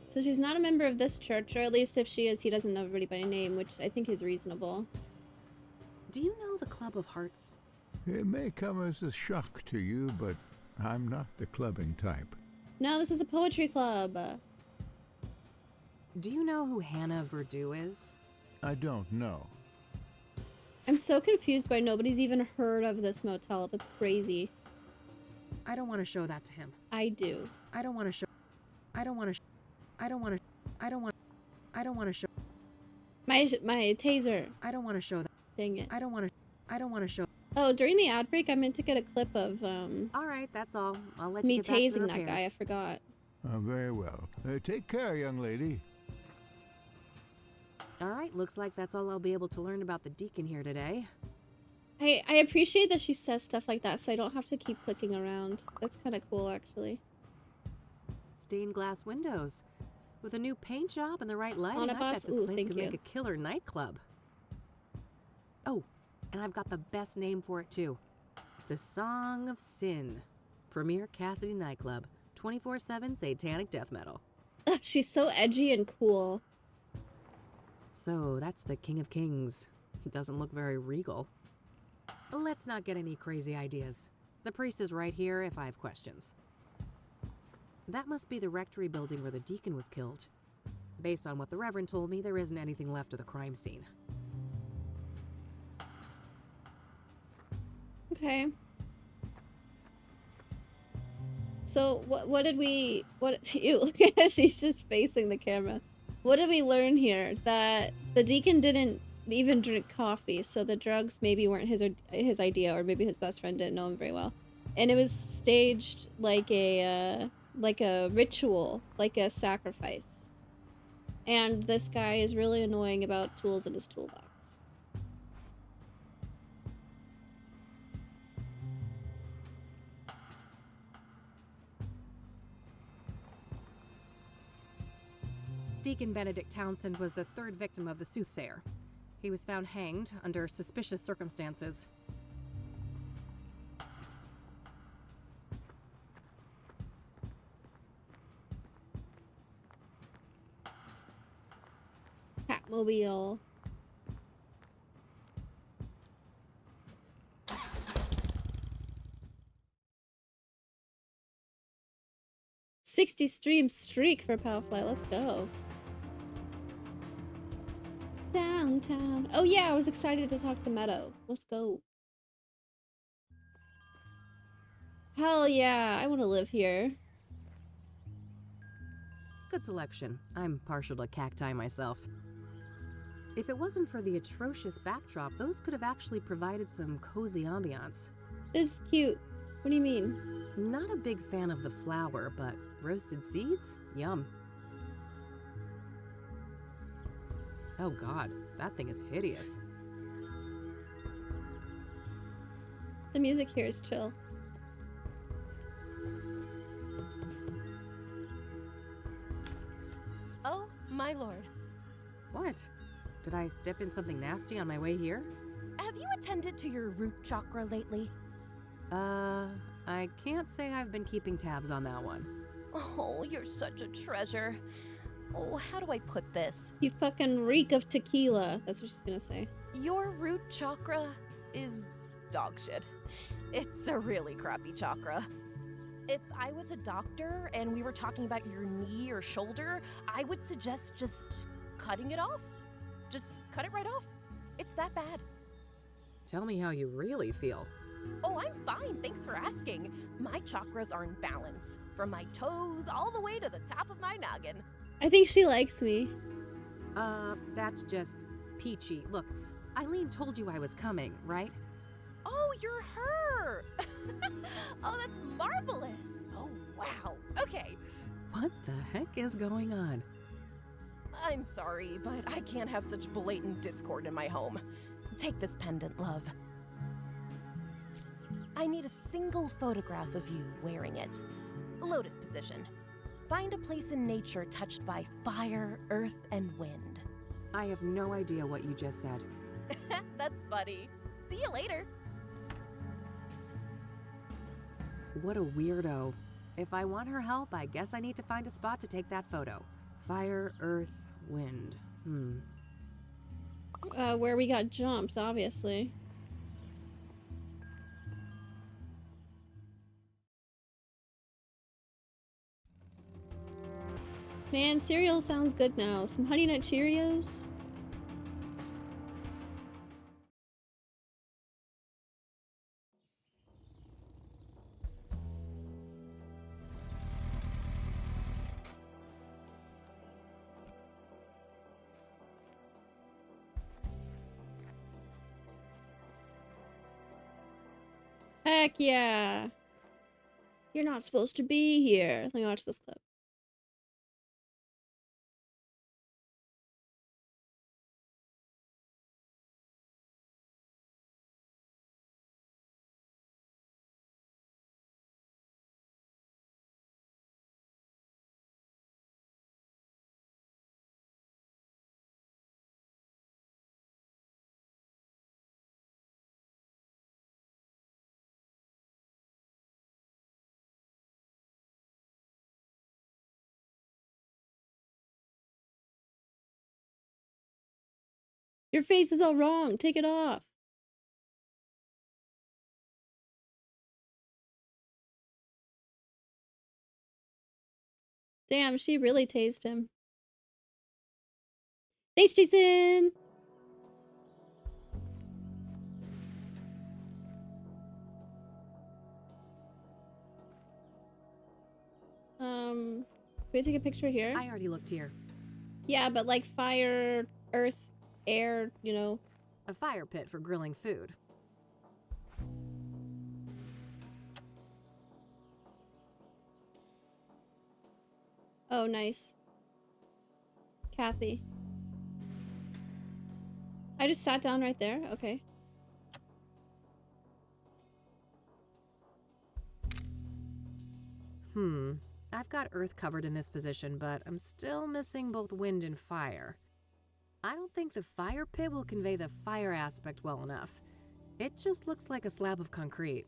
So she's not a member of this church, or at least if she is, he doesn't know everybody by name, which I think is reasonable. Do you know the Club of Hearts? It may come as a shock to you, but I'm not the clubbing type. No, this is a poetry club. Do you know who Hannah Verdew is? I don't know. I'm so confused by nobody's even heard of this motel. That's crazy. I don't want to show that to him. I do. I don't want to show. I don't want to. I don't want to. I don't want. I don't want to show. My taser. I don't want to show that. Dang it. I don't want to. I don't want to show. Oh, during the ad break, I meant to get a clip of All right, that's all. I'll let me you get back to tasing the that guy. I repairs. forgot. Very well. Take care, young lady. All right, looks like that's all I'll be able to learn about the deacon here today. I appreciate that she says stuff like that, so I don't have to keep clicking around. That's kind of cool, actually. Stained glass windows. With a new paint job and the right lighting, Anna I Boss? bet this Ooh, place thank could you. make a killer nightclub. Oh, and I've got the best name for it too. The Song of Sin. Premier Cassidy Nightclub. 24/7 satanic death metal. She's so edgy and cool. So that's the King of Kings. Doesn't look very regal. Let's not get any crazy ideas. The priest is right here if I have questions. That must be the rectory building where the deacon was killed. Based on what the Reverend told me, there isn't anything left of the crime scene. Okay. So what did we ew, look at her, she's just facing the camera. What did we learn here? That the deacon didn't even drink coffee, so the drugs maybe weren't his idea, or maybe his best friend didn't know him very well. And it was staged like a ritual, like a sacrifice. And this guy is really annoying about tools in his toolbox. Deacon Benedict Townsend was the 3rd victim of the soothsayer. He was found hanged under suspicious circumstances. Catmobile. $60 stream streak for Powerfly. Let's go. Downtown. Oh yeah, I was excited to talk to Meadow. Let's go. Hell yeah, I want to live here. Good selection. I'm partial to cacti myself. If it wasn't for the atrocious backdrop, those could have actually provided some cozy ambiance. This is cute. What do you mean? Not a big fan of the flower, but roasted seeds? Yum. Oh god, that thing is hideous. The music here is chill. Oh, my lord. What? Did I step in something nasty on my way here? Have you attended to your root chakra lately? I can't say I've been keeping tabs on that one. Oh, you're such a treasure. Oh, how do I put this? You fucking reek of tequila. That's what she's gonna say. Your root chakra is dog shit. It's a really crappy chakra. If I was a doctor and we were talking about your knee or shoulder, I would suggest just cutting it off. Just cut it right off. It's that bad. Tell me how you really feel. Oh, I'm fine. Thanks for asking. My chakras are in balance, from my toes all the way to the top of my noggin. I think she likes me. That's just peachy. Look, Eileen told you I was coming, right? Oh, you're her! Oh, that's marvelous! Oh, wow. Okay. What the heck is going on? I'm sorry, but I can't have such blatant discord in my home. Take this pendant, love. I need a single photograph of you wearing it. Lotus position. Find a place in nature touched by fire, earth, and wind. I have no idea what you just said. That's funny. See you later. What a weirdo. If I want her help, I guess I need to find a spot to take that photo. Fire, earth, wind. Where we got jumped, obviously. Man, cereal sounds good now. Some Honey Nut Cheerios. Heck yeah. You're not supposed to be here. Let me watch this clip. Your face is all wrong. Take it off. Damn, she really tased him. Thanks, Jason! Can we take a picture here? I already looked here. Yeah, but like fire, earth, air, you know. A fire pit for grilling food. Oh, nice. Kathy. I just sat down right there? Okay. I've got earth covered in this position, but I'm still missing both wind and fire. I don't think the fire pit will convey the fire aspect well enough. It just looks like a slab of concrete.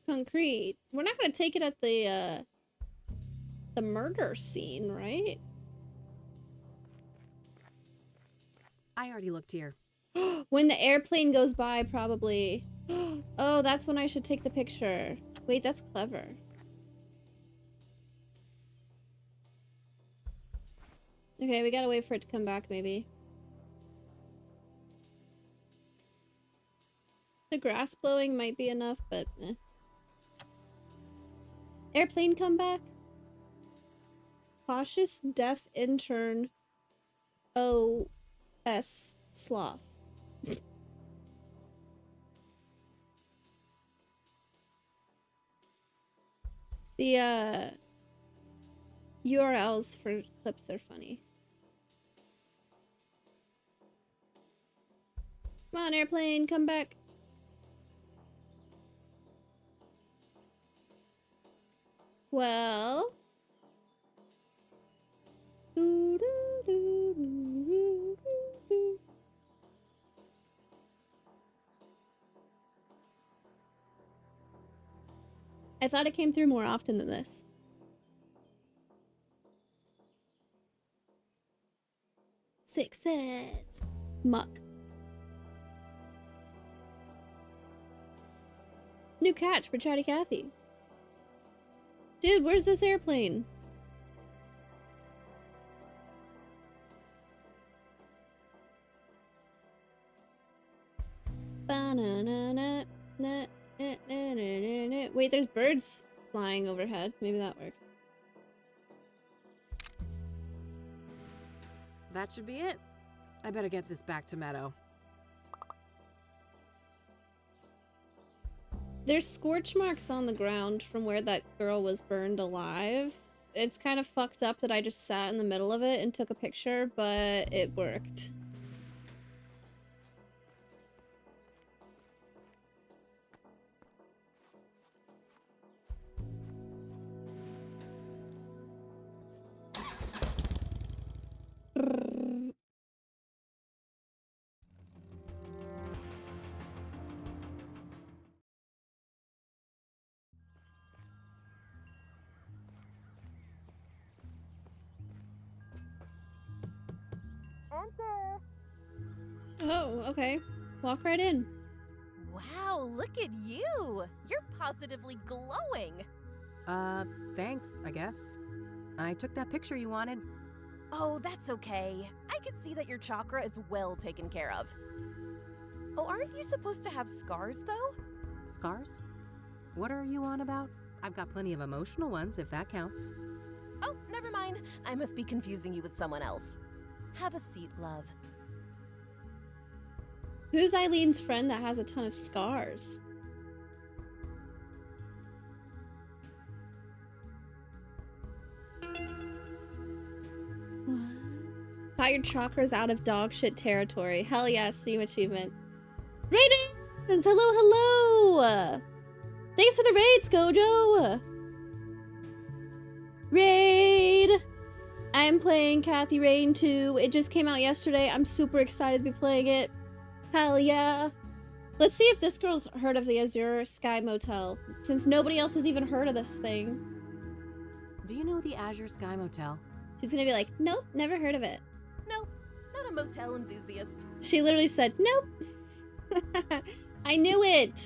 Concrete? We're not gonna take it at the murder scene, right? I already looked here. When the airplane goes by, probably. Oh, that's when I should take the picture. Wait, that's clever. Okay, we gotta wait for it to come back, maybe. The grass blowing might be enough, but eh. Airplane come back? Cautious deaf intern O.S. Sloth. The URLs for clips are funny. Come on, airplane, come back. Well. I thought it came through more often than this. Success. Muck. New catch for Chatty Cathy. Dude, where's this airplane? Ba-na-na-na, na-na-na-na-na. Wait, there's birds flying overhead. Maybe that works. That should be it. I better get this back to Meadow. There's scorch marks on the ground from where that girl was burned alive. It's kind of fucked up that I just sat in the middle of it and took a picture, but it worked. Oh, okay. Walk right in. Wow, look at you! You're positively glowing! Thanks, I guess. I took that picture you wanted. Oh, that's okay. I can see that your chakra is well taken care of. Oh, aren't you supposed to have scars, though? Scars? What are you on about? I've got plenty of emotional ones, if that counts. Oh, never mind. I must be confusing you with someone else. Have a seat, love. Who's Eileen's friend that has a ton of scars? What? Got your chakras out of dog shit territory. Hell yeah, Steam achievement. Raiders! Hello, hello! Thanks for the raids, Gojo! Raid! I'm playing Cathy Rain 2. It just came out yesterday. I'm super excited to be playing it. Hell yeah. Let's see if this girl's heard of the Azure Sky Motel, since nobody else has even heard of this thing. Do you know the Azure Sky Motel? She's gonna be like, nope, never heard of it. Nope, not a motel enthusiast. She literally said, nope. I knew it.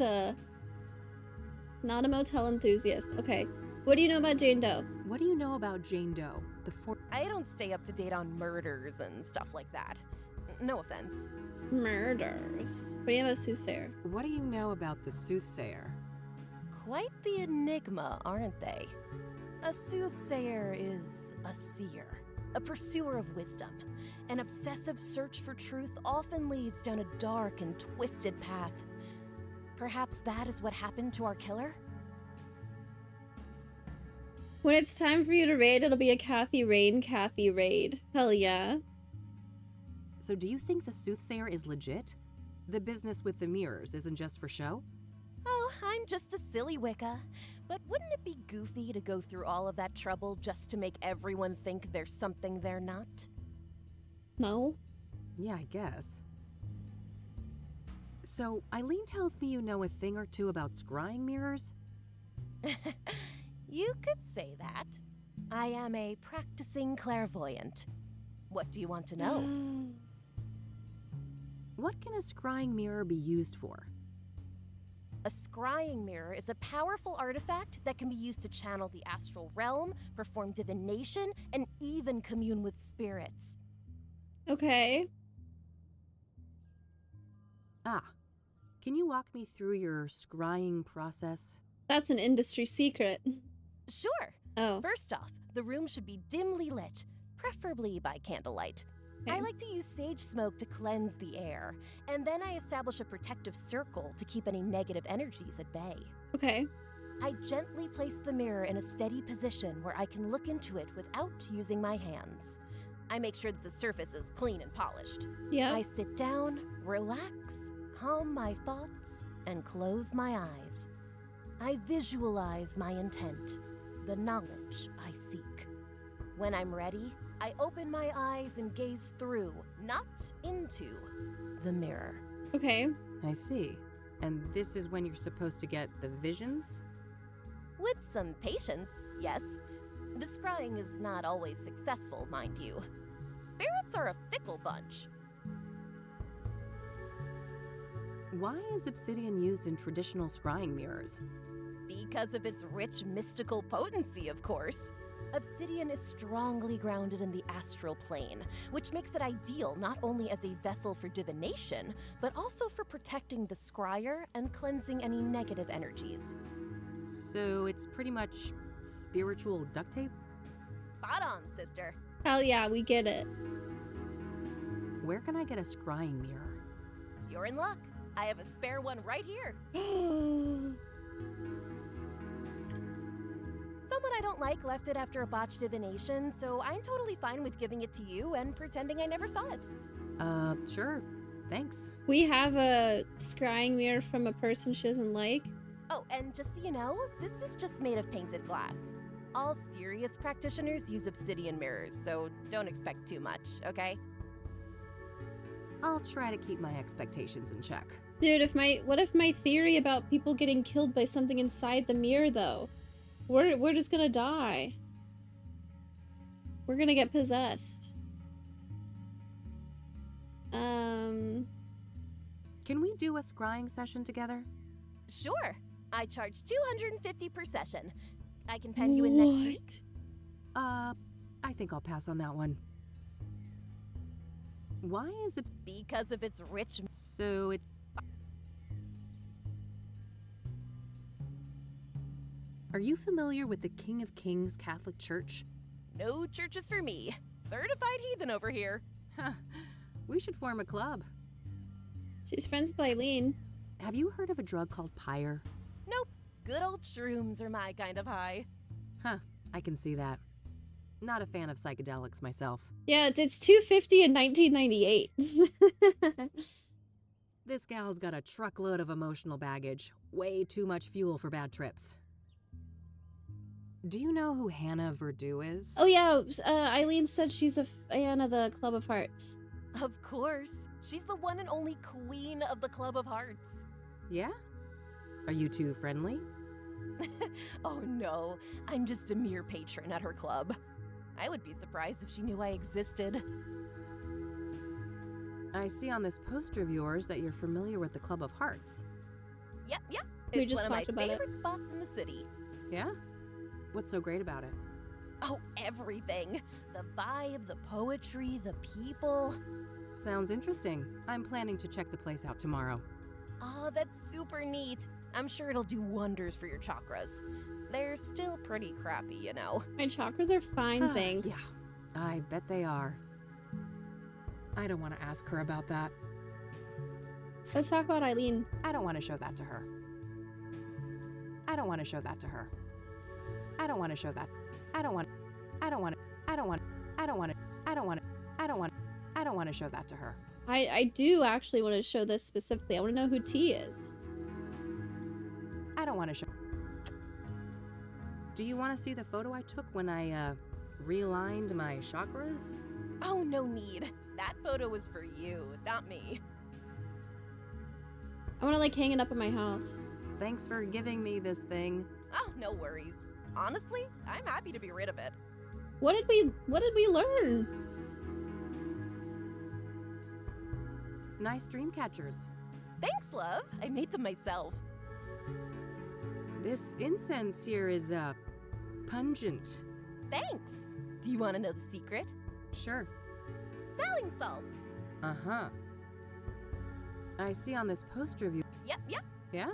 Not a motel enthusiast. Okay. What do you know about Jane Doe? What do you know about Jane Doe? I don't stay up to date on murders and stuff like that. No offense. Murders. What do you know about Soothsayer? What do you know about the Soothsayer? Quite the enigma, aren't they? A soothsayer is a seer, a pursuer of wisdom. An obsessive search for truth often leads down a dark and twisted path. Perhaps that is what happened to our killer? When it's time for you to raid, it'll be a Cathy raid. Hell yeah. So do you think the Soothsayer is legit? The business with the mirrors isn't just for show? Oh, I'm just a silly Wicca. But wouldn't it be goofy to go through all of that trouble just to make everyone think there's something they're not? No. Yeah, I guess. So, Eileen tells me you know a thing or two about scrying mirrors? You could say that. I am a practicing clairvoyant. What do you want to know? What can a scrying mirror be used for? A scrying mirror is a powerful artifact that can be used to channel the astral realm, perform divination, and even commune with spirits. Okay. Ah. Can you walk me through your scrying process? That's an industry secret. Sure. Oh. First off, the room should be dimly lit, preferably by candlelight. Okay. I like to use sage smoke to cleanse the air, and then I establish a protective circle to keep any negative energies at bay. Okay. I gently place the mirror in a steady position where I can look into it without using my hands. I make sure that the surface is clean and polished. Yeah. I sit down, relax, calm my thoughts, and close my eyes. I visualize my intent, the knowledge I seek. When I'm ready, I open my eyes and gaze through, not into, the mirror. Okay. I see. And this is when you're supposed to get the visions? With some patience, yes. The scrying is not always successful, mind you. Spirits are a fickle bunch. Why is obsidian used in traditional scrying mirrors? Because of its rich mystical potency, of course. Obsidian is strongly grounded in the astral plane, which makes it ideal not only as a vessel for divination, but also for protecting the scryer and cleansing any negative energies. So it's pretty much spiritual duct tape? Spot on, sister. Hell yeah, we get it. Where can I get a scrying mirror? You're in luck. I have a spare one right here. Someone I don't like left it after a botched divination, so I'm totally fine with giving it to you and pretending I never saw it. Sure. Thanks. We have a scrying mirror from a person she doesn't like. Oh, and just so you know, this is just made of painted glass. All serious practitioners use obsidian mirrors, so don't expect too much, okay? I'll try to keep my expectations in check. Dude, what if my theory about people getting killed by something inside the mirror, though? We're just gonna die. We're gonna get possessed. Can we do a scrying session together? Sure. I charge $250 per session. I can pen you in next week. I think I'll pass on that one. Why is it? Because of its rich. So it's. Are you familiar with the King of Kings Catholic Church? No churches for me. Certified heathen over here. Huh. We should form a club. She's friends with Eileen. Have you heard of a drug called Pyre? Nope. Good old shrooms are my kind of high. Huh. I can see that. Not a fan of psychedelics myself. Yeah, it's $250 in 1998. This gal's got a truckload of emotional baggage. Way too much fuel for bad trips. Do you know who Hannah Verdew is? Oh yeah, Eileen said she's a fan of the Club of Hearts. Of course. She's the one and only queen of the Club of Hearts. Yeah? Are you two friendly? Oh no, I'm just a mere patron at her club. I would be surprised if she knew I existed. I see on this poster of yours that you're familiar with the Club of Hearts. Yep. We It's just one talked of my about it. favorite spots in the city. Yeah? What's so great about it? Oh, everything. The vibe, the poetry, the people. Sounds interesting. I'm planning to check the place out tomorrow. Oh, that's super neat. I'm sure it'll do wonders for your chakras. They're still pretty crappy, you know. My chakras are fine, thanks. Yeah, I bet they are. I don't want to ask her about that. Let's talk about Eileen. I don't want to show that to her. I don't want to show that to her. I don't want to show that. I don't want to show that to her. I do actually want to show this specifically. I want to know who T is. I don't want to show. Do you want to see the photo I took when I realigned my chakras? Oh, no need. That photo was for you, not me. I want to like hang it up in my house. Thanks for giving me this thing. Oh, no worries. Honestly, I'm happy to be rid of it. What did we learn? Nice dream catchers. Thanks, love. I made them myself. This incense here is pungent. Thanks. Do you want to know the secret? Sure. Smelling salts. Uh-huh. I see on this poster of you. Yep. Yeah?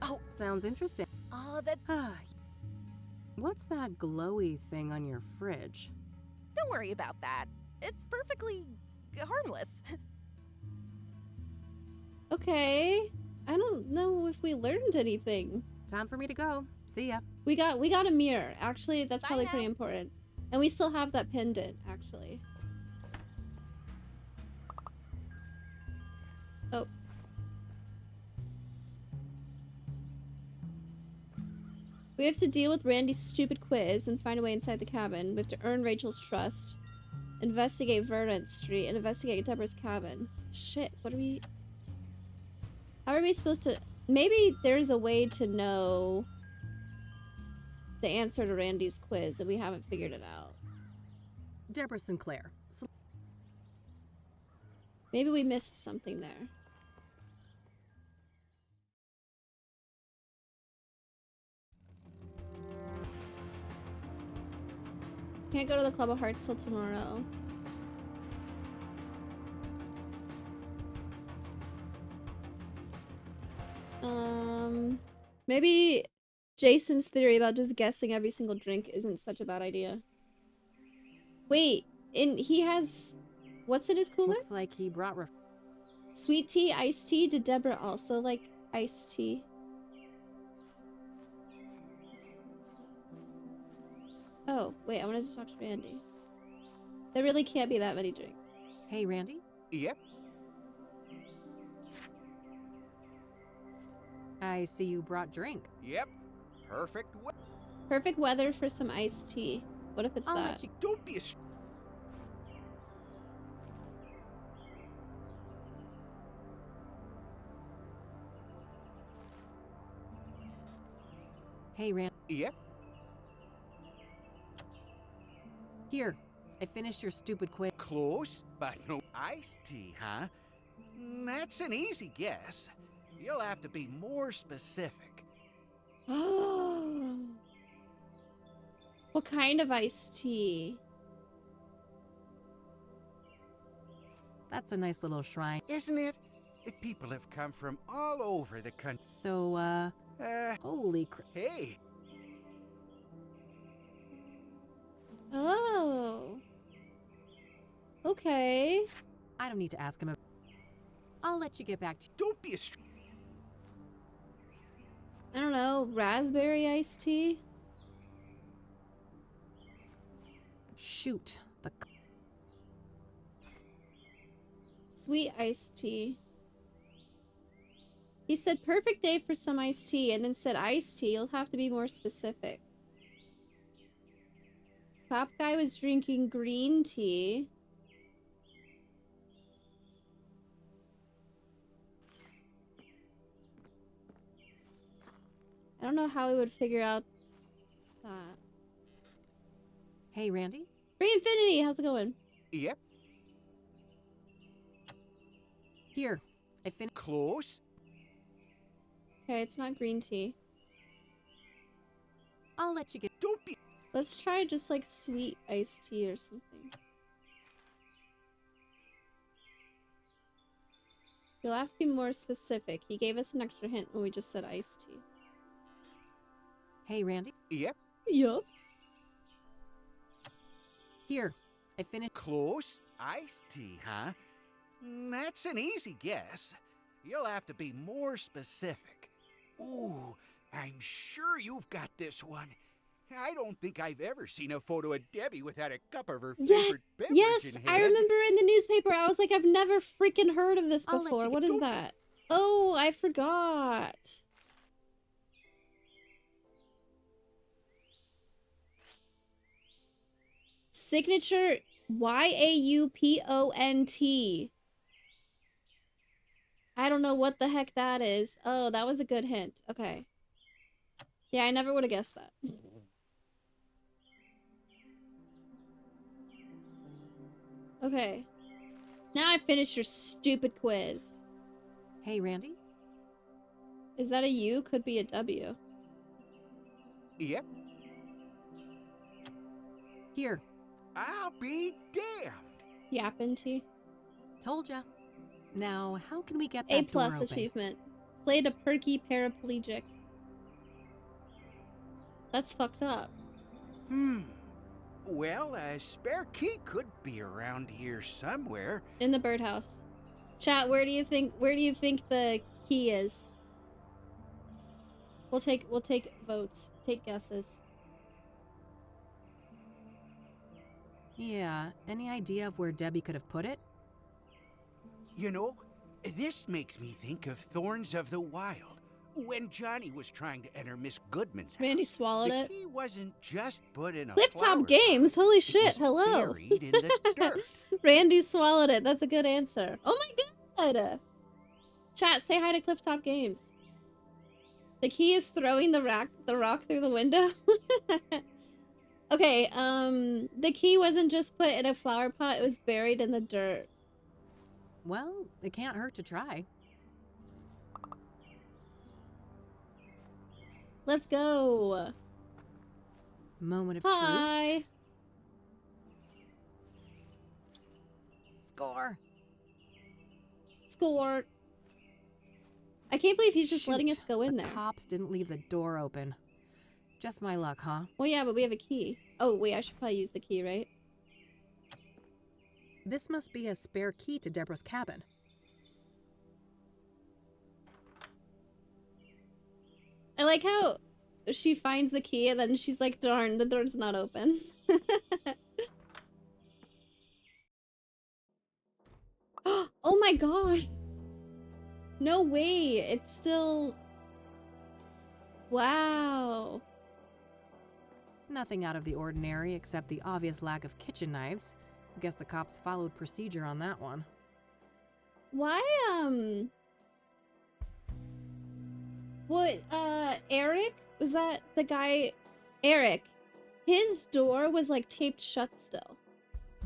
Oh. Sounds interesting. Oh, that's... What's that glowy thing on your fridge? Don't worry about that. It's perfectly harmless. Okay. I don't know if we learned anything. Time for me to go. See ya. We got a mirror. Actually, that's Bye probably now. pretty important. And we still have that pendant, actually. Oh. We have to deal with Randy's stupid quiz and find a way inside the cabin. We have to earn Rachel's trust. Investigate Verdant Street and investigate Deborah's cabin. Shit, what are we... How are we supposed to... Maybe there's a way to know the answer to Randy's quiz and we haven't figured it out. Deborah Sinclair. Maybe we missed something there. Can't go to the Club of Hearts till tomorrow. Maybe Jason's theory about just guessing every single drink isn't such a bad idea. Wait, he has... What's in his cooler? Looks like he brought Sweet tea, iced tea. Did Deborah also like iced tea? Oh, wait, I wanted to talk to Randy. There really can't be that many drinks. Hey, Randy? Yep. I see you brought drink. Yep. Perfect. Perfect weather for some iced tea. What if it's I'll that? let you... Don't be a... Hey, Randy. Yep. Here, I finished your stupid quiz. Close, but no iced tea, huh? That's an easy guess. You'll have to be more specific. What kind of iced tea? That's a nice little shrine. Isn't it? People have come from all over the country. So, holy crap. Hey. Oh. Okay. I don't need to ask him. I'll let you get back to... Don't be a... I don't know, raspberry iced tea? Shoot. The... Sweet iced tea. He said perfect day for some iced tea and then said iced tea. You'll have to be more specific. Top guy was drinking green tea. I don't know how we would figure out that. Hey, Randy? Free Infinity, how's it going? Yep. Here, I finished... Close. Okay, it's not green tea. I'll let you get... Don't be... Let's try just like sweet iced tea or something. You'll have to be more specific. He gave us an extra hint when we just said iced tea. Hey, Randy? Yep. Yup. Here, I finished... Close. Iced tea, huh? That's an easy guess. You'll have to be more specific. Ooh, I'm sure you've got this one. I don't think I've ever seen a photo of Debbie without a cup of her favorite beverage Yes, in hand. I remember in the newspaper. I was like, I've never freaking heard of this I'll let before. you What get- is that? Oh, I forgot. Signature YAUPONT. I don't know what the heck that is. Oh, that was a good hint. Okay. Yeah, I never would have guessed that. Okay. Now I finished your stupid quiz. Hey, Randy? Is that a U? Could be a W. Yep. Here. I'll be damned. Yappin' tea. Told ya. Now, how can we get that A door plus open? achievement. Played a perky paraplegic. That's fucked up. Well, a spare key could be around here somewhere. In the birdhouse. Chat, where do you think the key is? We'll take votes. Take guesses. Yeah, any idea of where Debbie could have put it? You know, this makes me think of Thorns of the Wild. When Johnny was trying to enter Miss Goodman's house, Randy swallowed the it. key wasn't just put in a Cliff flower Top Games. Holy It shit. was Hello. buried in the dirt. Randy swallowed it. That's a good answer. Oh my god. Chat, say hi to Cliff Top Games. The key is throwing the rock through the window. Okay, the key wasn't just put in a flower pot, it was buried in the dirt. Well, it can't hurt to try. Let's go. Moment of Hi. truth. Score. Score. I can't believe he's just letting Shoot, us go in the there. cops didn't leave the door open. Just my luck, huh? Well, yeah, but we have a key. Oh, wait, I should probably use the key, right? This must be a spare key to Deborah's cabin. I like how she finds the key and then she's like, darn, the door's not open. Oh my gosh. No way. It's still... Wow. Nothing out of the ordinary except the obvious lack of kitchen knives. Guess the cops followed procedure on that one. Why, What, Eric? Was that the guy? Eric. His door was, like, taped shut still.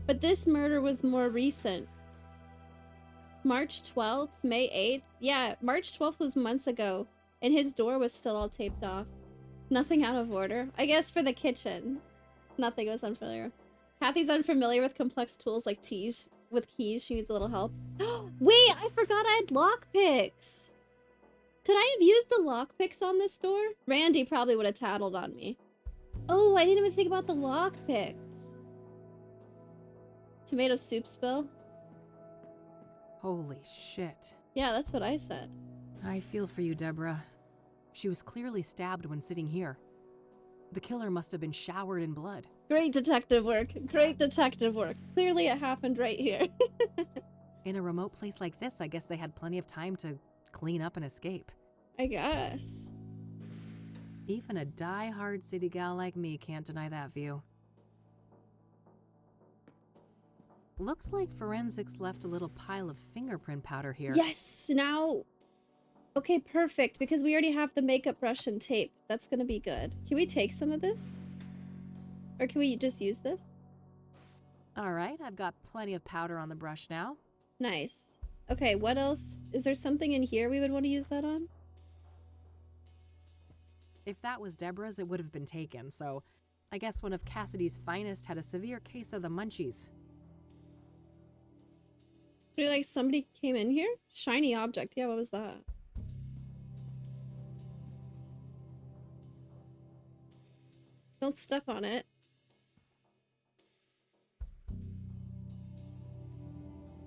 But this murder was more recent. March 12th? May 8th? Yeah, March 12th was months ago. And his door was still all taped off. Nothing out of order. I guess for the kitchen. Nothing was unfamiliar. Kathy's unfamiliar with complex tools like keys. With keys, she needs a little help. Wait, I forgot I had lockpicks. Could I have used the lockpicks on this door? Randy probably would have tattled on me. Oh, I didn't even think about the lockpicks. Tomato soup spill? Holy shit. Yeah, that's what I said. I feel for you, Deborah. She was clearly stabbed when sitting here. The killer must have been showered in blood. Great detective work. Great detective work. Clearly it happened right here. In a remote place like this, I guess they had plenty of time to clean up and escape. I guess. Even a die-hard city gal like me can't deny that view. Looks like forensics left a little pile of fingerprint powder here. Yes, now... Okay, perfect, because we already have the makeup brush and tape. That's gonna be good. Can we take some of this? Or can we just use this? Alright, I've got plenty of powder on the brush now. Nice. Okay, what else? Is there something in here we would want to use that on? If that was Deborah's, it would have been taken, so I guess one of Cassidy's finest had a severe case of the munchies. Feel like somebody came in here? Shiny object. Yeah, what was that? Don't step on it.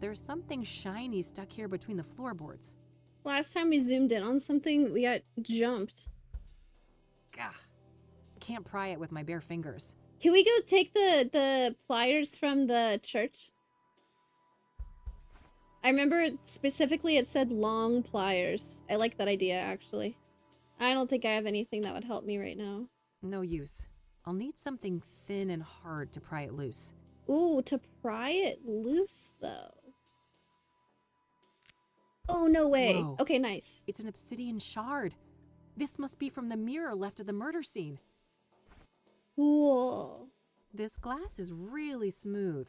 There's something shiny stuck here between the floorboards. Last time we zoomed in on something, we got jumped. Gah. Can't pry it with my bare fingers. Can we go take the pliers from the church? I remember specifically it said long pliers. I like that idea, actually. I don't think I have anything that would help me right now. No use. I'll need something thin and hard to pry it loose. Ooh, to pry it loose, though. Oh, no way. Whoa. Okay, nice. It's an obsidian shard. This must be from the mirror left at the murder scene. Cool. This glass is really smooth.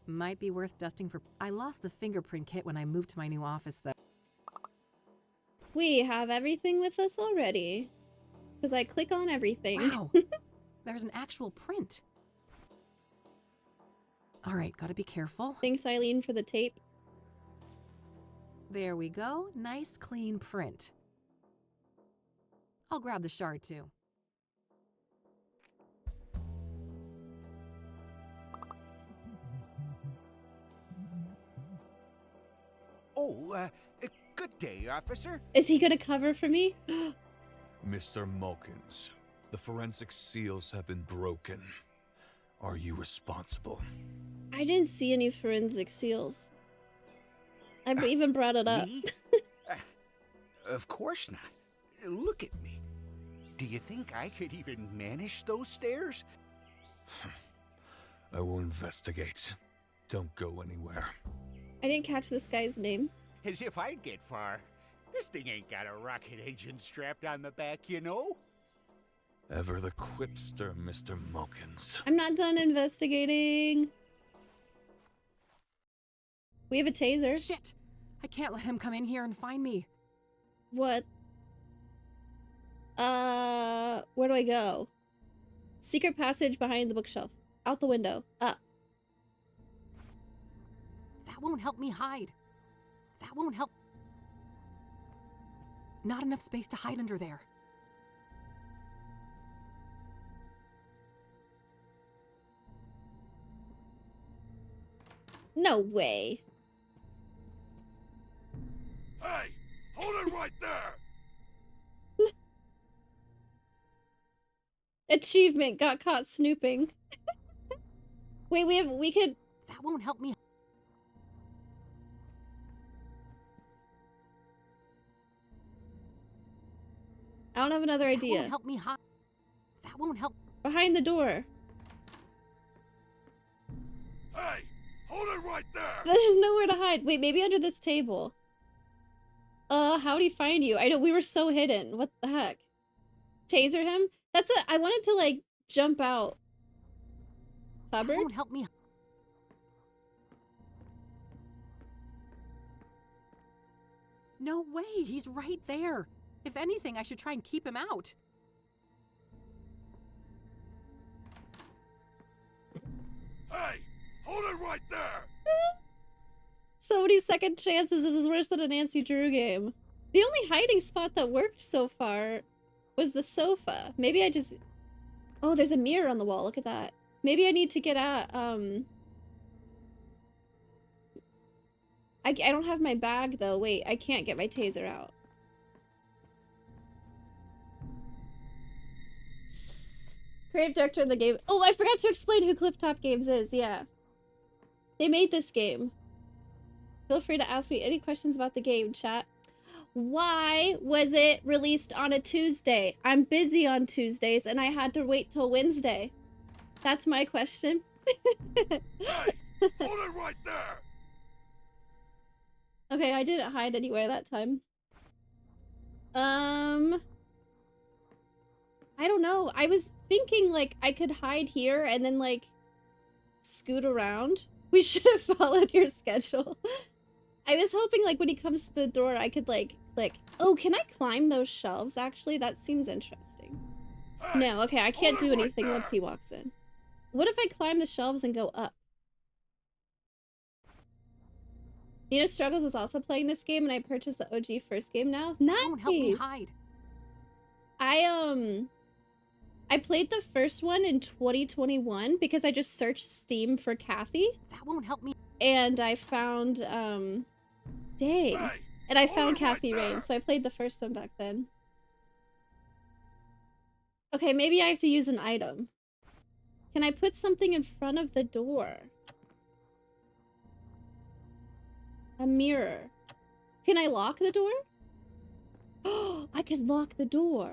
Might be worth dusting for... I lost the fingerprint kit when I moved to my new office, though. We have everything with us already. Because I click on everything. Wow. There's an actual print. All right, gotta be careful. Thanks, Eileen, for the tape. There we go. Nice, clean print. I'll grab the shard, too. Oh, good day, officer. Is he gonna cover for me? Mr. Mulkins, the forensic seals have been broken. Are you responsible? I didn't see any forensic seals. I even brought it up. Me? Of course not. Look at me. Do you think I could even manage those stairs? I will investigate. Don't go anywhere. I didn't catch this guy's name. As if I'd get far. This thing ain't got a rocket engine strapped on the back, you know? Ever the quipster, Mr. Mokins. I'm not done investigating. We have a taser. Shit! I can't let him come in here and find me. What? Where do I go? Secret passage behind the bookshelf. Out the window. Up. That won't help me hide. That won't help. Not enough space to hide under there. No way. Hey! Hold it right there! Achievement, got caught snooping. Wait, we could... That won't help me. I don't have another That idea. won't help me hide. That won't help. Behind the door. Hey! Hold it right there! There's nowhere to hide. Wait, maybe under this table. How'd he find you? I know, we were so hidden. What the heck? Taser him? That's what I wanted to, like, jump out. Cupboard? That won't help me. No way, he's right there. If anything, I should try and keep him out. Hey! Hold it right there! So many second chances. This is worse than a Nancy Drew game. The only hiding spot that worked so far was the sofa. Maybe I just... Oh, there's a mirror on the wall. Look at that. Maybe I need to get at, I don't have my bag, though. Wait, I can't get my taser out. Creative director of the game. Oh, I forgot to explain who Clifftop Games is. Yeah. They made this game. Feel free to ask me any questions about the game, chat. Why was it released on a Tuesday? I'm busy on Tuesdays and I had to wait till Wednesday. That's my question. Hey! Hold it right there! Okay, I didn't hide anywhere that time. I don't know. I was thinking like I could hide here and then like scoot around. We should have followed your schedule. I was hoping like when he comes to the door I could like click. Oh, can I climb those shelves actually? That seems interesting. Hey! No, okay, I can't Hold do it right anything there! once he walks in. What if I climb the shelves and go up? Nina Struggles was also playing this game and I purchased the OG first game now. Nice! That won't help me hide. I played the first one in 2021 because I just searched Steam for Kathy. That won't help me. And I found, dang. Hey! And I Hold found it right Kathy there! Rain, so I played the first one back then. Okay, maybe I have to use an item. Can I put something in front of the door? A mirror. Can I lock the door? Oh, I could lock the door.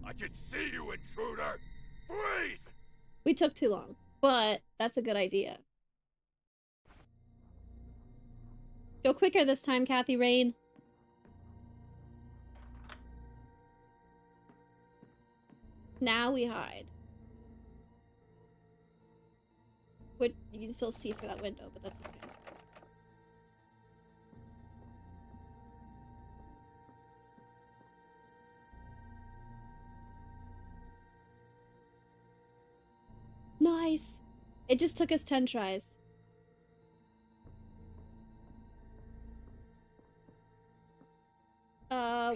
I can see you, intruder! Freeze! We took too long, but that's a good idea. Go quicker this time, Kathy Rain. Now we hide. What, you can still see through that window, but that's okay. Nice. It just took us 10 tries.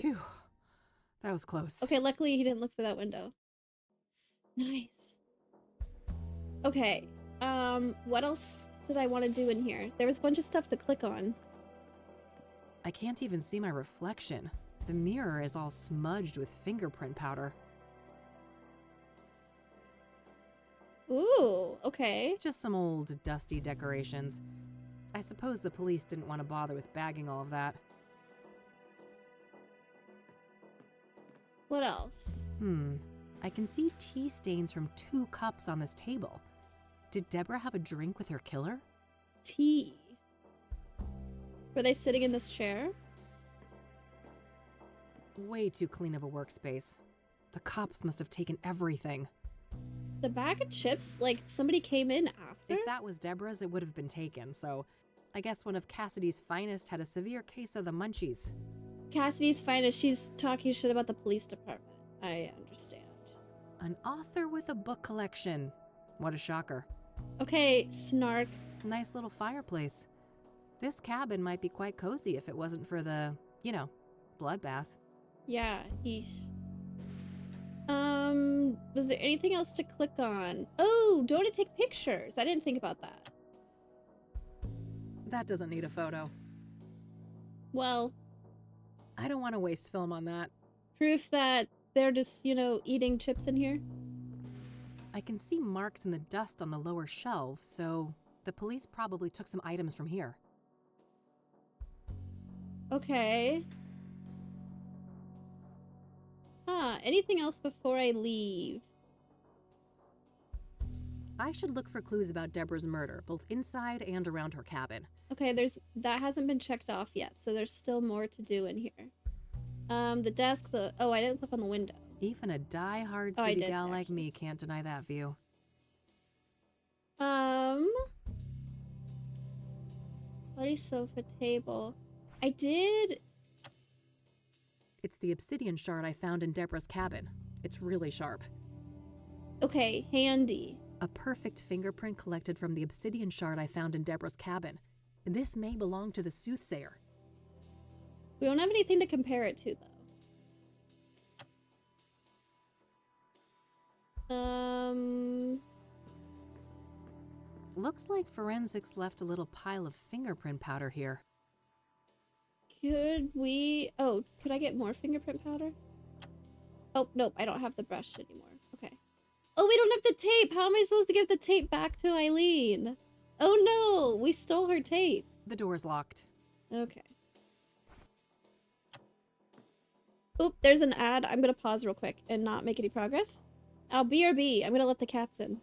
Phew. That was close. Okay, luckily he didn't look through that window. Nice. Okay. What else did I want to do in here? There was a bunch of stuff to click on. I can't even see my reflection. The mirror is all smudged with fingerprint powder. Ooh, okay. Just some old, dusty decorations. I suppose the police didn't want to bother with bagging all of that. What else? I can see tea stains from 2 cups on this table. Did Deborah have a drink with her killer? Tea. Were they sitting in this chair? Way too clean of a workspace. The cops must have taken everything. The bag of chips, like somebody came in after? If that was Deborah's, it would have been taken, so I guess one of Cassidy's finest had a severe case of the munchies. Cassidy's finest, she's talking shit about the police department. I understand. An author with a book collection. What a shocker. Okay, snark. Nice little fireplace. This cabin might be quite cozy if it wasn't for the, bloodbath. Yeah, yeesh. Was there anything else to click on? Oh, don't want to take pictures. I didn't think about that. That doesn't need a photo. Well, I don't want to waste film on that. Proof that they're just, eating chips in here? I can see marks in the dust on the lower shelf, so the police probably took some items from here. Okay. Anything else before I leave? I should look for clues about Deborah's murder, both inside and around her cabin. Okay, that hasn't been checked off yet, so there's still more to do in here. The desk, oh, I didn't click on the window. Even a die-hard city gal like me can't deny that view. Bloody sofa table. I did... It's the obsidian shard I found in Deborah's cabin. It's really sharp. Okay, handy. A perfect fingerprint collected from the obsidian shard I found in Deborah's cabin. This may belong to the soothsayer. We don't have anything to compare it to, though. Looks like forensics left a little pile of fingerprint powder here. Could I get more fingerprint powder? Oh, nope, I don't have the brush anymore. Okay. Oh, we don't have the tape! How am I supposed to give the tape back to Eileen? Oh no, we stole her tape. The door's locked. Okay. Oop, there's an ad. I'm gonna pause real quick and not make any progress. Oh, BRB. I'm gonna let the cats in.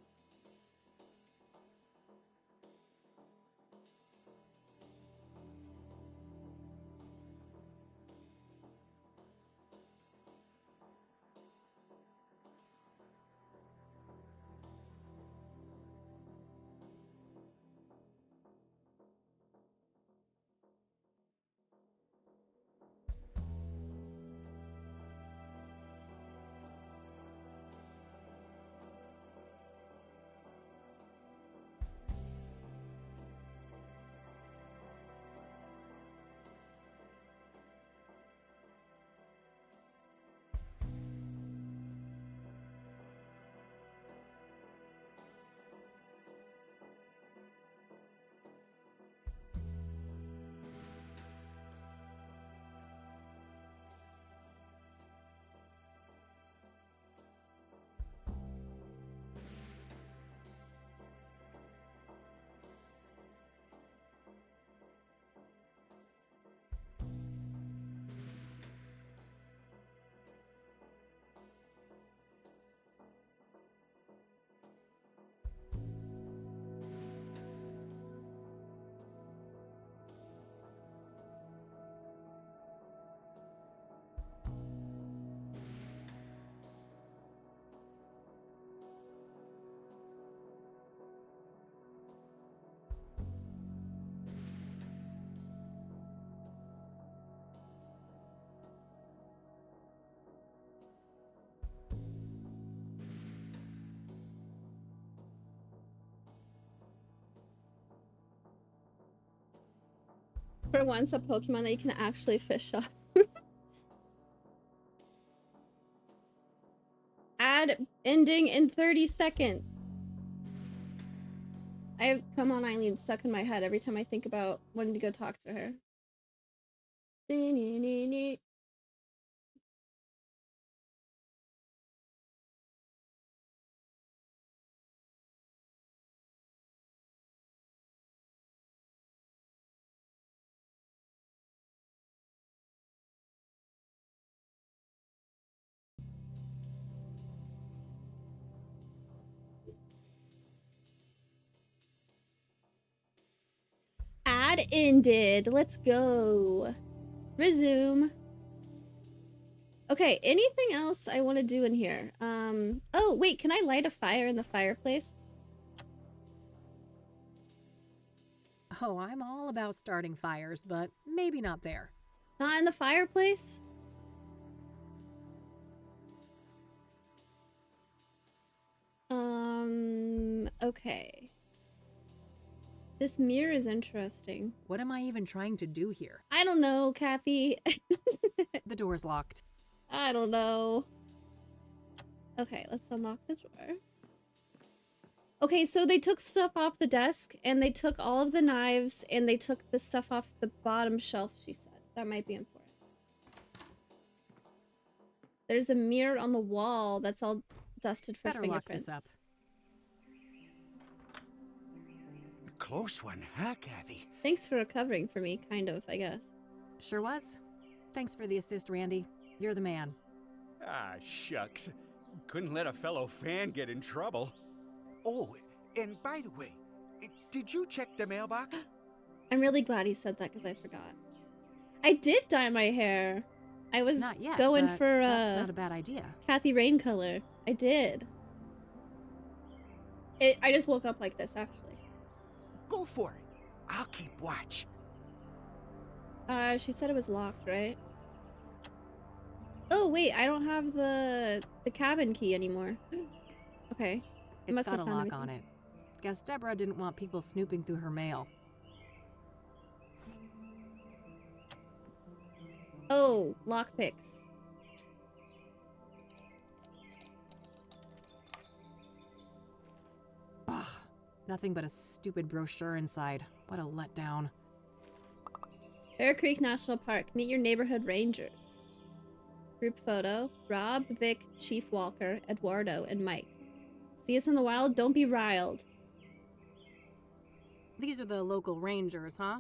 For once, a Pokemon that you can actually fish off. Ad ending in 30 seconds. I have Come On Eileen stuck in my head every time I think about wanting to go talk to her. That ended. Let's go. Resume. Okay, anything else I want to do in here? Oh, wait, can I light a fire in the fireplace? Oh, I'm all about starting fires, but maybe not there. Not in the fireplace? Okay. This mirror is interesting. What am I even trying to do here? I don't know, Kathy. The door's locked. I don't know. Okay, let's unlock the door. Okay, so they took stuff off the desk, and they took all of the knives, and they took the stuff off the bottom shelf, she said. That might be important. There's a mirror on the wall that's all dusted for Better lock fingerprints. this up. A close one, huh, Kathy? Thanks for recovering for me, kind of, I guess. Sure was. Thanks for the assist, Randy. You're the man. Ah, shucks. Couldn't let a fellow fan get in trouble. Oh, and by the way, did you check the mailbox? I'm really glad he said that because I forgot. I did dye my hair. I was Not yet, going but for that's not a bad idea. Kathy Rain color. I did. I just woke up like this, actually. Go for it. I'll keep watch. She said it was locked, right? Oh wait, I don't have the cabin key anymore. Okay. I It's must got have a found lock on everything. it. Guess Deborah didn't want people snooping through her mail. Oh, lockpicks. Ugh, nothing but a stupid brochure inside. What a letdown. Bear Creek National Park. Meet your neighborhood rangers. Group photo. Rob, Vic, Chief Walker, Eduardo, and Mike. See us in the wild? Don't be riled. These are the local rangers, huh?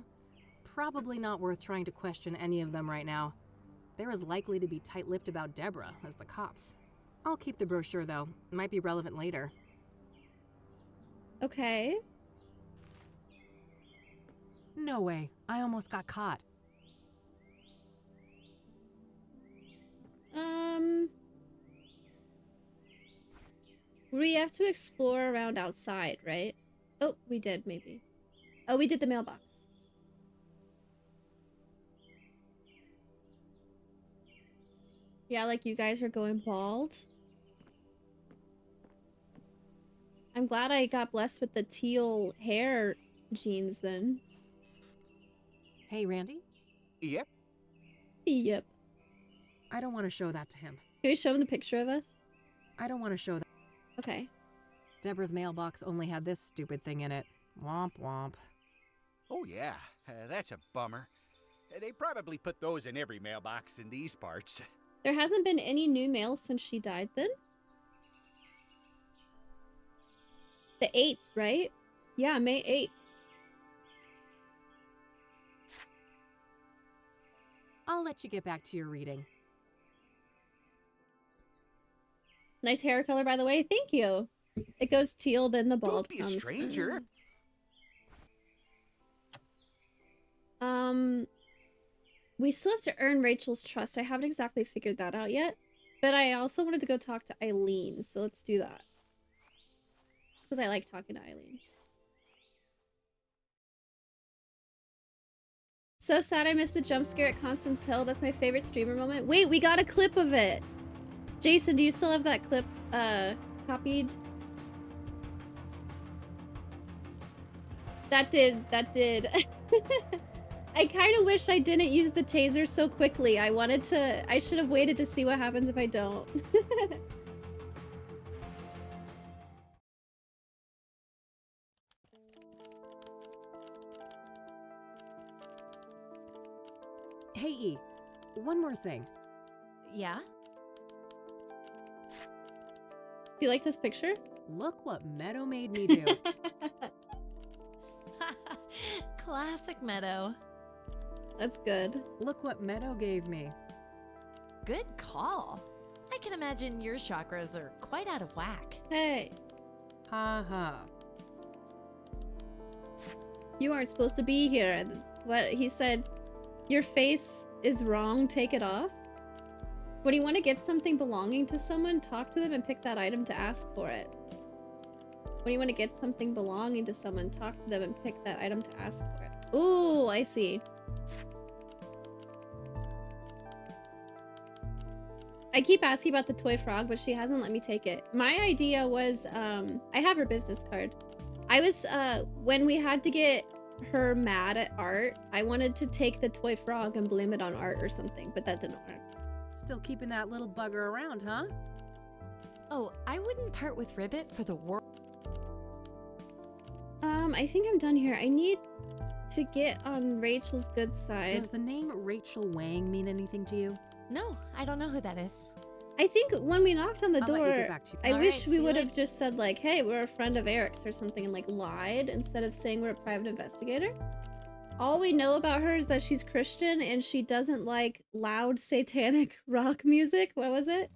Probably not worth trying to question any of them right now. They're as likely to be tight-lipped about Deborah as the cops. I'll keep the brochure, though. It might be relevant later. Okay. No way. I almost got caught. We have to explore around outside, right? Oh, we did, maybe. Oh, we did the mailbox. Yeah, like you guys are going bald. I'm glad I got blessed with the teal hair genes then. Hey, Randy? Yep. Yep. I don't want to show that to him. Can we show him the picture of us? I don't want to show that. Okay. Deborah's mailbox only had this stupid thing in it. Womp womp. Oh, yeah. That's a bummer. They probably put those in every mailbox in these parts. There hasn't been any new mail since she died then? The 8th, right? Yeah, May 8th. I'll let you get back to your reading. Nice hair color, by the way. Thank you. It goes teal, then the bald Don't be a comes. stranger. We still have to earn Rachel's trust. I haven't exactly figured that out yet. But I also wanted to go talk to Eileen, so let's do that. Just because I like talking to Eileen. So sad I missed the jump scare at Constance Hill. That's my favorite streamer moment. Wait, we got a clip of it. Jason, do you still have that clip copied? That did. I kind of wish I didn't use the taser so quickly. I should have waited to see what happens if I don't. Hey, E. One more thing. Yeah? Do you like this picture? Look what Meadow made me do. Classic Meadow. That's good. Look what Meadow gave me. Good call. I can imagine your chakras are quite out of whack. Hey. Ha ha. You aren't supposed to be here. What he said, your face is wrong, take it off. When you want to get something belonging to someone, talk to them and pick that item to ask for it. When you want to get something belonging to someone, talk to them and pick that item to ask for it. Ooh, I see. I keep asking about the toy frog, but she hasn't let me take it. My idea was, I have her business card. I was, when we had to get her mad at Art, I wanted to take the toy frog and blame it on Art or something, but that didn't work. Still keeping that little bugger around, huh? Oh, I wouldn't part with Ribbit for the world. I think I'm done here. I need to get on Rachel's good side. Does the name Rachel Wang mean anything to you? No, I don't know who that is. I think when we knocked on the I'll let you door, get back to I you. All wish right, we see you would later. have just said like, hey, we're a friend of Eric's or something and like lied instead of saying we're a private investigator. All we know about her is that she's Christian and she doesn't like loud satanic rock music. What was it?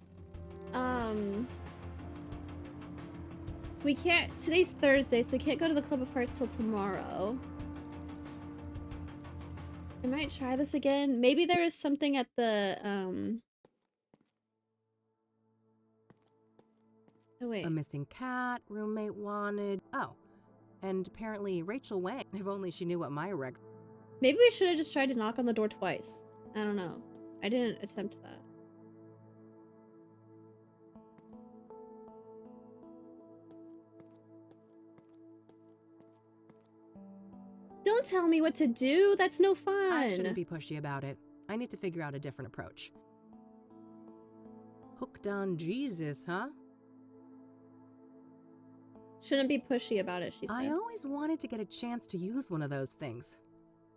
We can't, today's Thursday, so we can't go to the Club of Hearts till tomorrow. I might try this again. Maybe there is something at the, oh wait. A missing cat, roommate wanted. Oh, and apparently Rachel Wang. If only she knew what my reg. Maybe we should have just tried to knock on the door twice. I don't know. I didn't attempt that. Don't tell me what to do. That's no fun. I shouldn't be pushy about it. I need to figure out a different approach. Hooked on Jesus, huh? Shouldn't be pushy about it, she said. I always wanted to get a chance to use one of those things.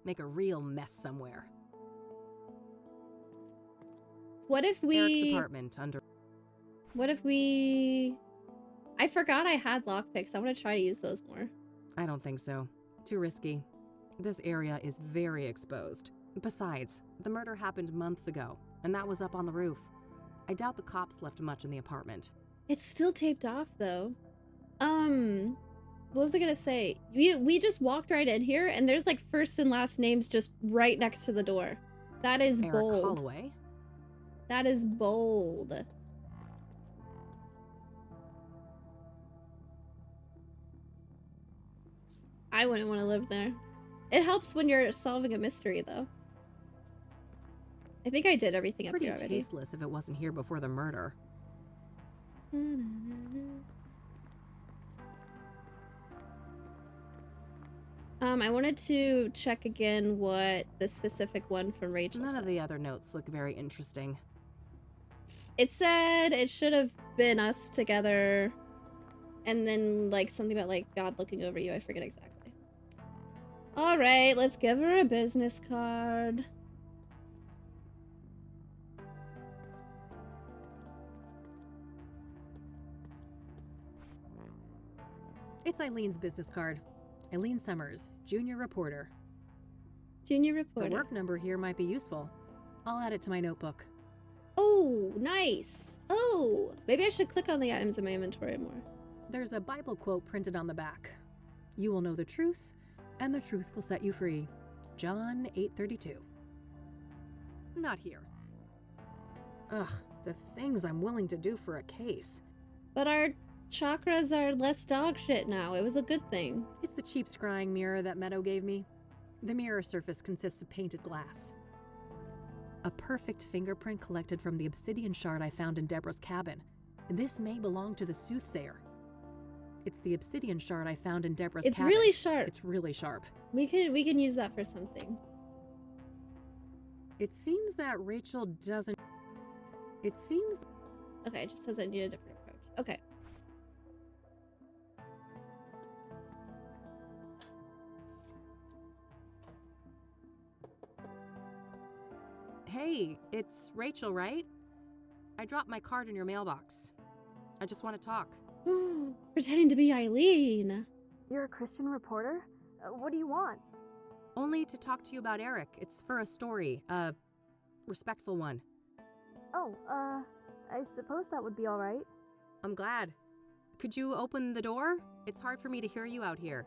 Make a real mess somewhere. What if we... Eric's apartment under... What if we... I forgot I had lockpicks. I want to try to use those more. I don't think so. Too risky. This area is very exposed. Besides, the murder happened months ago, and that was up on the roof. I doubt the cops left much in the apartment. It's still taped off, though. What was I gonna say? We just walked right in here, and there's like first and last names just right next to the door. That is Eric bold. Holloway? That is bold. I wouldn't want to live there. It helps when you're solving a mystery, though. I think I did everything up Pretty here already. tasteless if it wasn't here before the murder. I wanted to check again what the specific one from Rachel None said. of the other notes look very interesting. It said it should have been us together, and then like something about like God looking over you. I forget exactly. All right, let's give her a business card. It's Eileen's business card. Eileen Summers, junior reporter. Junior reporter. The work number here might be useful. I'll add it to my notebook. Oh, nice. Oh, maybe I should click on the items in my inventory more. There's a Bible quote printed on the back. You will know the truth, and the truth will set you free. John 8:32. Not here. Ugh, the things I'm willing to do for a case. But our chakras are less dog shit now. It was a good thing. It's the cheap scrying mirror that Meadow gave me. The mirror surface consists of painted glass. A perfect fingerprint collected from the obsidian shard I found in Deborah's cabin. This may belong to the soothsayer. It's the obsidian shard I found in Deborah's cabin. It's really sharp. It's really sharp. We can use that for something. It seems that Rachel doesn't... It seems... Okay, it just says I need a different approach. Okay. Hey, it's Rachel, right? I dropped my card in your mailbox. I just want to talk. Pretending to be Eileen. You're a Christian reporter? What do you want? Only to talk to you about Eric. It's for a story. A respectful one. Oh, I suppose that would be all right. I'm glad. Could you open the door? It's hard for me to hear you out here.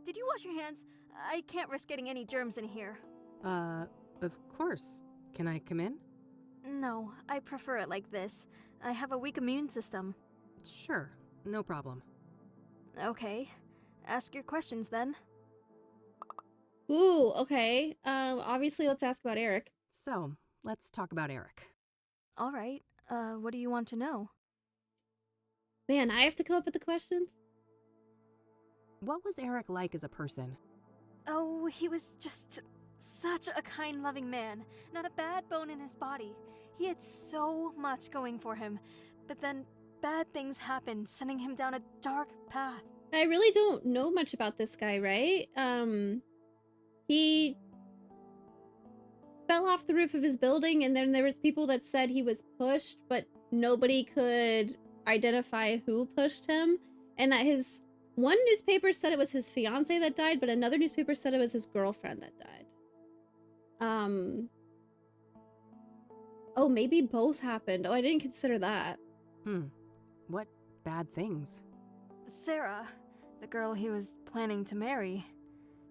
Did you wash your hands? I can't risk getting any germs in here. Of course. Can I come in? No, I prefer it like this. I have a weak immune system. Sure, no problem. Okay. Ask your questions then. Ooh, okay. Obviously, let's ask about Eric. So, let's talk about Eric. All right. What do you want to know? Man, I have to come up with the questions? What was Eric like as a person? Oh, he was just such a kind, loving man. Not a bad bone in his body. He had so much going for him. But then bad things happened, sending him down a dark path. I really don't know much about this guy, right? He fell off the roof of his building, and then there was people that said he was pushed, but nobody could identify who pushed him. And that one newspaper said it was his fiance that died, but another newspaper said it was his girlfriend that died. Oh, maybe both happened. Oh, I didn't consider that. What bad things? Sarah, the girl he was planning to marry,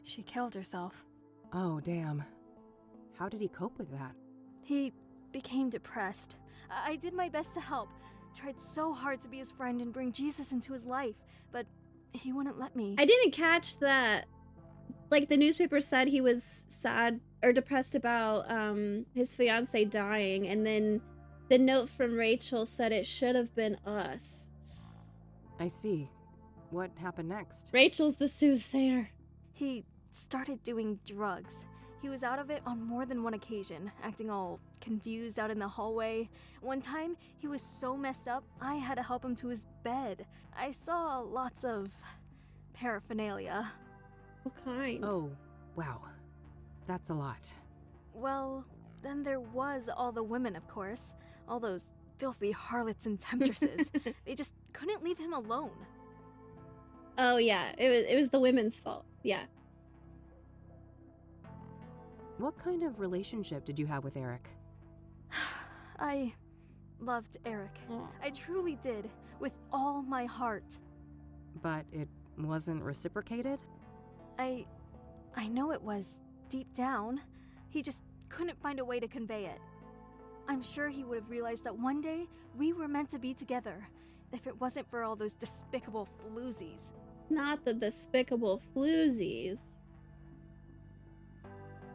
she killed herself. Oh, damn. How did he cope with that? He became depressed. I did my best to help. Tried so hard to be his friend and bring Jesus into his life, but he wouldn't let me. I didn't catch that. Like, the newspaper said he was sad or depressed about his fiance dying, and then the note from Rachel said it should have been us. I see. What happened next? Rachel's the soothsayer. He started doing drugs. He was out of it on more than one occasion, acting all confused out in the hallway. One time, he was so messed up, I had to help him to his bed. I saw lots of paraphernalia. What kind? Oh, wow. That's a lot. Well, then there was all the women, of course. All those filthy harlots and temptresses. They just couldn't leave him alone. Oh, yeah. It was the women's fault. Yeah. What kind of relationship did you have with Eric? I loved Eric. I truly did, with all my heart. But it wasn't reciprocated? I know it was, deep down. He just couldn't find a way to convey it. I'm sure he would have realized that one day we were meant to be together, if it wasn't for all those despicable floozies. Not the despicable floozies.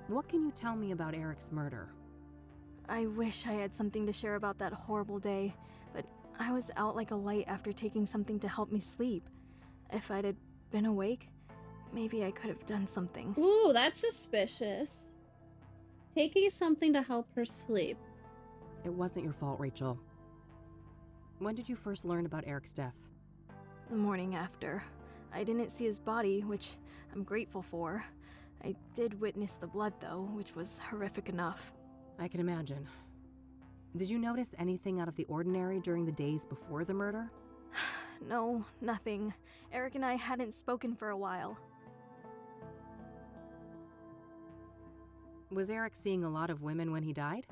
What can you tell me about Eric's murder? I wish I had something to share about that horrible day, but I was out like a light after taking something to help me sleep. If I'd been awake, maybe I could have done something. Ooh, that's suspicious. Taking something to help her sleep. It wasn't your fault, Rachel. When did you first learn about Eric's death? The morning after. I didn't see his body, which I'm grateful for. I did witness the blood, though, which was horrific enough. I can imagine. Did you notice anything out of the ordinary during the days before the murder? No, nothing. Eric and I hadn't spoken for a while. Was Eric seeing a lot of women when he died?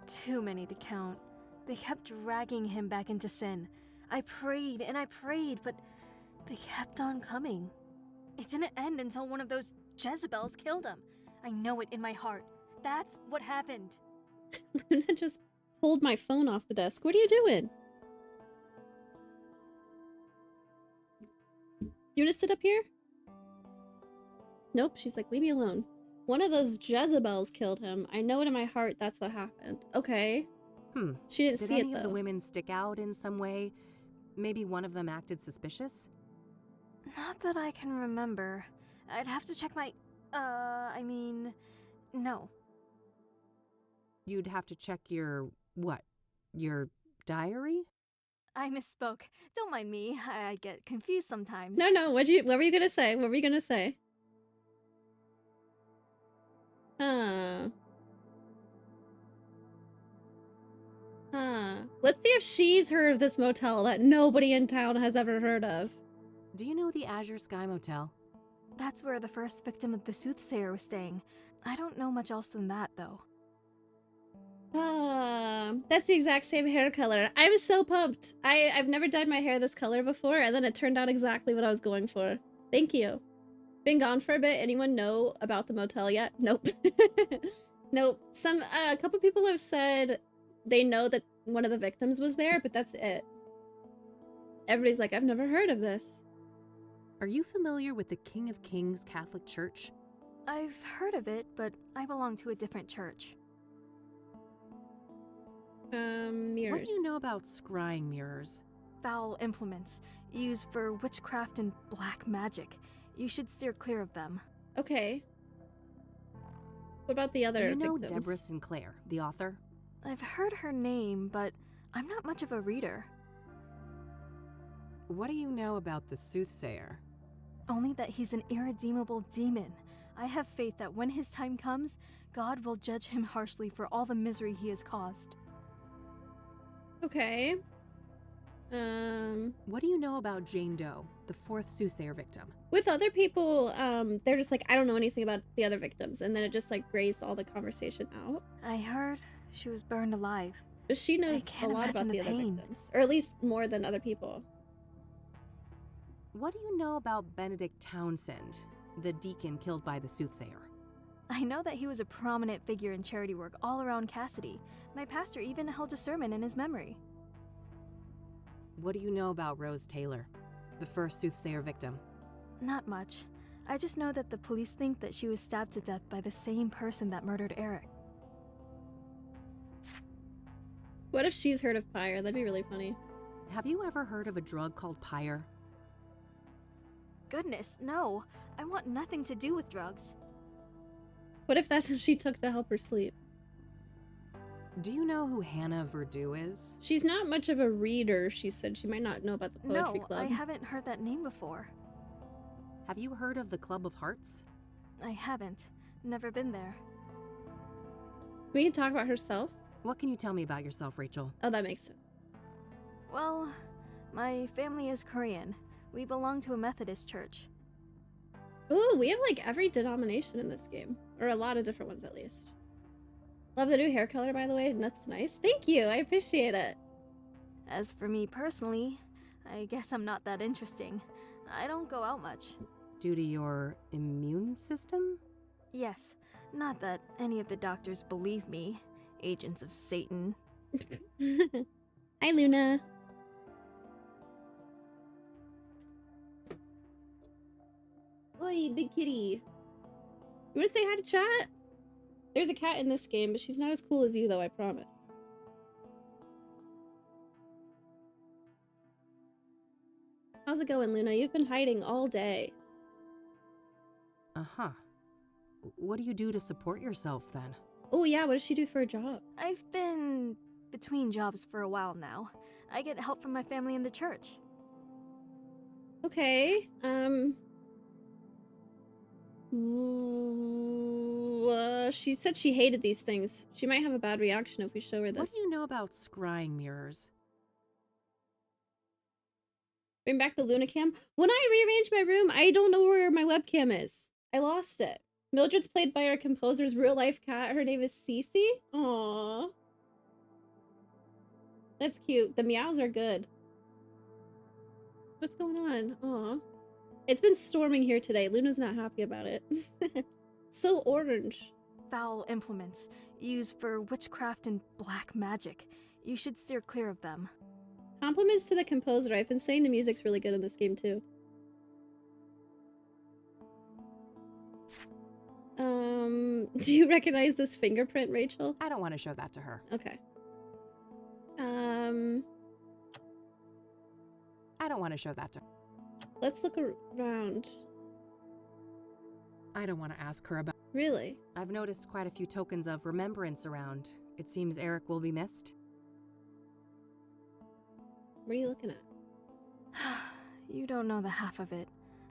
Too many to count. They kept dragging him back into sin. I prayed and I prayed, but they kept on coming. It didn't end until one of those Jezebels killed him. I know it in my heart. That's what happened. Luna just pulled my phone off the desk. What are you doing? You want to sit up here? Nope, she's like, leave me alone. One of those Jezebels killed him. I know it in my heart that's what happened. Okay. She didn't see it, though. Did any of the women stick out in some way? Maybe one of them acted suspicious? Not that I can remember. I'd have to check my... no. You'd have to check your... what? Your diary? I misspoke. Don't mind me. I get confused sometimes. No, what were you gonna say? What were you gonna say? Let's see if she's heard of this motel that nobody in town has ever heard of. Do you know the Azure Sky Motel? That's where the first victim of the soothsayer was staying. I don't know much else than that, though. That's the exact same hair color. I was so pumped. I've never dyed my hair this color before, and then it turned out exactly what I was going for. Thank you. Been gone for a bit. Anyone know about the motel yet? Nope. Nope. A couple people have said they know that one of the victims was there, but that's it. Everybody's like, I've never heard of this. Are you familiar with the King of Kings Catholic Church? I've heard of it, but I belong to a different church. Mirrors. What do you know about scrying mirrors? Foul implements used for witchcraft and black magic. You should steer clear of them. Okay. What about the other Do you know victims? Deborah Sinclair, the author? I've heard her name, but I'm not much of a reader. What do you know about the soothsayer? Only that he's an irredeemable demon. I have faith that when his time comes, God will judge him harshly for all the misery he has caused. Okay. What do you know about Jane Doe, the fourth soothsayer victim? With other people, they're just like, I don't know anything about the other victims, and then it just like grazed all the conversation out. I heard she was burned alive. But she knows a lot about the other victims, or at least more than other people. What do you know about Benedict Townsend, the deacon killed by the soothsayer? I know that he was a prominent figure in charity work all around Cassidy. My pastor even held a sermon in his memory. What do you know about Rose Taylor, the first soothsayer victim? Not much. I just know that the police think that she was stabbed to death by the same person that murdered Eric. What if she's heard of Pyre? That'd be really funny. Have you ever heard of a drug called Pyre? Goodness, no. I want nothing to do with drugs. What if that's what she took to help her sleep? Do you know who Hannah Verdew is? She's not much of a reader, she said. She might not know about the poetry club. I haven't heard that name before. Have you heard of the Club of Hearts? I haven't. Never been there. We can talk about herself. What can you tell me about yourself, Rachel? Oh, that makes sense. Well, my family is Korean. We belong to a Methodist church. Ooh, we have like every denomination in this game. Or a lot of different ones at least. Love the new hair color, by the way. That's nice. Thank you. I appreciate it. As for me personally, I guess I'm not that interesting. I don't go out much. Due to your immune system? Yes. Not that any of the doctors believe me. Agents of Satan. Hi, Luna. Oi, big kitty. You wanna say hi to chat? There's a cat in this game, but she's not as cool as you, though, I promise. How's it going, Luna? You've been hiding all day. Uh-huh. What do you do to support yourself, then? Oh, yeah, what does she do for a job? I've been between jobs for a while now. I get help from my family in the church. Okay, she said she hated these things. She might have a bad reaction if we show her this. What do you know about scrying mirrors? Bring back the Luna cam. When I rearrange my room, I don't know where my webcam is. I lost it. Mildred's played by our composer's real-life cat. Her name is Cece. Aww. That's cute. The meows are good. What's going on? Aw. It's been storming here today. Luna's not happy about it. So orange. Foul implements used for witchcraft and black magic. You should steer clear of them. Compliments to the composer. I've been saying the music's really good in this game too. Do you recognize this fingerprint, Rachel? I don't want to show that to her. Okay. I don't want to show that to her. Let's look around. I don't want to ask her about... Really? I've noticed quite a few tokens of remembrance around. It seems Eric will be missed. What are you looking at? You don't know the half of it.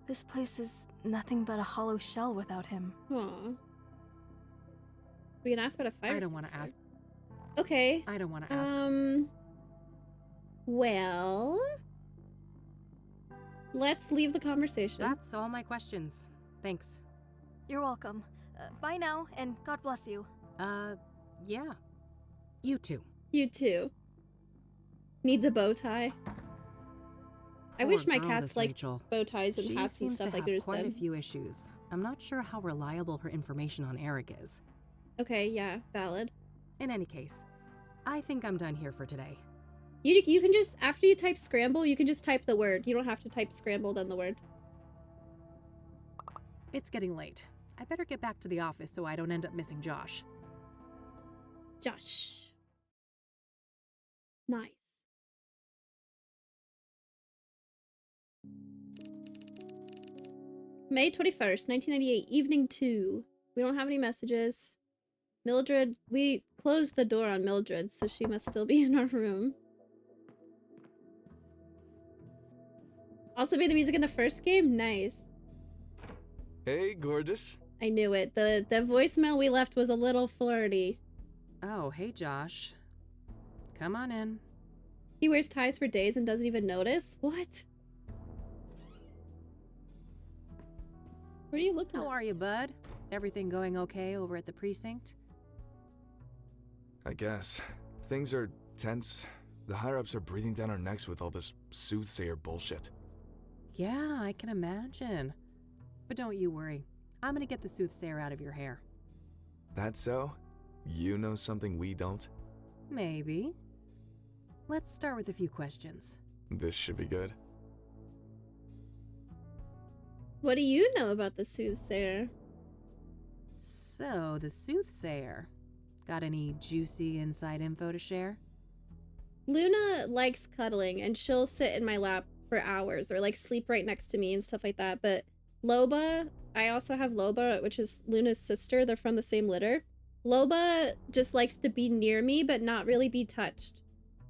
This place is nothing but a hollow shell without him. Aw. We can ask about a fire. I don't want to ask. Okay. I don't want to ask. Well... Let's leave the conversation. That's all my questions. Thanks. You're welcome. Bye now, and God bless you. Yeah. You too. You too. Needs a bow tie. I wish Poor my girl, cats this liked Rachel. bow ties and She hats and seems stuff to like have yours quite did. a few issues. I'm not sure how reliable her information on Eric is. Okay, yeah, valid. In any case, I think I'm done here for today. You can just, after you type scramble, you can just type the word. You don't have to type scramble then the word. It's getting late. I better get back to the office so I don't end up missing Josh. Josh. Nice. May 21st, 1998, evening 2. We don't have any messages. Mildred, we closed the door on Mildred, so she must still be in our room. Also made the music in the first game? Nice. Hey, gorgeous. I knew it. The voicemail we left was a little flirty. Oh, hey Josh. Come on in. He wears ties for days and doesn't even notice? What? What are you looking How at? are you, bud? Everything going okay over at the precinct? I guess. Things are tense. The higher-ups are breathing down our necks with all this soothsayer bullshit. Yeah, I can imagine. But don't you worry. I'm gonna get the soothsayer out of your hair. That so? You know something we don't? Maybe. Let's start with a few questions. This should be good. What do you know about the soothsayer? So, the soothsayer. Got any juicy inside info to share? Luna likes cuddling and she'll sit in my lap for hours or like sleep right next to me and stuff like that. But Loba, I also have Loba, which is Luna's sister. They're from the same litter. Loba just likes to be near me but not really be touched.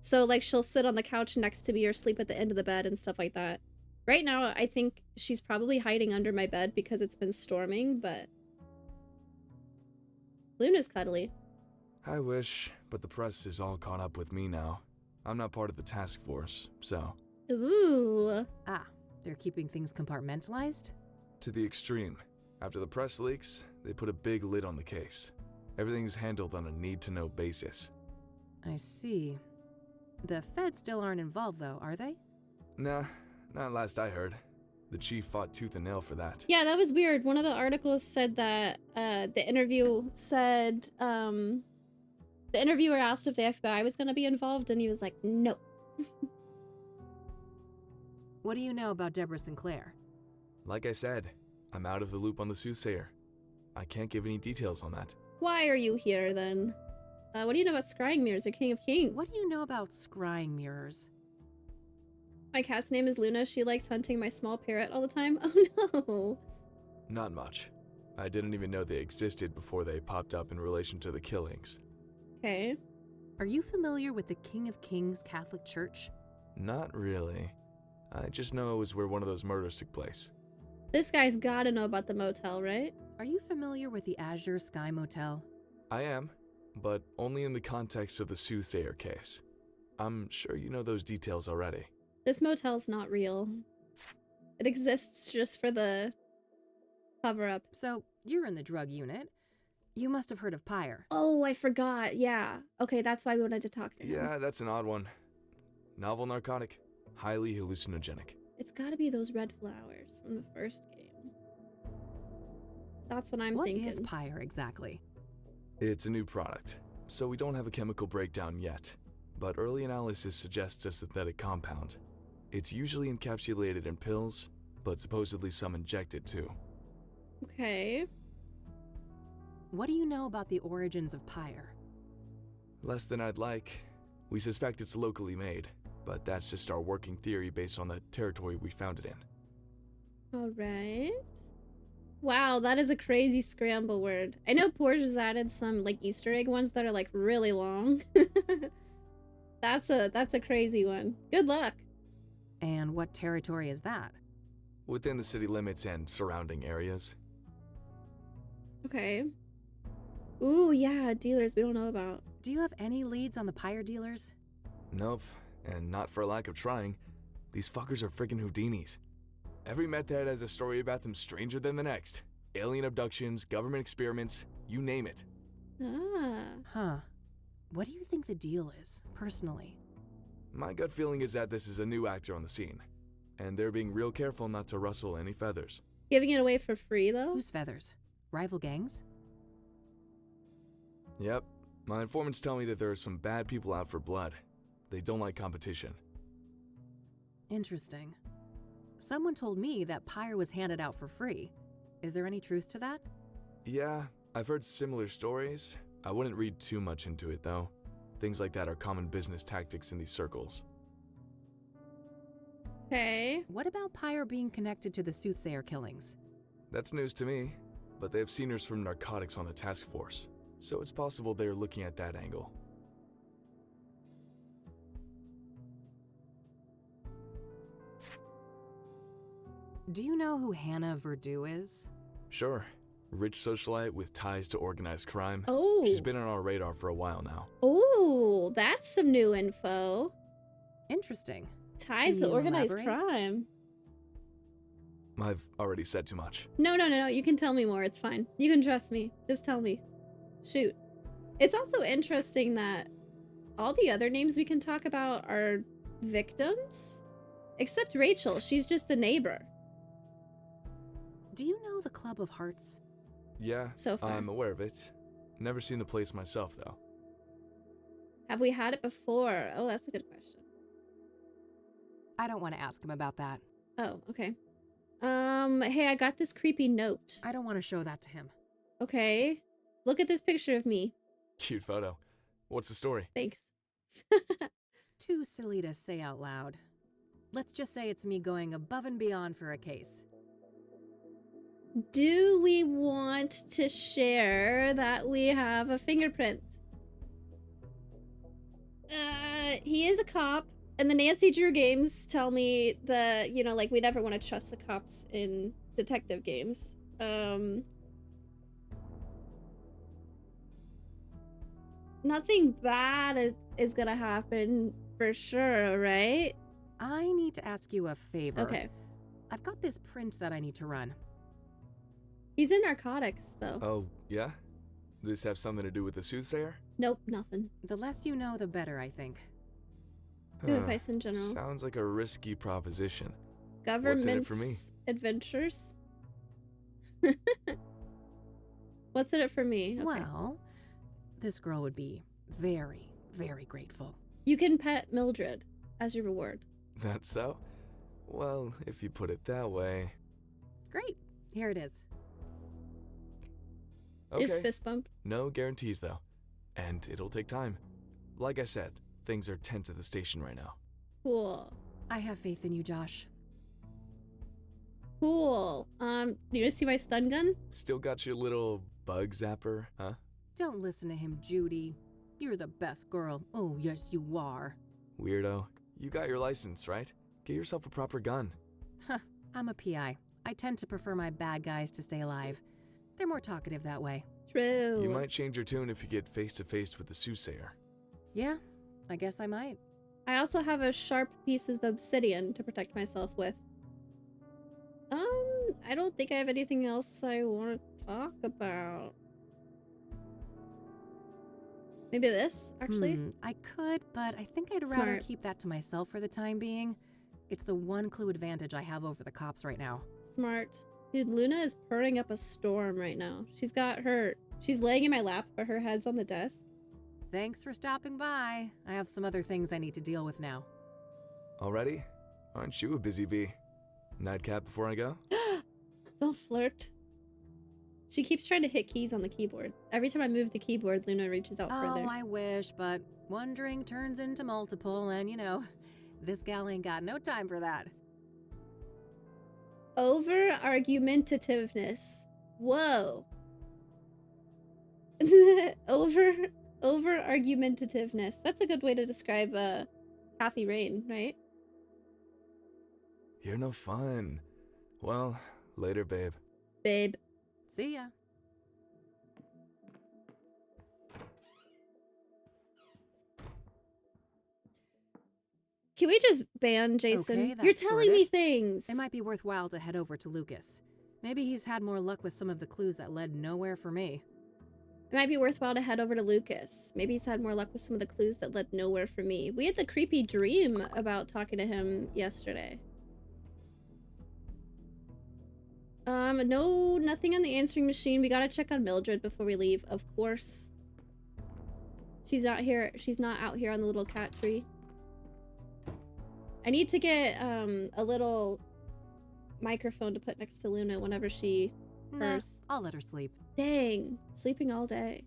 So like she'll sit on the couch next to me or sleep at the end of the bed and stuff like that. Right now, I think she's probably hiding under my bed because it's been storming, but Luna's cuddly. I wish, but the press is all caught up with me now. I'm not part of the task force, so... Ooh. Ah, they're keeping things compartmentalized? To the extreme. After the press leaks, they put a big lid on the case. Everything's handled on a need-to-know basis. I see. The feds still aren't involved, though, are they? Nah, not last I heard. The chief fought tooth and nail for that. Yeah, that was weird. One of the articles said that the interview said the interviewer asked if the FBI was going to be involved, and he was like, no. What do you know about Deborah Sinclair? Like I said, I'm out of the loop on the soothsayer. I can't give any details on that. Why are you here, then? What do you know about scrying mirrors or King of Kings? What do you know about scrying mirrors? My cat's name is Luna. She likes hunting my small parrot all the time. Oh, no. Not much. I didn't even know they existed before they popped up in relation to the killings. Okay. Are you familiar with the King of Kings Catholic Church? Not really. I just know it was where one of those murders took place. This guy's gotta know about the motel, right? Are you familiar with the Azure Sky Motel? I am, but only in the context of the soothsayer case. I'm sure you know those details already. This motel's not real. It exists just for the cover-up. So, you're in the drug unit. You must have heard of Pyre. Oh, I forgot. Yeah. Okay, that's why we wanted to talk to him. Yeah, that's an odd one. Novel narcotic, highly hallucinogenic. It's gotta be those red flowers from the first game. That's what I'm thinking. What is Pyre exactly? It's a new product, so we don't have a chemical breakdown yet. But early analysis suggests a synthetic compound. It's usually encapsulated in pills, but supposedly some injected too. Okay. What do you know about the origins of Pyre? Less than I'd like. We suspect it's locally made, but that's just our working theory based on the territory we found it in. Alright. Wow, that is a crazy scramble word. I know Porsche's added some like Easter egg ones that are like really long. That's a crazy one. Good luck. And what territory is that? Within the city limits and surrounding areas. Okay. Ooh, yeah, dealers we don't know about. Do you have any leads on the Pyre dealers? Nope, and not for lack of trying. These fuckers are freaking Houdinis. Every meth head has a story about them stranger than the next. Alien abductions, government experiments, you name it. Ah. Huh. What do you think the deal is, personally? My gut feeling is that this is a new actor on the scene. and they're being real careful not to rustle any feathers. Giving it away for free, though? Whose feathers? Rival gangs? Yep. My informants tell me that there are some bad people out for blood. They don't like competition. Interesting. Someone told me that Pyre was handed out for free. Is there any truth to that? Yeah, I've heard similar stories. I wouldn't read too much into it, though. Things like that are common business tactics in these circles. Okay. What about Pyre being connected to the Soothsayer killings? That's news to me, but they have seniors from narcotics on the task force, so it's possible they're looking at that angle. Do you know who Hannah Verdu is? Sure. Rich socialite with ties to organized crime. Oh. She's been on our radar for a while now. Oh, that's some new info. Interesting. Ties Can to you organized elaborate? crime. I've already said too much. No. You can tell me more. It's fine. You can trust me. Just tell me. Shoot. It's also interesting that all the other names we can talk about are victims. Except Rachel. She's just the neighbor. Do you know the Club of Hearts? Yeah, So far. I'm aware of it. Never seen the place myself, though. Have we had it before? Oh, that's a good question. I don't want to ask him about that. Oh, okay. Hey, I got this creepy note. I don't want to show that to him. Okay. Look at this picture of me. Cute photo. What's the story? Thanks. Too silly to say out loud. Let's just say it's me going above and beyond for a case. Do we want to share that we have a fingerprint? He is a cop, and the Nancy Drew games tell me that, you know, like, we never want to trust the cops in detective games. Nothing bad is gonna happen for sure, right? I need to ask you a favor. Okay. I've got this print that I need to run. He's in narcotics, though. Oh, yeah? This have something to do with the Soothsayer? Nope, nothing. The less you know, the better, I think. Good advice in general. Sounds like a risky proposition. Government's for me? adventures. What's in it for me? Okay. Well, this girl would be very, very grateful. You can pet Mildred as your reward. That's so? Well, if you put it that way. Great. Here it is. Okay. Just fist bump. No guarantees, though. And it'll take time. Like I said, things are tense at the station right now. Cool. I have faith in you, Josh. Cool. You gonna see my stun gun? Still got your little bug zapper, huh? Don't listen to him, Judy. You're the best girl. Oh, yes, you are. Weirdo. You got your license, right? Get yourself a proper gun. Huh. I'm a PI. I tend to prefer my bad guys to stay alive. They're more talkative that way. True. You might change your tune if you get face to face with the Soothsayer. Yeah, I guess I might. I also have a sharp piece of obsidian to protect myself with. I don't think I have anything else I want to talk about. Maybe this, actually? I could, but I think I'd rather Smart. keep that to myself for the time being. It's the one clue advantage I have over the cops right now. Smart. Dude, Luna is purring up a storm right now. She's laying in my lap, but her head's on the desk. Thanks for stopping by. I have some other things I need to deal with now. Already? Aren't you a busy bee? Nightcap before I go? Don't flirt. She keeps trying to hit keys on the keyboard. Every time I move the keyboard, Luna reaches out further. Oh, I wish, but one drink turns into multiple, and you know, this gal ain't got no time for that. Over argumentativeness. Whoa. over argumentativeness. That's a good way to describe Kathy Rain, right? You're no fun. Well, later, babe. Babe. See ya. Can we just ban Jason? Okay, You're that's telling me sorted. things. It might be worthwhile to head over to Lucas. Maybe he's had more luck with some of the clues that led nowhere for me. It might be worthwhile to head over to Lucas. Maybe he's had more luck with some of the clues that led nowhere for me. We had the creepy dream about talking to him yesterday. No, nothing on the answering machine. We gotta check on Mildred before we leave, of course. She's not here. She's not out here on the little cat tree. I need to get a little microphone to put next to Luna whenever she purrs. I'll let her sleep. Dang, sleeping all day.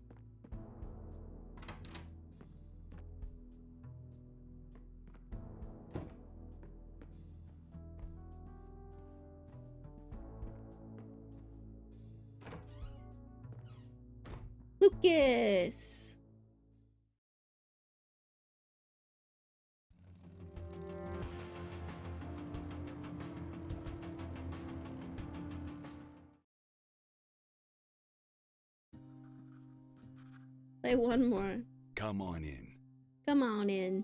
Lucas. Play one more. Come on in. Come on in.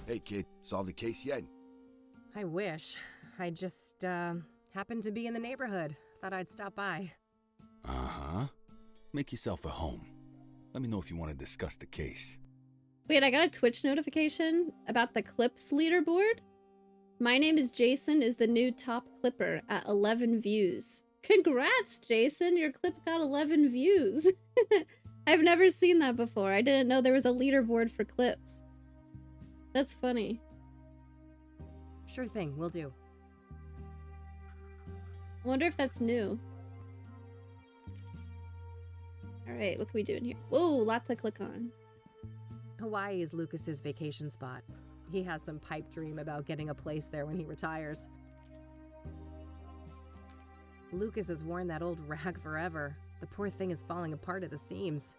Hey, kid. Solved the case yet? I wish. I just, happened to be in the neighborhood. Thought I'd stop by. Uh-huh. Make yourself at home. Let me know if you want to discuss the case. Wait, I got a Twitch notification about the clips leaderboard. My name is Jason is the new top clipper at 11 views. Congrats, Jason. Your clip got 11 views. I've never seen that before. I didn't know there was a leaderboard for clips. That's funny. Sure thing, will do. I wonder if that's new. Alright, what can we do in here? Whoa, lots to click on. Hawaii is Lucas's vacation spot. He has some pipe dream about getting a place there when he retires. Lucas has worn that old rag forever. The poor thing is falling apart at the seams.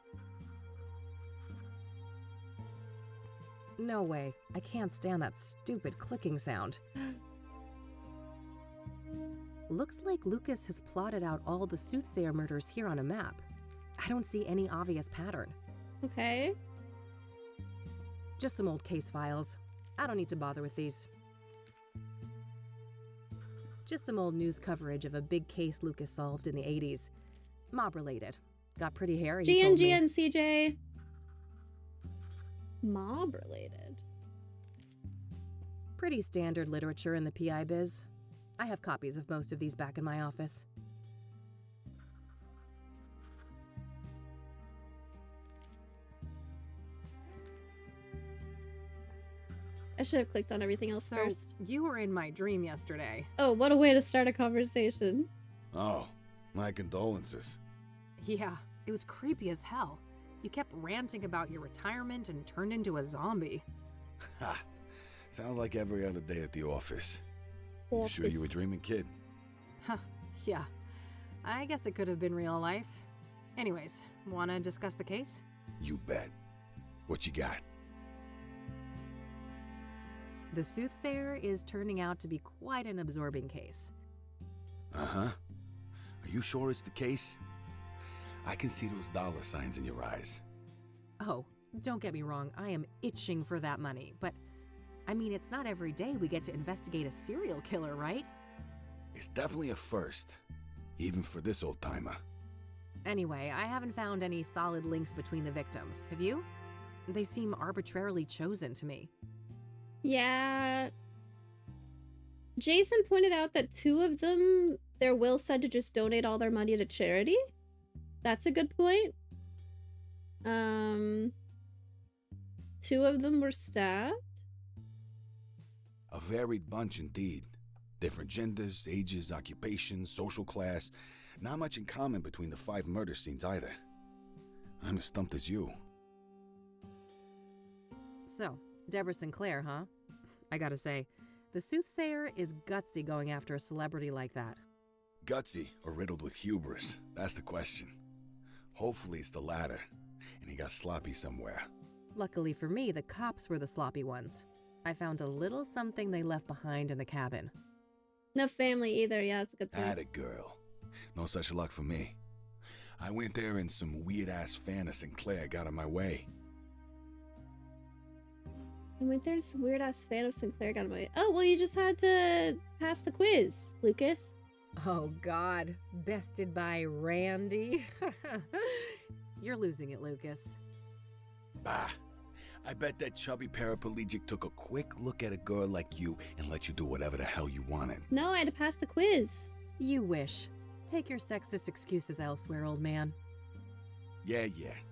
No way. I can't stand that stupid clicking sound. Looks like Lucas has plotted out all the soothsayer murders here on a map. I don't see any obvious pattern. Okay. Just some old case files. I don't need to bother with these. Just some old news coverage of a big case Lucas solved in the 80s. Mob-related. Got pretty hairy, he told me. GNG and CJ. Mob-related. Pretty standard literature in the PI biz. I have copies of most of these back in my office. I should have clicked on everything else first. You were in my dream yesterday. Oh, what a way to start a conversation. Oh, my condolences. Yeah, it was creepy as hell. You kept ranting about your retirement and turned into a zombie. Ha! Sounds like every other day at the office. You sure you were dreaming, kid? Huh, yeah. I guess it could have been real life. Anyways, wanna discuss the case? You bet. What you got? The soothsayer is turning out to be quite an absorbing case. Uh-huh. Are you sure it's the case? I can see those dollar signs in your eyes. Oh, don't get me wrong, I am itching for that money, but I mean, it's not every day we get to investigate a serial killer, right? It's definitely a first, even for this old-timer. Anyway, I haven't found any solid links between the victims. Have you? They seem arbitrarily chosen to me. Yeah. Jason pointed out that 2 of them, their will said to just donate all their money to charity. That's a good point. 2 of them were stabbed. A varied bunch indeed. Different genders, ages, occupations, social class. Not much in common between the 5 murder scenes either. I'm as stumped as you. So, Deborah Sinclair, huh? I gotta say, the soothsayer is gutsy going after a celebrity like that. Gutsy or riddled with hubris? That's the question. Hopefully it's the latter, and he got sloppy somewhere. Luckily for me, the cops were the sloppy ones. I found a little something they left behind in the cabin. No family either, yeah, that's a good point. Atta girl. No such luck for me. I went there and some weird-ass fan of Sinclair got in my way. I went there, this weird-ass fan of Sinclair got in my way. Oh, well, you just had to pass the quiz, Lucas. Oh, God. Bested by Randy? You're losing it, Lucas. Bah. I bet that chubby paraplegic took a quick look at a girl like you and let you do whatever the hell you wanted. No, I had to pass the quiz. You wish. Take your sexist excuses elsewhere, old man. Yeah.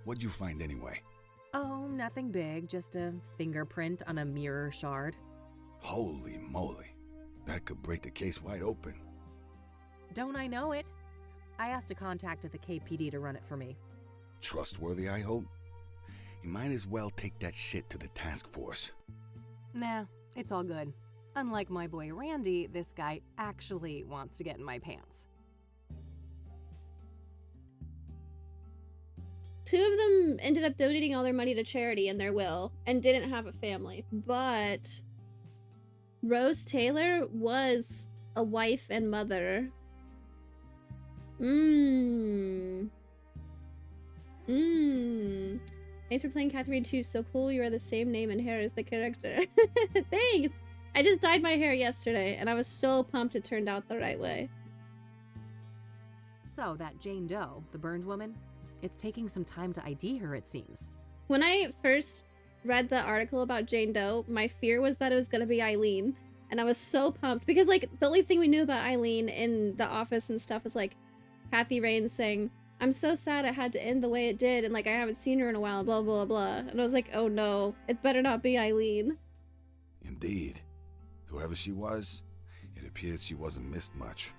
What'd you find anyway? Oh, nothing big, just a fingerprint on a mirror shard. Holy moly. That could break the case wide open. Don't I know it? I asked a contact at the KPD to run it for me. Trustworthy, I hope? You might as well take that shit to the task force. Nah, it's all good. Unlike my boy Randy, this guy actually wants to get in my pants. 2 of them ended up donating all their money to charity in their will and didn't have a family. But Rose Taylor was a wife and mother. Thanks for playing Kathy Reed 2. So cool. You are the same name and hair as the character. Thanks. I just dyed my hair yesterday and I was so pumped it turned out the right way. So, that Jane Doe, the burned woman, it's taking some time to ID her, it seems. When I first read the article about Jane Doe, my fear was that it was going to be Eileen. And I was so pumped because, like, the only thing we knew about Eileen in The Office and stuff was, like, Kathy Rains saying, I'm so sad it had to end the way it did, and, like, I haven't seen her in a while, blah, blah, blah. And I was like, oh no, it better not be Eileen. Indeed. Whoever she was, it appears she wasn't missed much.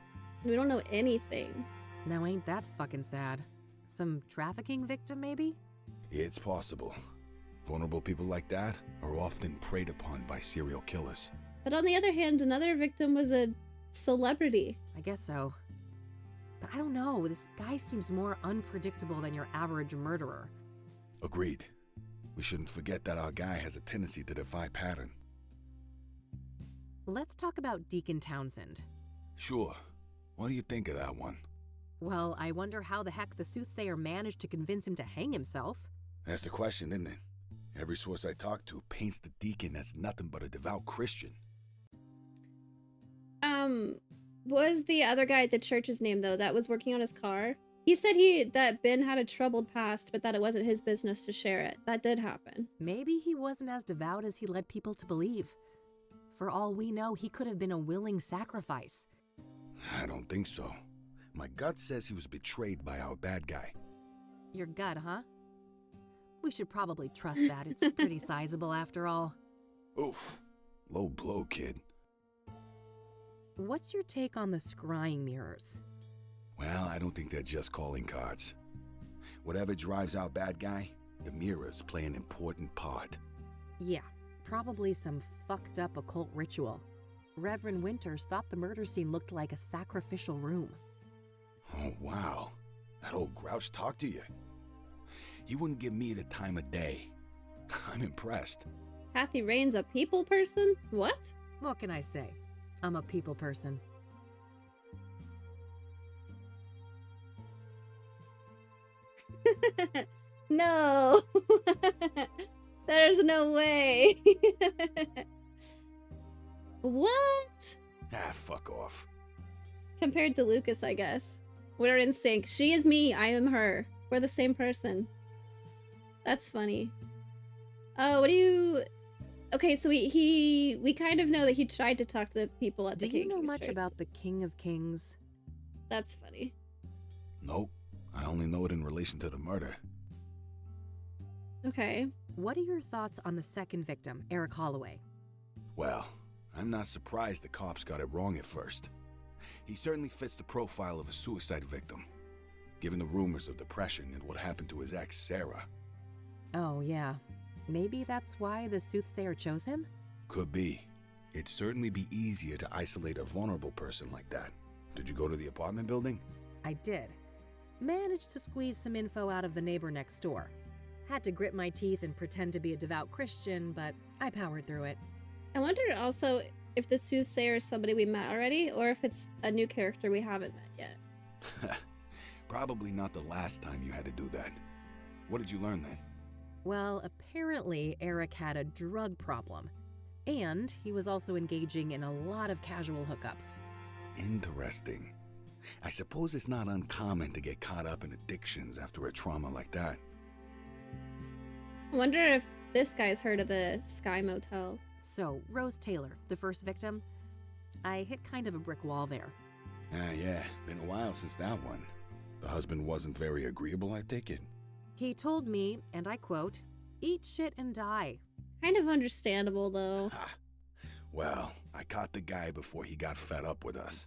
We don't know anything. Now ain't that fucking sad? Some trafficking victim, maybe? It's possible. Vulnerable people like that are often preyed upon by serial killers. But on the other hand, another victim was a celebrity. I guess so. But I don't know, this guy seems more unpredictable than your average murderer. Agreed. We shouldn't forget that our guy has a tendency to defy pattern. Let's talk about Deacon Townsend. Sure. What do you think of that one? Well, I wonder how the heck the soothsayer managed to convince him to hang himself. That's the question, isn't it? Every source I talk to paints the deacon as nothing but a devout Christian. What was the other guy at the church's name, though, that was working on his car? He said that Ben had a troubled past, but that it wasn't his business to share it. That did happen. Maybe he wasn't as devout as he led people to believe. For all we know, he could have been a willing sacrifice. I don't think so. My gut says he was betrayed by our bad guy. Your gut, huh? We should probably trust that. It's pretty sizable after all. Oof. Low blow, kid. What's your take on the scrying mirrors? Well, I don't think they're just calling cards. Whatever drives our bad guy, the mirrors play an important part. Yeah, probably some fucked up occult ritual. Reverend Winters thought the murder scene looked like a sacrificial room. Oh, wow. That old grouch talked to you. He wouldn't give me the time of day. I'm impressed. Kathy Rains a people person? What? What can I say? I'm a people person. No. There's no way. What? Ah, fuck off. Compared to Lucas, I guess. We're in sync. She is me, I am her. We're the same person. That's funny. Oh, what do you... Okay, so we kind of know that he tried to talk to the people at the King of Kings. Do you know much Church. about the King of Kings? That's funny. Nope. I only know it in relation to the murder. Okay. What are your thoughts on the second victim, Eric Holloway? Well, I'm not surprised the cops got it wrong at first. He certainly fits the profile of a suicide victim, given the rumors of depression and what happened to his ex, Sarah. Oh, yeah. Maybe that's why the soothsayer chose him? Could be. It'd certainly be easier to isolate a vulnerable person like that. Did you go to the apartment building? I did. Managed to squeeze some info out of the neighbor next door. Had to grit my teeth and pretend to be a devout Christian, but I powered through it. I wonder also if the soothsayer is somebody we met already, or if it's a new character we haven't met yet. Probably not the last time you had to do that. What did you learn then? Well, apparently Eric had a drug problem. And he was also engaging in a lot of casual hookups. Interesting. I suppose it's not uncommon to get caught up in addictions after a trauma like that. I wonder if this guy's heard of the Sky Motel. So, Rose Taylor, the first victim, I hit kind of a brick wall there. Yeah, been a while since that one. The husband wasn't very agreeable, I take it. He told me, and I quote, "Eat shit and die." Kind of understandable, though. Well, I caught the guy before he got fed up with us.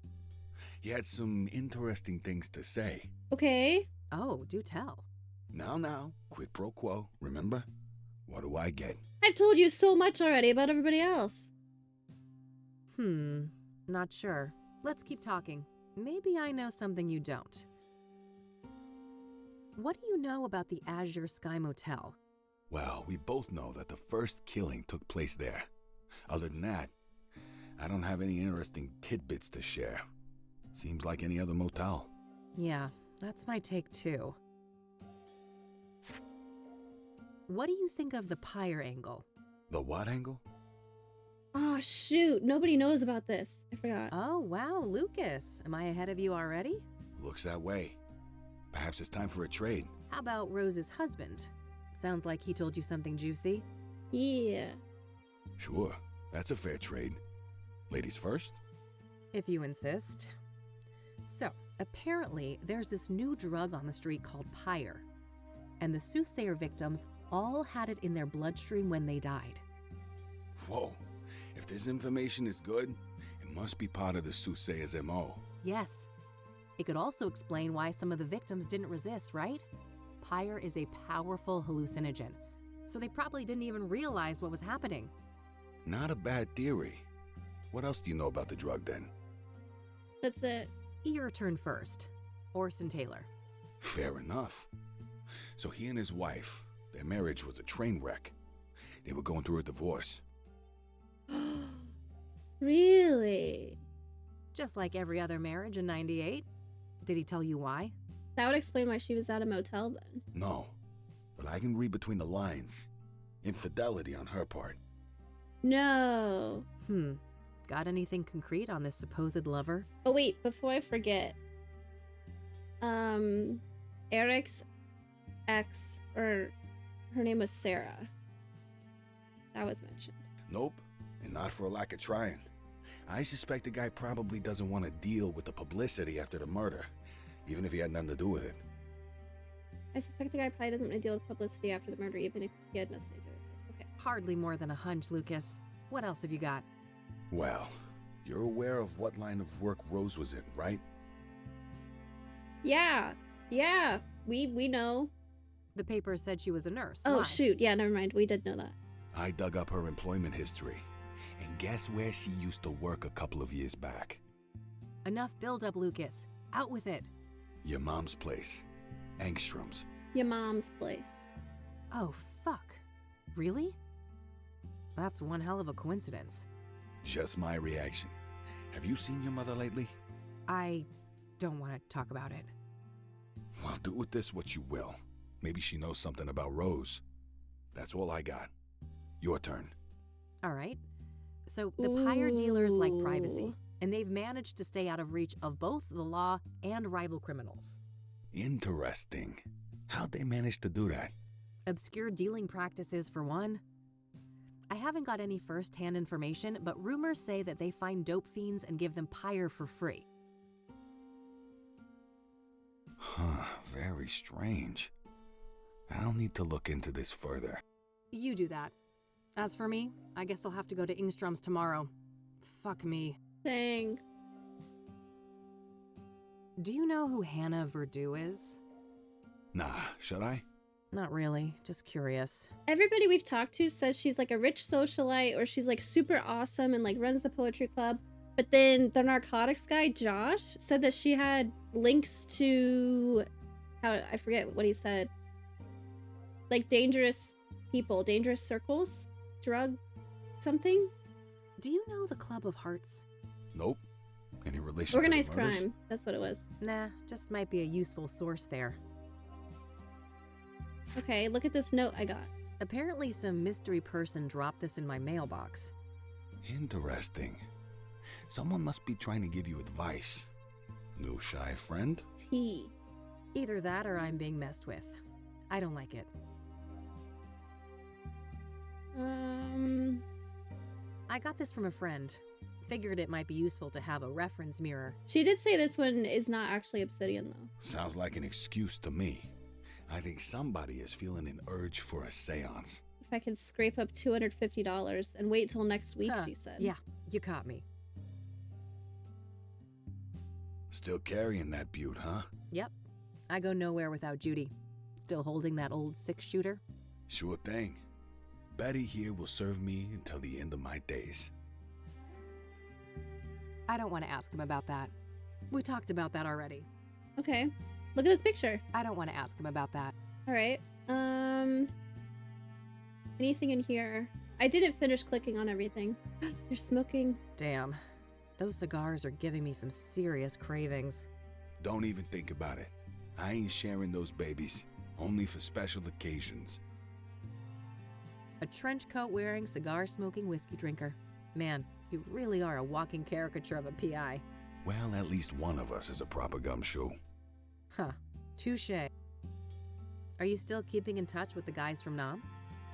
He had some interesting things to say. Okay. Oh, do tell. Now, quid pro quo, remember? What do I get? I've told you so much already about everybody else. Not sure. Let's keep talking. Maybe I know something you don't. What do you know about the Azure Sky Motel? Well, we both know that the first killing took place there. Other than that, I don't have any interesting tidbits to share. Seems like any other motel. Yeah, that's my take too. What do you think of the pyre angle? The what angle? Oh, shoot. Nobody knows about this. I forgot. Oh, wow, Lucas. Am I ahead of you already? Looks that way. Perhaps it's time for a trade. How about Rose's husband? Sounds like he told you something juicy. Yeah. Sure, that's a fair trade. Ladies first? If you insist. So, apparently, there's this new drug on the street called pyre. And the soothsayer victims all had it in their bloodstream when they died. Whoa. If this information is good, it must be part of the soothsayer's MO. Yes. It could also explain why some of the victims didn't resist, right? Pyre is a powerful hallucinogen, so they probably didn't even realize what was happening. Not a bad theory. What else do you know about the drug then? That's it. Your turn first. Orson Taylor. Fair enough. So he and his wife, their marriage was a train wreck. They were going through a divorce. Really? Just like every other marriage in '98. Did he tell you why? That would explain why she was at a motel then. No, but I can read between the lines. Infidelity on her part. No. Got anything concrete on this supposed lover? Oh wait, before I forget. Eric's ex, or her name was Sarah. That was mentioned. Nope, and not for a lack of trying. I suspect the guy probably doesn't want to deal with the publicity after the murder, even if he had nothing to do with it. I suspect the guy probably doesn't want to deal with publicity after the murder, even if he had nothing to do with it. Okay. Hardly more than a hunch, Lucas. What else have you got? Well, you're aware of what line of work Rose was in, right? Yeah, we know. The paper said she was a nurse. Oh, Why? shoot. Yeah, never mind. We did know that. I dug up her employment history, and guess where she used to work a couple of years back? Enough build-up, Lucas. Out with it. Your mom's place, Angstrom's. Your mom's place. Oh, fuck. Really? That's one hell of a coincidence. Just my reaction. Have you seen your mother lately? I don't want to talk about it. Well, do with this what you will. Maybe she knows something about Rose. That's all I got. Your turn. All right. So the pyre dealers like privacy, and they've managed to stay out of reach of both the law and rival criminals. Interesting. How'd they manage to do that? Obscure dealing practices, for one. I haven't got any first-hand information, but rumors say that they find dope fiends and give them pyre for free. Huh, very strange. I'll need to look into this further. You do that. As for me, I guess I'll have to go to Ingstrom's tomorrow. Fuck me. Dang. Do you know who Hannah Verdew is? Nah, should I? Not really, just curious. Everybody we've talked to says she's like a rich socialite, or she's like super awesome and like runs the poetry club. But then the narcotics guy, Josh, said that she had links to, I forget what he said. Like dangerous people, dangerous circles, drug something. Do you know the Club of Hearts? Nope. Any relation Organized to the murders? crime. That's what it was. Nah, just might be a useful source there. Okay, look at this note I got. Apparently some mystery person dropped this in my mailbox. Interesting. Someone must be trying to give you advice. New shy friend? T. Either that or I'm being messed with. I don't like it. I got this from a friend. Figured it might be useful to have a reference mirror. She did say this one is not actually obsidian, though. Sounds like an excuse to me. I think somebody is feeling an urge for a seance. If I could scrape up $250 and wait till next week, Huh. she said. Yeah, you caught me. Still carrying that butte, huh? Yep. I go nowhere without Judy. Still holding that old 6-shooter? Sure thing. Betty here will serve me until the end of my days. I don't want to ask him about that. We talked about that already. Okay. Look at this picture. I don't want to ask him about that. All right. Anything in here? I didn't finish clicking on everything. You're smoking. Damn. Those cigars are giving me some serious cravings. Don't even think about it. I ain't sharing those babies. Only for special occasions. A trench coat wearing, cigar smoking whiskey drinker. Man, you really are a walking caricature of a PI. Well, at least one of us is a proper gumshoe. Huh. Touche. Are you still keeping in touch with the guys from Nam?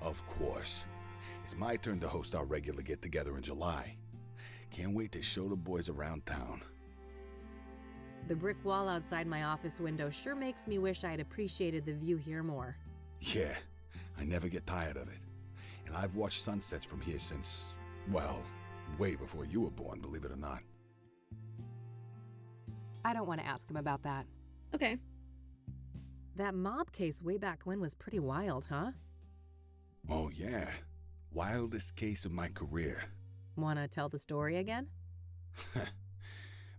Of course. It's my turn to host our regular get-together in July. Can't wait to show the boys around town. The brick wall outside my office window sure makes me wish I had appreciated the view here more. Yeah, I never get tired of it. And I've watched sunsets from here since, well, way before you were born, believe it or not. I don't want to ask him about that. Okay. That mob case way back when was pretty wild, huh? Oh yeah, wildest case of my career. Wanna tell the story again?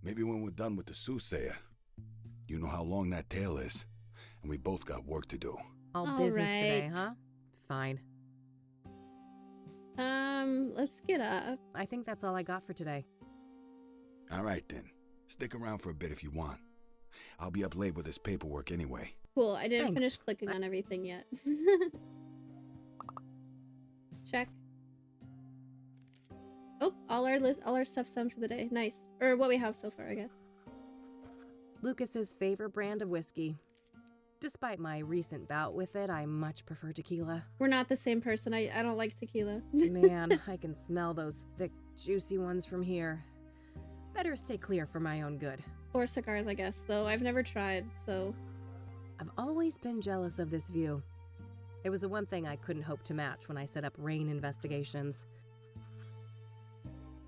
Maybe when we're done with the soothsayer. You know how long that tale is, and we both got work to do. All All business today, right. huh? Fine. Let's get up. I think that's all I got for today. All right then, stick around for a bit if you want. I'll be up late with this paperwork anyway. Cool. I didn't Thanks. finish clicking on everything yet. Check. Oh, all our stuff's done for the day. Nice. Or what we have so far, I guess. Lucas's favorite brand of whiskey. Despite my recent bout with it, I much prefer tequila. We're not the same person. I don't like tequila. Man, I can smell those thick, juicy ones from here. Better stay clear for my own good. Or cigars, I guess, though I've never tried, so. I've always been jealous of this view. It was the one thing I couldn't hope to match when I set up Rain Investigations.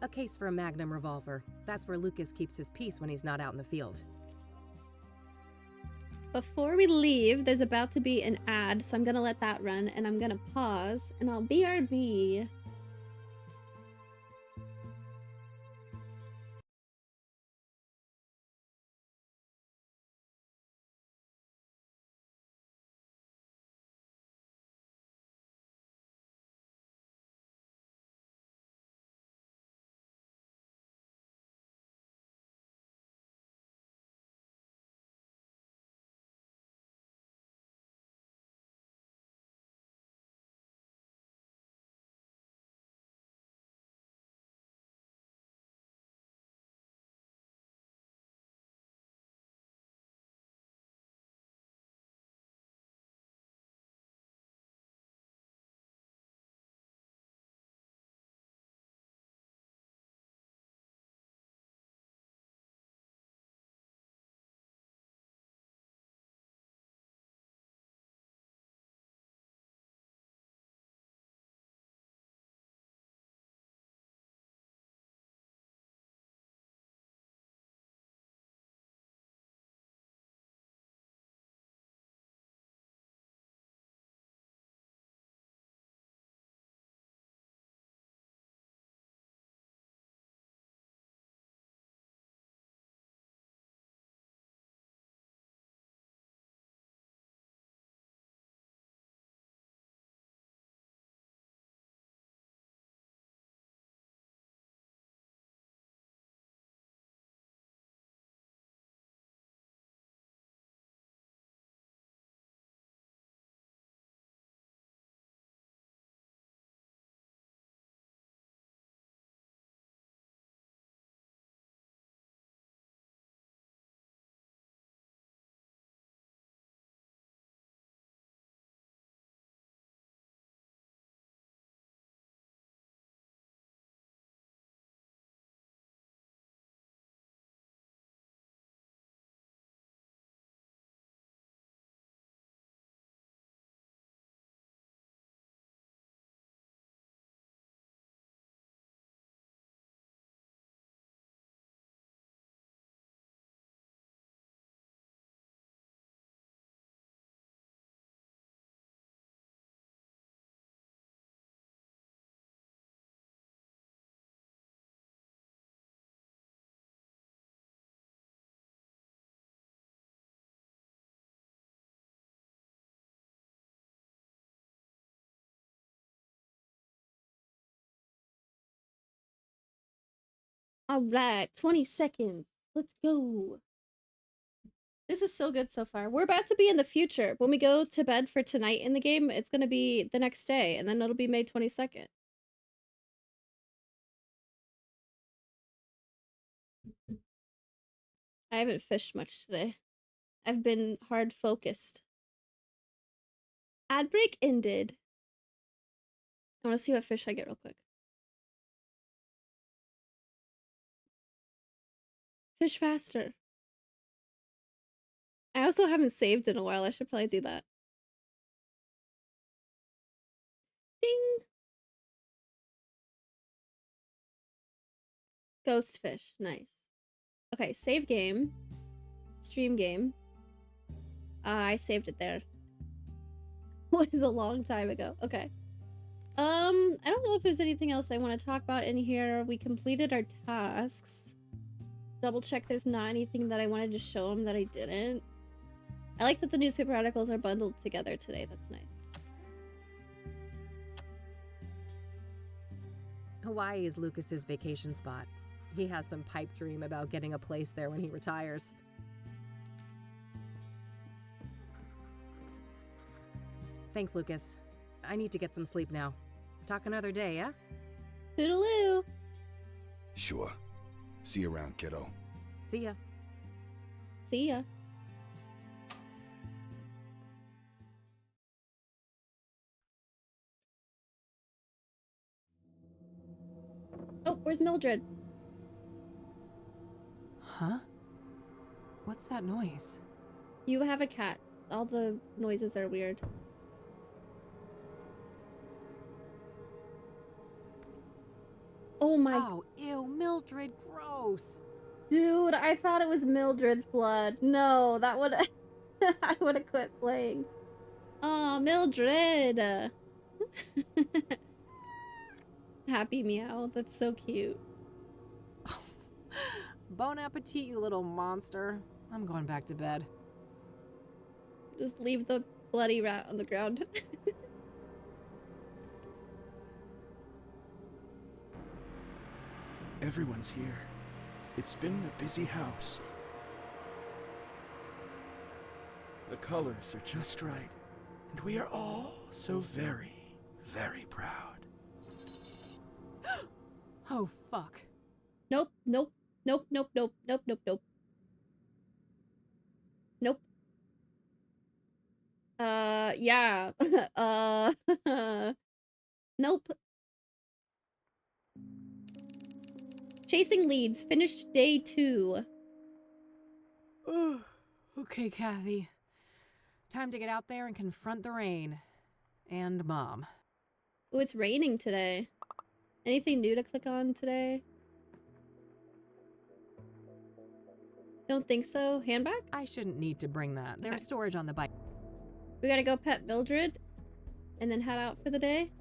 A case for a Magnum revolver. That's where Lucas keeps his peace when he's not out in the field. Before we leave, there's about to be an ad, so I'm gonna let that run, and I'm gonna pause, and I'll BRB. All right, 20 seconds. Let's go. This is so good so far. We're about to be in the future. When we go to bed for tonight in the game, it's going to be the next day, and then it'll be May 22nd. I haven't fished much today. I've been hard focused. Ad break ended. I want to see what fish I get real quick. Fish faster. I also haven't saved in a while. I should probably do that. Ding! Ghost fish. Nice. Okay, save game. Stream game. I saved it there. It was a long time ago. Okay. I don't know if there's anything else I want to talk about in here. We completed our tasks. Double check there's not anything that I wanted to show them that I didn't. I like that the newspaper articles are bundled together today. That's nice. Hawaii is Lucas's vacation spot. He has some pipe dream about getting a place there when he retires. Thanks, Lucas. I need to get some sleep now. Talk another day, yeah? Toodaloo. Sure. See you around, kiddo. See ya. See ya. Oh, where's Mildred? Huh? What's that noise? You have a cat. All the noises are weird. Oh my... Oh, ew, Mildred, gross. Dude, I thought it was Mildred's blood. No, that would... I would have quit playing. Oh, Mildred. Happy meow. That's so cute. Bon appetit, you little monster. I'm going back to bed. Just leave the bloody rat on the ground. Everyone's here. It's been a busy house. The colors are just right, and we are all so very, very proud. Oh, fuck. Nope, nope, nope, nope, nope, nope, nope, nope. Nope. Yeah. Nope. Chasing leads, finished day 2. Okay, Kathy. Time to get out there and confront the rain. And Mom. Oh, it's raining today. Anything new to click on today? Don't think so. Handbag? I shouldn't need to bring that. There's storage on the bike. We gotta go pet Mildred and then head out for the day.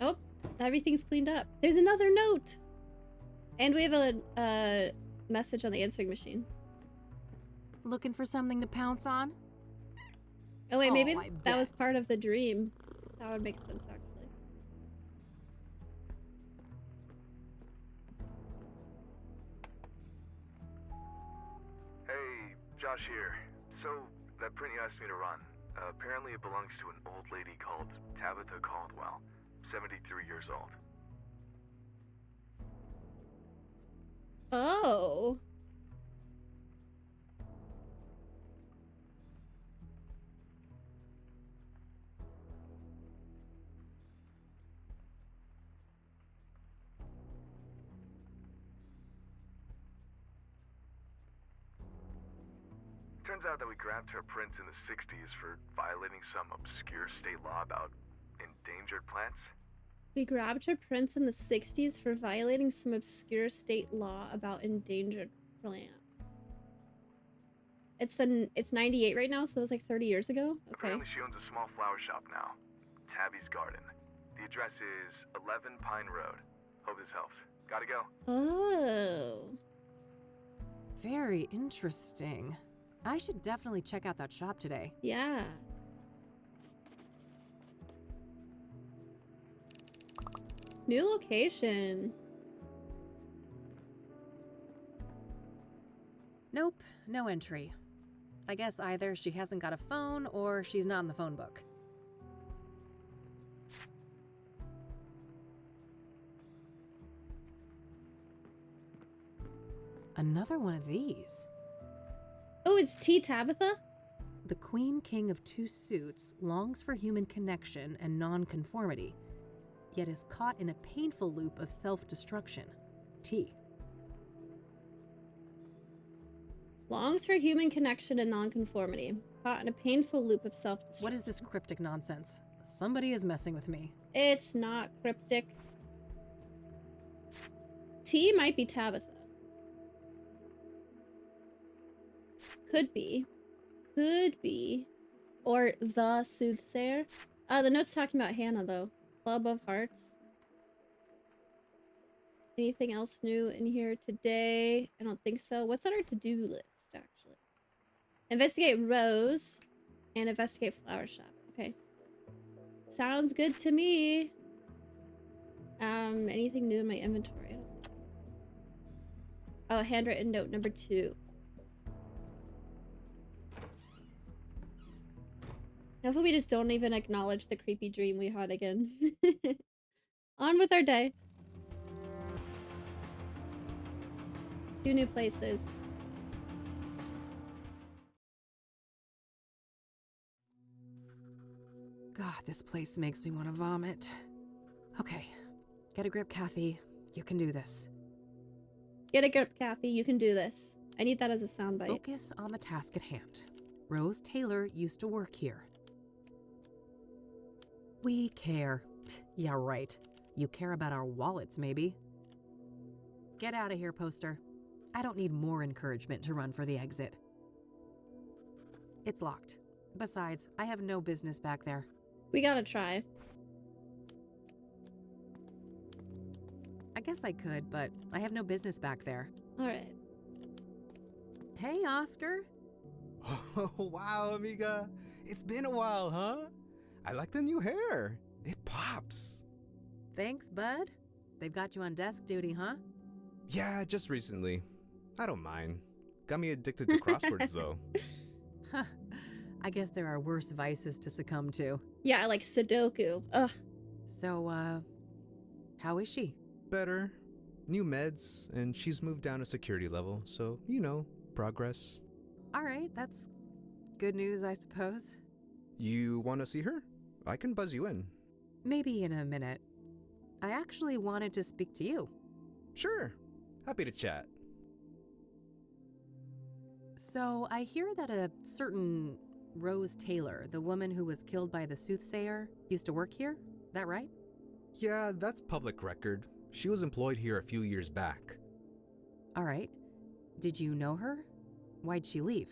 Oh, everything's cleaned up. There's another note! And we have a message on the answering machine. Looking for something to pounce on? Oh wait, maybe I that was bet. part of the dream. That would make sense, actually. Hey, Josh here. So, that print you asked me to run, apparently it belongs to an old lady called Tabitha Caldwell, 73 years old. Oh. Turns out that we grabbed her prints in the 60s for violating some obscure state law about endangered plants. We grabbed her prints in the 60s for violating some obscure state law about endangered plants. It's 98 right now, so that was like 30 years ago? Okay. Apparently she owns a small flower shop now, Tabby's Garden. The address is 11 Pine Road. Hope this helps. Gotta go. Oh. Very interesting. I should definitely check out that shop today. Yeah. New location. Nope, no entry. I guess either she hasn't got a phone or she's not in the phone book. Another one of these. Oh, it's T. Tabitha? The Queen King of Two Suits longs for human connection and nonconformity, yet is caught in a painful loop of self-destruction. T. Longs for human connection and nonconformity. Caught in a painful loop of self-destruction. What is this cryptic nonsense? Somebody is messing with me. It's not cryptic. T might be Tabitha. Could be. Could be. Or the Soothsayer. The note's talking about Hannah, though. Club of Hearts. Anything else new in here today? I don't think so. What's on our to-do list, actually? Investigate Rose and investigate Flower Shop. Okay. Sounds good to me. Anything new in my inventory? I don't think so. Oh, handwritten note number 2. Hopefully we just don't even acknowledge the creepy dream we had again. On with our day. 2 new places. God, this place makes me want to vomit. Okay, get a grip, Kathy. You can do this. Get a grip, Kathy. You can do this. I need that as a soundbite. Focus on the task at hand. Rose Taylor used to work here. We care. Yeah, right. You care about our wallets, maybe. Get out of here, poster. I don't need more encouragement to run for the exit. It's locked. Besides, I have no business back there. We gotta try. I guess I could, but I have no business back there. Alright. Hey, Oscar. Oh, wow, amiga. It's been a while, huh? I like the new hair. It pops. Thanks, bud. They've got you on desk duty, huh? Yeah, just recently. I don't mind. Got me addicted to crosswords, though. Huh. I guess there are worse vices to succumb to. Yeah, like Sudoku. Ugh. So, how is she? Better. New meds, and she's moved down a security level, so, you know, progress. All right, that's good news, I suppose. You want to see her? I can buzz you in. Maybe in a minute. I actually wanted to speak to you. Sure. Happy to chat. So, I hear that a certain Rose Taylor, the woman who was killed by the Soothsayer, used to work here? That right? Yeah, that's public record. She was employed here a few years back. All right. Did you know her? Why'd she leave?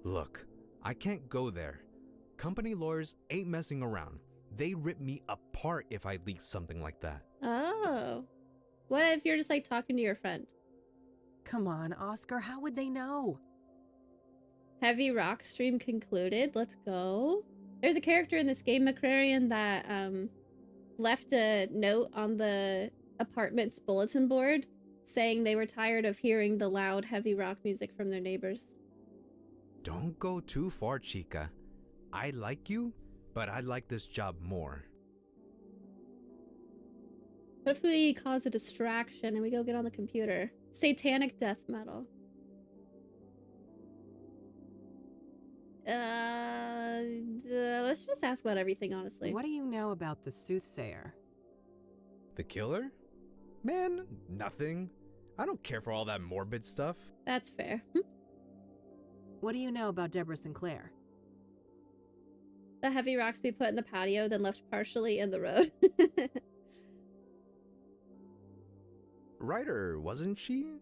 Look, I can't go there. Company lawyers ain't messing around. They rip me apart if I leak something like that. Oh. What if you're just like talking to your friend? Come on, Oscar, how would they know? Heavy rock stream concluded. Let's go. There's a character in this game, McCrarian, that left a note on the apartment's bulletin board saying they were tired of hearing the loud, heavy rock music from their neighbors. Don't go too far, chica. I like you, but I like this job more. What if we cause a distraction and we go get on the computer? Satanic death metal. Let's just ask about everything, honestly. What do you know about the Soothsayer? The killer? Man, nothing. I don't care for all that morbid stuff. That's fair. What do you know about Deborah Sinclair? The heavy rocks we put in the patio, then left partially in the road. Ryder, wasn't she?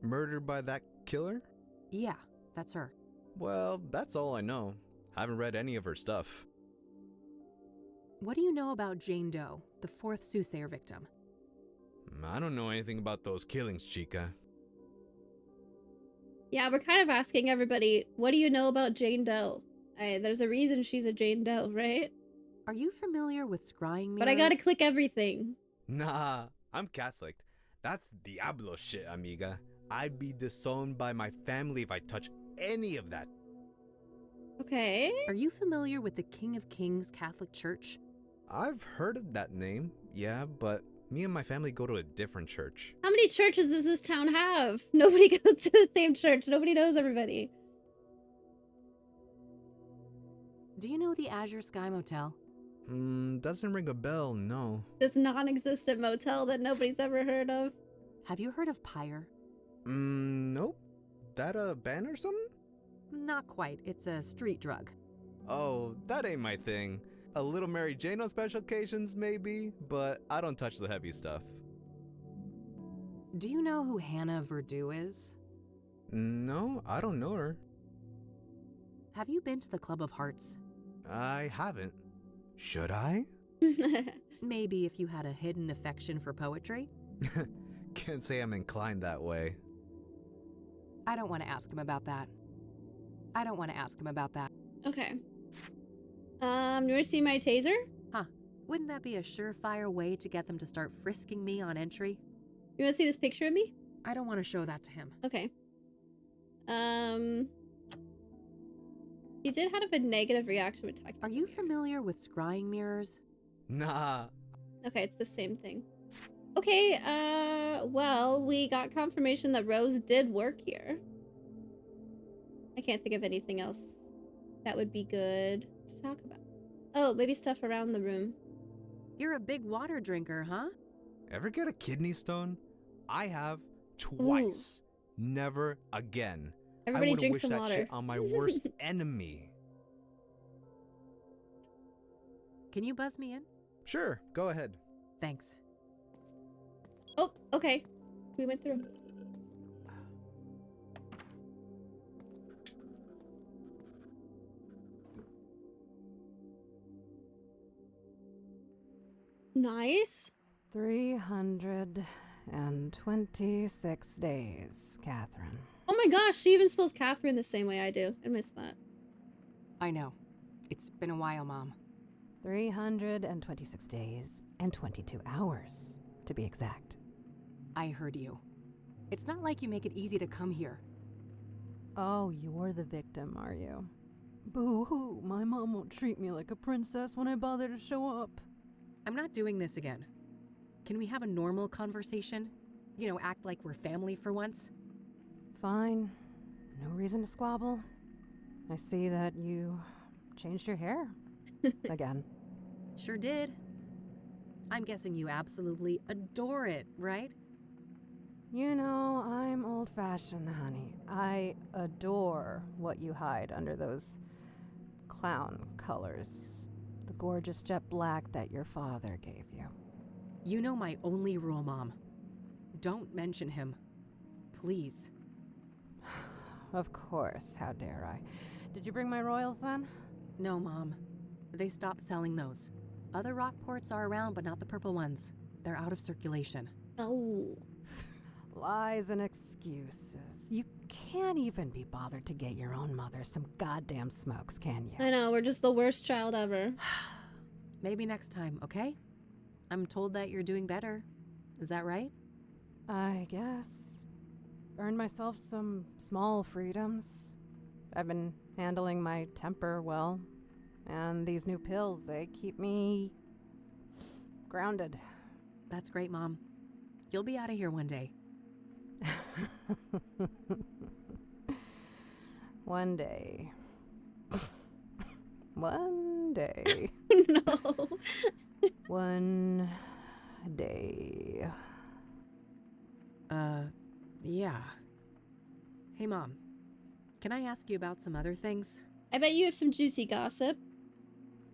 Murdered by that killer? Yeah, that's her. Well, that's all I know. Haven't read any of her stuff. What do you know about Jane Doe, the 4th Soothsayer victim? I don't know anything about those killings, chica. Yeah, we're kind of asking everybody, what do you know about Jane Doe? There's a reason she's a Jane Doe, right? Are you familiar with scrying mirrors? But I gotta click everything. Nah, I'm Catholic. That's Diablo shit, amiga. I'd be disowned by my family if I touch any of that. Okay. Are you familiar with the King of Kings Catholic Church? I've heard of that name, yeah, but me and my family go to a different church. How many churches does this town have? Nobody goes to the same church. Nobody knows everybody. Do you know the Azure Sky Motel? Doesn't ring a bell, no. This non-existent motel that nobody's ever heard of. Have you heard of Pyre? Nope. That a band or something? Not quite. It's a street drug. Oh, that ain't my thing. A little Mary Jane on special occasions, maybe, but I don't touch the heavy stuff. Do you know who Hannah Verdew is? No, I don't know her. Have you been to the Club of Hearts? I haven't. Should I? Maybe if you had a hidden affection for poetry? Can't say I'm inclined that way. I don't want to ask him about that. Okay. You want to see my taser? Huh. Wouldn't that be a surefire way to get them to start frisking me on entry? You want to see this picture of me? I don't want to show that to him. Okay. He did have a negative reaction with talking. Are you familiar with scrying mirrors? Nah. Okay, it's the same thing. Okay, well, we got confirmation that Rose did work here. I can't think of anything else that would be good to talk about. Oh, maybe stuff around the room. You're a big water drinker, huh? Ever get a kidney stone? I have twice. Ooh. Never again. Everybody drink some water. water. Shit on my worst enemy. Can you buzz me in? Sure, go ahead. Thanks. Oh, okay. We went through. Nice. 326 days, Catherine. Oh my gosh, she even spells Catherine the same way I do. I missed that. I know. It's been a while, Mom. 326 days and 22 hours, to be exact. I heard you. It's not like you make it easy to come here. Oh, you're the victim, are you? Boo-hoo, my mom won't treat me like a princess when I bother to show up. I'm not doing this again. Can we have a normal conversation? You know, act like we're family for once? Fine. No reason to squabble. I see that you changed your hair. Again. Sure did. I'm guessing you absolutely adore it, right? You know, I'm old-fashioned, honey. I adore what you hide under those clown colors. The gorgeous jet black that your father gave you. You know my only rule, Mom. Don't mention him. Please. Of course, how dare I. Did you bring my royals then? No, Mom. They stopped selling those. Other Rockports are around, but not the purple ones. They're out of circulation. Oh. Lies and excuses. You can't even be bothered to get your own mother some goddamn smokes, can you? I know, we're just the worst child ever. Maybe next time, okay? I'm told that you're doing better. Is that right? I guess. Earned myself some small freedoms. I've been handling my temper well. And these new pills, they keep me grounded. That's great, Mom. You'll be out of here one day. One day. One day. No. One day. Yeah. Hey, Mom. Can I ask you about some other things? I bet you have some juicy gossip.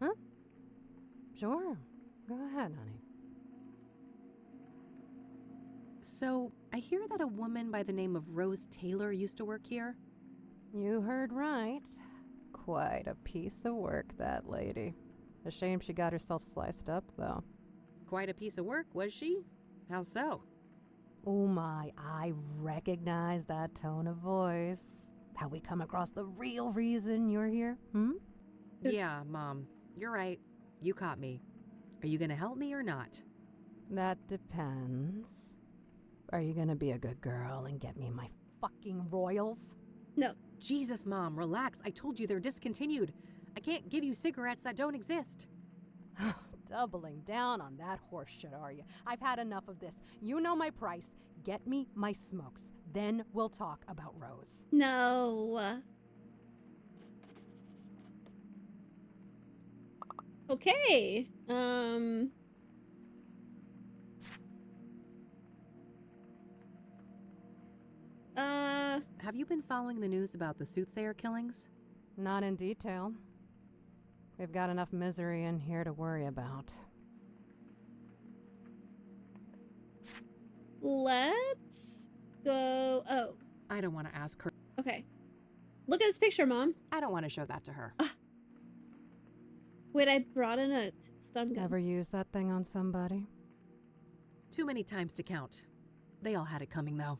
Huh? Sure. Go ahead, honey. So, I hear that a woman by the name of Rose Taylor used to work here. You heard right. Quite a piece of work, that lady. A shame she got herself sliced up, though. Quite a piece of work, was she? How so? Oh my, I recognize that tone of voice. Have we come across the real reason you're here? Yeah, Mom. You're right. You caught me. Are you gonna help me or not? That depends. Are you gonna be a good girl and get me my fucking royals? No. Jesus, Mom, relax. I told you they're discontinued. I can't give you cigarettes that don't exist. Doubling down on that horse shit, are you? I've had enough of this. You know my price. Get me my smokes. Then we'll talk about Rose. No. Okay. Have you been following the news about the soothsayer killings? Not in detail. We've got enough misery in here to worry about. Let's go. Oh. I don't want to ask her. Okay. Look at this picture, Mom. I don't want to show that to her. Wait, I brought in a stun gun. Ever use that thing on somebody? Too many times to count. They all had it coming, though.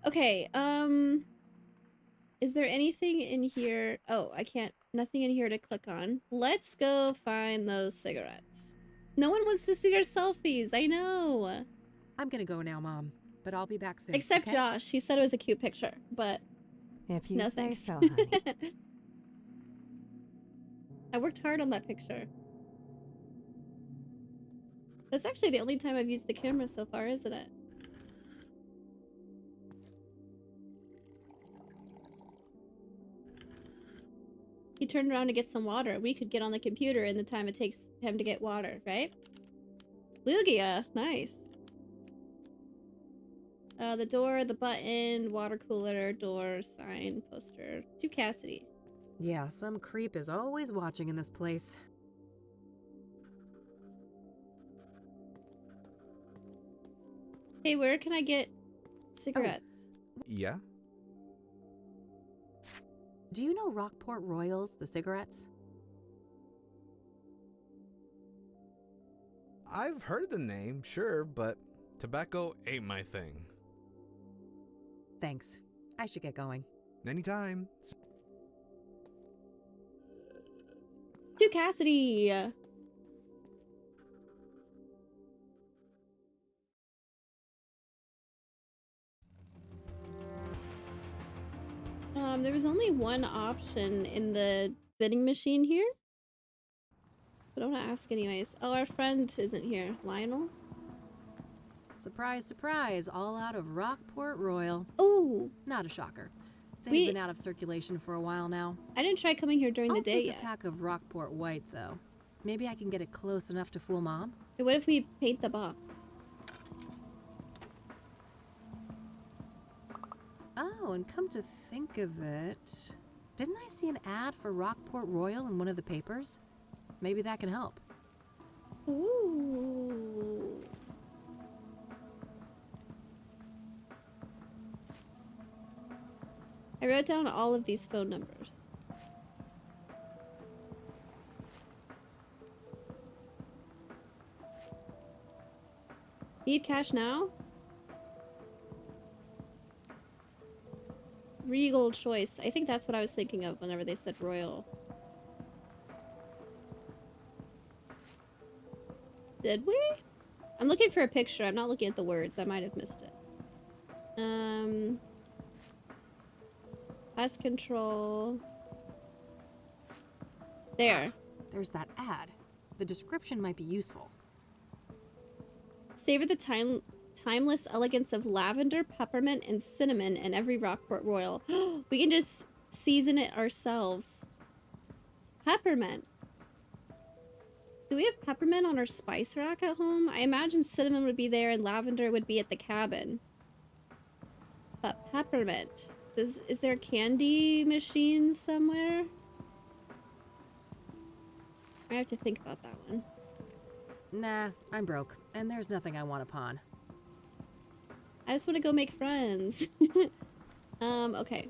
Okay, is there anything in here? Oh, I can't. Nothing in here to click on. Let's go find those cigarettes. No one wants to see our selfies. I know. I'm gonna go now, Mom, but I'll be back soon. Except okay? Josh. He said it was a cute picture, but if you no say thanks. so, honey. I worked hard on that picture. That's actually the only time I've used the camera so far, isn't it? He turned around to get some water. We could get on the computer in the time it takes him to get water, right? Lugia, nice. The door, the button, water cooler, door, sign, poster. To Cassidy. Yeah, some creep is always watching in this place. Hey, where can I get cigarettes? Yeah? Do you know Rockport Royals, the cigarettes? I've heard the name, sure, but tobacco ain't my thing. Thanks. I should get going. Anytime. To Cassidy! There was only one option in the vending machine here. But I want to ask anyways. Oh, our friend isn't here. Lionel? Surprise, surprise, all out of Rockport Royal. Oh! Not a shocker. They've been out of circulation for a while now. I didn't try coming here during the day I'll take yet. a pack of Rockport White, though. Maybe I can get it close enough to fool Mom. Hey, what if we paint the box? Oh, and come to think of it, didn't I see an ad for Rockport Royal in one of the papers? Maybe that can help. Ooh. I wrote down all of these phone numbers. Need cash now? Regal choice. I think that's what I was thinking of whenever they said royal. Did we? I'm looking for a picture. I'm not looking at the words. I might have missed it. Pest control. There. There's that ad. The description might be useful. Savor the timeless elegance of lavender, peppermint, and cinnamon in every Rockport Royal. We can just season it ourselves. Peppermint. Do we have peppermint on our spice rack at home? I imagine cinnamon would be there and lavender would be at the cabin. But peppermint. Is there a candy machine somewhere? I have to think about that one. Nah, I'm broke, and there's nothing I want to pawn. I just want to go make friends. Okay.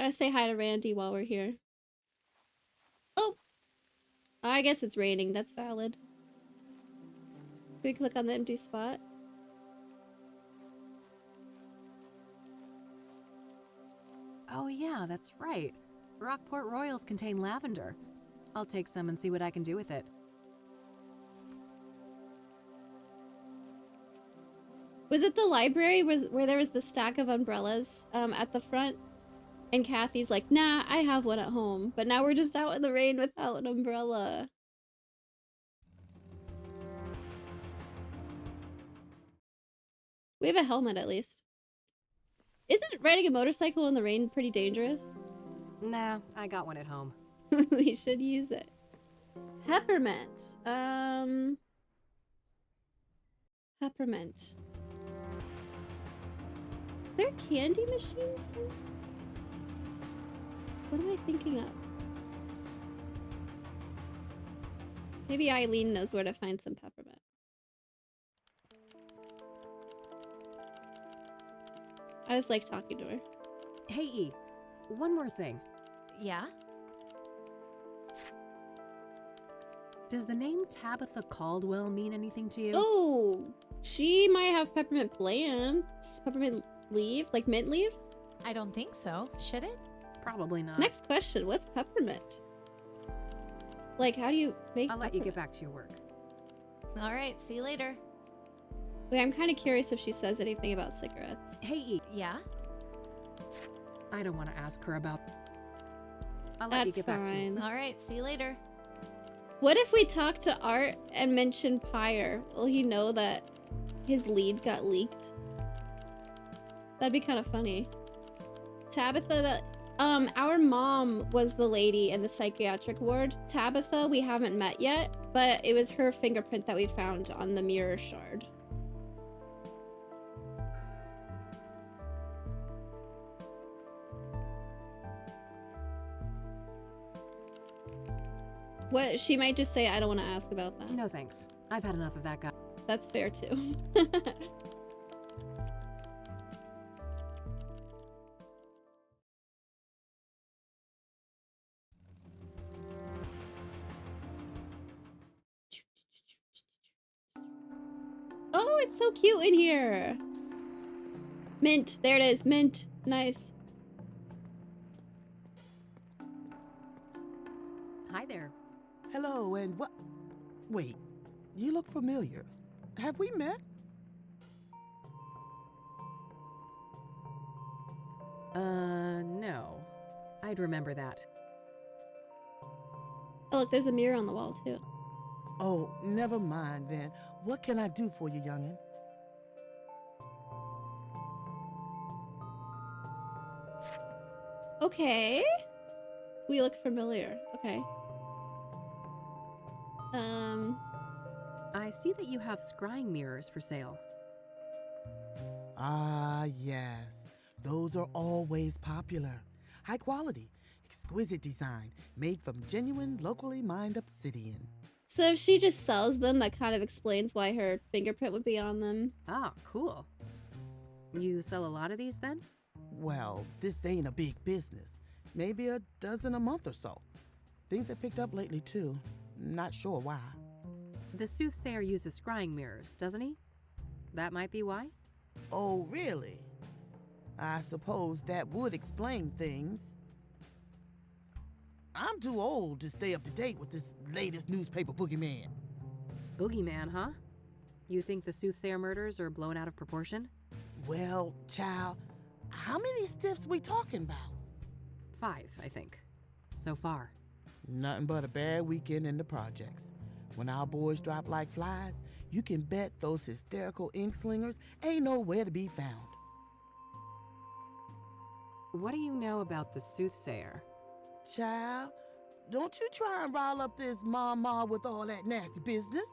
Gotta say hi to Randy while we're here. Oh! I guess it's raining. That's valid. Can we click on the empty spot? Oh yeah, that's right. Rockport Royals contain lavender. I'll take some and see what I can do with it. Was it the library where there was the stack of umbrellas at the front? And Kathy's like, nah, I have one at home. But now we're just out in the rain without an umbrella. We have a helmet at least. Isn't riding a motorcycle in the rain pretty dangerous? Nah, I got one at home. We should use it. Peppermint. Peppermint. Is there candy machines? What am I thinking of? Maybe Eileen knows where to find some peppermint. I just like talking to her. Hey, E, one more thing. Yeah? Does the name Tabitha Caldwell mean anything to you? Oh, she might have peppermint plants. Peppermint leaves, like mint leaves? I don't think so. Should it? Probably not. Next question, what's peppermint? Like, how do you make I'll let you get back to your work. All right, see you later. Wait, I'm kind of curious if she says anything about cigarettes. Hey, E. Yeah? I don't want to ask her about... I'll let you That's get back to you. fine. All right, see you later. What if we talk to Art and mention Pyre? Will he know that his lead got leaked? That'd be kind of funny. Tabitha, our mom was the lady in the psychiatric ward. Tabitha, we haven't met yet, but it was her fingerprint that we found on the mirror shard. What, she might just say, I don't want to ask about that. No thanks. I've had enough of that guy. That's fair too. Oh, it's so cute in here. Mint. There it is. Mint. Nice. Hi there. Hello, and what? Wait, you look familiar. Have we met? No. I'd remember that. Oh, look, there's a mirror on the wall, too. Oh, never mind then. What can I do for you, youngin'? Okay. We look familiar. Okay. I see that you have scrying mirrors for sale. Ah, yes. Those are always popular. High quality, exquisite design, made from genuine, locally mined obsidian. So if she just sells them, that kind of explains why her fingerprint would be on them. Ah, cool. You sell a lot of these then? Well, this ain't a big business. Maybe a dozen a month or so. Things have picked up lately, too. Not sure why. The soothsayer uses scrying mirrors, doesn't he? That might be why? Oh, really? I suppose that would explain things. I'm too old to stay up to date with this latest newspaper boogeyman. Boogeyman, huh? You think the soothsayer murders are blown out of proportion? Well, child, how many stiffs we talking about? 5, I think. So far. Nothing but a bad weekend in the projects. When our boys drop like flies, you can bet those hysterical ink slingers ain't nowhere to be found. What do you know about the soothsayer? Child, don't you try and rile up this mama with all that nasty business.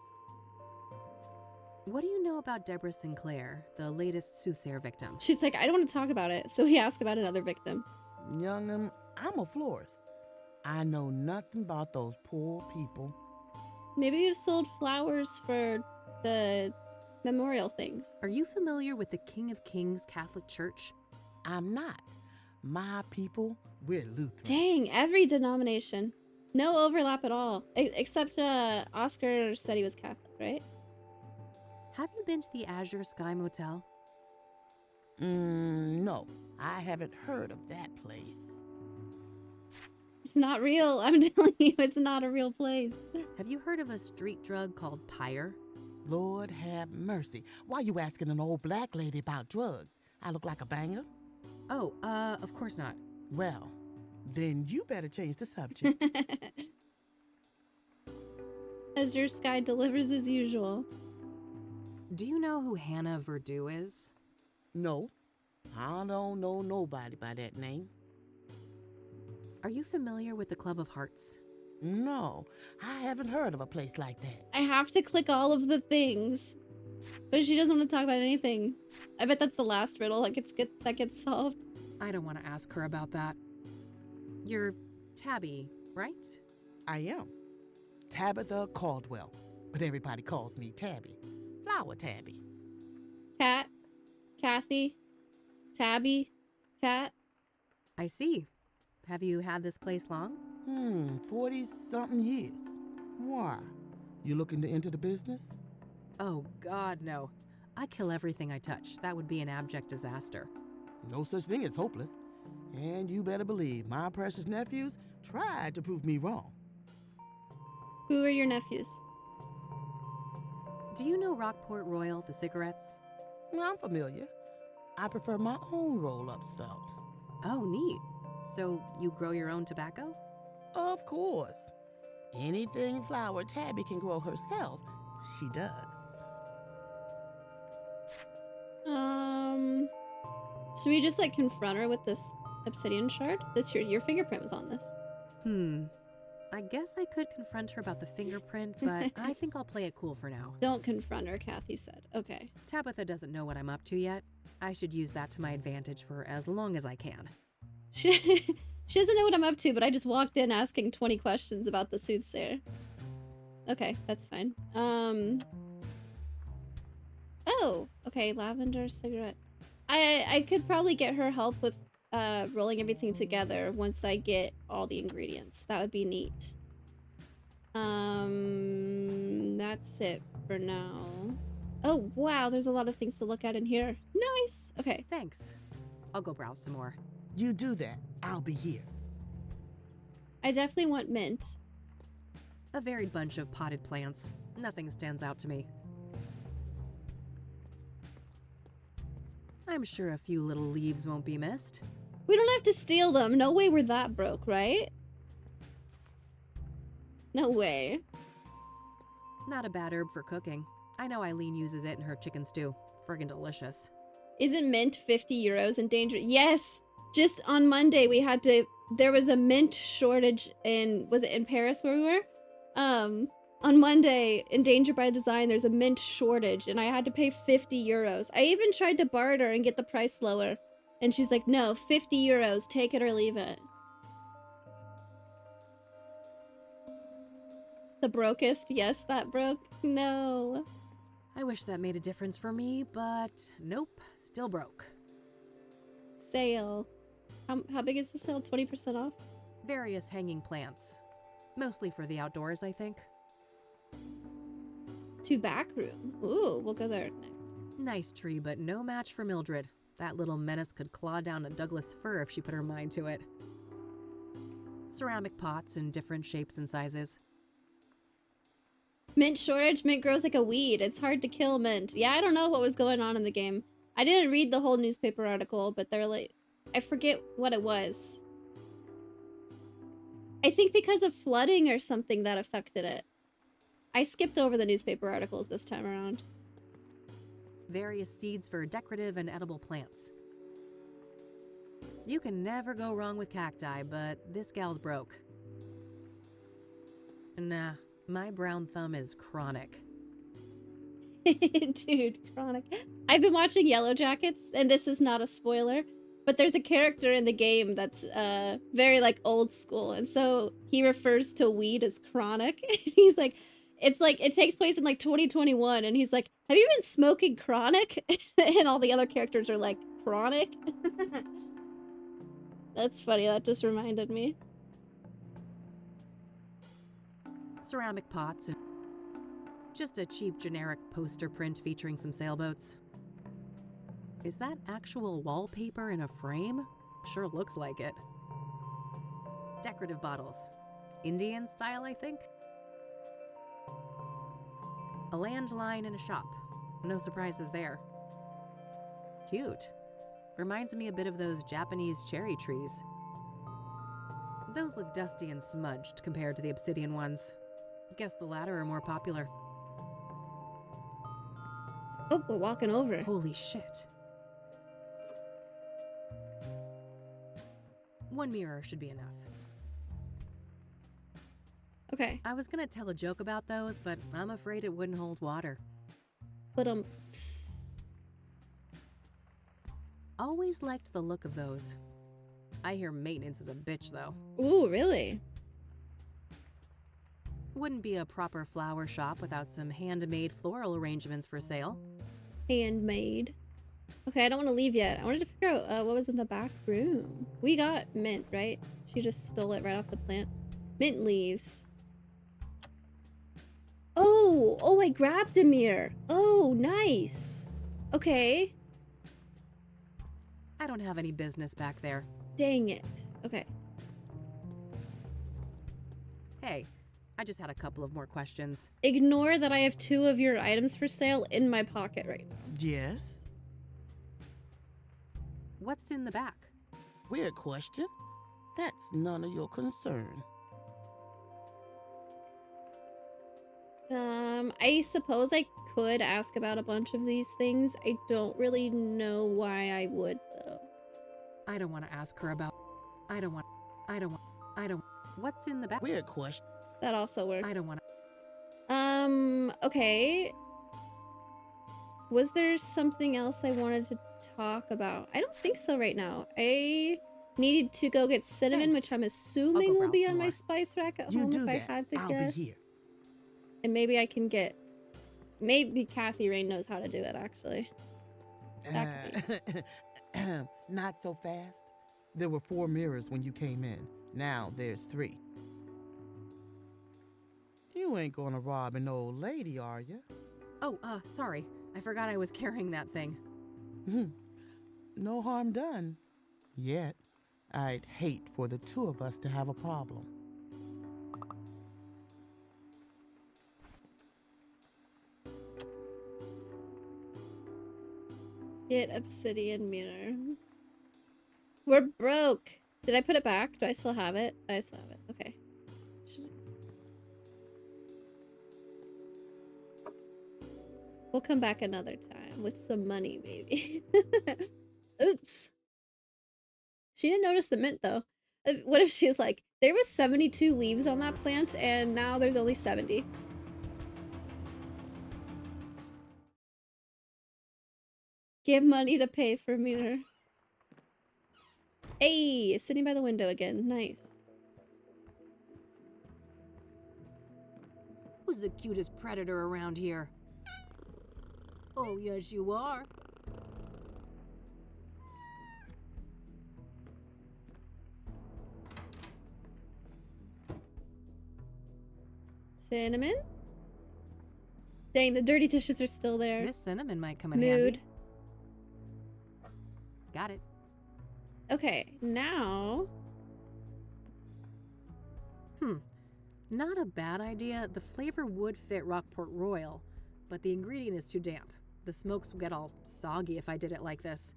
What do you know about Deborah Sinclair, the latest soothsayer victim? She's like, I don't want to talk about it, so we ask about another victim. Young'un, I'm a florist. I know nothing about those poor people. Maybe you sold flowers for the memorial things. Are you familiar with the King of Kings Catholic Church? I'm not, My people, we're Lutheran. Dang, every denomination. No overlap at all. Except Oscar said he was Catholic, right? Have you been to the Azure Sky Motel? No, I haven't heard of that place. It's not real. I'm telling you, it's not a real place. Have you heard of a street drug called Pyre? Lord have mercy. Why you asking an old black lady about drugs? I look like a banger? Oh, of course not. Well, then you better change the subject. Azure Sky delivers as usual. Do you know who Hannah Verdue is? No, I don't know nobody by that name. Are you familiar with the Club of Hearts? No, I haven't heard of a place like that. I have to click all of the things. But she doesn't want to talk about anything. I bet that's the last riddle that gets solved. I don't want to ask her about that. You're Tabby, right? I am. Tabitha Caldwell, but everybody calls me Tabby. Flower Tabby. Cat, Kathy, Tabby, Cat. I see. Have you had this place long? 40-something years. Why? You looking to enter the business? Oh, God, no. I kill everything I touch. That would be an abject disaster. No such thing as hopeless. And you better believe my precious nephews tried to prove me wrong. Who are your nephews? Do you know Rockport Royal, the cigarettes? I'm familiar. I prefer my own roll-ups, though. Oh, neat. So you grow your own tobacco? Of course. Anything Flower Tabby can grow herself, she does. Should we just like confront her with this obsidian shard? Your fingerprint was on this. I guess I could confront her about the fingerprint, but I think I'll play it cool for now. Don't confront her, Kathy said. Okay. Tabitha doesn't know what I'm up to yet. I should use that to my advantage for as long as I can. She doesn't know what I'm up to, but I just walked in asking 20 questions about the soothsayer. Okay, that's fine. Oh, okay, lavender cigarette. I could probably get her help with rolling everything together once I get all the ingredients. That would be neat. That's it for now. Oh, wow, there's a lot of things to look at in here. Nice. Okay. Thanks. I'll go browse some more. You do that. I'll be here. I definitely want mint. A varied bunch of potted plants. Nothing stands out to me. I'm sure a few little leaves won't be missed. We don't have to steal them. No way we're that broke, right? No way. Not a bad herb for cooking. I know Eileen uses it in her chicken stew. Friggin' delicious. Isn't mint 50 euros in danger? Yes! Just on Monday there was a mint shortage was it in Paris where we were? On Monday, in Danger by Design, there's a mint shortage, and I had to pay 50 euros. I even tried to barter and get the price lower. And she's like, no, 50 euros, take it or leave it. The brokest? Yes, that broke. No. I wish that made a difference for me, but nope, still broke. Sale. How big is the sale? 20% off? Various hanging plants. Mostly for the outdoors, I think. To back room. Ooh, we'll go there next. Nice tree, but no match for Mildred. That little menace could claw down a Douglas fir if she put her mind to it. Ceramic pots in different shapes and sizes. Mint shortage? Mint grows like a weed. It's hard to kill mint. Yeah, I don't know what was going on in the game. I didn't read the whole newspaper article, but they're like... I forget what it was. I think because of flooding or something that affected it. I skipped over the newspaper articles this time around. Various seeds for decorative and edible plants. You can never go wrong with cacti, but this gal's broke. Nah, my brown thumb is chronic. Dude, chronic. I've been watching Yellow Jackets, and this is not a spoiler, but there's a character in the game that's very like old school, and so he refers to weed as chronic. He's like, it's like, it takes place in like 2021, and he's like, have you been smoking chronic? And all the other characters are like, chronic? That's funny. That just reminded me. Ceramic pots and just a cheap generic poster print featuring some sailboats. Is that actual wallpaper in a frame? Sure looks like it. Decorative bottles. Indian style, I think? A landline in a shop. No surprises there. Cute. Reminds me a bit of those Japanese cherry trees. Those look dusty and smudged compared to the obsidian ones. Guess the latter are more popular. Oh, we're walking over. Holy shit. One mirror should be enough. Okay. I was gonna tell a joke about those, but I'm afraid it wouldn't hold water. But always liked the look of those. I hear maintenance is a bitch, though. Ooh, really? Wouldn't be a proper flower shop without some handmade floral arrangements for sale. Handmade. Okay, I don't want to leave yet. I wanted to figure out what was in the back room. We got mint, right? She just stole it right off the plant. Mint leaves. Oh, I grabbed a mirror. Oh, nice. Okay. I don't have any business back there. Dang it. Okay. Hey, I just had a couple of more questions. Ignore that I have 2 of your items for sale in my pocket right now. Yes? What's in the back? Weird question. That's none of your concern. I suppose I could ask about a bunch of these things. I don't really know why I would, though. I don't want to ask her about... I don't want... What's in the back? Weird question. That also works. I don't want to... Okay. Was there something else I wanted to talk about? I don't think so right now. I needed to go get cinnamon, which I'm assuming will be on my spice rack at home if I had to guess. Be here. And maybe I can get... Maybe Kathy Rain knows how to do it, actually. Not so fast. There were 4 mirrors when you came in. Now there's 3. You ain't gonna rob an old lady, are you? Oh, sorry. I forgot I was carrying that thing. No harm done. Yet. I'd hate for the 2 of us to have a problem. Get obsidian mirror. We're broke. Did I put it back? Do I still have it? I still have it. Okay. We'll come back another time with some money, maybe. Oops. She didn't notice the mint, though. What if she's like, there was 72 leaves on that plant, and now there's only 70? Give money to pay for mirror. Hey, sitting by the window again. Nice. Who's the cutest predator around here? Oh, yes, you are. Cinnamon? Dang, the dirty dishes are still there. This cinnamon might come in handy. Mood. Got it. Okay, now... Not a bad idea. The flavor would fit Rockport Royal, but the ingredient is too damp. The smokes will get all soggy if I did it like this.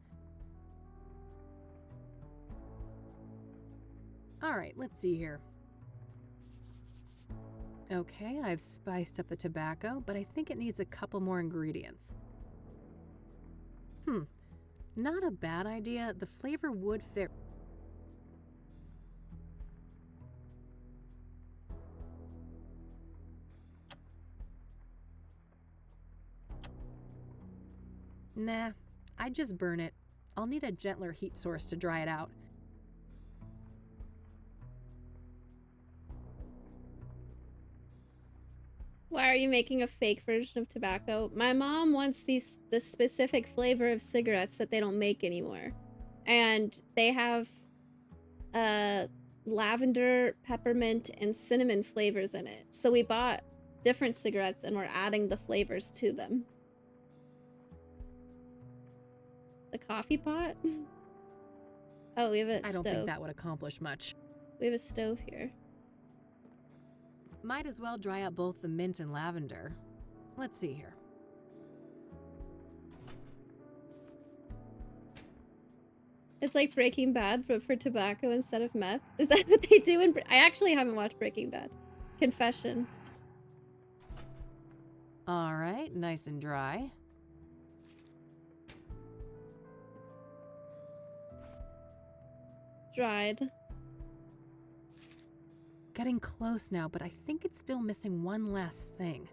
Alright, let's see here. Okay, I've spiced up the tobacco, but I think it needs a couple more ingredients. Not a bad idea. The flavor would fit... Nah, I'd just burn it. I'll need a gentler heat source to dry it out. Why are you making a fake version of tobacco? My mom wants this specific flavor of cigarettes that they don't make anymore. And they have lavender, peppermint, and cinnamon flavors in it. So we bought different cigarettes and we're adding the flavors to them. The coffee pot? Oh, we have a stove. I don't think that would accomplish much. We have a stove here. Might as well dry up both the mint and lavender. Let's see here. It's like Breaking Bad, but for tobacco instead of meth. Is that what they do in... I actually haven't watched Breaking Bad. Confession. All right, nice and dry. Dried. Getting close now, but I think it's still missing one last thing.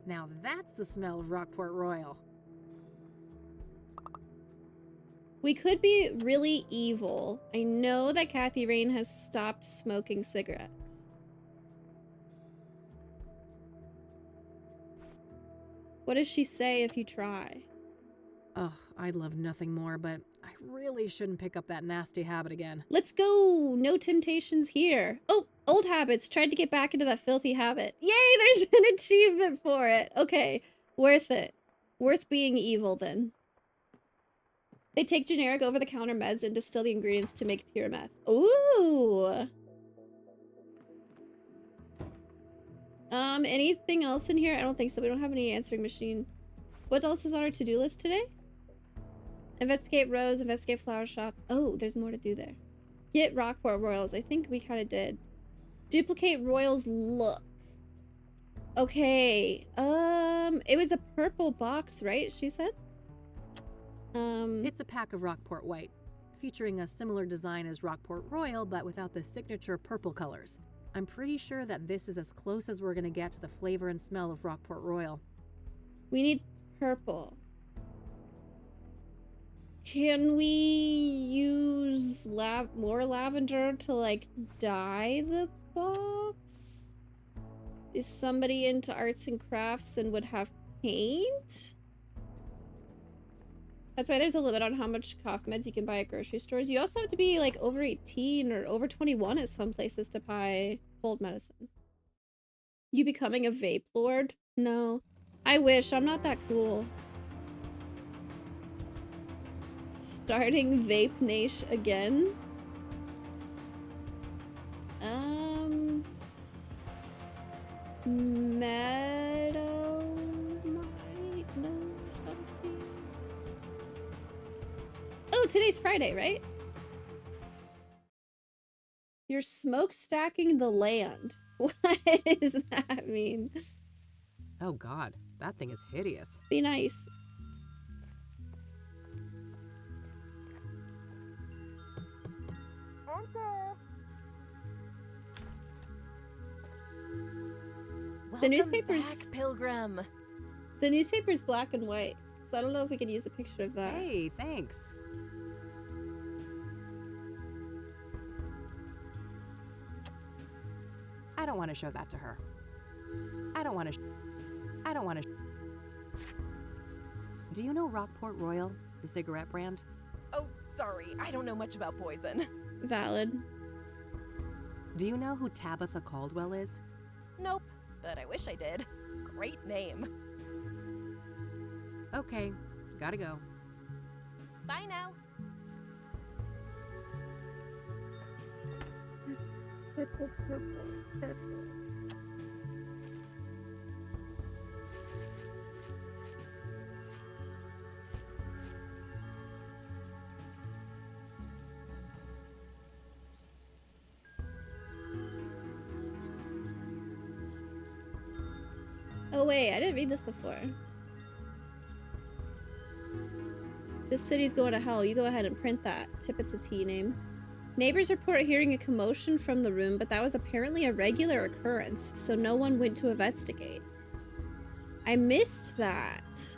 Now that's the smell of Rockport Royal. We could be really evil. I know that Kathy Rain has stopped smoking cigarettes. What does she say if you try? Oh, I'd love nothing more, but I really shouldn't pick up that nasty habit again. Let's go! No temptations here. Oh, old habits. Tried to get back into that filthy habit. Yay, there's an achievement for it. Okay, worth it. Worth being evil then. They take generic over-the-counter meds and distill the ingredients to make pure meth. Ooh! Anything else in here? I don't think so. We don't have any answering machine. What else is on our to-do list today? Investigate Rose, investigate Flower Shop. Oh, there's more to do there. Get Rockport Royals. I think we kind of did. Duplicate Royals look. Okay. It was a purple box, right? She said? It's a pack of Rockport White, featuring a similar design as Rockport Royal, but without the signature purple colors. I'm pretty sure that this is as close as we're gonna get to the flavor and smell of Rockport Royal. We need purple. Can we use more lavender to, like, dye the box? Is somebody into arts and crafts and would have paint? That's why there's a limit on how much cough meds you can buy at grocery stores. You also have to be like over 18 or over 21 at some places to buy cold medicine. You becoming a vape lord? No. I wish. I'm not that cool. Starting Vape Nation again? Meadow might know something. Oh, today's Friday, right? You're smokestacking the land. What does that mean? Oh god, that thing is hideous. Be nice. The newspaper's back, Pilgrim. The newspaper's black and white, so I don't know if we could use a picture of that. Hey, thanks. I don't want to show that to her. I don't want to. Do you know Rockport Royal, the cigarette brand? Oh, sorry. I don't know much about poison. Valid. Do you know who Tabitha Caldwell is? Nope, but I wish I did. Great name. Okay, gotta go. Bye now. Oh wait, I didn't read this before. This city's going to hell. You go ahead and print that. Tippett's a T name. Neighbors report hearing a commotion from the room, but that was apparently a regular occurrence, so no one went to investigate. I missed that.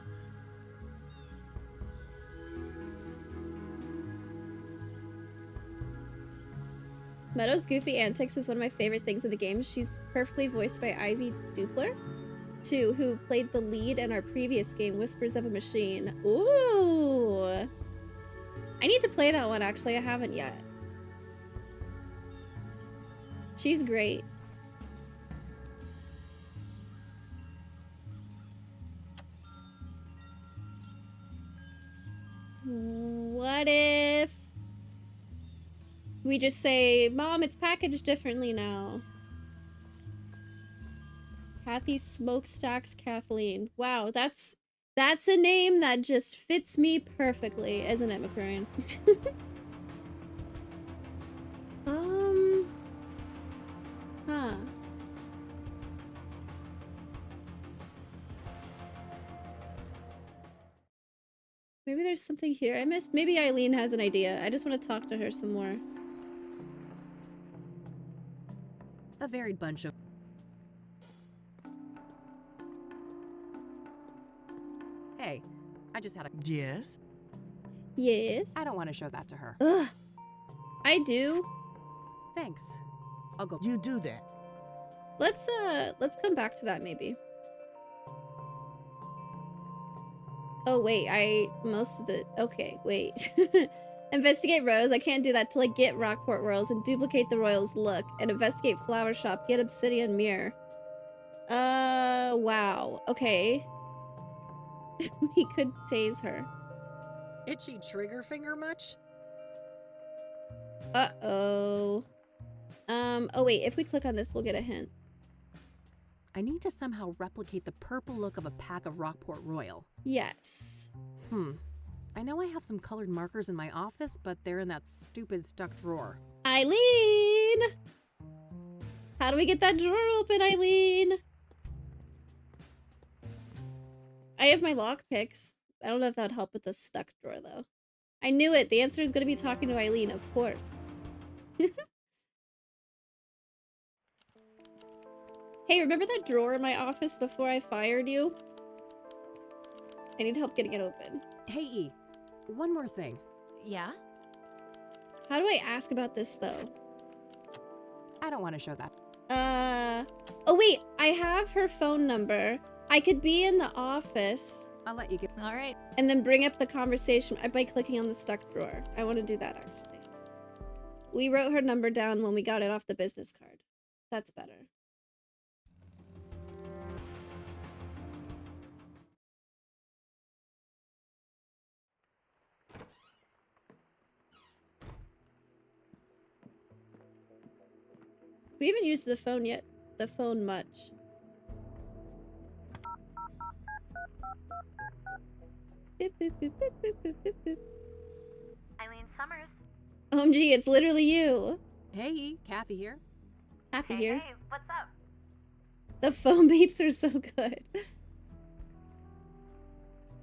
Meadow's goofy antics is one of my favorite things in the game. She's perfectly voiced by Ivy Dupler, too, who played the lead in our previous game, Whispers of a Machine. Ooh! I need to play that one, actually. I haven't yet. She's great. What if we just say, Mom, it's packaged differently now? Kathy Smokestacks Kathleen. Wow, that's a name that just fits me perfectly, isn't it, McCrane? Huh. Maybe there's something here I missed. Maybe Eileen has an idea. I just want to talk to her some more. A varied bunch of... Hey, I just had a... Yes? Yes? I don't want to show that to her. Ugh. I do. Thanks. I'll go. You do that. Let's come back to that maybe. Oh wait, okay, wait. Investigate Rose. I can't do that till I get Rockport Royals and duplicate the Royals look. And investigate Flower Shop. Get Obsidian Mirror. Wow. Okay. We could tase her. Itchy trigger finger much? Uh-oh. Oh wait, if we click on this, we'll get a hint. I need to somehow replicate the purple look of a pack of Rockport Royal. Yes. I know I have some colored markers in my office, but they're in that stupid stuck drawer. Eileen! How do we get that drawer open, Eileen? I have my lock picks. I don't know if that would help with the stuck drawer, though. I knew it. The answer is going to be talking to Eileen, of course. Hey, remember that drawer in my office before I fired you? I need help getting it open. Hey, E, one more thing. Yeah? How do I ask about this, though? I don't want to show that. Oh wait, I have her phone number. I could be in the office. I'll let you get... All right. And then bring up the conversation by clicking on the stuck drawer. I want to do that, actually. We wrote her number down when we got it off the business card. That's better. We haven't used the phone yet. The phone much. Boop, boop, boop, boop, boop, boop, boop, boop. Eileen Summers. OMG, it's literally you. Hey, Kathy here. Kathy here. Hey, what's up? The phone beeps are so good.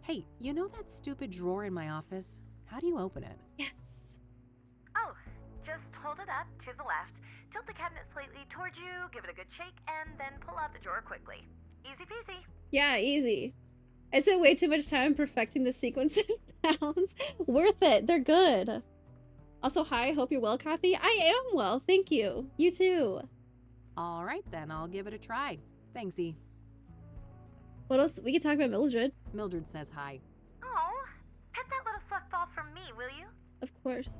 Hey, you know that stupid drawer in my office? How do you open it? Yes. Oh, just hold it up to the left, tilt the cabinet slightly towards you, give it a good shake, and then pull out the drawer quickly. Easy peasy. Yeah, easy. I spent way too much time perfecting the sequence of sounds. Worth it. They're good. Also, hi. Hope you're well, Kathy. I am well. Thank you. You too. All right, then. I'll give it a try. Thanks, E. What else? We could talk about Mildred. Mildred says hi. Oh, pet that little fluffball from me, will you? Of course.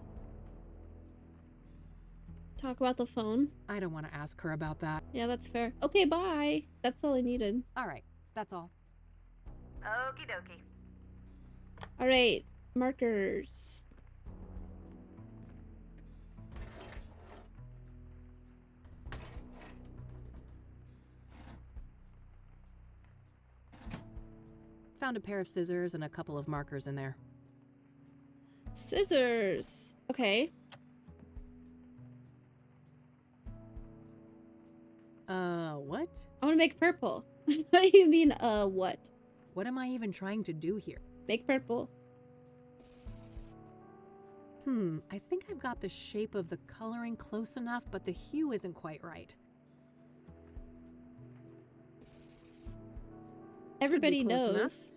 Talk about the phone. I don't want to ask her about that. Yeah, that's fair. Okay, bye. That's all I needed. All right. That's all. Okie dokie. All right. Markers. Found a pair of scissors and a couple of markers in there. Scissors. Okay. What? I want to make purple. What do you mean, what? What am I even trying to do here? Make purple. I think I've got the shape of the coloring close enough, but the hue isn't quite right. Everybody Close enough. knows.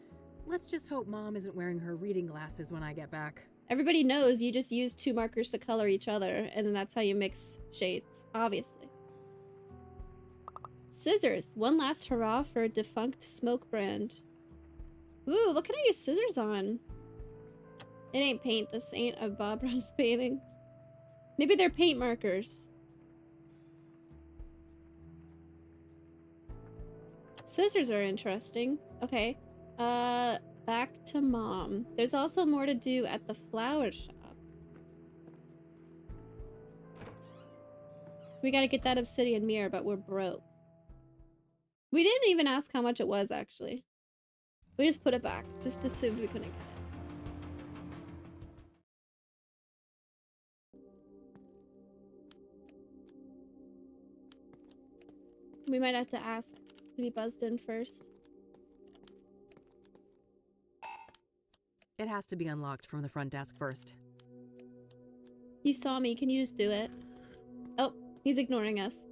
Let's just hope Mom isn't wearing her reading glasses when I get back. Everybody knows you just use 2 markers to color each other, and then that's how you mix shades, obviously. Scissors. One last hurrah for a defunct smoke brand. Ooh, what can I use scissors on? It ain't paint. This ain't a Bob Ross painting. Maybe they're paint markers. Scissors are interesting. Okay. Back to Mom. There's also more to do at the flower shop. We gotta get that obsidian mirror, but we're broke. We didn't even ask how much it was, actually. We just put it back. Just assumed we couldn't get it. We might have to ask to be buzzed in first. It has to be unlocked from the front desk first. You saw me. Can you just do it? Oh, he's ignoring us.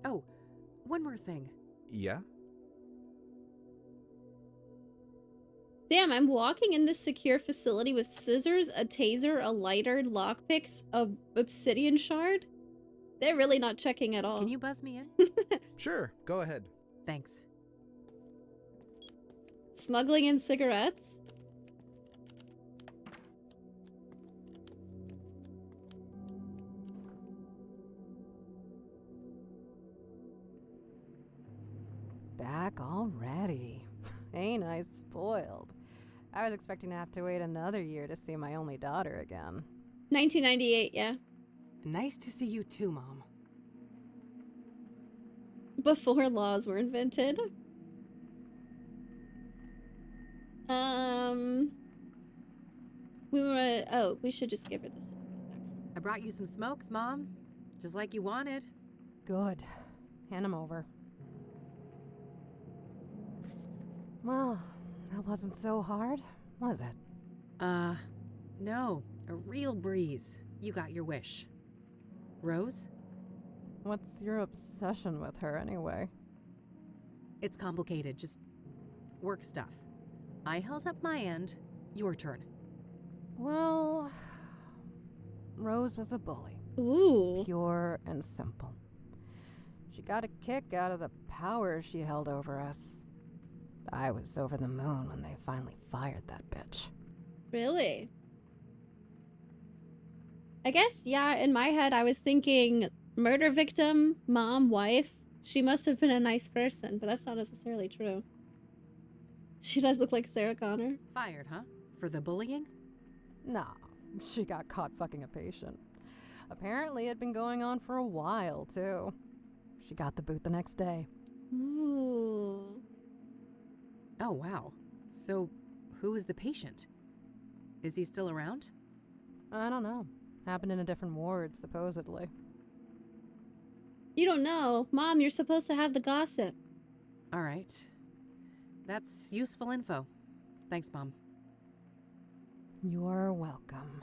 Oh, one more thing. Yeah? Damn, I'm walking in this secure facility with scissors, a taser, a lighter, lockpicks, a obsidian shard. They're really not checking at all. Can you buzz me in? Sure, go ahead. Thanks. Smuggling in cigarettes? Back already. Ain't I spoiled? I was expecting to have to wait another year to see my only daughter again. 1998, yeah. Nice to see you too, Mom. Before laws were invented. We should just give her this. I brought you some smokes, Mom. Just like you wanted. Good. Hand them over. Well, that wasn't so hard, was it? No. A real breeze. You got your wish. Rose? What's your obsession with her, anyway? It's complicated. Just work stuff. I held up my end. Your turn. Well, Rose was a bully. Ooh. Pure and simple. She got a kick out of the power she held over us. I was over the moon when they finally fired that bitch. Really? I guess, yeah, in my head I was thinking murder victim, mom, wife. She must have been a nice person, but that's not necessarily true. She does look like Sarah Connor. Fired, huh? For the bullying? Nah, she got caught fucking a patient. Apparently it'd been going on for a while, too. She got the boot the next day. Ooh. Oh, wow. So, who is the patient? Is he still around? I don't know. Happened in a different ward, supposedly. You don't know. Mom, you're supposed to have the gossip. All right. That's useful info. Thanks, Mom. You're welcome.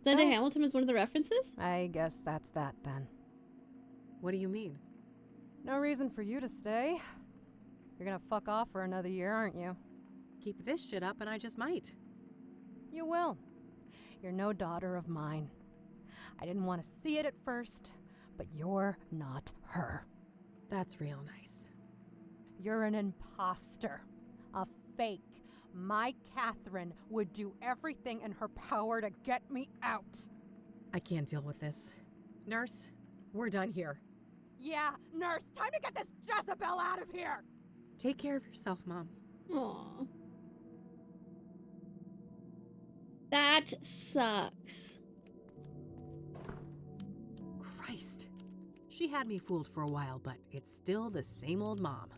Linda Hamilton was one of the references? I guess that's that, then. What do you mean? No reason for you to stay. You're gonna fuck off for another year, aren't you? Keep this shit up and I just might. You will. You're no daughter of mine. I didn't want to see it at first, but you're not her. That's real nice. You're an imposter. A fake. My Catherine would do everything in her power to get me out. I can't deal with this. Nurse, we're done here. Yeah, nurse, time to get this Jezebel out of here! Take care of yourself, Mom. Aww. That sucks. Christ. She had me fooled for a while, but it's still the same old Mom.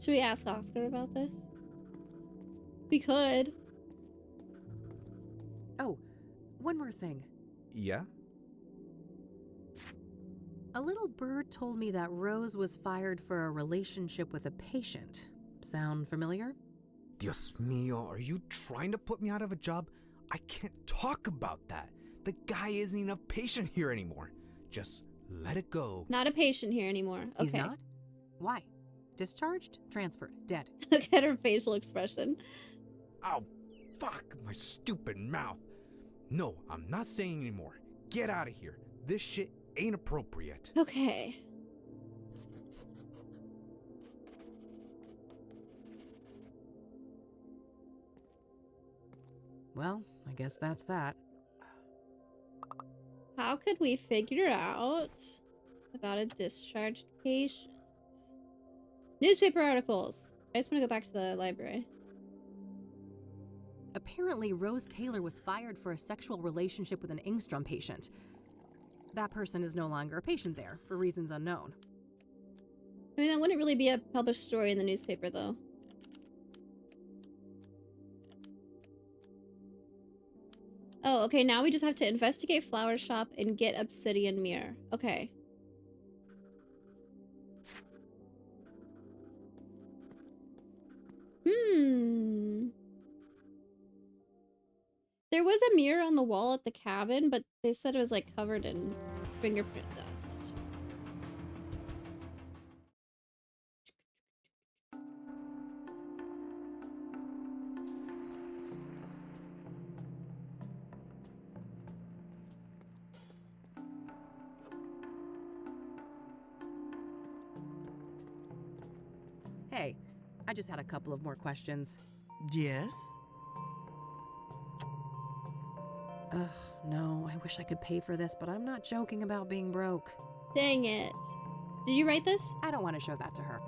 Should we ask Oscar about this? We could. Oh, one more thing. Yeah? A little bird told me that Rose was fired for a relationship with a patient. Sound familiar? Dios mío, are you trying to put me out of a job? I can't talk about that. The guy isn't even a patient here anymore. Just let it go. Not a patient here anymore. Okay. He's not? Why? Discharged? Transferred? Dead? Look at her facial expression. Oh, fuck my stupid mouth. No, I'm not saying anymore. Get out of here. This shit ain't appropriate. Okay. Well, I guess that's that. How could we figure out about a discharged patient? Newspaper articles. I just want to go back to the library. Apparently, Rose Taylor was fired for a sexual relationship with an Engstrom patient. That person is no longer a patient there, for reasons unknown. I mean, that wouldn't really be a published story in the newspaper, though. Oh, okay, now we just have to investigate Flower Shop and get Obsidian Mirror. Okay. There was a mirror on the wall at the cabin, but they said it was like covered in fingerprint dust. Hey, I just had a couple of more questions. Yes? Ugh, no, I wish I could pay for this, but I'm not joking about being broke. Dang it. Did you write this? I don't want to show that to her.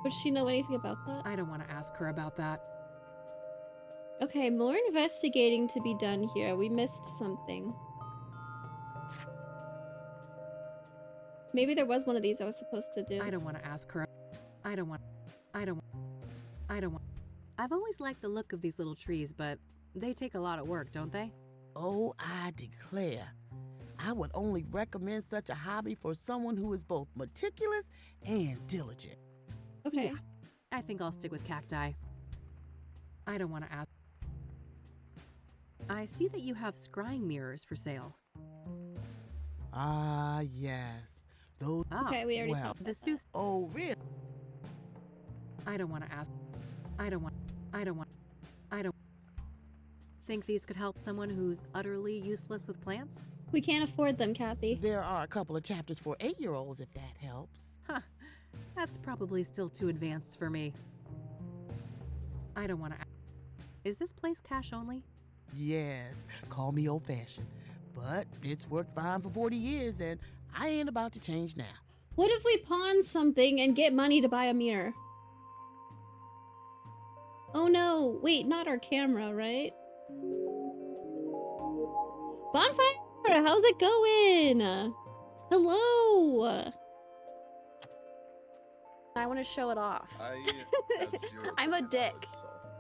Would she know anything about that? I don't want to ask her about that. Okay, more investigating to be done here. We missed something. Maybe there was one of these I was supposed to do. I don't want to ask her. I don't want. I've always liked the look of these little trees, but they take a lot of work, don't they? Oh, I declare. I would only recommend such a hobby for someone who is both meticulous and diligent. Okay. Yeah, I think I'll stick with cacti. I don't want to ask. I see that you have scrying mirrors for sale. Ah, yes. Those. Okay, we already talked the sooth. Oh, really? I don't want to ask. I don't. Think these could help someone who's utterly useless with plants? We can't afford them, Kathy. There are a couple of chapters for 8-year-olds if that helps. Huh. That's probably still too advanced for me. I don't want to. Is this place cash only? Yes, call me old-fashioned. But it's worked fine for 40 years and I ain't about to change now. What if we pawn something and get money to buy a mirror? Oh no, wait, not our camera, right? Bonfire, how's it going? Hello. I want to show it off. I'm a dick.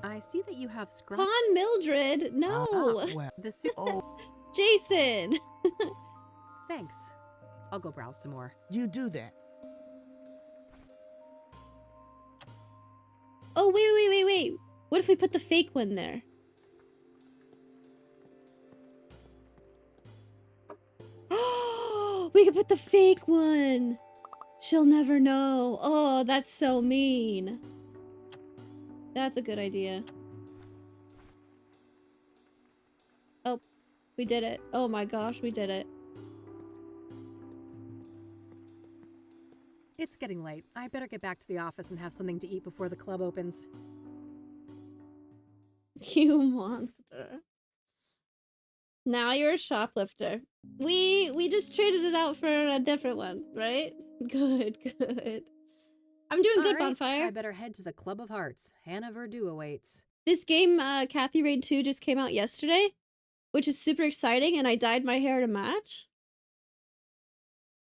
I see that you have scrying. Pawn Mildred, no. Well, Jason. Thanks. I'll go browse some more. You do that. Oh, wait. What if we put the fake one there? We could put the fake one. She'll never know. Oh, that's so mean. That's a good idea. Oh, we did it. Oh my gosh, we did it. It's getting late. I better get back to the office and have something to eat before the club opens. You monster. Now you're a shoplifter. We just traded it out for a different one, right? Good. I'm doing good, All right, Bonfire. I better head to the Club of Hearts. Hannah Verdu awaits. This game, Kathy Raid 2, just came out yesterday, which is super exciting, and I dyed my hair to match.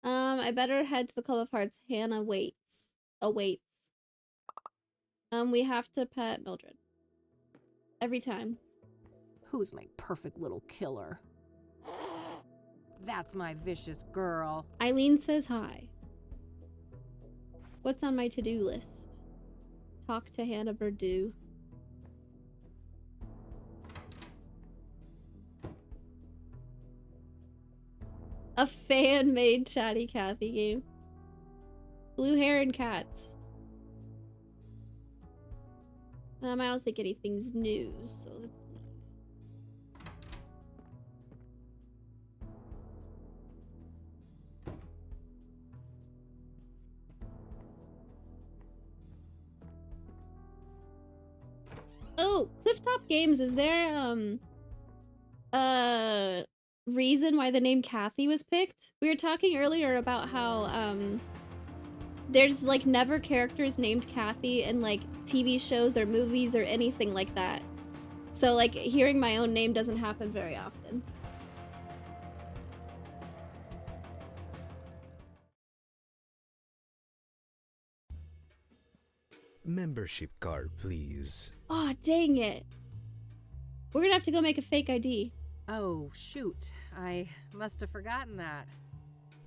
I better head to the Club of Hearts. Hannah awaits. We have to pet Mildred. Every time. Who's my perfect little killer? That's my vicious girl. Eileen says hi. What's on my to-do list? Talk to Hannah Verdu. A fan-made Chatty Cathy game. Blue hair and cats. I don't think anything's new, so let's leave. Oh, Clifftop Games, is there, reason why the name Kathy was picked? We were talking earlier about how, there's, like, never characters named Kathy in, like, TV shows or movies or anything like that. So, like, hearing my own name doesn't happen very often. Membership card, please. Aw, dang it. We're gonna have to go make a fake ID. Oh, shoot. I must have forgotten that.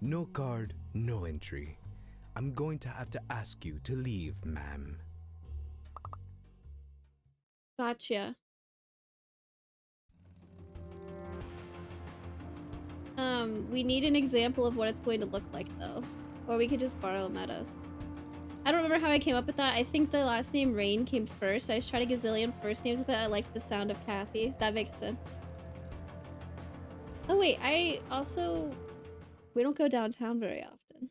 No card, no entry. I'm going to have to ask you to leave, ma'am. Gotcha. We need an example of what it's going to look like, though. Or we could just borrow Meadows. I don't remember how I came up with that. I think the last name Rain came first. I just tried a gazillion first names with it. I liked the sound of Kathy. That makes sense. Oh wait, we don't go downtown very often.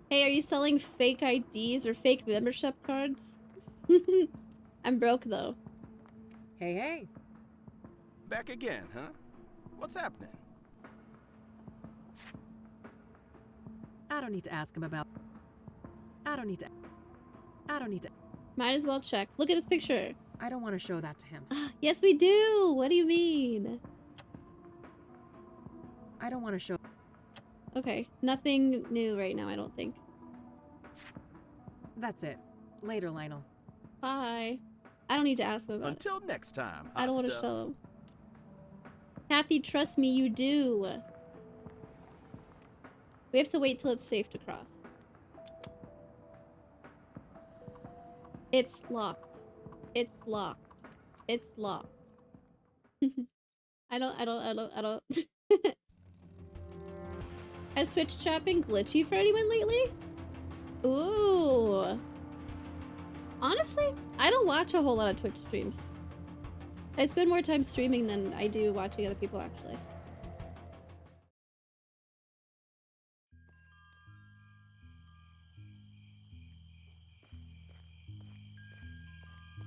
Hey, are you selling fake IDs or fake membership cards? I'm broke though. Hey, hey. Back again, huh? What's happening? I don't need to ask him about... I don't need to... Might as well check. Look at this picture. I don't want to show that to him. Yes, we do. What do you mean? I don't want to show... Okay, nothing new right now, I don't think. That's it. Later, Lionel. Bye. I don't need to ask him about Until next time. I don't want to show him. Kathy, trust me, you do. We have to wait till it's safe to cross. It's locked. It's locked. It's locked. I don't. Has Twitch chat been glitchy for anyone lately? Ooh. Honestly, I don't watch a whole lot of Twitch streams. I spend more time streaming than I do watching other people, actually.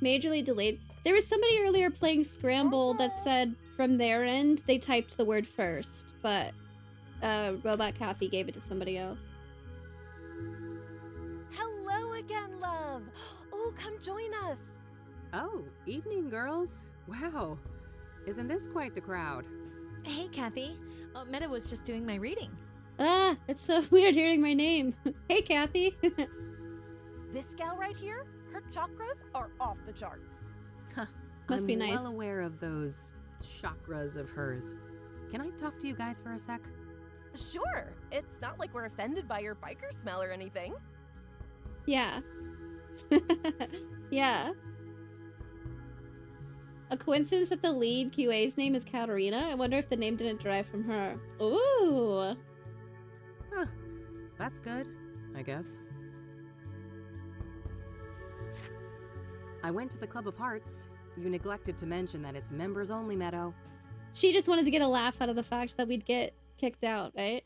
Majorly delayed. There was somebody earlier playing Scramble that said from their end they typed the word first, but Robot Kathy gave it to somebody else. Hello again, love. Oh, come join us. Oh, evening, girls. Wow. Isn't this quite the crowd? Hey, Kathy. Meta was just doing my reading. Ah, it's so weird hearing my name. Hey, Kathy. This gal right here, her chakras are off the charts. Huh. Must be nice. I'm well aware of those chakras of hers. Can I talk to you guys for a sec? Sure. It's not like we're offended by your biker smell or anything. Yeah. Yeah. A coincidence that the lead QA's name is Katarina? I wonder if the name didn't derive from her. Ooh. Huh. That's good, I guess. I went to the Club of Hearts. You neglected to mention that it's members only, Meadow. She just wanted to get a laugh out of the fact that we'd get kicked out, right?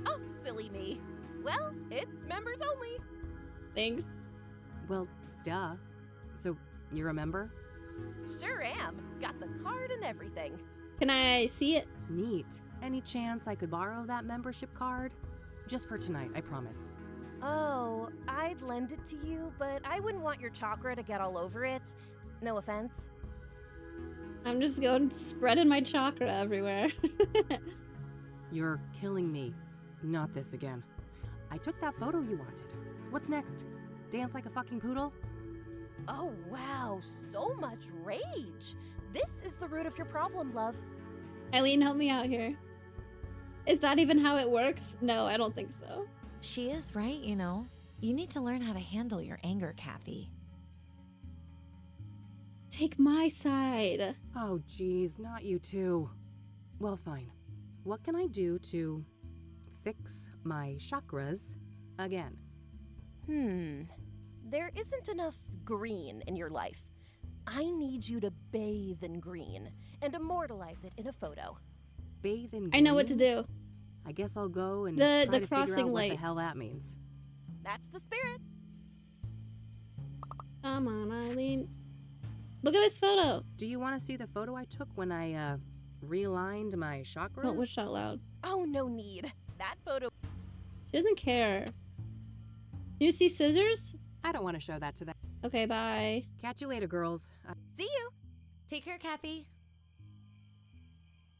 Oh, silly me. Well, it's members only. Thanks. Well, duh. So, you're a member? Sure am. Got the card and everything. Can I see it? Neat. Any chance I could borrow that membership card? Just for tonight, I promise. Oh, I'd lend it to you, but I wouldn't want your chakra to get all over it. No offense. I'm just going spreading my chakra everywhere. You're killing me. Not this again. I took that photo you wanted. What's next? Dance like a fucking poodle? Oh, wow. So much rage. This is the root of your problem, love. Eileen, help me out here. Is that even how it works? No, I don't think so. She is right, you know. You need to learn how to handle your anger, Kathy. Take my side. Oh, geez, not you too. Well, fine. What can I do to fix my chakras again? there isn't enough green in your life. I need you to bathe in green and immortalize it in a photo. Bathe in green? I know what to do. I guess I'll go and The try to crossing figure out light. what the hell that means. That's the spirit. Come on, Eileen. Look at this photo. Do you want to see the photo I took when I realigned my chakras? Don't wish out loud. Oh, no need. That photo. She doesn't care. You see scissors? I don't want to show that to them. Okay, bye. Catch you later, girls. See you. Take care, Kathy.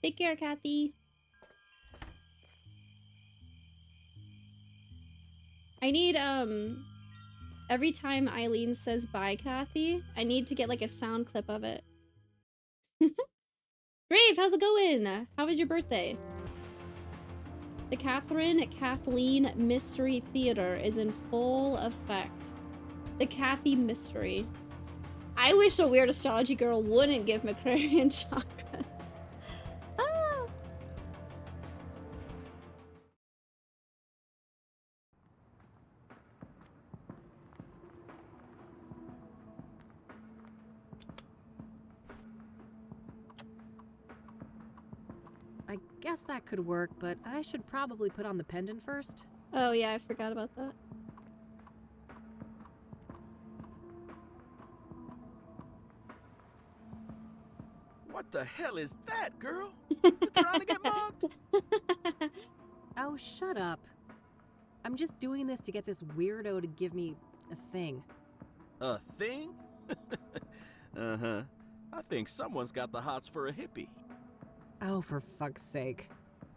Take care, Kathy. I need, every time Eileen says bye, Kathy, I need to get, like, a sound clip of it. Grave, how's it going? How was your birthday? The Kathleen Mystery Theater is in full effect. The Kathy Mystery. I wish a weird astrology girl wouldn't give McCrarian chakras. Ah! I guess that could work, but I should probably put on the pendant first. Oh yeah, I forgot about that. What the hell is that, girl? You trying to get mugged? Oh, shut up. I'm just doing this to get this weirdo to give me a thing. A thing? Uh-huh. I think someone's got the hots for a hippie. Oh, for fuck's sake.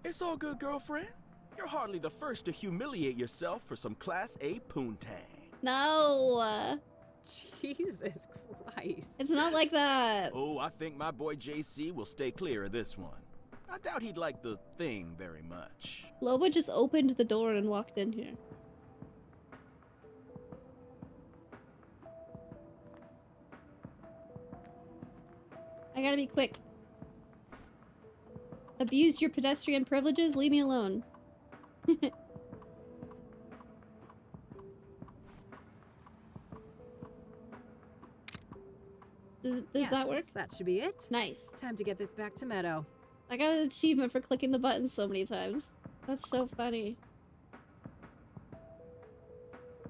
It's all good, girlfriend. You're hardly the first to humiliate yourself for some Class A poontang. No. Jesus Christ. It's not like that. Oh, I think my boy JC will stay clear of this one. I doubt he'd like the thing very much. Loba just opened the door and walked in here. I gotta be quick. Abused your pedestrian privileges? Leave me alone. Does that work? That should be it. Nice. Time to get this back to Meadow. I got an achievement for clicking the button so many times. That's so funny.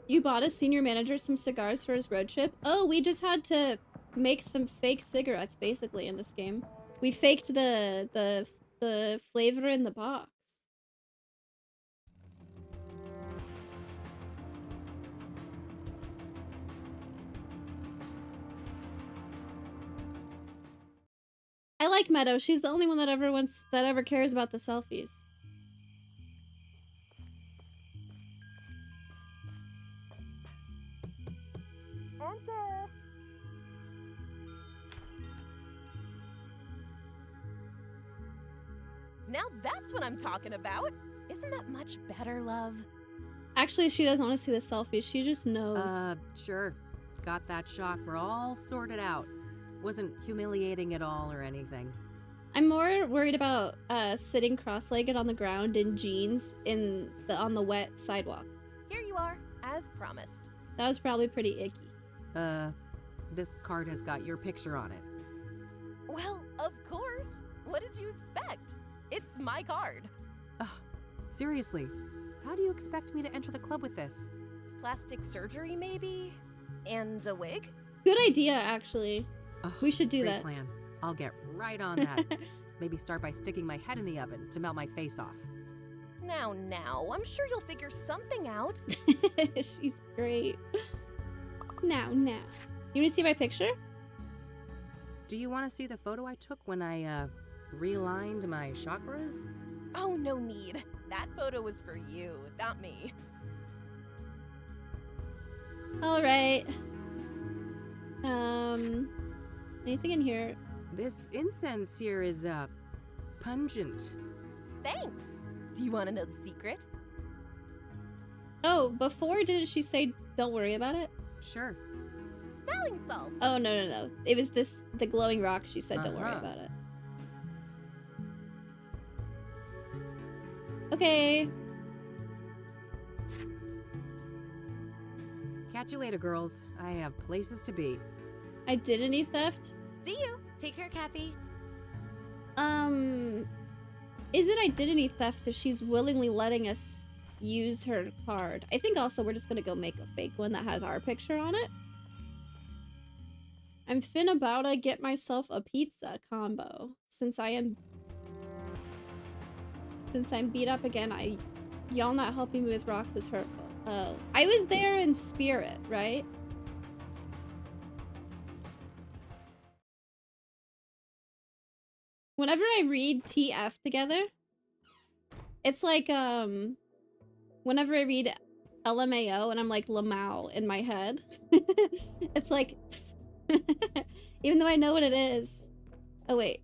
You bought a senior manager some cigars for his road trip? Oh, we just had to make some fake cigarettes, basically, in this game. We faked the flavor in the box. I like Meadow. She's the only one that ever cares about the selfies. Now that's what I'm talking about. Isn't that much better, love? Actually, she doesn't want to see the selfies. She just knows. Sure. Got that chakra all sorted out. Wasn't humiliating at all or anything. I'm more worried about sitting cross-legged on the ground in jeans on the wet sidewalk. Here you are, as promised. That was probably pretty icky. This card has got your picture on it. Well, of course. What did you expect? It's my card. Ugh, seriously, how do you expect me to enter the club with this? Plastic surgery, maybe? And a wig? Good idea, actually. Ugh, we should do great that. Plan. I'll get right on that. Maybe start by sticking my head in the oven to melt my face off. Now, I'm sure you'll figure something out. She's great. Now. You want to see my picture? Do you want to see the photo I took when I, realigned my chakras? Oh, no need. That photo was for you, not me. Alright. Anything in here? This incense here is, pungent. Thanks. Do you want to know the secret? Oh, before didn't she say don't worry about it? Sure. Smelling salt. Oh, no. It was the glowing rock. She said don't worry about it. Okay. Catch you later, girls. I have places to be. Identity theft? See you. Take care, Kathy. Is it identity theft if she's willingly letting us use her card? I think also we're just gonna go make a fake one that has our picture on it. I'm fin about to get myself a pizza combo. Since I'm beat up again, y'all not helping me with rocks is hurtful. Oh, I was there in spirit, right? Whenever I read TF together, it's like, whenever I read LMAO and I'm like Lamau in my head, it's like, even though I know what it is. Oh, wait,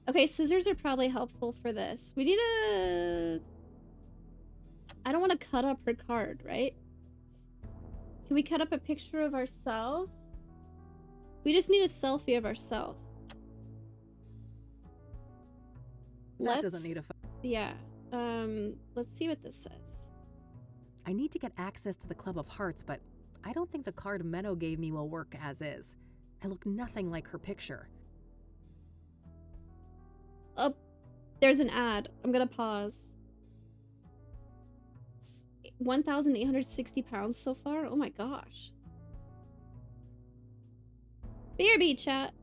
okay, scissors are probably helpful for this. We need I don't want to cut up her card, right? Can we cut up a picture of ourselves? We just need a selfie of ourselves. That doesn't need a Yeah. Let's see what this says. I need to get access to the Club of Hearts, but I don't think the card Meadow gave me will work as is. I look nothing like her picture. Oh, there's an ad. I'm gonna pause. 1,860 pounds so far? Oh my gosh. BRB chat.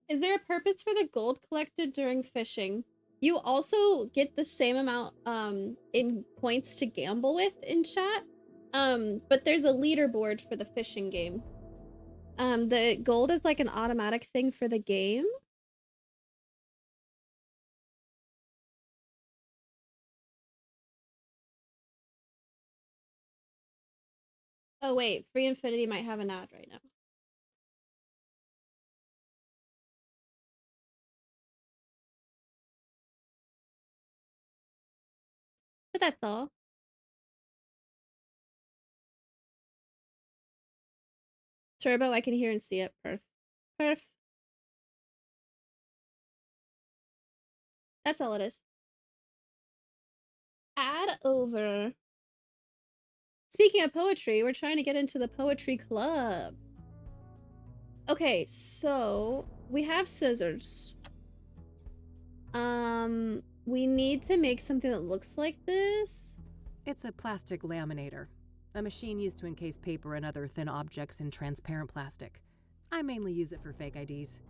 Is there a purpose for the gold collected during fishing? You also get the same amount in points to gamble with in chat. But there's a leaderboard for the fishing game. The gold is like an automatic thing for the game. Oh wait, Free Infinity might have an ad right now. But that's all. Turbo, I can hear and see it. Perf. Perf. That's all it is. Add over. Speaking of poetry, we're trying to get into the poetry club. Okay, so we have scissors. We need to make something that looks like this. It's a plastic laminator, a machine used to encase paper and other thin objects in transparent plastic. I mainly use it for fake IDs.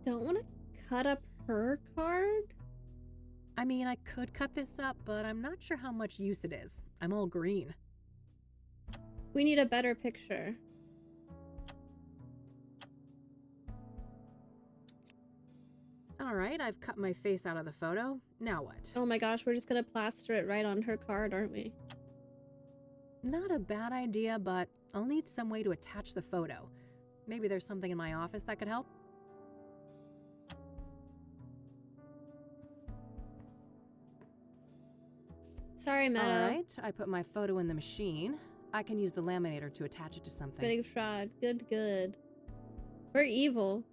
Don't want to cut up her card. I mean, I could cut this up, but I'm not sure how much use it is. I'm all green. We need a better picture. All right, I've cut my face out of the photo. Now what? Oh my gosh, we're just gonna plaster it right on her card, aren't we? Not a bad idea, but I'll need some way to attach the photo. Maybe there's something in my office that could help? Sorry, Meadow. All right, I put my photo in the machine. I can use the laminator to attach it to something. Big fraud. Good, good. We're evil.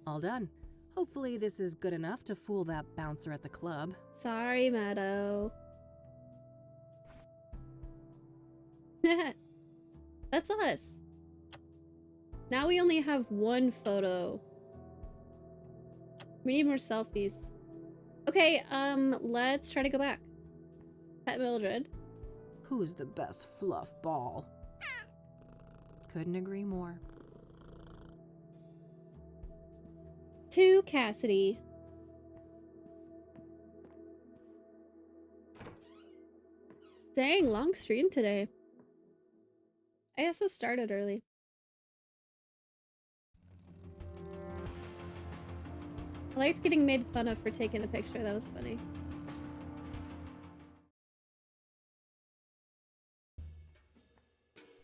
All done. Hopefully this is good enough to fool that bouncer at the club. Sorry, Meadow. That's us. Now we only have one photo. We need more selfies. Okay, let's try to go back. Pet Mildred. Who's the best fluff ball? Couldn't agree more. To Cassidy. Dang, long stream today. I also started early. I liked getting made fun of for taking the picture. That was funny.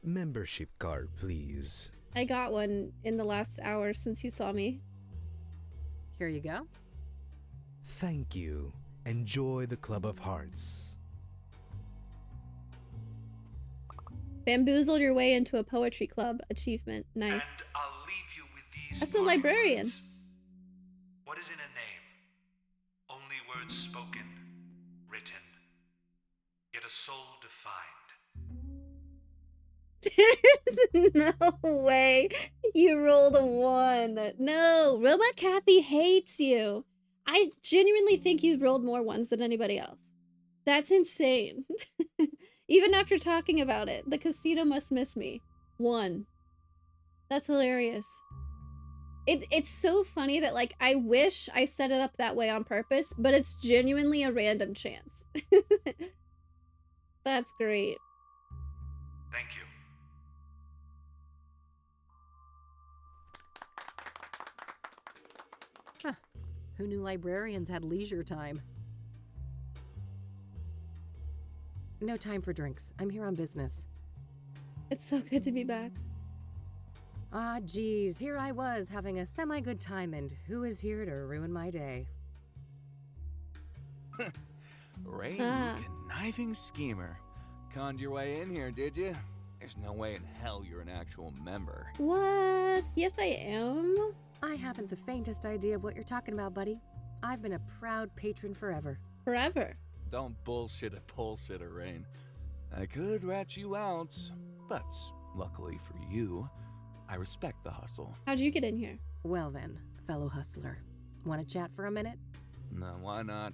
Membership card, please. I got one in the last hour since you saw me. Here you go. Thank you. Enjoy the Club of Hearts. Bamboozled your way into a poetry club achievement. Nice. And I'll leave you with these. That's a librarian. Words. What is in a name? Only words spoken, written, yet a soul defined. There's no way you rolled a 1. No, Robot Kathy hates you. I genuinely think you've rolled more ones than anybody else. That's insane. Even after talking about it, the casino must miss me. 1. That's hilarious. It's so funny that, like, I wish I set it up that way on purpose, but it's genuinely a random chance. That's great. Thank you. Huh. Who knew librarians had leisure time? No time for drinks. I'm here on business. It's so good to be back. Ah, geez. Here I was having a semi-good time, and who is here to ruin my day? Rain, you conniving schemer. Conned your way in here, did you? There's no way in hell you're an actual member. What? Yes, I am. I haven't the faintest idea of what you're talking about, buddy. I've been a proud patron forever. Forever? Don't bullshit a bullshitter, Rain. I could rat you out, but luckily for you, I respect the hustle. How'd you get in here? Well then, fellow hustler. Want to chat for a minute? No, why not?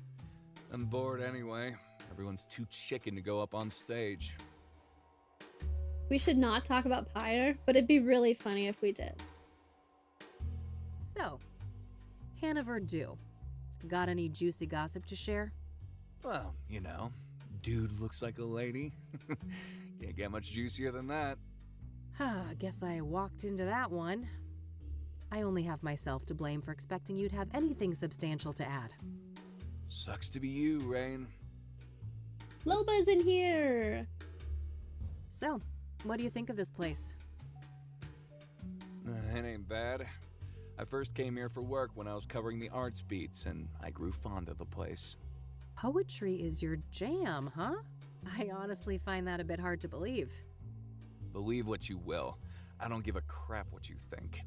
I'm bored anyway. Everyone's too chicken to go up on stage. We should not talk about Pyre, but it'd be really funny if we did. So, Hannah Verdue. Got any juicy gossip to share? Well, you know, dude looks like a lady. Can't get much juicier than that. I guess I walked into that one. I only have myself to blame for expecting you'd have anything substantial to add. Sucks to be you, Rain. Loba's in here! So, what do you think of this place? It ain't bad. I first came here for work when I was covering the arts beats, and I grew fond of the place. Poetry is your jam, huh? I honestly find that a bit hard to believe. Believe what you will. I don't give a crap what you think.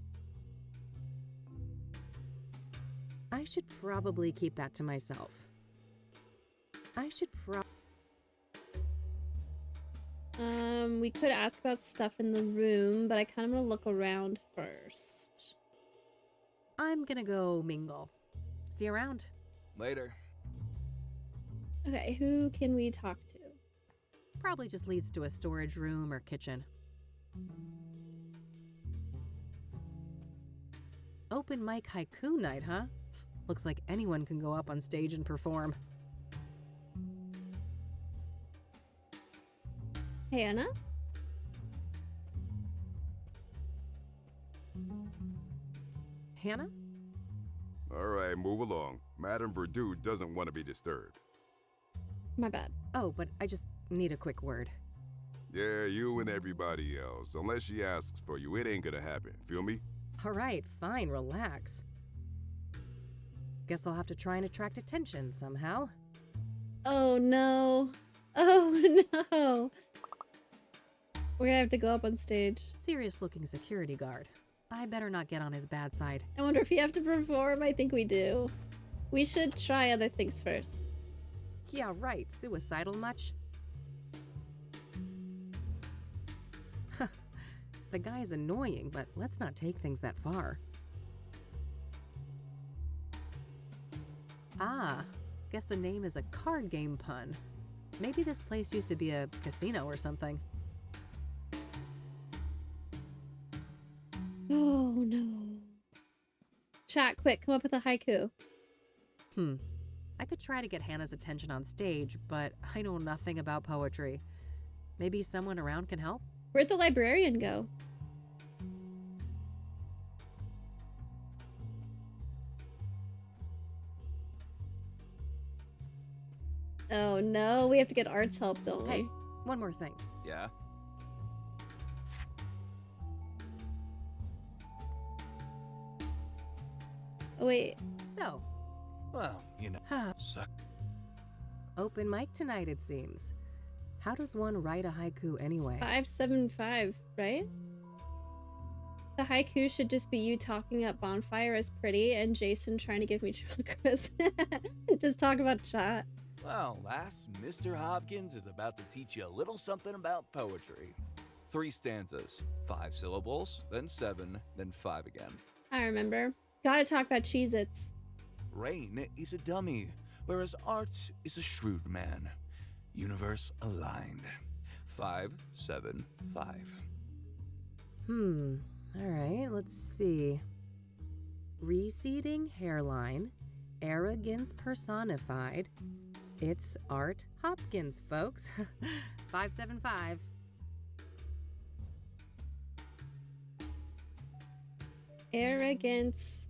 I should probably keep that to myself. We could ask about stuff in the room, but I kind of want to look around first. I'm gonna go mingle. See you around. Later. Okay, who can we talk to? Probably just leads to a storage room or kitchen. Open mic haiku night, huh? Looks like anyone can go up on stage and perform. Hannah? Hannah? All right, move along. Madame Verdue doesn't want to be disturbed. My bad. Oh, but I just need a quick word. Yeah, you and everybody else. Unless she asks for you, it ain't gonna happen. Feel me? All right, fine, relax. Guess I'll have to try and attract attention somehow. Oh no. Oh no. We're gonna have to go up on stage. Serious looking security guard. I better not get on his bad side. I wonder if you have to perform. I think we do. We should try other things first. Yeah, right. Suicidal much? The guy's annoying, but let's not take things that far. Ah, guess the name is a card game pun. Maybe this place used to be a casino or something. Oh no. Chat, quick, come up with a haiku. I could try to get Hannah's attention on stage, but I know nothing about poetry. Maybe someone around can help? Where'd the librarian go? Oh no, we have to get Art's help, don't we? Hey, one more thing. Yeah? Oh, wait. So, Well, you know, suck. open mic tonight, it seems. How does one write a haiku anyway? 575, right? The haiku should just be you talking up Bonfire as pretty and Jason trying to give me chakras. Just talk about chat. Well, lass, Mr. Hopkins is about to teach you a little something about poetry. 3 stanzas, 5 syllables, then 7, then 5 again. I remember. Gotta talk about Cheez-Its. Rain is a dummy, whereas Art is a shrewd man. Universe aligned. 5, 7, 5. Alright, let's see. Receding hairline, arrogance personified. It's Art Hopkins, folks. 575. Arrogance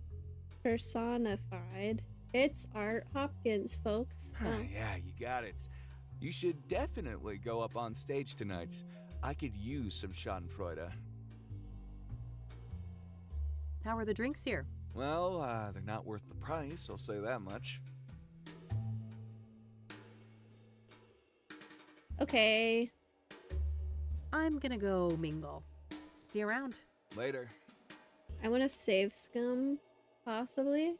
personified. It's Art Hopkins, folks. Yeah, you got it. You should definitely go up on stage tonight. I could use some Schadenfreude. How are the drinks here? Well, they're not worth the price, I'll say that much. Okay. I'm gonna go mingle. See you around. Later. I want to save Scum, possibly.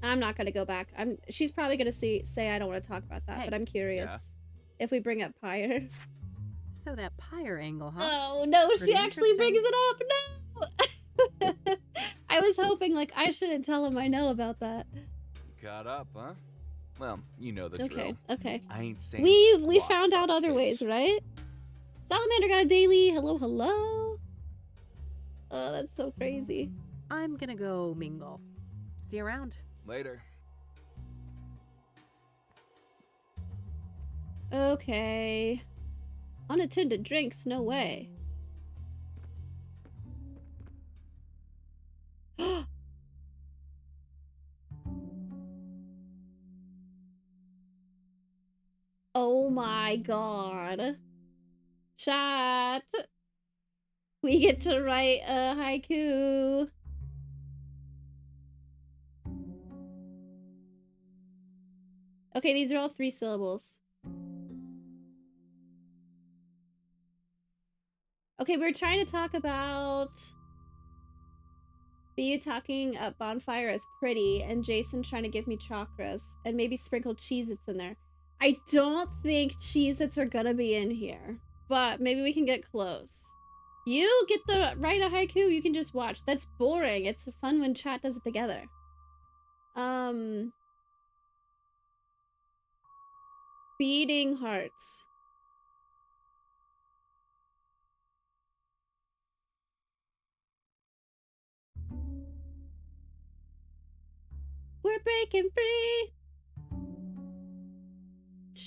I'm not gonna go back. She's probably gonna say I don't want to talk about that, Hey. but I'm curious if we bring up Pyre. So that pyre angle, huh? Oh no, she Pretty actually brings interesting. it up. No. I was hoping like I shouldn't tell him I know about that. You caught up, huh? Well, you know the Okay, drill. okay. I ain't saying We squat found out about other this. ways, right? Salamander got a daily. Hello, hello. Oh, that's so crazy. I'm gonna go mingle. See you around. Later. Okay. Unattended drinks, no way. Oh my god. Chat. We get to write a haiku. Okay, these are all 3 syllables. Okay, we're trying to talk about you talking up Bonfire as pretty and Jason trying to give me chakras and maybe sprinkle Cheez-Its in there. I don't think Cheez-Its are gonna be in here, but maybe we can get close. You get the write a haiku, you can just watch. That's boring. It's fun when chat does it together. Beating hearts. We're breaking free.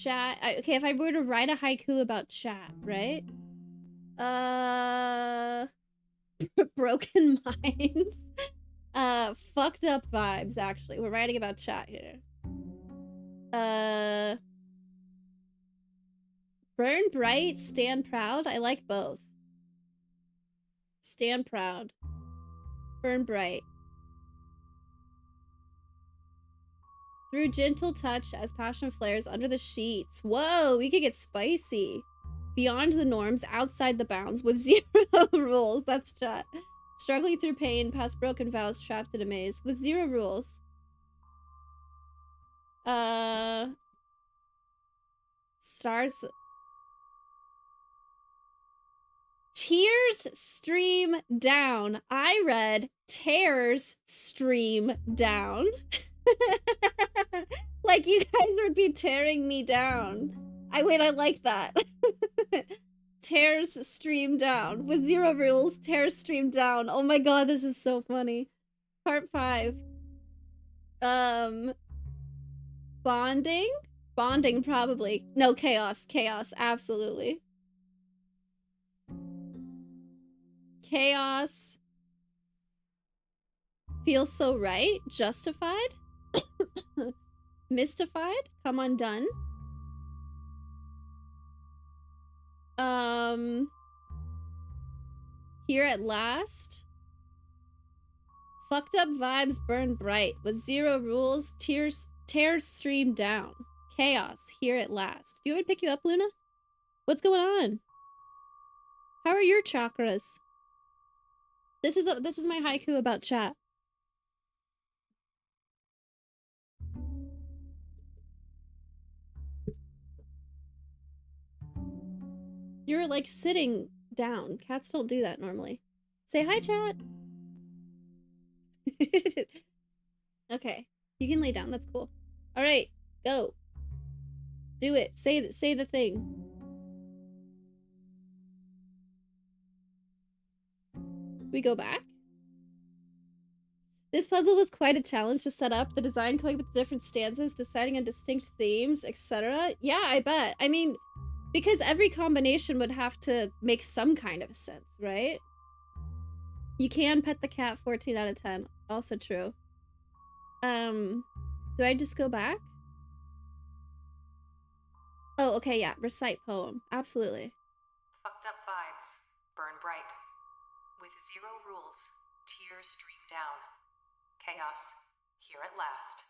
Chat. Okay, if I were to write a haiku about chat, right? Broken minds. Fucked up vibes, actually. We're writing about chat here. Burn bright, stand proud. I like both. Stand proud. Burn bright. Through gentle touch as passion flares under the sheets. Whoa, we could get spicy. Beyond the norms, outside the bounds, with 0 rules. That's chat. Struggling through pain, past broken vows, trapped in a maze. With 0 rules. Stars. Tears stream down. I read tears stream down. Like you guys would be tearing me down. I like that. Tears stream down. With 0 rules, tears stream down. Oh my god, this is so funny. Part 5. Bonding? Bonding, probably. No, chaos. Chaos, absolutely. Chaos. Feels so right. Justified. Mystified. Come undone. Here at last. Fucked up vibes burn bright. With 0 rules, tears stream down. Chaos. Here at last. Do you want me to pick you up, Luna? What's going on? How are your chakras? This is my haiku about chat. You're like sitting down. Cats don't do that normally. Say hi, chat. Okay, you can lay down. That's cool. All right, go. Do it. Say the thing. We go back. This puzzle was quite a challenge to set up. The design coming up with different stanzas, deciding on distinct themes, etc. Yeah, I bet. I mean, because every combination would have to make some kind of sense, right? You can pet the cat 14 out of 10. Also true. Do I just go back? Oh, okay, yeah. Recite poem. Absolutely. Fucked up vibes. Burn bright. With 0 rules, tears stream down. Chaos. Here at last.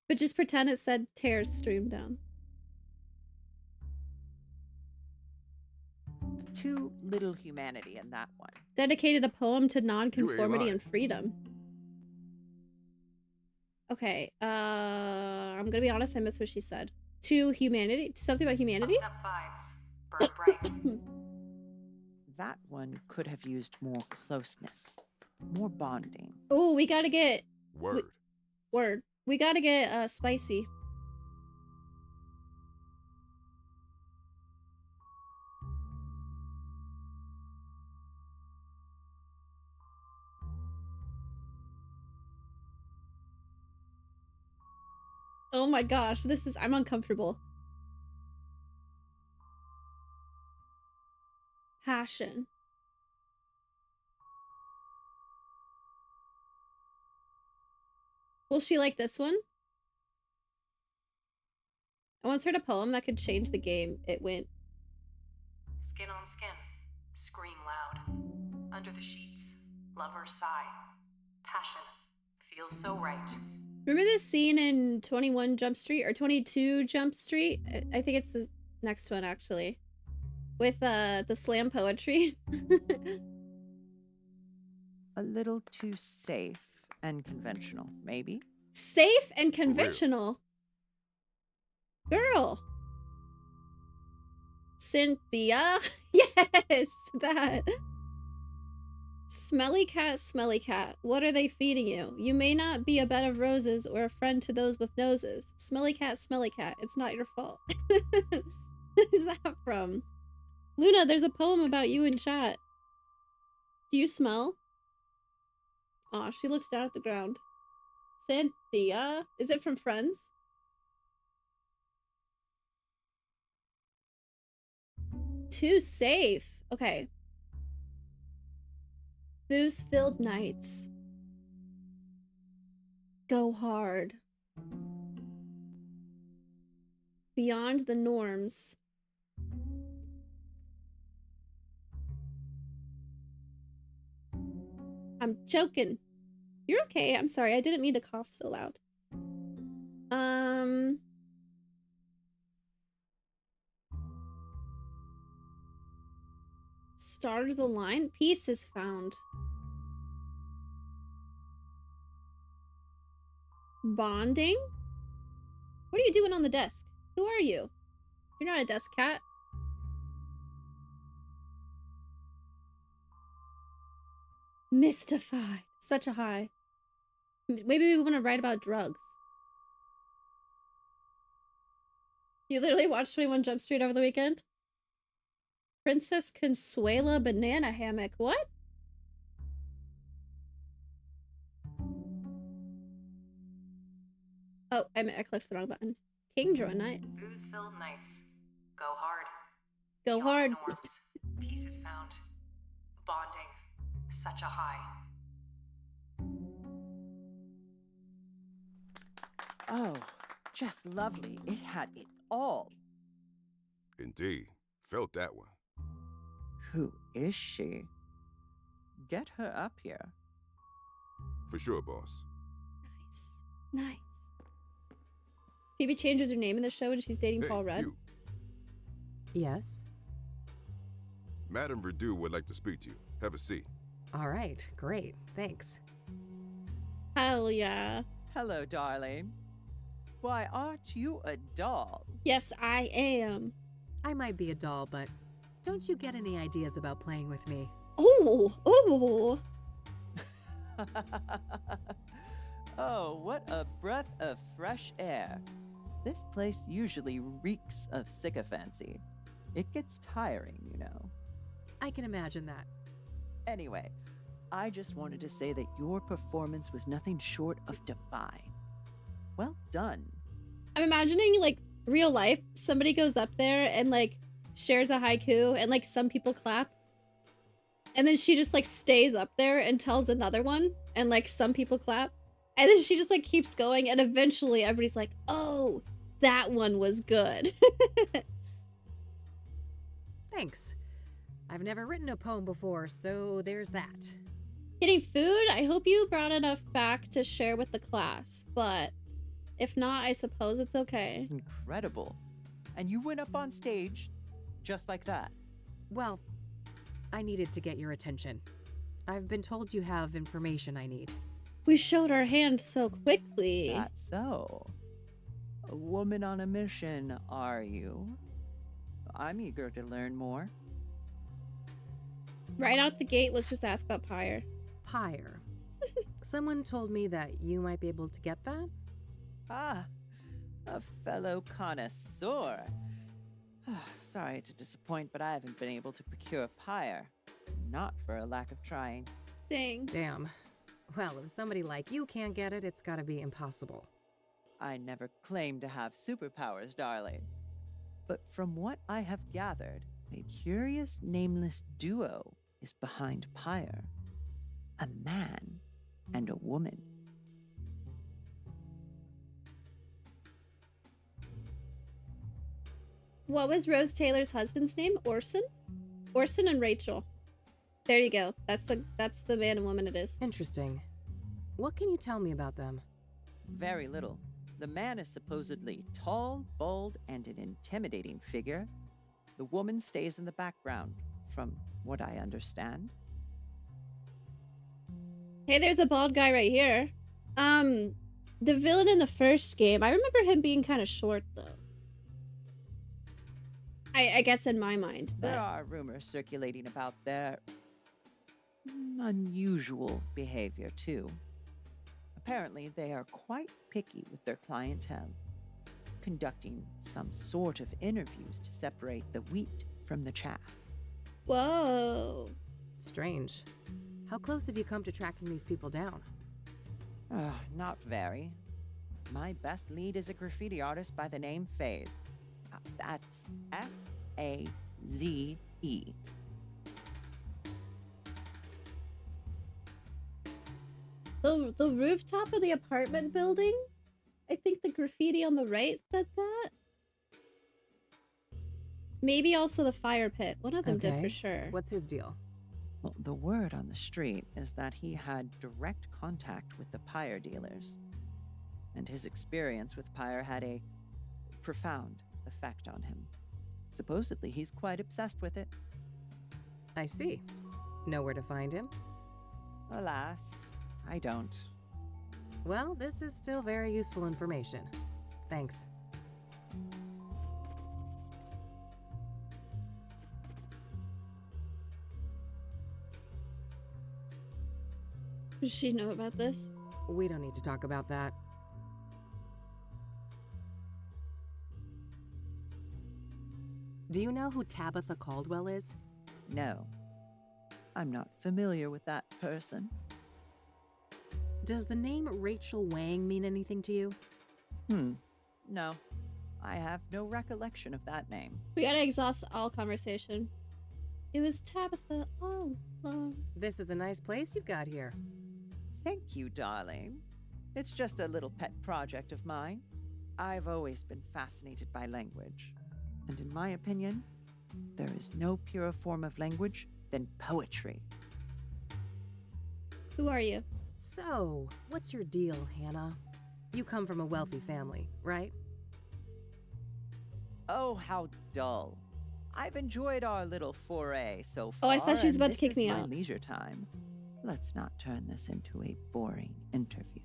But just pretend it said tears stream down. Too little humanity in that one. Dedicated a poem to nonconformity lying. and freedom. Okay, I'm gonna be honest, I missed what she said. To humanity? Something about humanity? Fucked up vibes. Burn bright. That one could have used more closeness, more bonding. Oh, we gotta get... Word. Word. We gotta get, spicy. Oh my gosh, I'm uncomfortable. Passion. Will she like this one? I once heard a poem that could change the game. It went. Skin on skin. Scream loud. Under the sheets. Lover sigh. Passion. Feels so right. Remember this scene in 21 Jump Street or 22 Jump Street? I think it's the next one actually. With the slam poetry. A little too safe and conventional, maybe. Safe and conventional. Girl. Cynthia. Yes, that. Smelly cat, what are they feeding you? You may not be a bed of roses or a friend to those with noses. Smelly cat, it's not your fault. What is that from? Luna, there's a poem about you in chat. Do you smell? Aw, she looks down at the ground. Cynthia? Is it from Friends? Too safe. Okay. Booze-filled nights. Go hard. Beyond the norms. I'm joking. You're okay. I'm sorry. I didn't mean to cough so loud. Stars align. Peace is found. Bonding? What are you doing on the desk? Who are you? You're not a desk cat. Mystified. Such a high. Maybe we want to write about drugs. You literally watched 21 Jump Street over the weekend? Princess Consuela banana hammock. What? Oh, I clicked the wrong button. Kingdra, nice. Booze-filled nights. Go hard. Go hard. Norms. Peace is found. Bonding. Such a high. Oh, just lovely. It had it all. Indeed. Felt that one. Who is she? Get her up here. For sure, boss. Nice. Phoebe changes her name in the show and she's dating Paul Rudd. You. Yes? Madame Verdu would like to speak to you. Have a seat. All right, great. Thanks. Hell yeah. Hello, darling. Why, aren't you a doll? Yes, I am. I might be a doll, but don't you get any ideas about playing with me? Oh. Oh, what a breath of fresh air. This place usually reeks of sycophancy. It gets tiring, you know. I can imagine that. Anyway, I just wanted to say that your performance was nothing short of divine. Well done. I'm imagining, like, real life, somebody goes up there and, like, shares a haiku and, like, some people clap. And then she just, like, stays up there and tells another one and, like, some people clap. And then she just, like, keeps going and eventually everybody's like, oh, that one was good. Thanks. I've never written a poem before, so there's that. Getting food? I hope you brought enough back to share with the class, but if not, I suppose it's okay. Incredible. And you went up on stage just like that. Well, I needed to get your attention. I've been told you have information I need. We showed our hand so quickly. That's so. A woman on a mission, are you? I'm eager to learn more. Right out the gate, let's just ask about Pyre. Pyre. Someone told me that you might be able to get that? Ah, a fellow connoisseur. Sorry to disappoint, but I haven't been able to procure Pyre. Not for a lack of trying. Dang. Damn. Well, if somebody like you can't get it, it's gotta be impossible. I never claimed to have superpowers, darling. But from what I have gathered, a curious nameless duo is behind Pyre. A man and a woman. What was Rose Taylor's husband's name? Orson? Orson and Rachel. There you go. That's the man and woman it is. Interesting. What can you tell me about them? Very little. The man is supposedly tall, bold, and an intimidating figure. The woman stays in the background, from what I understand. Hey, there's a bald guy right here. The villain in the first game, I remember him being kind of short, though. I guess in my mind, but... There are rumors circulating about their unusual behavior, too. Apparently, they are quite picky with their clientele, conducting some sort of interviews to separate the wheat from the chaff. Whoa. Strange. How close have you come to tracking these people down? Not very. My best lead is a graffiti artist by the name Faze. That's Faze. The rooftop of the apartment building? I think the graffiti on the right said that. Maybe also the fire pit. One of them did for sure. What's his deal? Well, the word on the street is that he had direct contact with the pyre dealers, and his experience with pyre had a profound effect on him. Supposedly, he's quite obsessed with it. I see. Know where to find him? Alas, I don't. Well, this is still very useful information. Thanks. Does she know about this? We don't need to talk about that. Do you know who Tabitha Caldwell is? No. I'm not familiar with that person. Does the name Rachel Wang mean anything to you? No. I have no recollection of that name. We gotta exhaust all conversation. It was Tabitha all along. This is a nice place you've got here. Thank you, darling. It's just a little pet project of mine. I've always been fascinated by language. And in my opinion, there is no purer form of language than poetry. Who are you? So, what's your deal, Hannah? You come from a wealthy family, right? Oh, how dull. I've enjoyed our little foray so Oh, far. I thought she was and about to kick this me is my out. leisure time. Let's not turn this into a boring interview.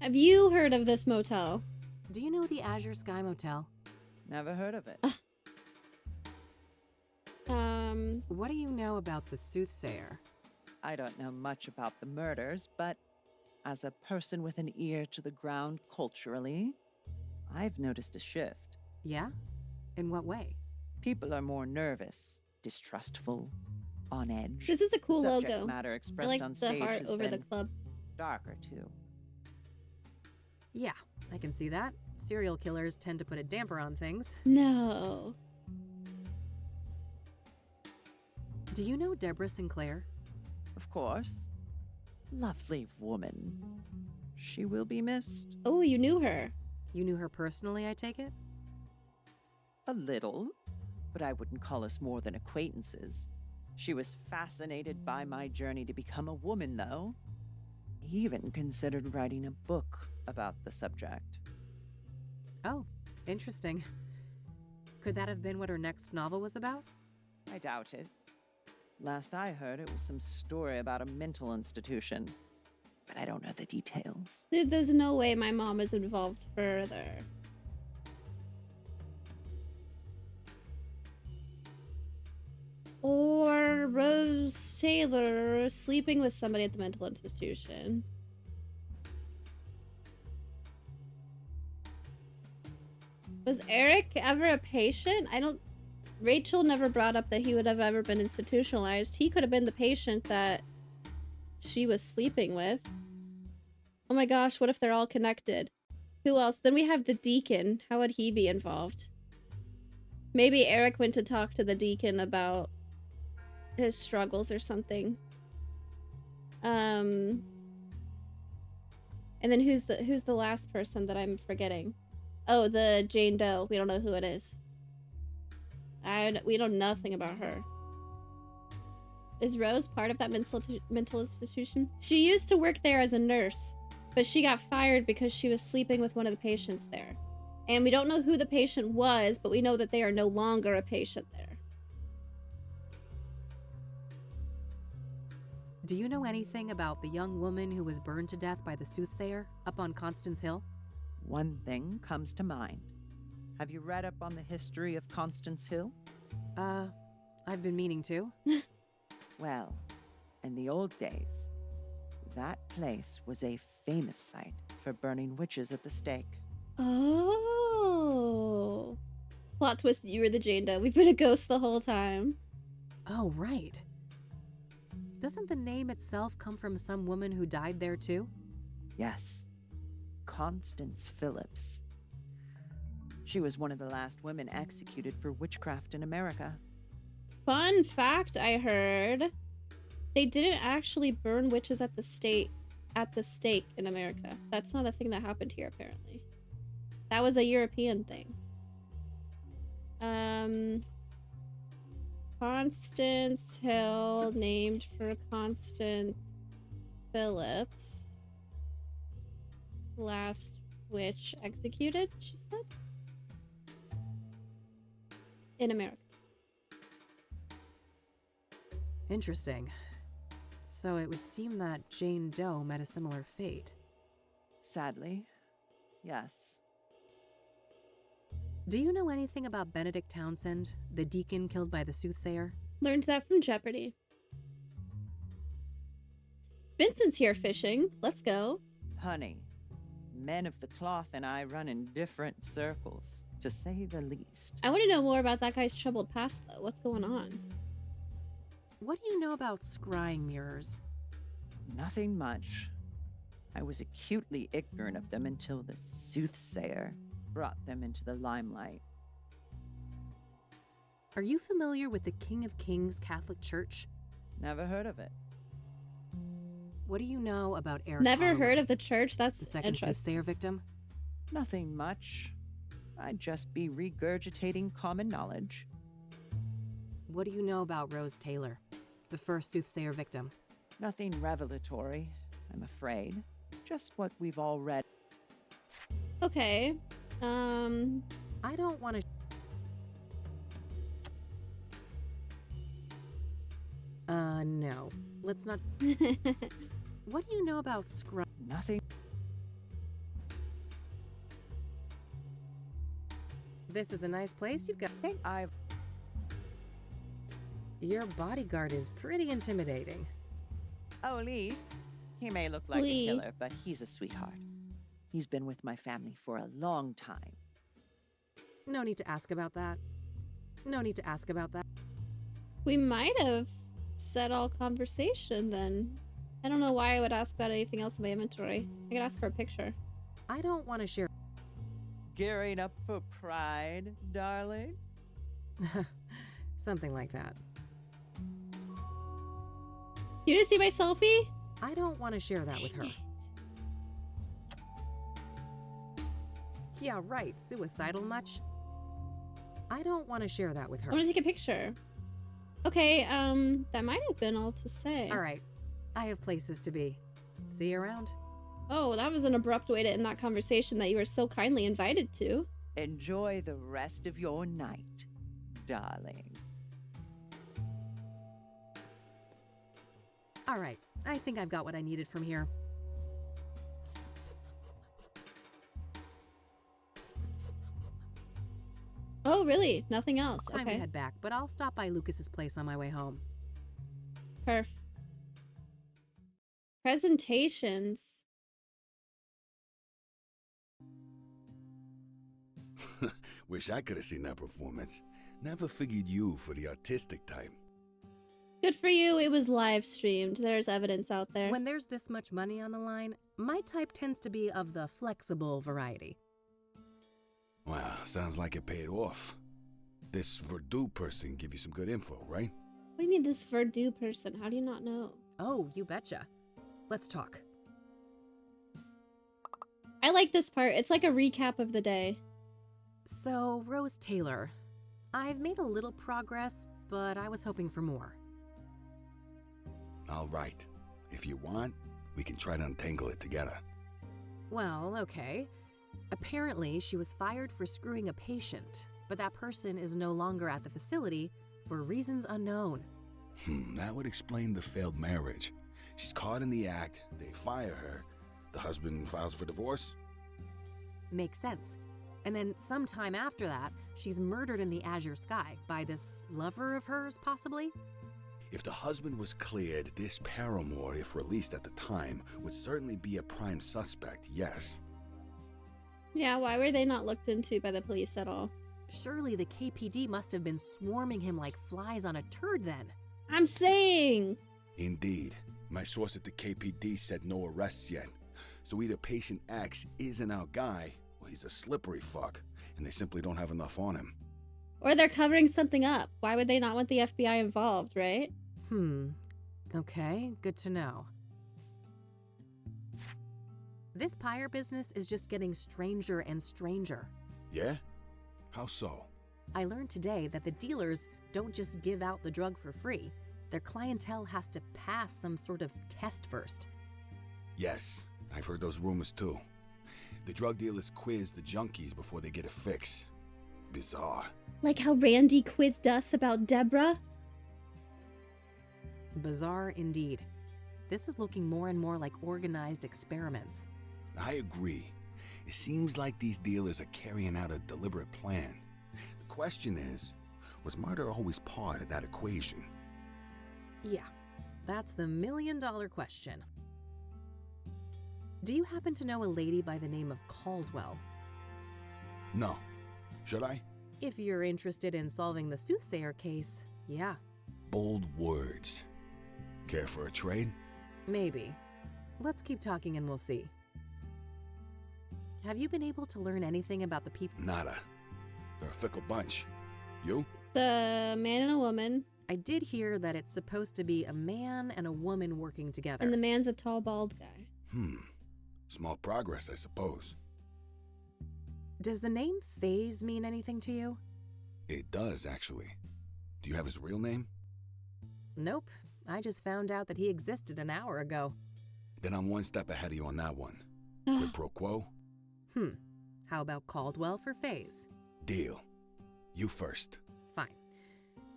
Have you heard of this motel? Do you know the Azure Sky Motel? Never heard of it. What do you know about the soothsayer? I don't know much about the murders, but as a person with an ear to the ground culturally, I've noticed a shift. Yeah? In what way? People are more nervous, distrustful, on edge. This is a cool Subject logo. matter I expressed like on the stage heart has over the been club. darker too. Yeah, I can see that. Serial killers tend to put a damper on things. No. Do you know Deborah Sinclair? Of course. Lovely woman. She will be missed. Oh, you knew her. You knew her personally, I take it? A little, but I wouldn't call us more than acquaintances. She was fascinated by my journey to become a woman, though. He even considered writing a book about the subject. Oh, interesting. Could that have been what her next novel was about? I doubt it. Last I heard, it was some story about a mental institution, but I don't know the details. Dude, there's no way my mom is involved further. Or Rose Taylor sleeping with somebody at the mental institution. Was Eric ever a patient? Rachel never brought up that he would have ever been institutionalized. He could have been the patient that she was sleeping with. Oh my gosh, what if they're all connected? Who else? Then we have the deacon. How would he be involved? Maybe Eric went to talk to the deacon about his struggles or something. And then who's the last person that I'm forgetting? Oh, the Jane Doe. We don't know who it is. We know nothing about her. Is Rose part of that mental institution? She used to work there as a nurse, but she got fired because she was sleeping with one of the patients there. And we don't know who the patient was, but we know that they are no longer a patient there. Do you know anything about the young woman who was burned to death by the soothsayer up on Constance Hill? One thing comes to mind. Have you read up on the history of Constance Hill? I've been meaning to. Well, in the old days, that place was a famous site for burning witches at the stake. Oh. Plot twist, you were the Jane Doe. We've been a ghost the whole time. Oh, right. Doesn't the name itself come from some woman who died there too? Yes, Constance Phillips. She was one of the last women executed for witchcraft in America. Fun fact I heard. They didn't actually burn witches at the stake in America. That's not a thing that happened here, apparently. That was a European thing. Constance Hill, named for Constance Phillips. Last witch executed, she said? In America. Interesting. So it would seem that Jane Doe met a similar fate. Sadly, yes. Do you know anything about Benedict Townsend, the deacon killed by the soothsayer? Learned that from Jeopardy. Vincent's here fishing. Let's go. Honey, men of the cloth and I run in different circles, to say the least. I want to know more about that guy's troubled past, though. What's going on? What do you know about scrying mirrors? Nothing much. I was acutely ignorant of them until the soothsayer brought them into the limelight. Are you familiar with the King of Kings Catholic Church? Never heard of it. What do you know about Eric Never Holloway, heard of the church? That's the second interesting. soothsayer victim? Nothing much. I'd just be regurgitating common knowledge. What do you know about Rose Taylor, the first soothsayer victim? Nothing revelatory, I'm afraid. Just what we've all read. Okay. I don't want to... no. Let's not... What do you know about scrum? Nothing. This is a nice place you've got. Your bodyguard is pretty intimidating. Oh, Lee. He may look like Lee. a killer, but he's a sweetheart. He's been with my family for a long time. No need to ask about that. No need to ask about that. We might have said all conversation then. I don't know why I would ask about anything else in my inventory. I could ask for a picture. I don't want to share. Gearing up for Pride, darling? Something like that. You just see my selfie? I don't want to share that with her. Yeah, right. Suicidal much? I don't want to share that with her. I want to take a picture. Okay, that might have been all to say. All right. I have places to be. See you around. Oh, that was an abrupt way to end that conversation that you were so kindly invited to. Enjoy the rest of your night, darling. All right. I think I've got what I needed from here. Oh, really? Nothing else? Time Okay. to head back, but I'll stop by Lucas's place on my way home. Perf. Presentations. Wish I could have seen that performance. Never figured you for the artistic type. Good for you, it was live streamed. There's evidence out there. When there's this much money on the line, my type tends to be of the flexible variety. Wow, sounds like it paid off. This Verdú person give you some good info, right? What do you mean, this Verdú person? How do you not know? Oh, you betcha. Let's talk. I like this part. It's like a recap of the day. So, Rose Taylor. I've made a little progress, but I was hoping for more. All right. If you want, we can try to untangle it together. Well, okay. Apparently, she was fired for screwing a patient, but that person is no longer at the facility for reasons unknown. That would explain the failed marriage. She's caught in the act, they fire her. The husband files for divorce? Makes sense. And then sometime after that, she's murdered in the azure sky by this lover of hers, possibly? If the husband was cleared, this paramour, if released at the time, would certainly be a prime suspect, yes. Yeah, why were they not looked into by the police at all? Surely the KPD must have been swarming him like flies on a turd then. I'm saying! Indeed. My source at the KPD said no arrests yet. So either Patient X isn't our guy, or he's a slippery fuck, and they simply don't have enough on him. Or they're covering something up. Why would they not want the FBI involved, right? Okay, good to know. This pyre business is just getting stranger and stranger. Yeah? How so? I learned today that the dealers don't just give out the drug for free. Their clientele has to pass some sort of test first. Yes, I've heard those rumors too. The drug dealers quiz the junkies before they get a fix. Bizarre. Like how Randy quizzed us about Deborah? Bizarre indeed. This is looking more and more like organized experiments. I agree. It seems like these dealers are carrying out a deliberate plan. The question is, was murder always part of that equation? Yeah, that's the million-dollar question. Do you happen to know a lady by the name of Caldwell? No. Should I? If you're interested in solving the soothsayer case, yeah. Bold words. Care for a trade? Maybe. Let's keep talking and we'll see. Have you been able to learn anything about the people? Nada. They're a fickle bunch. You? The man and a woman. I did hear that it's supposed to be a man and a woman working together. And the man's a tall, bald guy. Small progress, I suppose. Does the name Faze mean anything to you? It does, actually. Do you have his real name? Nope. I just found out that he existed an hour ago. Then I'm one step ahead of you on that one. Quid pro quo? How about Caldwell for Faze? Deal. You first. Fine.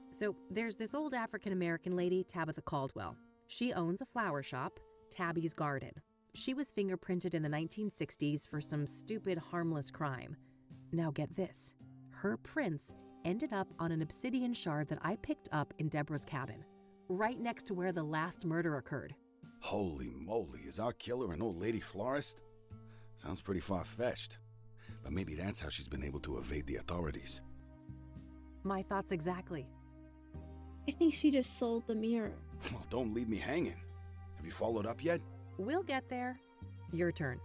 So there's this old African-American lady, Tabitha Caldwell. She owns a flower shop, Tabby's Garden. She was fingerprinted in the 1960s for some stupid, harmless crime. Now get this. Her prints ended up on an obsidian shard that I picked up in Deborah's cabin, right next to where the last murder occurred. Holy moly, is our killer an old lady florist? Sounds pretty far-fetched. But maybe that's how she's been able to evade the authorities. My thoughts exactly. I think she just sold the mirror. Well, don't leave me hanging. Have you followed up yet? We'll get there. Your turn.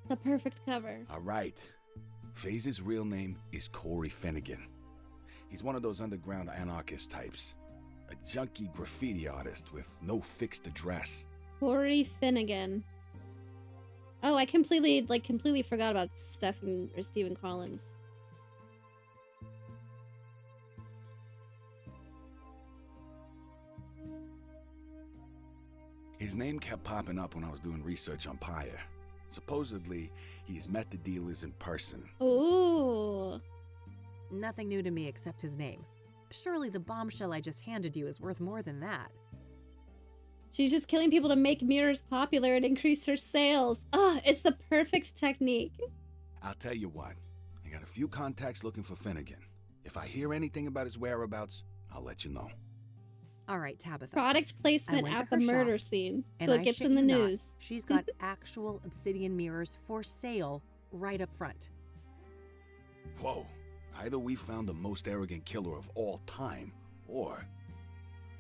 The perfect cover. All right. Faze's real name is Corey Finnegan. He's one of those underground anarchist types. A junkie graffiti artist with no fixed address. Corey Finnegan. Oh, I completely forgot about Stephen Collins. His name kept popping up when I was doing research on Pyre. Supposedly, he's met the dealers in person. Ooh. Nothing new to me except his name. Surely the bombshell I just handed you is worth more than that. She's just killing people to make mirrors popular and increase her sales. It's the perfect technique. I'll tell you what. I got a few contacts looking for Finnegan. If I hear anything about his whereabouts, I'll let you know. All right, Tabitha. Product placement at the murder scene, so it gets in the shit you not, news. She's got actual obsidian mirrors for sale right up front. Whoa. Either we found the most arrogant killer of all time, or...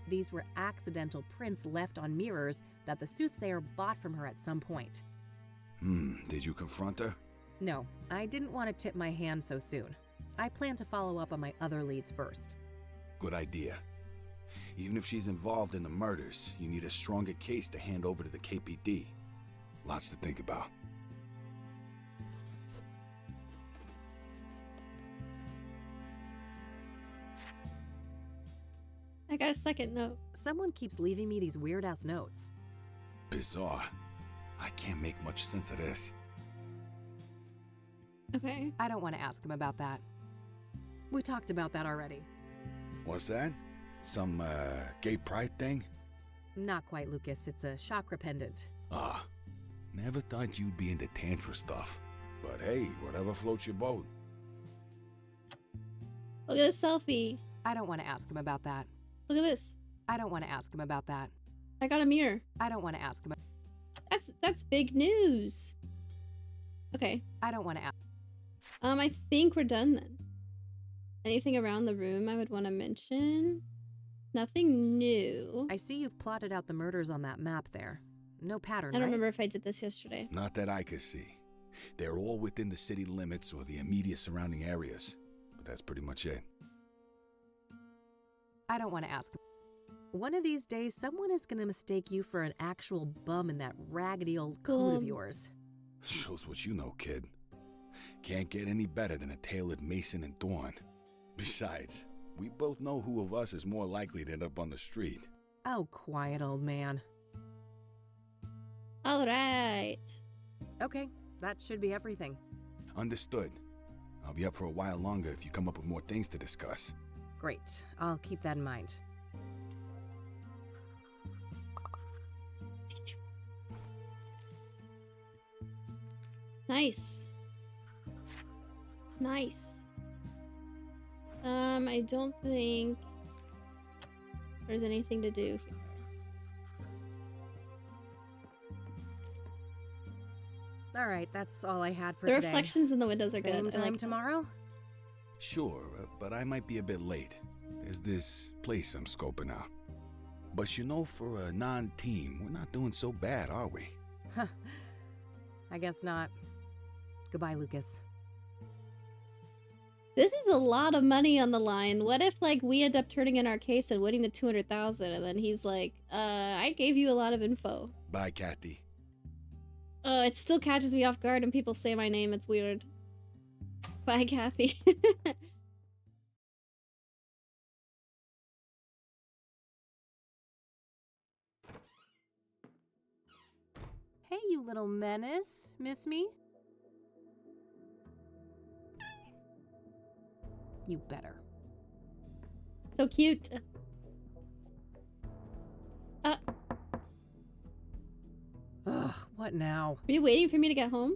These were accidental prints left on mirrors that the soothsayer bought from her at some point. Did you confront her? No, I didn't want to tip my hand so soon. I plan to follow up on my other leads first. Good idea. Even if she's involved in the murders, you need a stronger case to hand over to the KPD. Lots to think about. I got a second note. Someone keeps leaving me these weird-ass notes. Bizarre. I can't make much sense of this. Okay. I don't want to ask him about that. We talked about that already. What's that? Some, gay pride thing? Not quite, Lucas. It's a chakra pendant. Never thought you'd be into tantra stuff. But hey, whatever floats your boat. Look at this selfie. I don't want to ask him about that. Look at this. I don't want to ask him about that. I got a mirror. I don't want to ask him. That's big news. Okay. I don't want to ask. I think we're done then. Anything around the room I would want to mention? Nothing new. I see you've plotted out the murders on that map there. No pattern, I don't right? remember if I did this yesterday. Not that I could see. They're all within the city limits or the immediate surrounding areas. But that's pretty much it. I don't want to ask. One of these days, someone is going to mistake you for an actual bum in that raggedy old coat of yours. Shows what you know, kid. Can't get any better than a tailored Mason and Dawn. Besides, we both know who of us is more likely to end up on the street. Oh, quiet, old man. All right. Okay, that should be everything. Understood. I'll be up for a while longer if you come up with more things to discuss. Great. I'll keep that in mind. Nice. Nice. I don't think there's anything to do here. All right, that's all I had for The today. reflections in the windows are good. Same I time like tomorrow? Sure, but I might be a bit late. There's this place I'm scoping out. But you know, for a non-team, we're not doing so bad, are we? Huh. I guess not. Goodbye, Lucas. This is a lot of money on the line. What if, like, we end up turning in our case and winning the 200,000, and then he's like, I gave you a lot of info. Bye, Kathy. It still catches me off guard when people say my name. It's weird. Bye, Kathy. Hey, you little menace. Miss me? You better. So cute. Ugh, what now? Are you waiting for me to get home?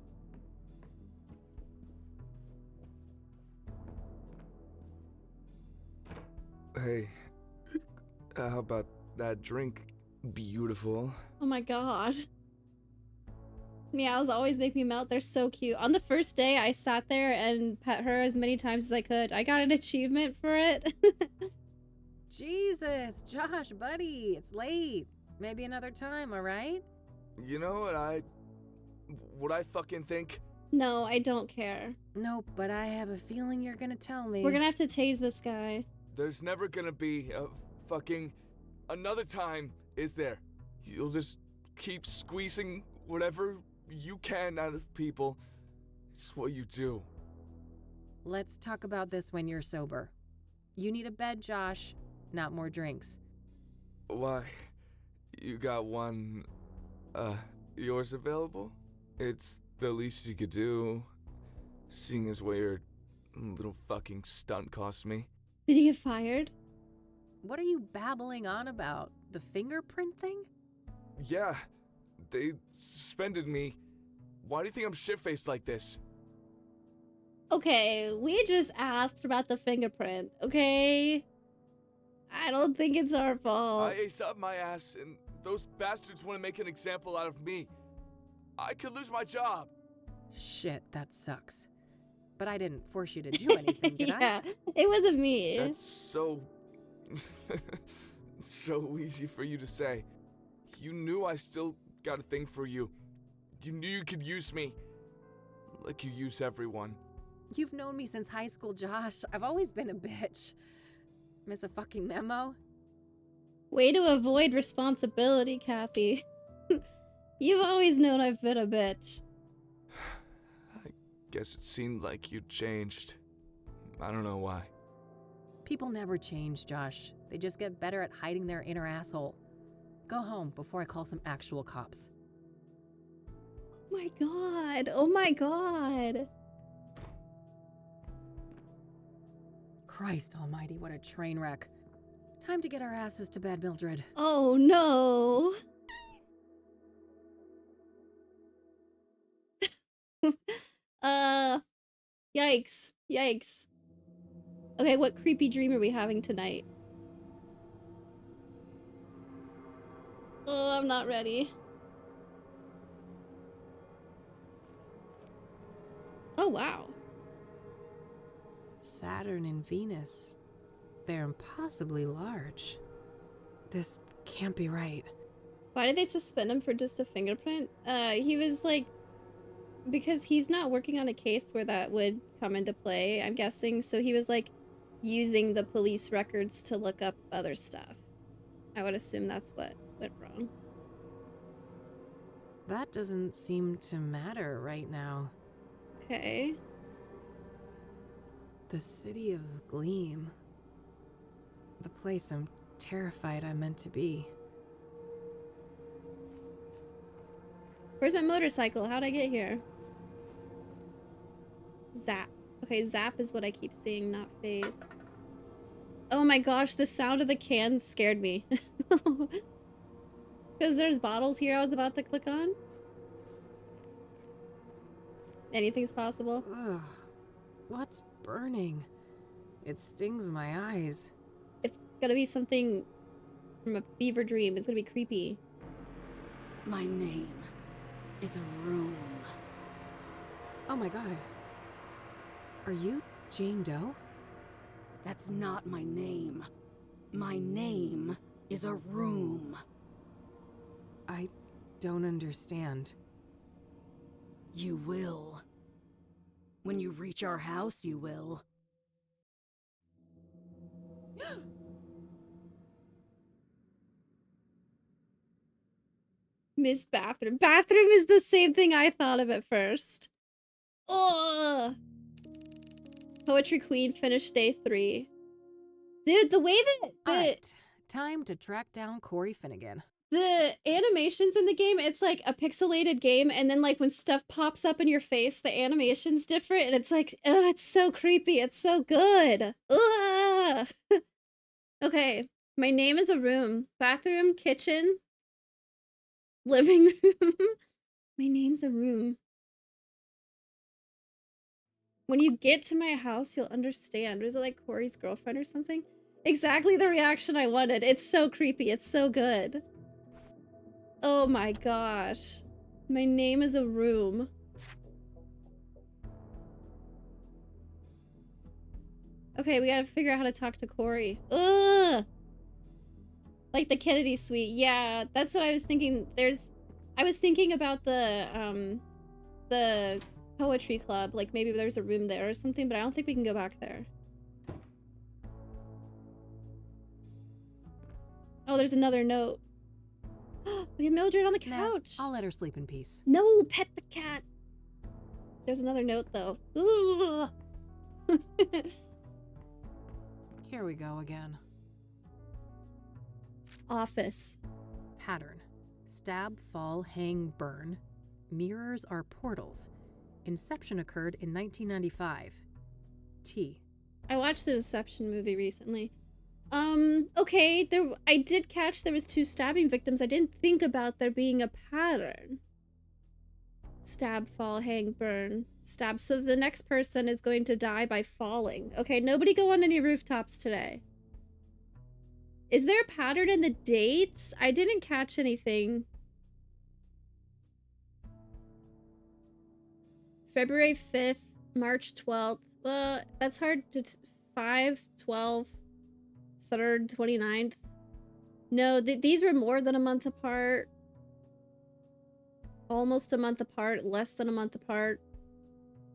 Hey, how about that drink? Beautiful. Oh my god. Meows always make me melt. They're so cute. On the first day, I sat there and pet her as many times as I could. I got an achievement for it. Jesus, Josh, buddy, it's late. Maybe another time, all right? You know what I fucking think? No, I don't care. Nope, but I have a feeling you're gonna tell me. We're gonna have to tase this guy. There's never gonna be a fucking another time, is there? You'll just keep squeezing whatever you can out of people. It's what you do. Let's talk about this when you're sober. You need a bed, Josh, not more drinks. Why? You got one, yours available? It's the least you could do, seeing as what your little fucking stunt cost me. Did he get fired? What are you babbling on about? The fingerprint thing? Yeah, they suspended me. Why do you think I'm shit-faced like this? Okay, we just asked about the fingerprint, okay? I don't think it's our fault. I aced up my ass, and those bastards want to make an example out of me. I could lose my job. Shit, that sucks. But I didn't force you to do anything, did Yeah, it wasn't me. That's so... so easy for you to say. You knew I still got a thing for you. You knew you could use me. Like you use everyone. You've known me since high school, Josh. I've always been a bitch. Miss a fucking memo? Way to avoid responsibility, Kathy. You've always known I've been a bitch. Guess it seemed like you changed. I don't know why. People never change, Josh. They just get better at hiding their inner asshole. Go home before I call some actual cops. Oh my god. Oh my god. Christ almighty, what a train wreck. Time to get our asses to bed, Mildred. Oh no. Yikes. Yikes. Okay, what creepy dream are we having tonight? Oh, I'm not ready. Oh, wow. Saturn and Venus. They're impossibly large. This can't be right. Why did they suspend him for just a fingerprint? He was like, because he's not working on a case where that would come into play, I'm guessing. So he was like using the police records to look up other stuff. I would assume that's what went wrong. That doesn't seem to matter right now. Okay. The city of Gleam. The place I'm terrified I'm meant to be. Where's my motorcycle? How'd I get here? Zap. Okay, zap is what I keep seeing, not phase. Oh my gosh, the sound of the cans scared me. Because there's bottles here I was about to click on. Anything's possible. Ugh. What's burning? It stings my eyes. It's gonna be something from a fever dream. It's gonna be creepy. My name is a room. Oh my god. Are you Jane Doe? That's not my name. My name is a room. I don't understand. You will. When you reach our house, you will. Miss Bathroom. Bathroom is the same thing I thought of at first. Oh. Poetry Queen finished day 3. Dude, the way that Alright, time to track down Corey Finnegan. the animations in the game, it's like a pixelated game, and then like when stuff pops up in your face, the animation's different, and it's like, oh, it's so creepy. It's so good. Ugh. Okay, my name is a room. Bathroom, kitchen, living room. My name's a room. When you get to my house, you'll understand. Was it like Corey's girlfriend or something? Exactly the reaction I wanted. It's so creepy. It's so good. Oh my gosh. My name is a room. Okay, we gotta figure out how to talk to Corey. Ugh! Like the Kennedy suite. Yeah, that's what I was thinking. I was thinking about the poetry club. Like maybe there's a room there or something, but I don't think we can go back there. Oh, there's another note. We have Mildred on the couch. Nah, I'll let her sleep in peace. No, pet the cat. There's another note though. Ooh. Here we go again. Office. Pattern. Stab, fall, hang, burn. Mirrors are portals. Inception occurred in 1995. T. I watched the Inception movie recently. Okay, I did catch there was 2 stabbing victims. I didn't think about there being a pattern. Stab, fall, hang, burn. Stab. So the next person is going to die by falling. Okay, nobody go on any rooftops today. Is there a pattern in the dates? I didn't catch anything. February 5th, March 12th. Well, that's hard to... 5, 12, 3rd, 29th. No, these were more than a month apart. Almost a month apart, less than a month apart.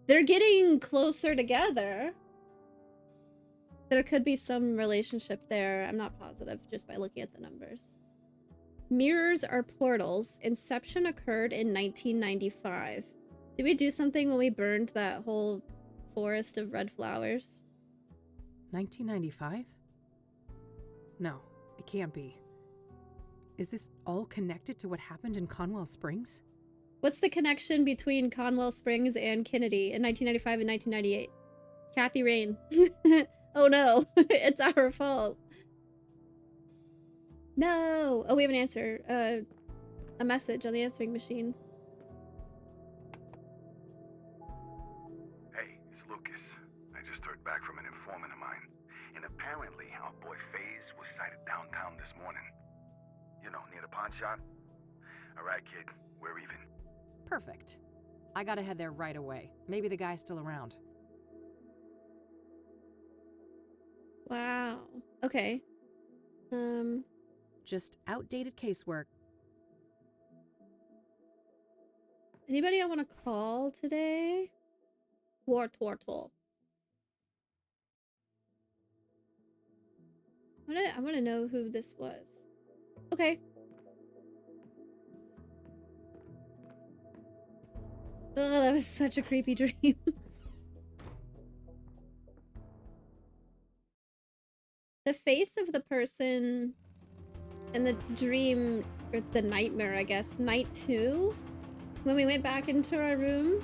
They're getting closer together. There could be some relationship there. I'm not positive just by looking at the numbers. Mirrors are portals. Inception occurred in 1995. Did we do something when we burned that whole forest of red flowers? 1995? No, it can't be. Is this all connected to what happened in Conwell Springs? What's the connection between Conwell Springs and Kennedy in 1995 and 1998? Kathy Rain. Oh no, it's our fault. No. Oh, we have an answer. A message on the answering machine. pawn shop? Alright, kid. We're even. Perfect. I gotta head there right away. Maybe the guy's still around. Wow. Okay. Just outdated casework. Anybody I want to call today? Wartortle. I want to know who this was. Okay. Oh, that was such a creepy dream. The face of the person in the dream, or the nightmare, I guess, night 2, when we went back into our room.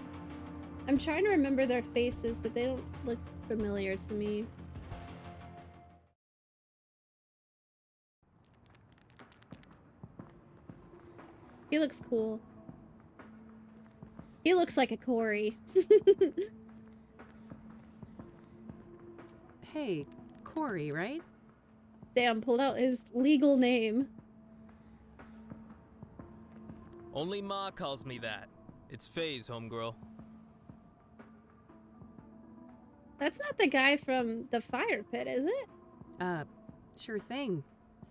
I'm trying to remember their faces, but they don't look familiar to me. He looks cool. He looks like a Corey. Hey, Corey, right? Damn, pulled out his legal name. Only Ma calls me that. It's Faye's, homegirl. That's not the guy from the fire pit, is it? Sure thing.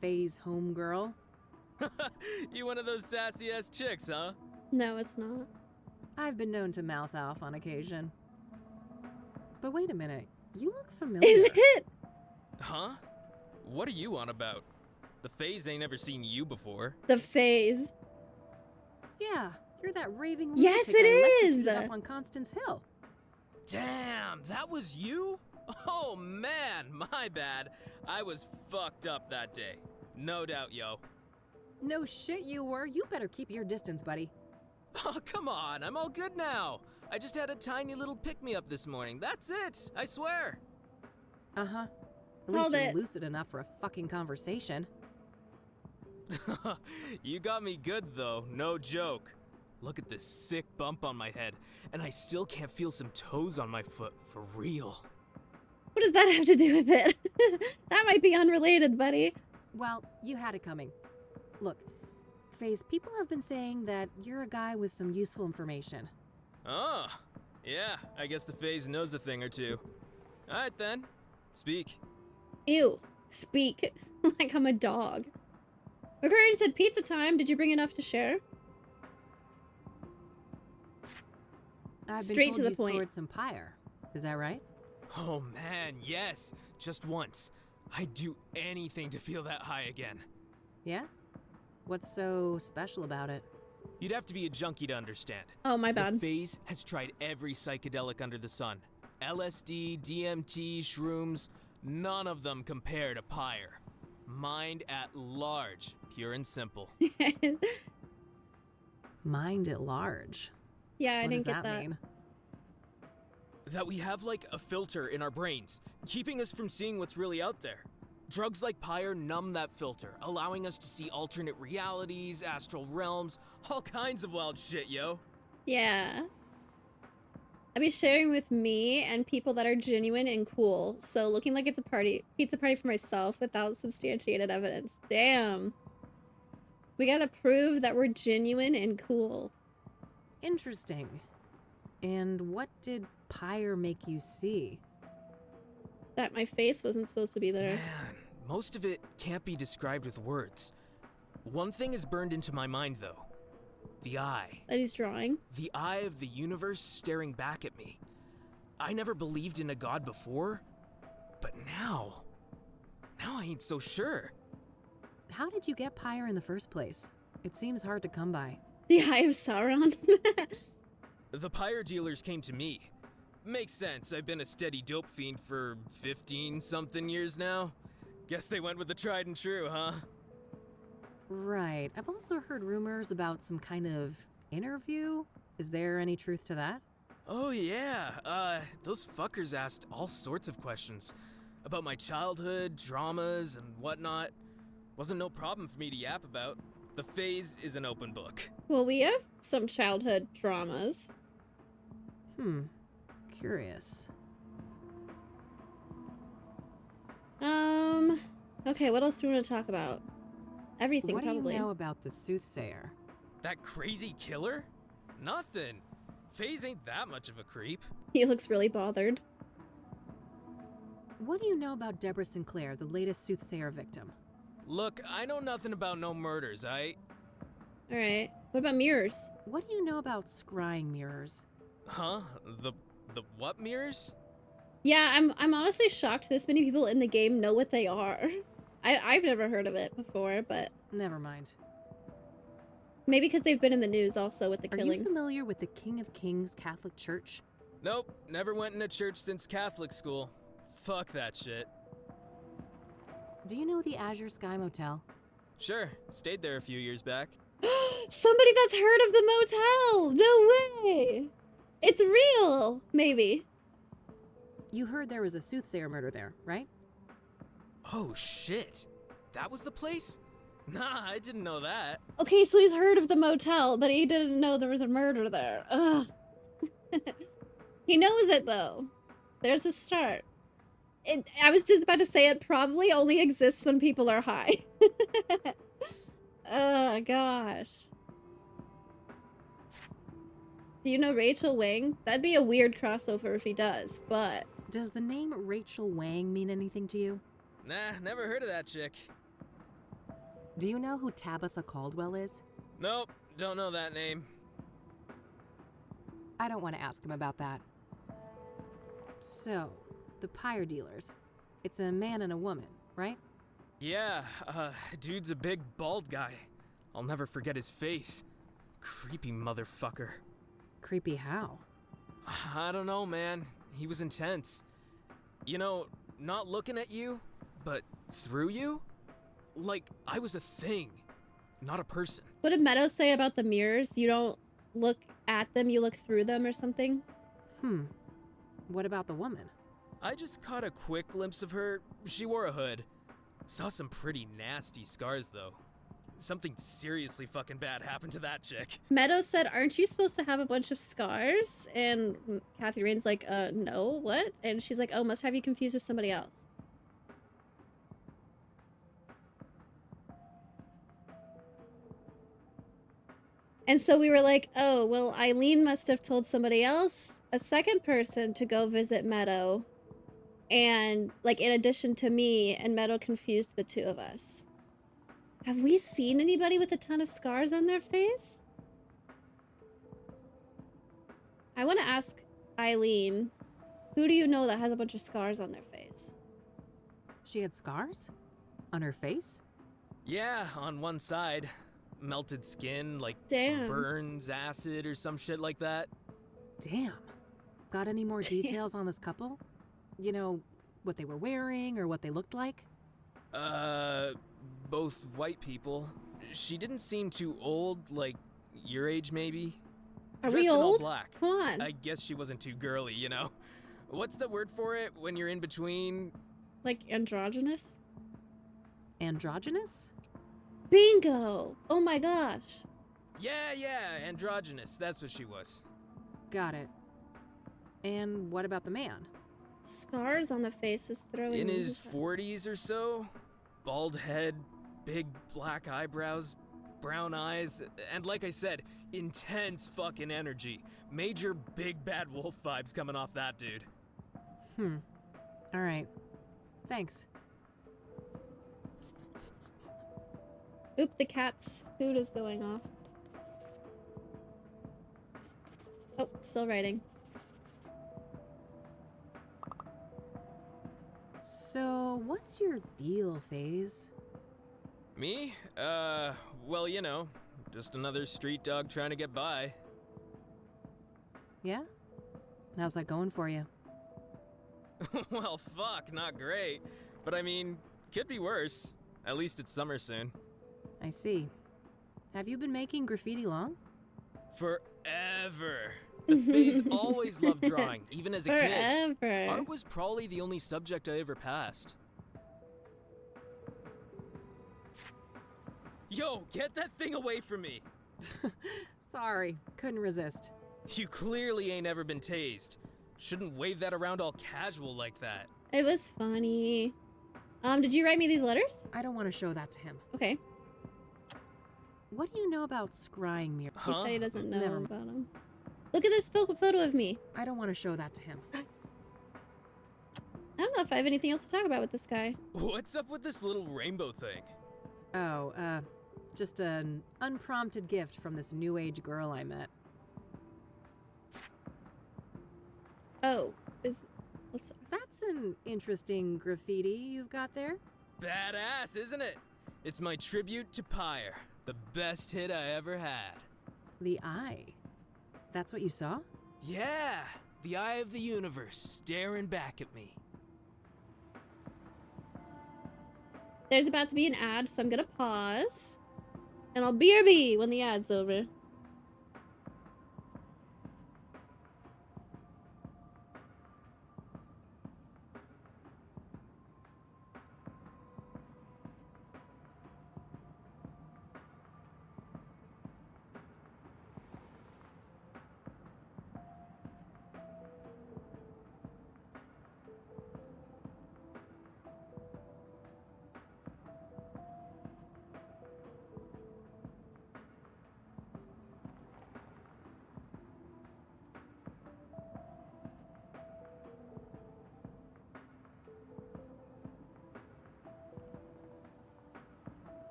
Faye's homegirl. You one of those sassy-ass chicks, huh? No, it's not. I've been known to mouth off on occasion. But wait a minute. You look familiar. Is it? Huh? What are you on about? The Fays ain't ever seen you before. The Fays. Yeah, you're that raving Yes, lunatic it I is! electrocuted up on Constance Hill. Damn, that was you? Oh man, my bad. I was fucked up that day. No doubt, yo. No shit you were. You better keep your distance, buddy. Oh, come on, I'm all good now. I just had a tiny little pick-me-up this morning. That's it, I swear. Uh-huh. At least you're lucid enough for a fucking conversation. You got me good, though, no joke. Look at this sick bump on my head, and I still can't feel some toes on my foot, for real. What does that have to do with it? That might be unrelated, buddy. Well, you had it coming. Look, Faze, people have been saying that you're a guy with some useful information. Oh, yeah, I guess the Faze knows a thing or two. Alright then, speak. Ew, speak. Like I'm a dog. McCurry said pizza time. Did you bring enough to share? I've Straight been told to the you point. scored some pyre. Is that right? Oh man, yes, just once. I'd do anything to feel that high again. Yeah? What's so special about it? You'd have to be a junkie to understand. Oh, my bad. The Faze has tried every psychedelic under the sun. LSD, DMT, shrooms, none of them compare to pyre. Mind at large, pure and simple. Mind at large? Yeah, I What didn't does get that. mean? That we have like a filter in our brains, keeping us from seeing what's really out there. Drugs like pyre numb that filter, allowing us to see alternate realities, astral realms, all kinds of wild shit, yo. Yeah. I'd be sharing with me and people that are genuine and cool. So looking like it's a party, pizza party for myself without substantiated evidence. Damn. We gotta prove that we're genuine and cool. Interesting. And what did pyre make you see? That my face wasn't supposed to be there. Man, most of it can't be described with words. One thing is burned into my mind, though. The eye. That he's drawing. The eye of the universe staring back at me. I never believed in a god before, but now I ain't so sure. How did you get pyre in the first place? It seems hard to come by. The Eye of Sauron. The pyre dealers came to me. Makes sense, I've been a steady dope fiend for 15-something years now. Guess they went with the tried and true, huh? Right. I've also heard rumors about some kind of interview. Is there any truth to that? Oh yeah, those fuckers asked all sorts of questions. About my childhood, dramas, and whatnot. Wasn't no problem for me to yap about. The Faze is an open book. Well, we have some childhood dramas. Curious. Okay, what else do we want to talk about? Everything, What probably. do you know about the soothsayer? That crazy killer? Nothing. FaZe ain't that much of a creep. He looks really bothered. What do you know about Deborah Sinclair, the latest soothsayer victim? Look, I know nothing about no murders, Alright. What about mirrors? What do you know about scrying mirrors? Huh? The what mirrors? Yeah, I'm honestly shocked this many people in the game know what they are. I've never heard of it before, but Never mind. maybe because they've been in the news also with the Are killings. you familiar with the King of Kings Catholic Church? Nope, never went in a church since Catholic school. Fuck that shit. Do you know the Azure Sky Motel? Sure, stayed there a few years back. Somebody that's heard of the motel! No way! It's real! Maybe. You heard there was a soothsayer murder there, right? Oh shit. That was the place? Nah, I didn't know that. Okay, so he's heard of the motel, but he didn't know there was a murder there. Ugh. He knows it though. There's a start. I was just about to say it probably only exists when people are high. Oh gosh. Do you know Rachel Wang? That'd be a weird crossover if he does, but... Does the name Rachel Wang mean anything to you? Nah, never heard of that chick. Do you know who Tabitha Caldwell is? Nope, don't know that name. I don't want to ask him about that. So, the pyre dealers. It's a man and a woman, right? Yeah, dude's a big bald guy. I'll never forget his face. Creepy motherfucker. Creepy how? I don't know, man. He was intense. You know, not looking at you, but through you? Like, I was a thing, not a person. What did Meadows say about the mirrors? You don't look at them, you look through them or something? What about the woman? I just caught a quick glimpse of her. She wore a hood. Saw some pretty nasty scars, though. Something seriously fucking bad happened to that chick. Meadows said, aren't you supposed to have a bunch of scars? And Kathy Rain's like, no, what? And she's like, oh, must have you confused with somebody else. And so we were like, oh, well, Eileen must have told somebody else, a second person, to go visit Meadow. And, like, in addition to me, and Meadow confused the two of us. Have we seen anybody with a ton of scars on their face? I want to ask Eileen, who do you know that has a bunch of scars on their face? She had scars? On her face? Yeah, on one side. Melted skin, like Damn. burns, acid, or some shit like that. Damn. Got any more details on this couple? You know, what they were wearing or what they looked like? Both white people. She didn't seem too old, like your age maybe. Are Dressed we in all old? black. Come on. I guess she wasn't too girly, you know. What's the word for it when you're in between? Like androgynous? Androgynous? Bingo! Oh my gosh. Yeah, androgynous. That's what she was. Got it. And what about the man? Scars on the face is throwing In me. his 40s or so. Bald head, big black eyebrows, brown eyes, and like I said, intense fucking energy. Major big bad wolf vibes coming off that dude. All right. Thanks. Oop, the cat's food is going off. Oh, still writing. So, what's your deal, FaZe? Me? Well, you know, just another street dog trying to get by. Yeah? How's that going for you? Well, fuck, not great. But I mean, could be worse. At least it's summer soon. I see. Have you been making graffiti long? Forever. The FaZe always loved drawing, even as a kid. Forever. Art was probably the only subject I ever passed. Yo, get that thing away from me! Sorry, couldn't resist. You clearly ain't ever been tased. Shouldn't wave that around all casual like that. It was funny. Did you write me these letters? I don't want to show that to him. Okay. what do you know about scrying mirrors? He said he doesn't know Never about him. Look at this photo of me. I don't want to show that to him. I don't know if I have anything else to talk about with this guy. What's up with this little rainbow thing? Oh, just an unprompted gift from this new age girl I met. Oh, that's an interesting graffiti you've got there. Badass, isn't it? It's my tribute to Pyre, the best hit I ever had. The eye. That's what you saw? Yeah, the eye of the universe staring back at me. There's about to be an ad, so I'm gonna pause. And I'll BRB when the ad's over.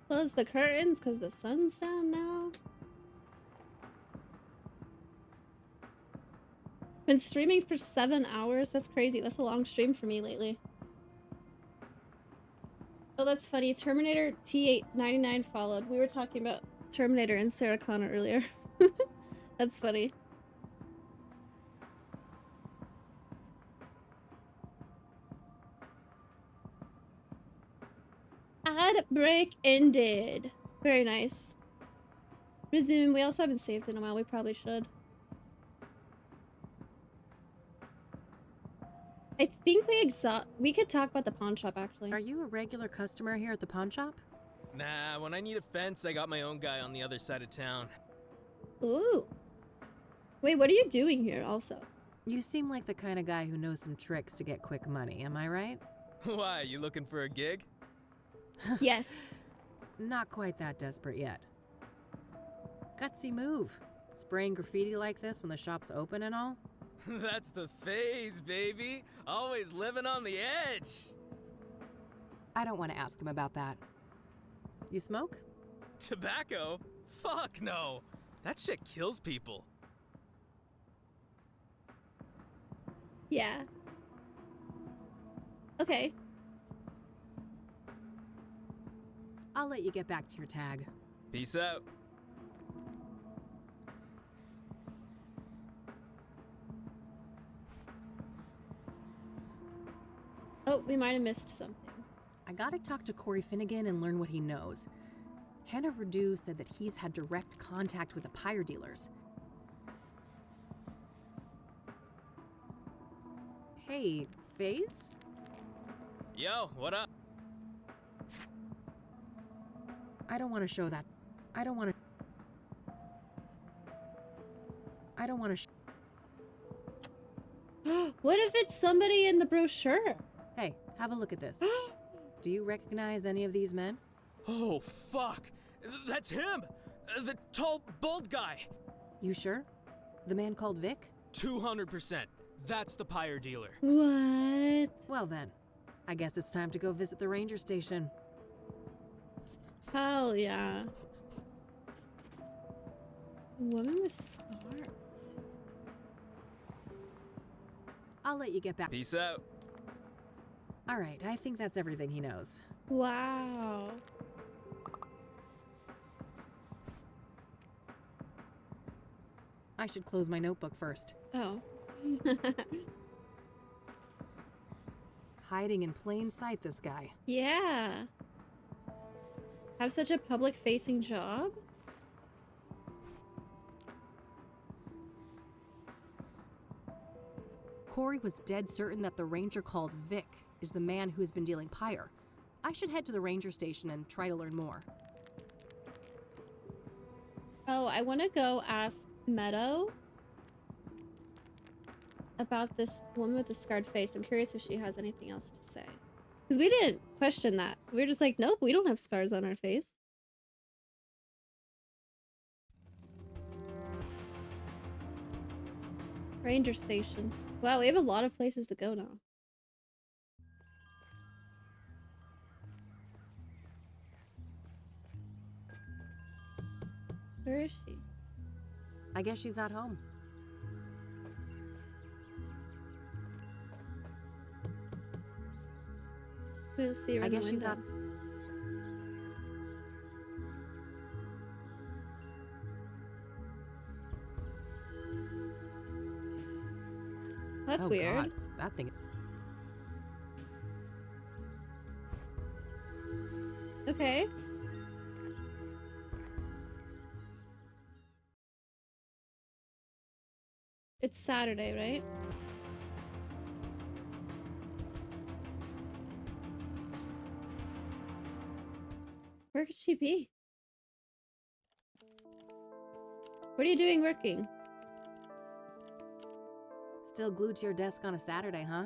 Close the curtains because the sun's down now. Been streaming for 7 hours? That's crazy. That's a long stream for me lately. Oh, that's funny. Terminator T899 followed. We were talking about Terminator and Sarah Connor earlier. That's funny. Ad break ended. Very nice. Resume. We also haven't saved in a while. We probably should. I think we could talk about the pawn shop actually. Are you a regular customer here at the pawn shop? Nah, when I need a fence, I got my own guy on the other side of town. Ooh. Wait, what are you doing here also? You seem like the kind of guy who knows some tricks to get quick money, am I right? Why, you looking for a gig? Yes. Not quite that desperate yet. Gutsy move. Spraying graffiti like this when the shop's open and all? That's the phase, baby. Always living on the edge. I don't want to ask him about that. You smoke? Tobacco? Fuck no. That shit kills people. Yeah. Okay. I'll let you get back to your tag. Peace out. Oh, we might have missed something. I gotta talk to Corey Finnegan and learn what he knows. Hannah Verdew said that he's had direct contact with the pyre dealers. Hey, FaZe? Yo, what up? I don't want to show that. I don't want to. What if it's somebody in the brochure? Hey, have a look at this. Do you recognize any of these men? Oh, fuck. That's him. The tall, bald guy. You sure? The man called Vic? 200%. That's the pyre dealer. What? Well then, I guess it's time to go visit the ranger station. Hell yeah. A woman with scars. I'll let you get back. Peace out. All right, I think that's everything he knows. Wow. I should close my notebook first. Oh. Hiding in plain sight, this guy. Yeah. Have such a public-facing job? Corey was dead certain that the ranger called Vic is the man who's been dealing pyre. I should head to the ranger station and try to learn more. Oh, I want to go ask Meadow about this woman with the scarred face. I'm curious if she has anything else to say. Because we didn't question that. We were just like, nope, we don't have scars on our face. Ranger station. Wow, we have a lot of places to go now. Where is she? I guess she's not home. We'll see her I in the guess she's window. not. That's Oh, weird. God, that thing. Okay. It's Saturday, right? Where could she be? What are you doing working? Still glued to your desk on a Saturday, huh?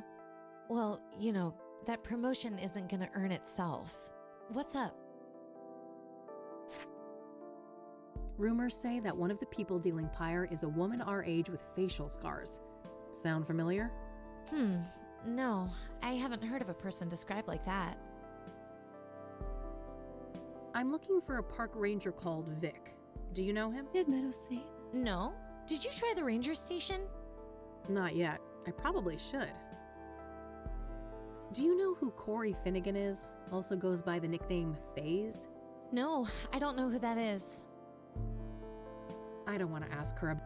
Well, you know, that promotion isn't gonna earn itself. What's up? Rumors say that one of the people dealing pyre is a woman our age with facial scars. Sound familiar? No, I haven't heard of a person described like that. I'm looking for a park ranger called Vic. Do you know him? Did Meadow say? No? Did you try the ranger station? Not yet. I probably should. Do you know who Corey Finnegan is? Also goes by the nickname FaZe? No, I don't know who that is. I don't want to ask her.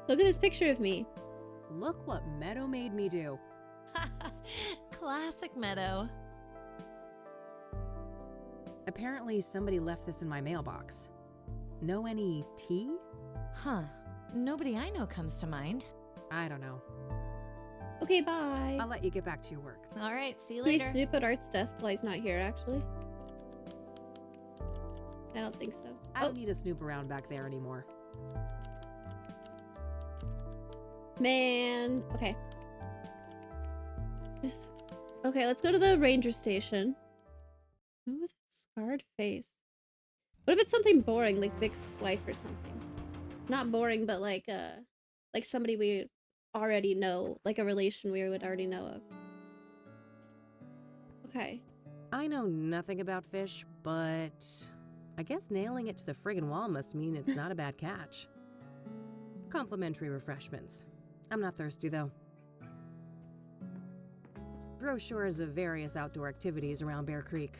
Look at this picture of me. Look what Meadow made me do. Classic Meadow. Apparently somebody left this in my mailbox. Know any tea? Huh. Nobody I know comes to mind. I don't know. Okay, bye. I'll let you get back to your work. All right, see you Can we later. snoop at Art's desk while he's not here, actually? I don't think so. I don't need to snoop around back there anymore. Man. Okay. Okay, let's go to the ranger station. Ooh, with a scarred face. What if it's something boring, like Vic's wife or something? Not boring, but like somebody we already know, like a relation we would already know of. Okay. I know nothing about fish, but I guess nailing it to the friggin' wall must mean it's not a bad catch. Complimentary refreshments. I'm not thirsty, though. Brochures of various outdoor activities around Bear Creek.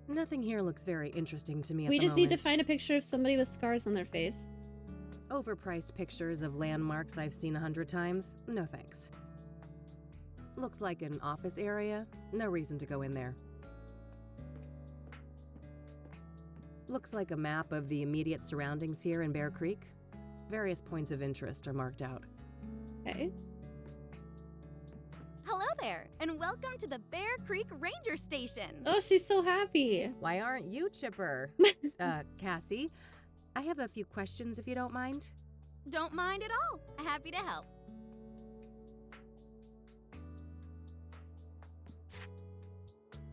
Nothing here looks very interesting to me at the We moment. just need to find a picture of somebody with scars on their face. Overpriced pictures of landmarks I've seen 100 times? No thanks. Looks like an office area. No reason to go in there. Looks like a map of the immediate surroundings here in Bear Creek. Various points of interest are marked out. Okay. Hello there, and welcome to the Bear Creek Ranger Station. Oh, she's so happy. Why aren't you chipper? Cassie, I have a few questions if you don't mind. Don't mind at all. Happy to help.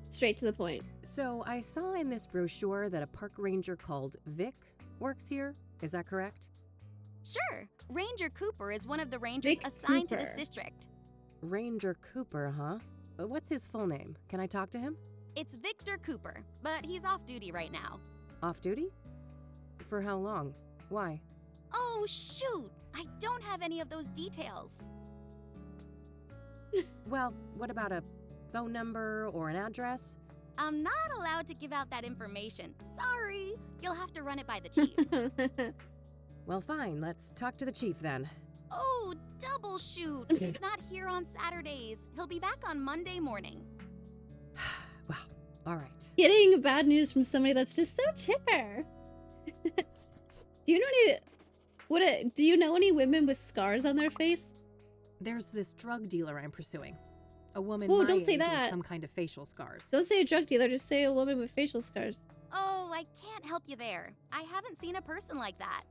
Straight to the point. So I saw in this brochure that a park ranger called Vic works here. Is that correct? Sure. Ranger Cooper is one of the rangers Vic assigned to Cooper. this district. Ranger Cooper, huh? What's his full name? Can I talk to him? It's Victor Cooper, but he's off duty right now. Off duty? For how long? Why? Oh, shoot! I don't have any of those details. Well, what about a phone number or an address? I'm not allowed to give out that information. Sorry. You'll have to run it by the chief. Well, fine. Let's talk to the chief then. Oh, double shoot! He's not here on Saturdays. He'll be back on Monday morning. All right. Getting bad news from somebody that's just so chipper. Do you know any women with scars on their face? There's this drug dealer I'm pursuing. A woman Whoa, my don't say age with that. some kind of facial scars. Don't say a drug dealer, just say a woman with facial scars. Oh, I can't help you there. I haven't seen a person like that.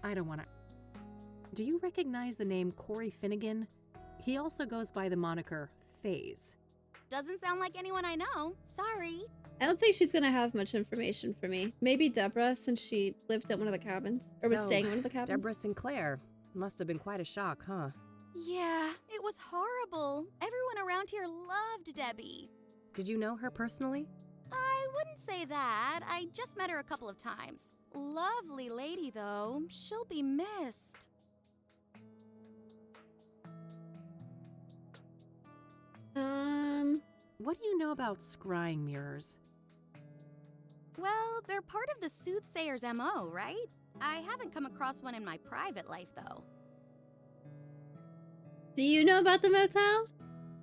I don't want to... Do you recognize the name Corey Finnegan? He also goes by the moniker FaZe. Doesn't sound like anyone I know. Sorry. I don't think she's gonna have much information for me. Maybe Deborah, since she lived at one of the cabins. Or was So, staying in one of the cabins. Deborah Sinclair. Must have been quite a shock, huh? Yeah, it was horrible. Everyone around here loved Debbie. Did you know her personally? I wouldn't say that. I just met her a couple of times. Lovely lady, though. She'll be missed. What do you know about scrying mirrors? Well, they're part of the soothsayer's MO, right? I haven't come across one in my private life, though. Do you know about the motel?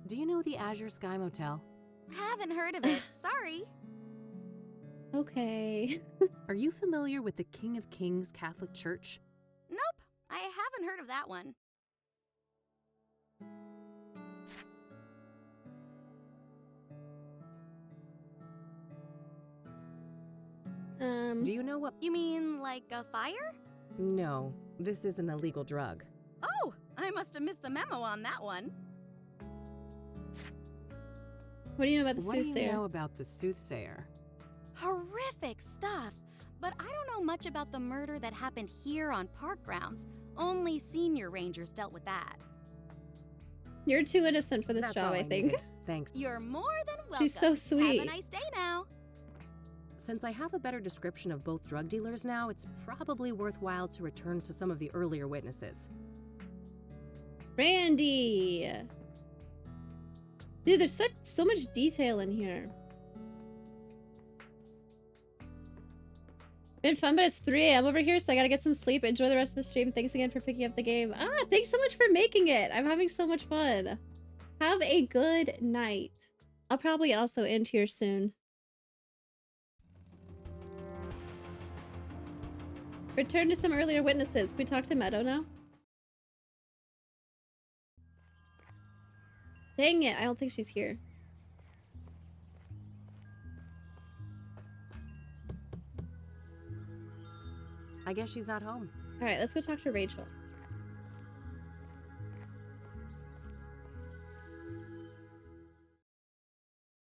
Do you know the Azure Sky Motel? Haven't heard of it. Sorry. Okay. Are you familiar with the King of Kings Catholic Church? Nope, I haven't heard of that one. Do you know what... You mean like a fire? No, this is an illegal drug. Oh, I must have missed the memo on that one. What do you know about the What do soothsayer? you know about the soothsayer? Horrific stuff. But I don't know much about the murder that happened here on park grounds. Only senior rangers dealt with that. You're too innocent for this That's job, all I think. needed. Thanks. You're more than welcome. She's so sweet. Have a nice day now. Since I have a better description of both drug dealers now, it's probably worthwhile to return to some of the earlier witnesses. Randy! Dude, there's so much detail in here. Been fun, but it's 3 a.m. over here, so I gotta get some sleep. Enjoy the rest of the stream. Thanks again for picking up the game. Thanks so much for making it. I'm having so much fun. Have a good night. I'll probably also end here soon. Return to some earlier witnesses. Can we talk to Meadow now? Dang it, I don't think she's here. I guess she's not home. Alright, let's go talk to Rachel.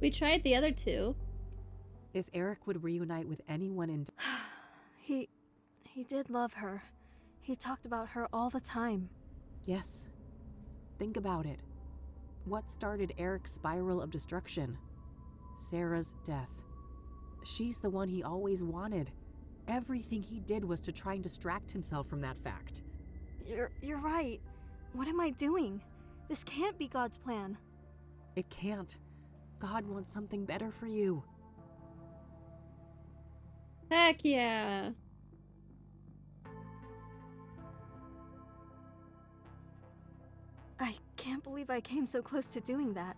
We tried the other two. If Eric would reunite with anyone in... He did love her. He talked about her all the time. Yes. Think about it. What started Eric's spiral of destruction? Sarah's death. She's the one he always wanted. Everything he did was to try and distract himself from that fact. You're right. What am I doing? This can't be God's plan. It can't. God wants something better for you. Heck yeah. I can't believe I came so close to doing that.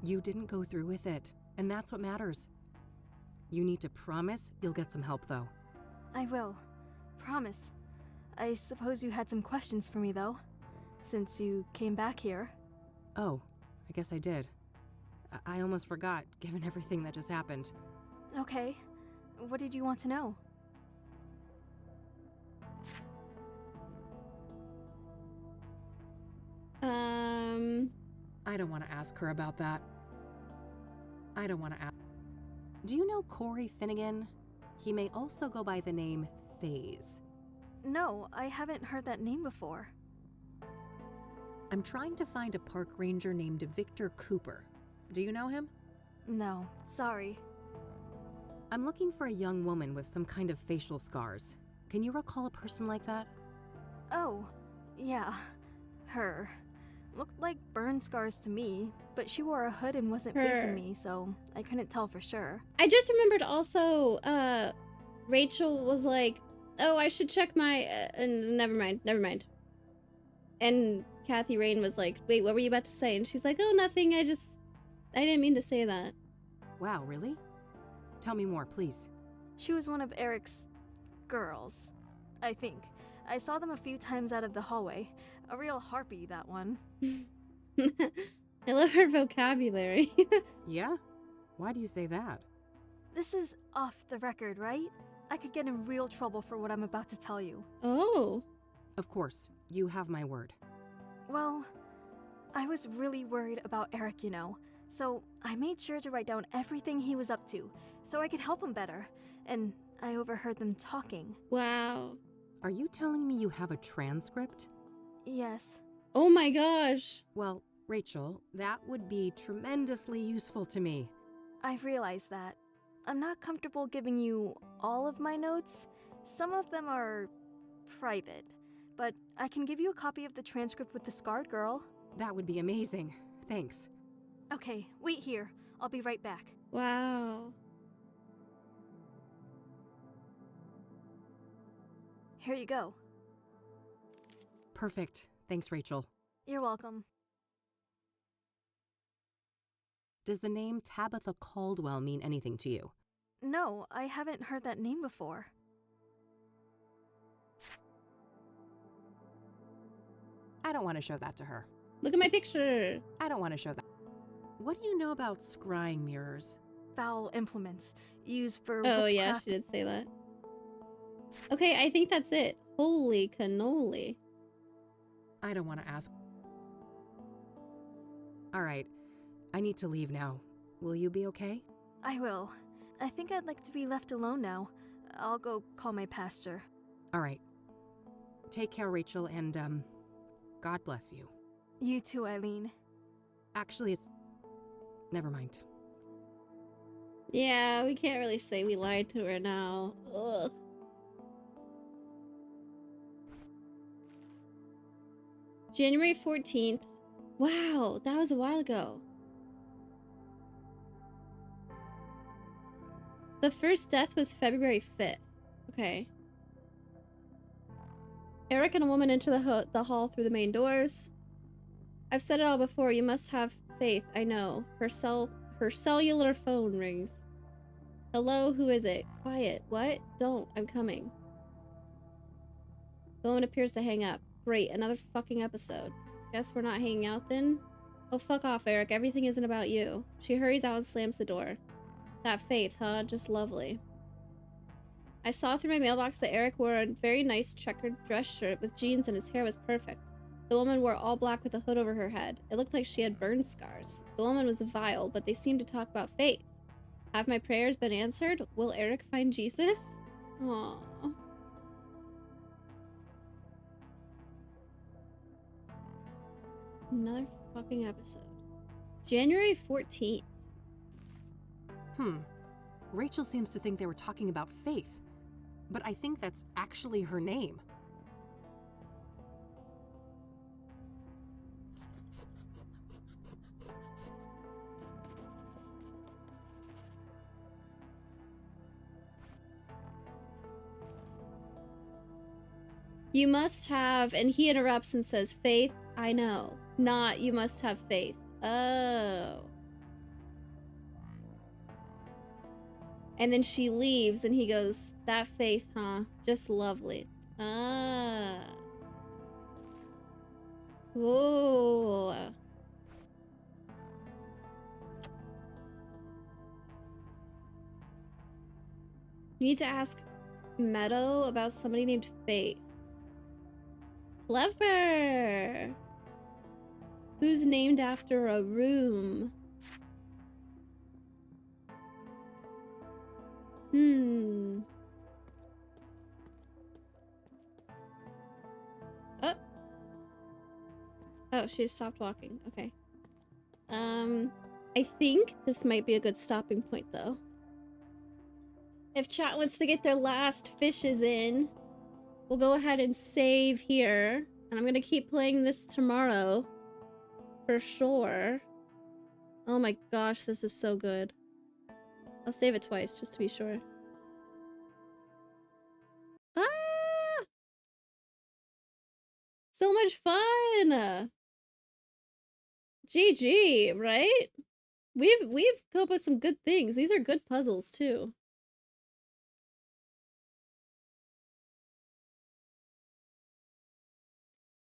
You didn't go through with it, and that's what matters. You need to promise you'll get some help, though. I will. Promise. I suppose you had some questions for me, though, since you came back here. Oh, I guess I did. I almost forgot, given everything that just happened. Okay. What did you want to know? I don't want to ask her about that. I don't want to ask. Do you know Corey Finnegan? He may also go by the name FaZe. No, I haven't heard that name before. I'm trying to find a park ranger named Victor Cooper. Do you know him? No, sorry. I'm looking for a young woman with some kind of facial scars. Can you recall a person like that? Oh, yeah. Her. Looked like burn scars to me, but she wore a hood and wasn't facing me, so I couldn't tell for sure. I just remembered also, Rachel was like, oh, I should check my, never mind. And Kathy Rain was like, wait, what were you about to say? And she's like, oh, nothing, I didn't mean to say that. Wow, really? Tell me more, please. She was one of Eric's girls, I think. I saw them a few times out of the hallway. A real harpy, that one. I love her vocabulary. Yeah? Why do you say that? This is off the record, right? I could get in real trouble for what I'm about to tell you. Oh. Of course, you have my word. Well, I was really worried about Eric, you know. So I made sure to write down everything he was up to, so I could help him better. And I overheard them talking. Wow. Are you telling me you have a transcript? Yes. Oh my gosh. Well, Rachel, that would be tremendously useful to me. I realize that. I'm not comfortable giving you all of my notes. Some of them are private, but I can give you a copy of the transcript with the scarred girl. That would be amazing. Thanks. Okay, wait here. I'll be right back. Wow. Here you go. Perfect. Thanks, Rachel. You're welcome. Does the name Tabitha Caldwell mean anything to you? No, I haven't heard that name before. I don't want to show that to her. Look at my picture. I don't want to show that. What do you know about scrying mirrors? Foul implements used for Oh witchcraft. yeah, she did say that. Okay, I think that's it. Holy cannoli. I don't want to ask. All right, I need to leave now. Will you be okay? I will. I think I'd like to be left alone now. I'll go call my pastor. All right. Take care, Rachel, and, God bless you. You too, Eileen. Actually, it's... Never mind. Yeah, we can't really say we lied to her now. Ugh. January 14th. Wow, that was a while ago. The first death was February 5th. Okay. Eric and a woman enter the hall through the main doors. I've said it all before. You must have faith. I know. Her cellular phone rings. Hello, who is it? Quiet. What? Don't. I'm coming. The woman appears to hang up. Great, another fucking episode. Guess we're not hanging out then? Oh, fuck off, Eric. Everything isn't about you. She hurries out and slams the door. That faith, huh? Just lovely. I saw through my mailbox that Eric wore a very nice checkered dress shirt with jeans and his hair was perfect. The woman wore all black with a hood over her head. It looked like she had burn scars. The woman was vile, but they seemed to talk about faith. Have my prayers been answered? Will Eric find Jesus? Aww. Another fucking episode. January 14th. Rachel seems to think they were talking about Faith, but I think that's actually her name. You must have, and he interrupts and says, Faith, I know. Not, you must have faith. Oh. And then she leaves and he goes, that faith, huh? Just lovely. Ah. Whoa. You need to ask Meadow about somebody named Faith. Clever. Who's named after a room? Oh. Oh, she stopped walking. Okay. I think this might be a good stopping point, though. If chat wants to get their last fishes in, we'll go ahead and save here. And I'm gonna keep playing this tomorrow. For sure. Oh my gosh, this is so good. I'll save it twice, just to be sure. Ah! So much fun! GG, right? We've come up with some good things. These are good puzzles, too.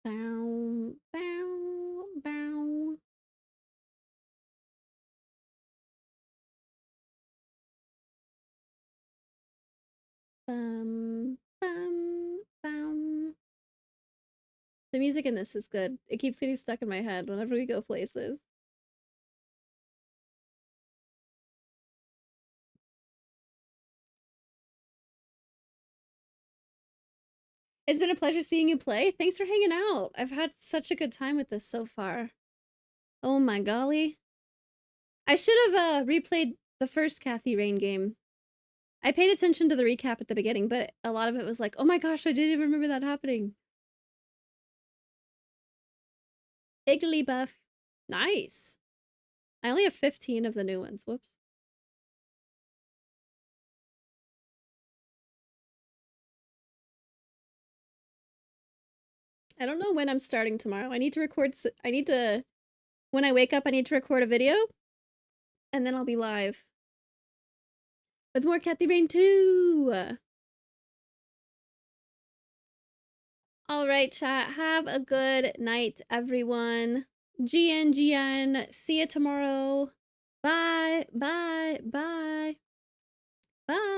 Bow, bow, bow. Bum, bum, bum. The music in this is good. It keeps getting stuck in my head whenever we go places. It's been a pleasure seeing you play. Thanks for hanging out. I've had such a good time with this so far. Oh my golly. I should have replayed the first Kathy Rain game. I paid attention to the recap at the beginning, but a lot of it was like, oh my gosh, I didn't even remember that happening. Igglybuff. Nice. I only have 15 of the new ones. Whoops. I don't know when I'm starting tomorrow. I need to record, when I wake up, I need to record a video. And then I'll be live. With more Kathy Rain 2. Alright, chat. Have a good night, everyone. GN. See you tomorrow. Bye. Bye. Bye. Bye.